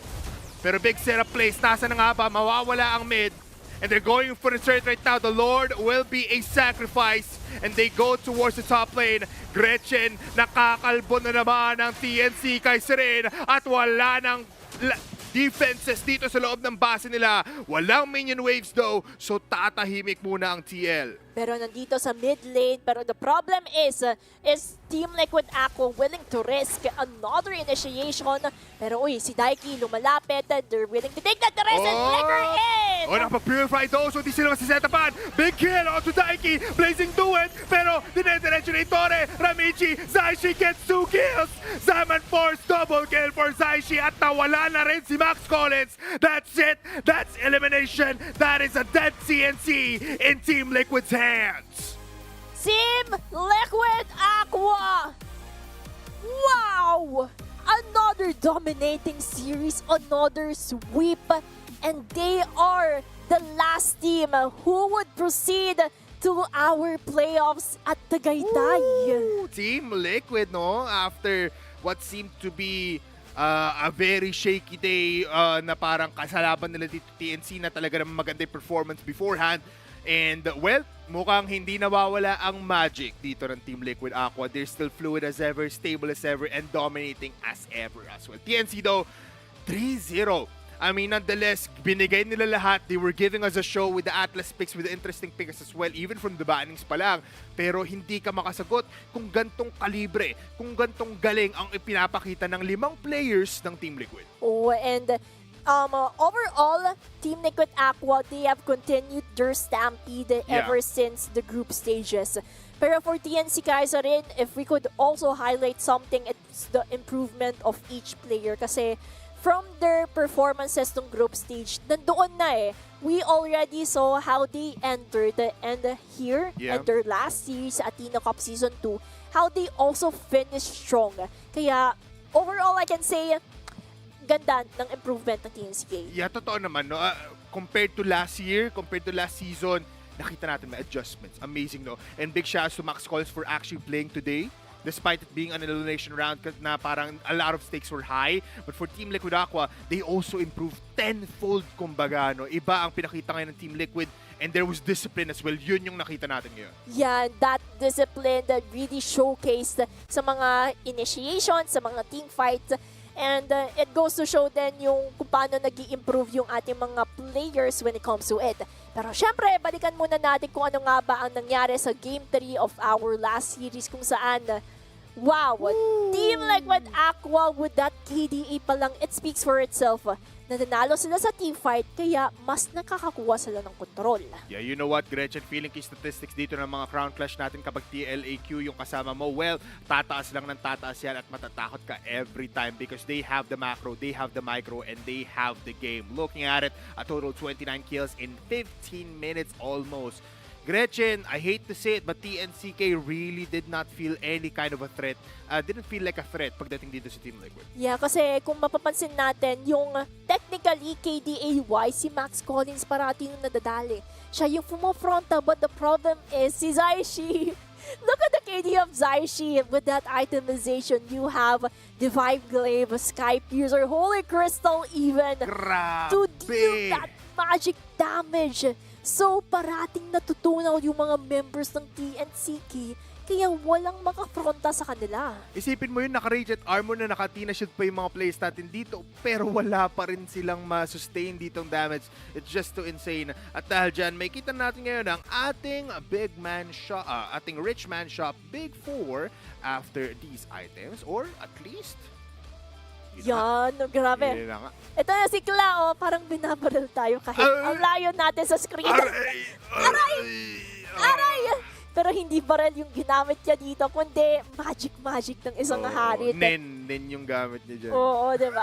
Pero big setup plays, nasa na nga ba, mawawala ang mid. And they're going for the turret right now. The Lord will be a sacrifice. And they go towards the top lane. Gretchen, nakakalbo na naman ang TNC Kaiserin. At wala ng defenses dito sa loob ng base nila. Walang minion waves though, so tatahimik muna ang TL. Pero nandito sa mid lane, pero the problem is Team Liquid Aqua willing to risk another initiation. Pero uy, si Daiki lumalapit, they're willing to take that the risk and flicker in! Oh, nakapag-purify though, so di sila masisetapan. Big kill onto Daiki, Blazing Duet, pero dinediretso na Tore, Ramichi, Zaishi gets 2 kills! Zaman Force, double kill for Zaishi at nawala na rin si Max Collins. That's it, that's elimination. That is a dead CNC in Team Liquid's hands. Team Liquid Aqua! Wow! Another dominating series, another sweep, and they are the last team who would proceed to our playoffs at Tagaytay. Ooh, Team Liquid, no? After what seemed to be a very shaky day na parang kasalaban nila dito TNC na talaga naman maganda yung performance beforehand. And well, mukhang hindi nawawala ang magic dito ng Team Liquid Aqua. They're still fluid as ever, stable as ever, and dominating as ever as well. TNC though, 3-0 I mean, nonetheless, binigay nila lahat. They were giving us a show with the Atlas picks, with the interesting picks as well, even from the bannings pa lang. Pero hindi ka makasagot kung gantong kalibre, kung gantong galing ang ipinapakita ng 5 players ng Team Liquid. Oh, and overall, Team Liquid Aqua, they have continued their stampede ever since the group stages. Pero for TNCK rin, if we could also highlight something, it's the improvement of each player. Kasi from their performances ng group stage, nandoon na eh. We already saw how they entered and here at their last series, Athena Cup Season 2, how they also finished strong. Kaya overall, I can say, ganda ng improvement ng TNCK. Yeah, totoo naman, no? Compared to last year, compared to last season, nakita natin may adjustments. Amazing, no? And big shouts to Max Calls for actually playing today. Despite it being an elimination round na parang a lot of stakes were high. But for Team Liquid Aqua, they also improved tenfold, kumbaga, no? Iba ang pinakita ngayon ng Team Liquid. And there was discipline as well. Yun yung nakita natin ngayon. Yeah, that discipline that really showcased sa mga initiations, sa mga team fights. And it goes to show din yung kung paano nag-i-improve yung ating mga players when it comes to it. Pero syempre, balikan muna natin kung ano nga ba ang nangyari sa Game 3 of our last series kung saan, wow, Team Liquid Aqua with that KDA pa lang, it speaks for itself. Nananalo sila sa team fight, kaya mas nakakakuha sila ng kontrol. Yeah, you know what, Gretchen, feeling key statistics dito ng mga Crown Clash natin kapag TLAQ yung kasama mo, well, tataas lang ng tataas yan at matatakot ka every time because they have the macro, they have the micro, and they have the game. Looking at it, a total 29 kills in 15 minutes almost. Gretchen, I hate to say it, but TNCK really did not feel any kind of a threat. Didn't feel like a threat pagdating dito sa Team Liquid. Yeah, kasi kung mapapansin natin, yung technically KDA-wise, si Max Collins parati yung nadadali. Siya yung pumofronta, but the problem is si Zaishi. Look at the KD of Zaishi with that itemization. You have Divine Glaive, Sky Piercer, Holy Crystal even to deal that magic damage. So, parating natutunaw yung mga members ng TNCK, kaya walang makafronta sa kanila. Isipin mo yun, naka-raged armor na naka-Athena shield pa yung mga players natin dito, pero wala pa rin silang ma-sustain ditong damage. It's just too insane. At dahil dyan, may kita natin ngayon ang ating big man shop, ating rich man shop, Big 4 after these items, or at least... Yan, grabe. Ito na si Kla, parang binabaril tayo kahit ang layo natin sa screen. Aray! Pero hindi baril yung ginamit niya dito, kundi magic ng isang hari. Nen yung gamit niya dyan. Oo, diba?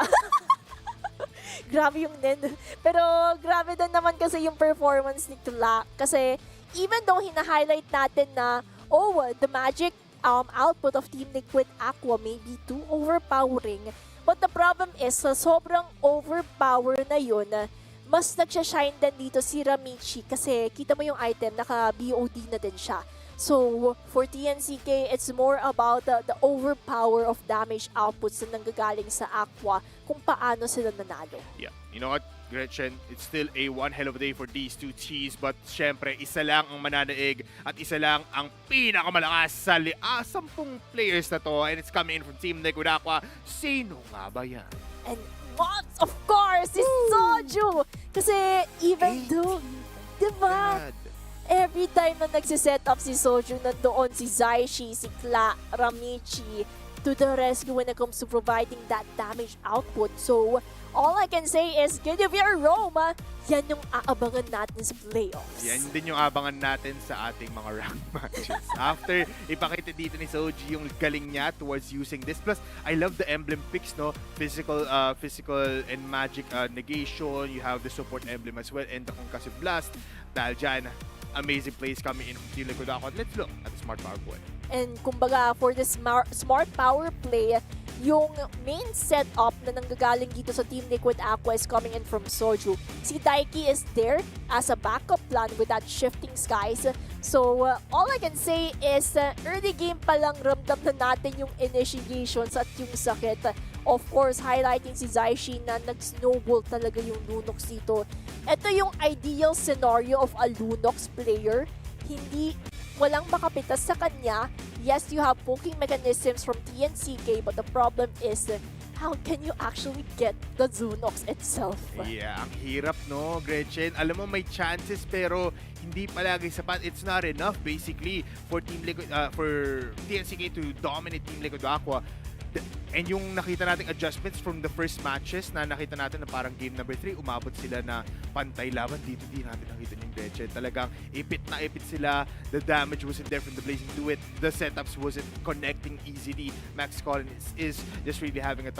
Grabe yung Nen. Pero grabe din naman kasi yung performance ni Kla. Kasi even though hina-highlight natin na, the magic output of Team Liquid Aqua may be too overpowering. But the problem is, sa sobrang overpower na yun, mas nagsha-shine din dito si Ramichi kasi kita mo yung item, naka-BOD na din siya. So, for TNCK, it's more about the overpower of damage outputs na nanggagaling sa Aqua kung paano sila nanalo. Yeah, you know what, Gretchen, it's still a one hell of a day for these two teams, but syempre, isa lang ang mananaig at isa lang ang pinakamalakas sa 10 players na to, and it's coming in from Team Liquid Aqua. Sino nga ba yan? And what? Of course, si Soju! Kasi even though, diba? Every time na nagsiset up si Soju, nandoon si Zaishi, si Kla, Ramichi, to the rescue when it comes to providing that damage output. So, all I can say is, give your Roma, yan yung aabangan natin sa playoffs. Yan din yung abangan natin sa ating mga ranked matches. After ipakita dito ni Soji yung galing niya towards using this. Plus, I love the emblem picks, no? Physical and magic negation. You have the support emblem as well. And the concussive blast. Dahil dyan, amazing plays coming in from Team Liquid Aqua. Let's look at the smart power play. And kumbaga, for the smart power play, yung main setup na nanggagaling dito sa Team Liquid Aqua is coming in from Soju. Si Daiki is there as a backup plan with that shifting skies. So, all I can say is early game pa lang ramdam na natin yung initiations at yung sakit. Of course, highlighting si Zaishi na nag-snowball talaga yung Lunox dito. Ito yung ideal scenario of a Lunox player. Walang makapitas sa kanya. Yes, you have poking mechanisms from TNCK, but the problem is how can you actually get the Zunox itself? Yeah, ang hirap, no, Gretchen. Alam mo, may chances pero hindi palagi sapat. It's not enough, basically, for for TNCK to dominate Team Liquid Aqua. And yung nakita nating adjustments from the first matches na nakita natin na parang game number 3, umabot sila na pantay laban. Dito din natin nakita yung Gretchen. Talagang ipit na ipit sila. The damage wasn't there from the Blazing Duet. The setups wasn't connecting easily. Max Collins is just really having a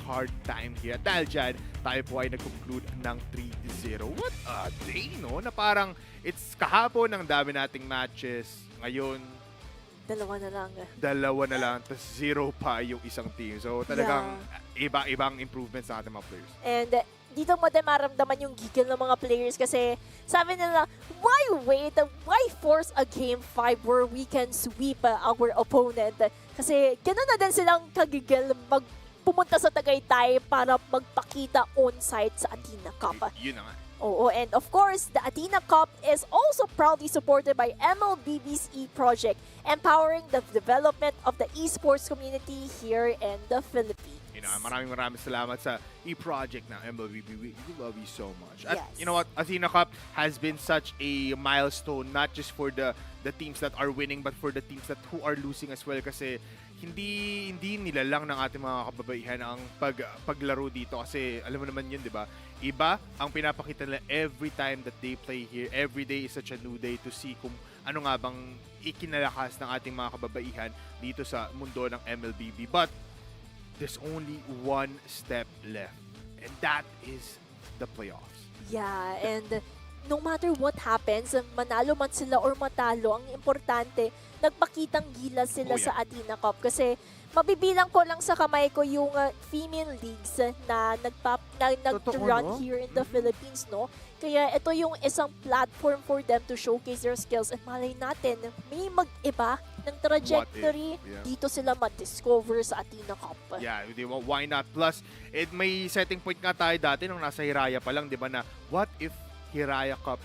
hard time here. Dahil dyan, tayo po ay nag-conclude ng 3-0. What a day, no? Na parang it's kahapon ang dami nating matches. Ngayon, Dalawa na lang. dalawa na lang, tapos 0 pa yung isang team. So talagang iba-ibang improvements sa ating mga players. And dito mo din maramdaman yung gigil ng mga players kasi sabi nila, why wait? Why force a game 5 where we can sweep our opponent? Kasi gano'n na din silang kagigil pumunta sa Tagaytay para magpakita on-site sa Athena Cup. Yun na nga. Oo, and of course, the Athena Cup is also proudly supported by MLBB's e-project, empowering the development of the esports community here in the Philippines. You know, maraming salamat sa e-project ng MLBB. We love you so much. At Yes. you know what, Athena Cup has been such a milestone, not just for the teams that are winning, but for the teams that who are losing as well. Kasi hindi nila lang ng ating mga kababaihan ang paglaro dito. Kasi alam mo naman yun, di ba? Iba ang pinapakita nila every time that they play here. Every day is such a new day to see kung ano nga bang ikinalakas ng ating mga kababaihan dito sa mundo ng MLBB. But there's only one step left, and that is the playoffs. Yeah, and no matter what happens, manalo man sila or matalo, ang importante, nagpakitang gilas sila sa Athena Cup. Kasi mabibilang ko lang sa kamay ko yung female leagues na nag-run here in the Philippines, no? Kaya ito yung isang platform for them to showcase their skills. And malay natin, may mag-iba ng trajectory, dito sila ma-discover sa Athena Cup. Yeah, why not? Plus, may setting point nga tayo dati nung nasa Hiraya pa lang, di ba, na what if Hiraya Cup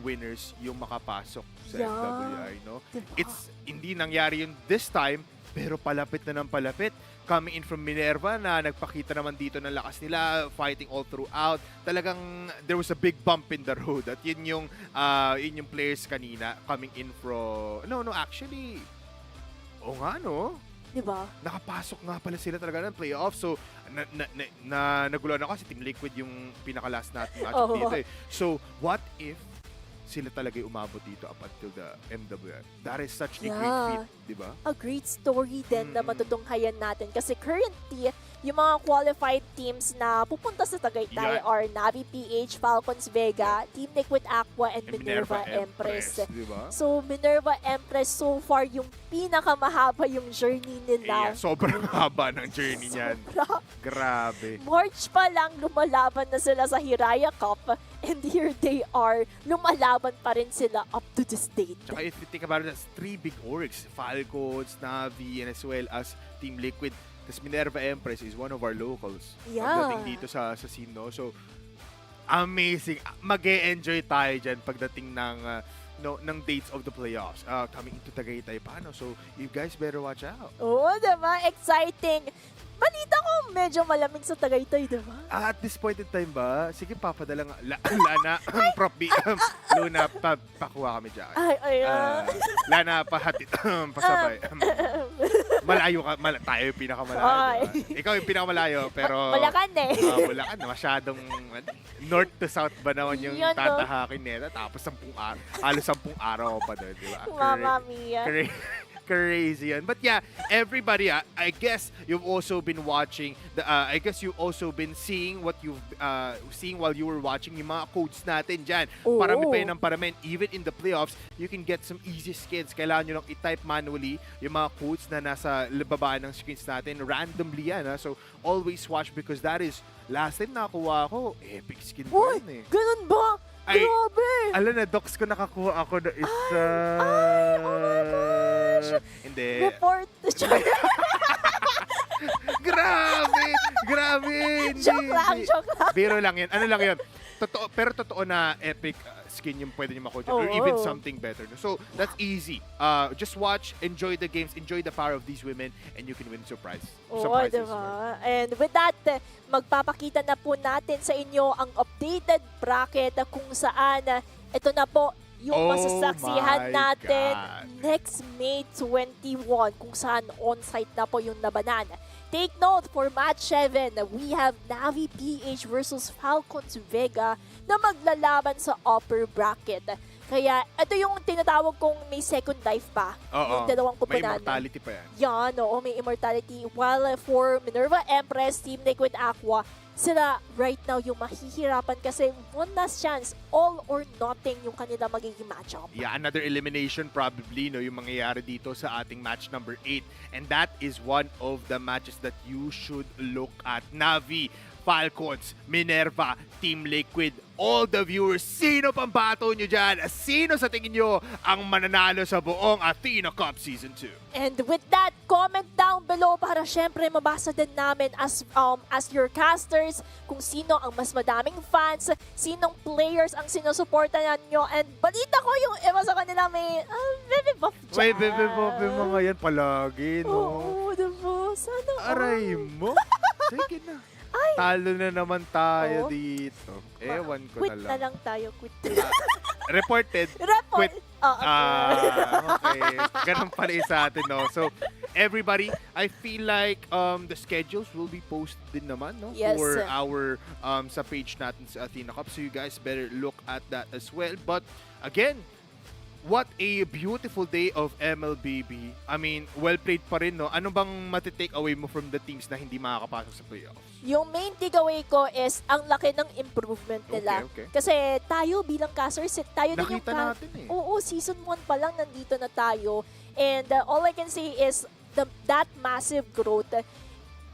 winners yung makapasok sa FWI, no? Diba? It's hindi nangyari yun this time, pero palapit na ng palapit. Coming in from Minerva na nagpakita naman dito ng lakas nila, fighting all throughout. Talagang there was a big bump in the road. At yun yung players kanina coming in from... No, actually... Oo nga, no? Diba? Nakapasok nga pala sila talaga ng playoff. So, naguluhan ako kasi Team Liquid yung pinaka-last natin match dito eh. So, what if sila talaga yung umabot dito up until the MWF? That is such a great feat, di ba? A great story din na matutunghayan natin. Kasi currently, yung mga qualified teams na pupunta sa Tagaytay are Navi PH, Falcons Vega, Team Liquid Aqua, and Minerva Empress. Diba? So, Minerva Empress, so far, yung pinakamahaba yung journey nila. Sobrang haba ng journey niyan. Grabe. March pa lang, lumalaban na sila sa Hiraya Cup. And here they are, lumalaban pa rin sila up to this date. Tsaka if you think about it, that's 3 big orgs. Falcons, Navi, and as well as Team Liquid. Tapos Minerva Empress is one of our locals. Pagdating dito sa scene, no? So, amazing. Mag-e-enjoy tayo dyan pagdating ng dates of the playoffs. Coming into Tagaytay pa, no? So, you guys better watch out. Oo, diba? Exciting. Balita ko medyo malamig sa Tagaytay, diba? At this point in time ba, sige papadala nga, Lana, Prop B, Luna, pakuha kami dyan. Lana, pahatid, pasabay. Malayo ka, tayo yung pinakamalayo. Diba? Ikaw yung pinakamalayo, pero... Bulacan eh. Bulacan, masyadong north to south ba naman yung tatahakin nila, tapos halos 10 araw pa doon, diba? Mamma mia. Crazy yan. But yeah, everybody, I guess you've also been watching, I guess you've also been seeing what you've seeing while you were watching yung mga codes natin dyan. Parami pa yun ng parami. Even in the playoffs, you can get some easy skins. Kailangan nyo lang i-type manually yung mga codes na nasa baba ng screens natin. Randomly yan. So, always watch because that is, last time nakuha ko, epic skin pa yun eh. Ganun ba? Grabe! Alam na, docs ko nakakuha ako na isa. Oh my gosh! Hindi. Report. Grabe! Grabe! Hindi, Joke lang, hindi. joke lang. Biro lang yan. Ano lang yun? Totoo, pero totoo na epic skin yung pwede nyo makuha dyan, or even something better. So, that's easy. Just watch, enjoy the games, enjoy the power of these women, and you can win surprises. Diba? And with that, magpapakita na po natin sa inyo ang updated bracket kung saan ito na po yung masasaksihan my natin God. next May 21 kung saan on-site na po yung labanan. Take note, for match 7, we have Navi PH versus Falcons Vega na maglalaban sa upper bracket. Kaya ito yung tinatawag kong may second life pa. Yung dalawang May kupunan. immortality pa yan. Yan, oo, may immortality. While for Minerva Empress, Team Liquid Aqua, sila right now yung mahihirapan kasi one last chance, all or nothing yung kanila magiging matchup. Yeah, another elimination probably, no, yung mangyayari dito sa ating match number 8. And that is one of the matches that you should look at. Navi, Falcons, Minerva, Team Liquid, all the viewers, sino pang bato nyo dyan? Sino sa tingin nyo ang mananalo sa buong Athena Cup Season 2? And with that, comment down below para syempre mabasa din namin as your casters kung sino ang mas madaming fans, sinong players ang sinusuportahan nyo. And balita ko yung iba sa kanila may baby buff dyan. May bebe mga yan palagi, no? Oo, diba? Sana Aray mo. Sige na. Ay. Talo na naman tayo Oo. dito. Ewan ko Quit na na lang. lang tayo, quit. Reported. Report. Quit. Okay. Okay. Ganun pala yung sa atin, no? So, everybody, I feel like the schedules will be posted din naman, no? Yes. For our sa page natin sa Athena Cup. So, you guys better look at that as well. But, again, what a beautiful day of MLBB. I mean, well played pa rin, no? Ano bang matitake away mo from the teams na hindi makakapasok sa playoffs? Yung main takeaway ko is ang laki ng improvement nila. Okay. Kasi tayo bilang casters, tayo din yung Nakita natin eh. Oo, season 1 pa lang nandito na tayo. And all I can say is that massive growth,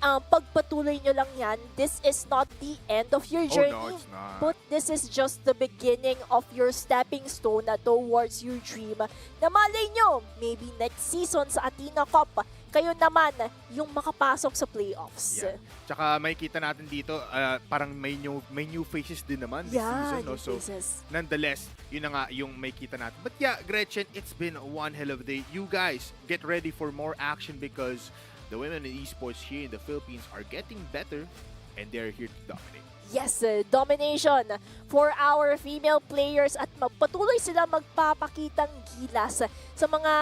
pagpatuloy nyo lang yan, this is not the end of your journey. Oh, no, it's not. But this is just the beginning of your stepping stone towards your dream. Na malay nyo, maybe next season sa Athena Cup, kayo naman yung makapasok sa playoffs. Yeah. Tsaka makikita natin dito, parang may new faces din naman this season. No? new So, faces. nonetheless, yun na nga yung makikita natin. But yeah, Gretchen, it's been one hell of a day. You guys, get ready for more action because the women in esports here in the Philippines are getting better and they're here to dominate. Yes, domination for our female players at patuloy sila magpapakitang gilas sa mga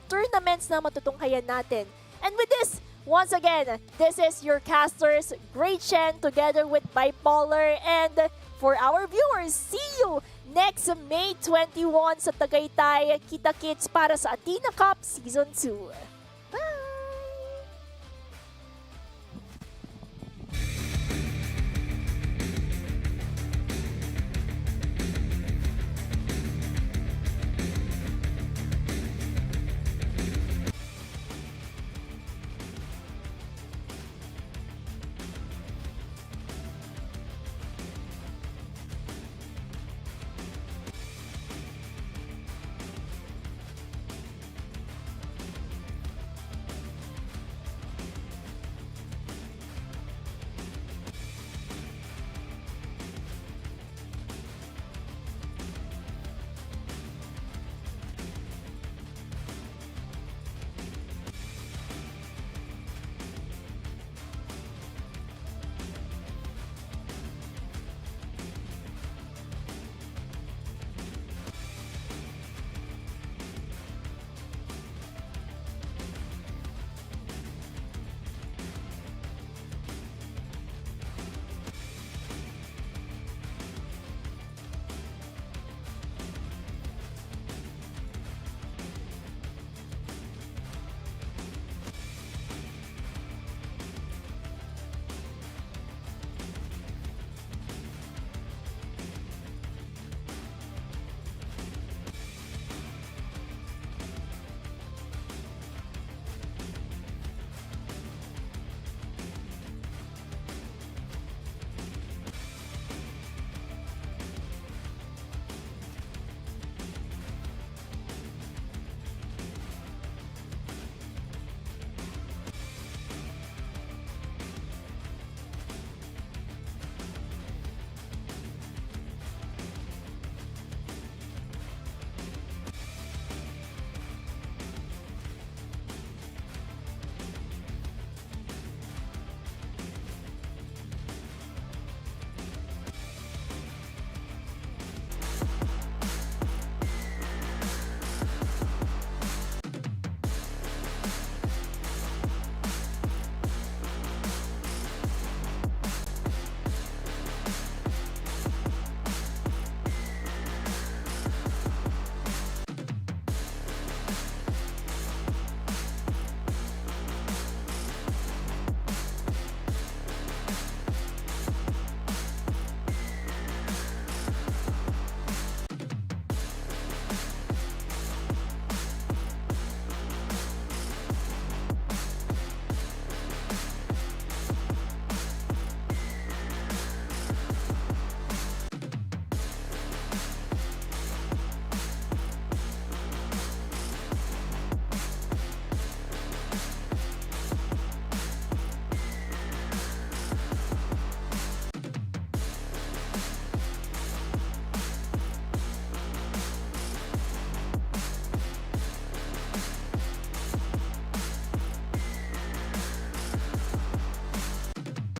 tournaments na matutunghayan natin. And with this, once again, this is your casters, Gretchen, together with Bipolar. And for our viewers, see you next May 21 sa Tagaytay. Kita-kits para sa Athena Cup Season 2.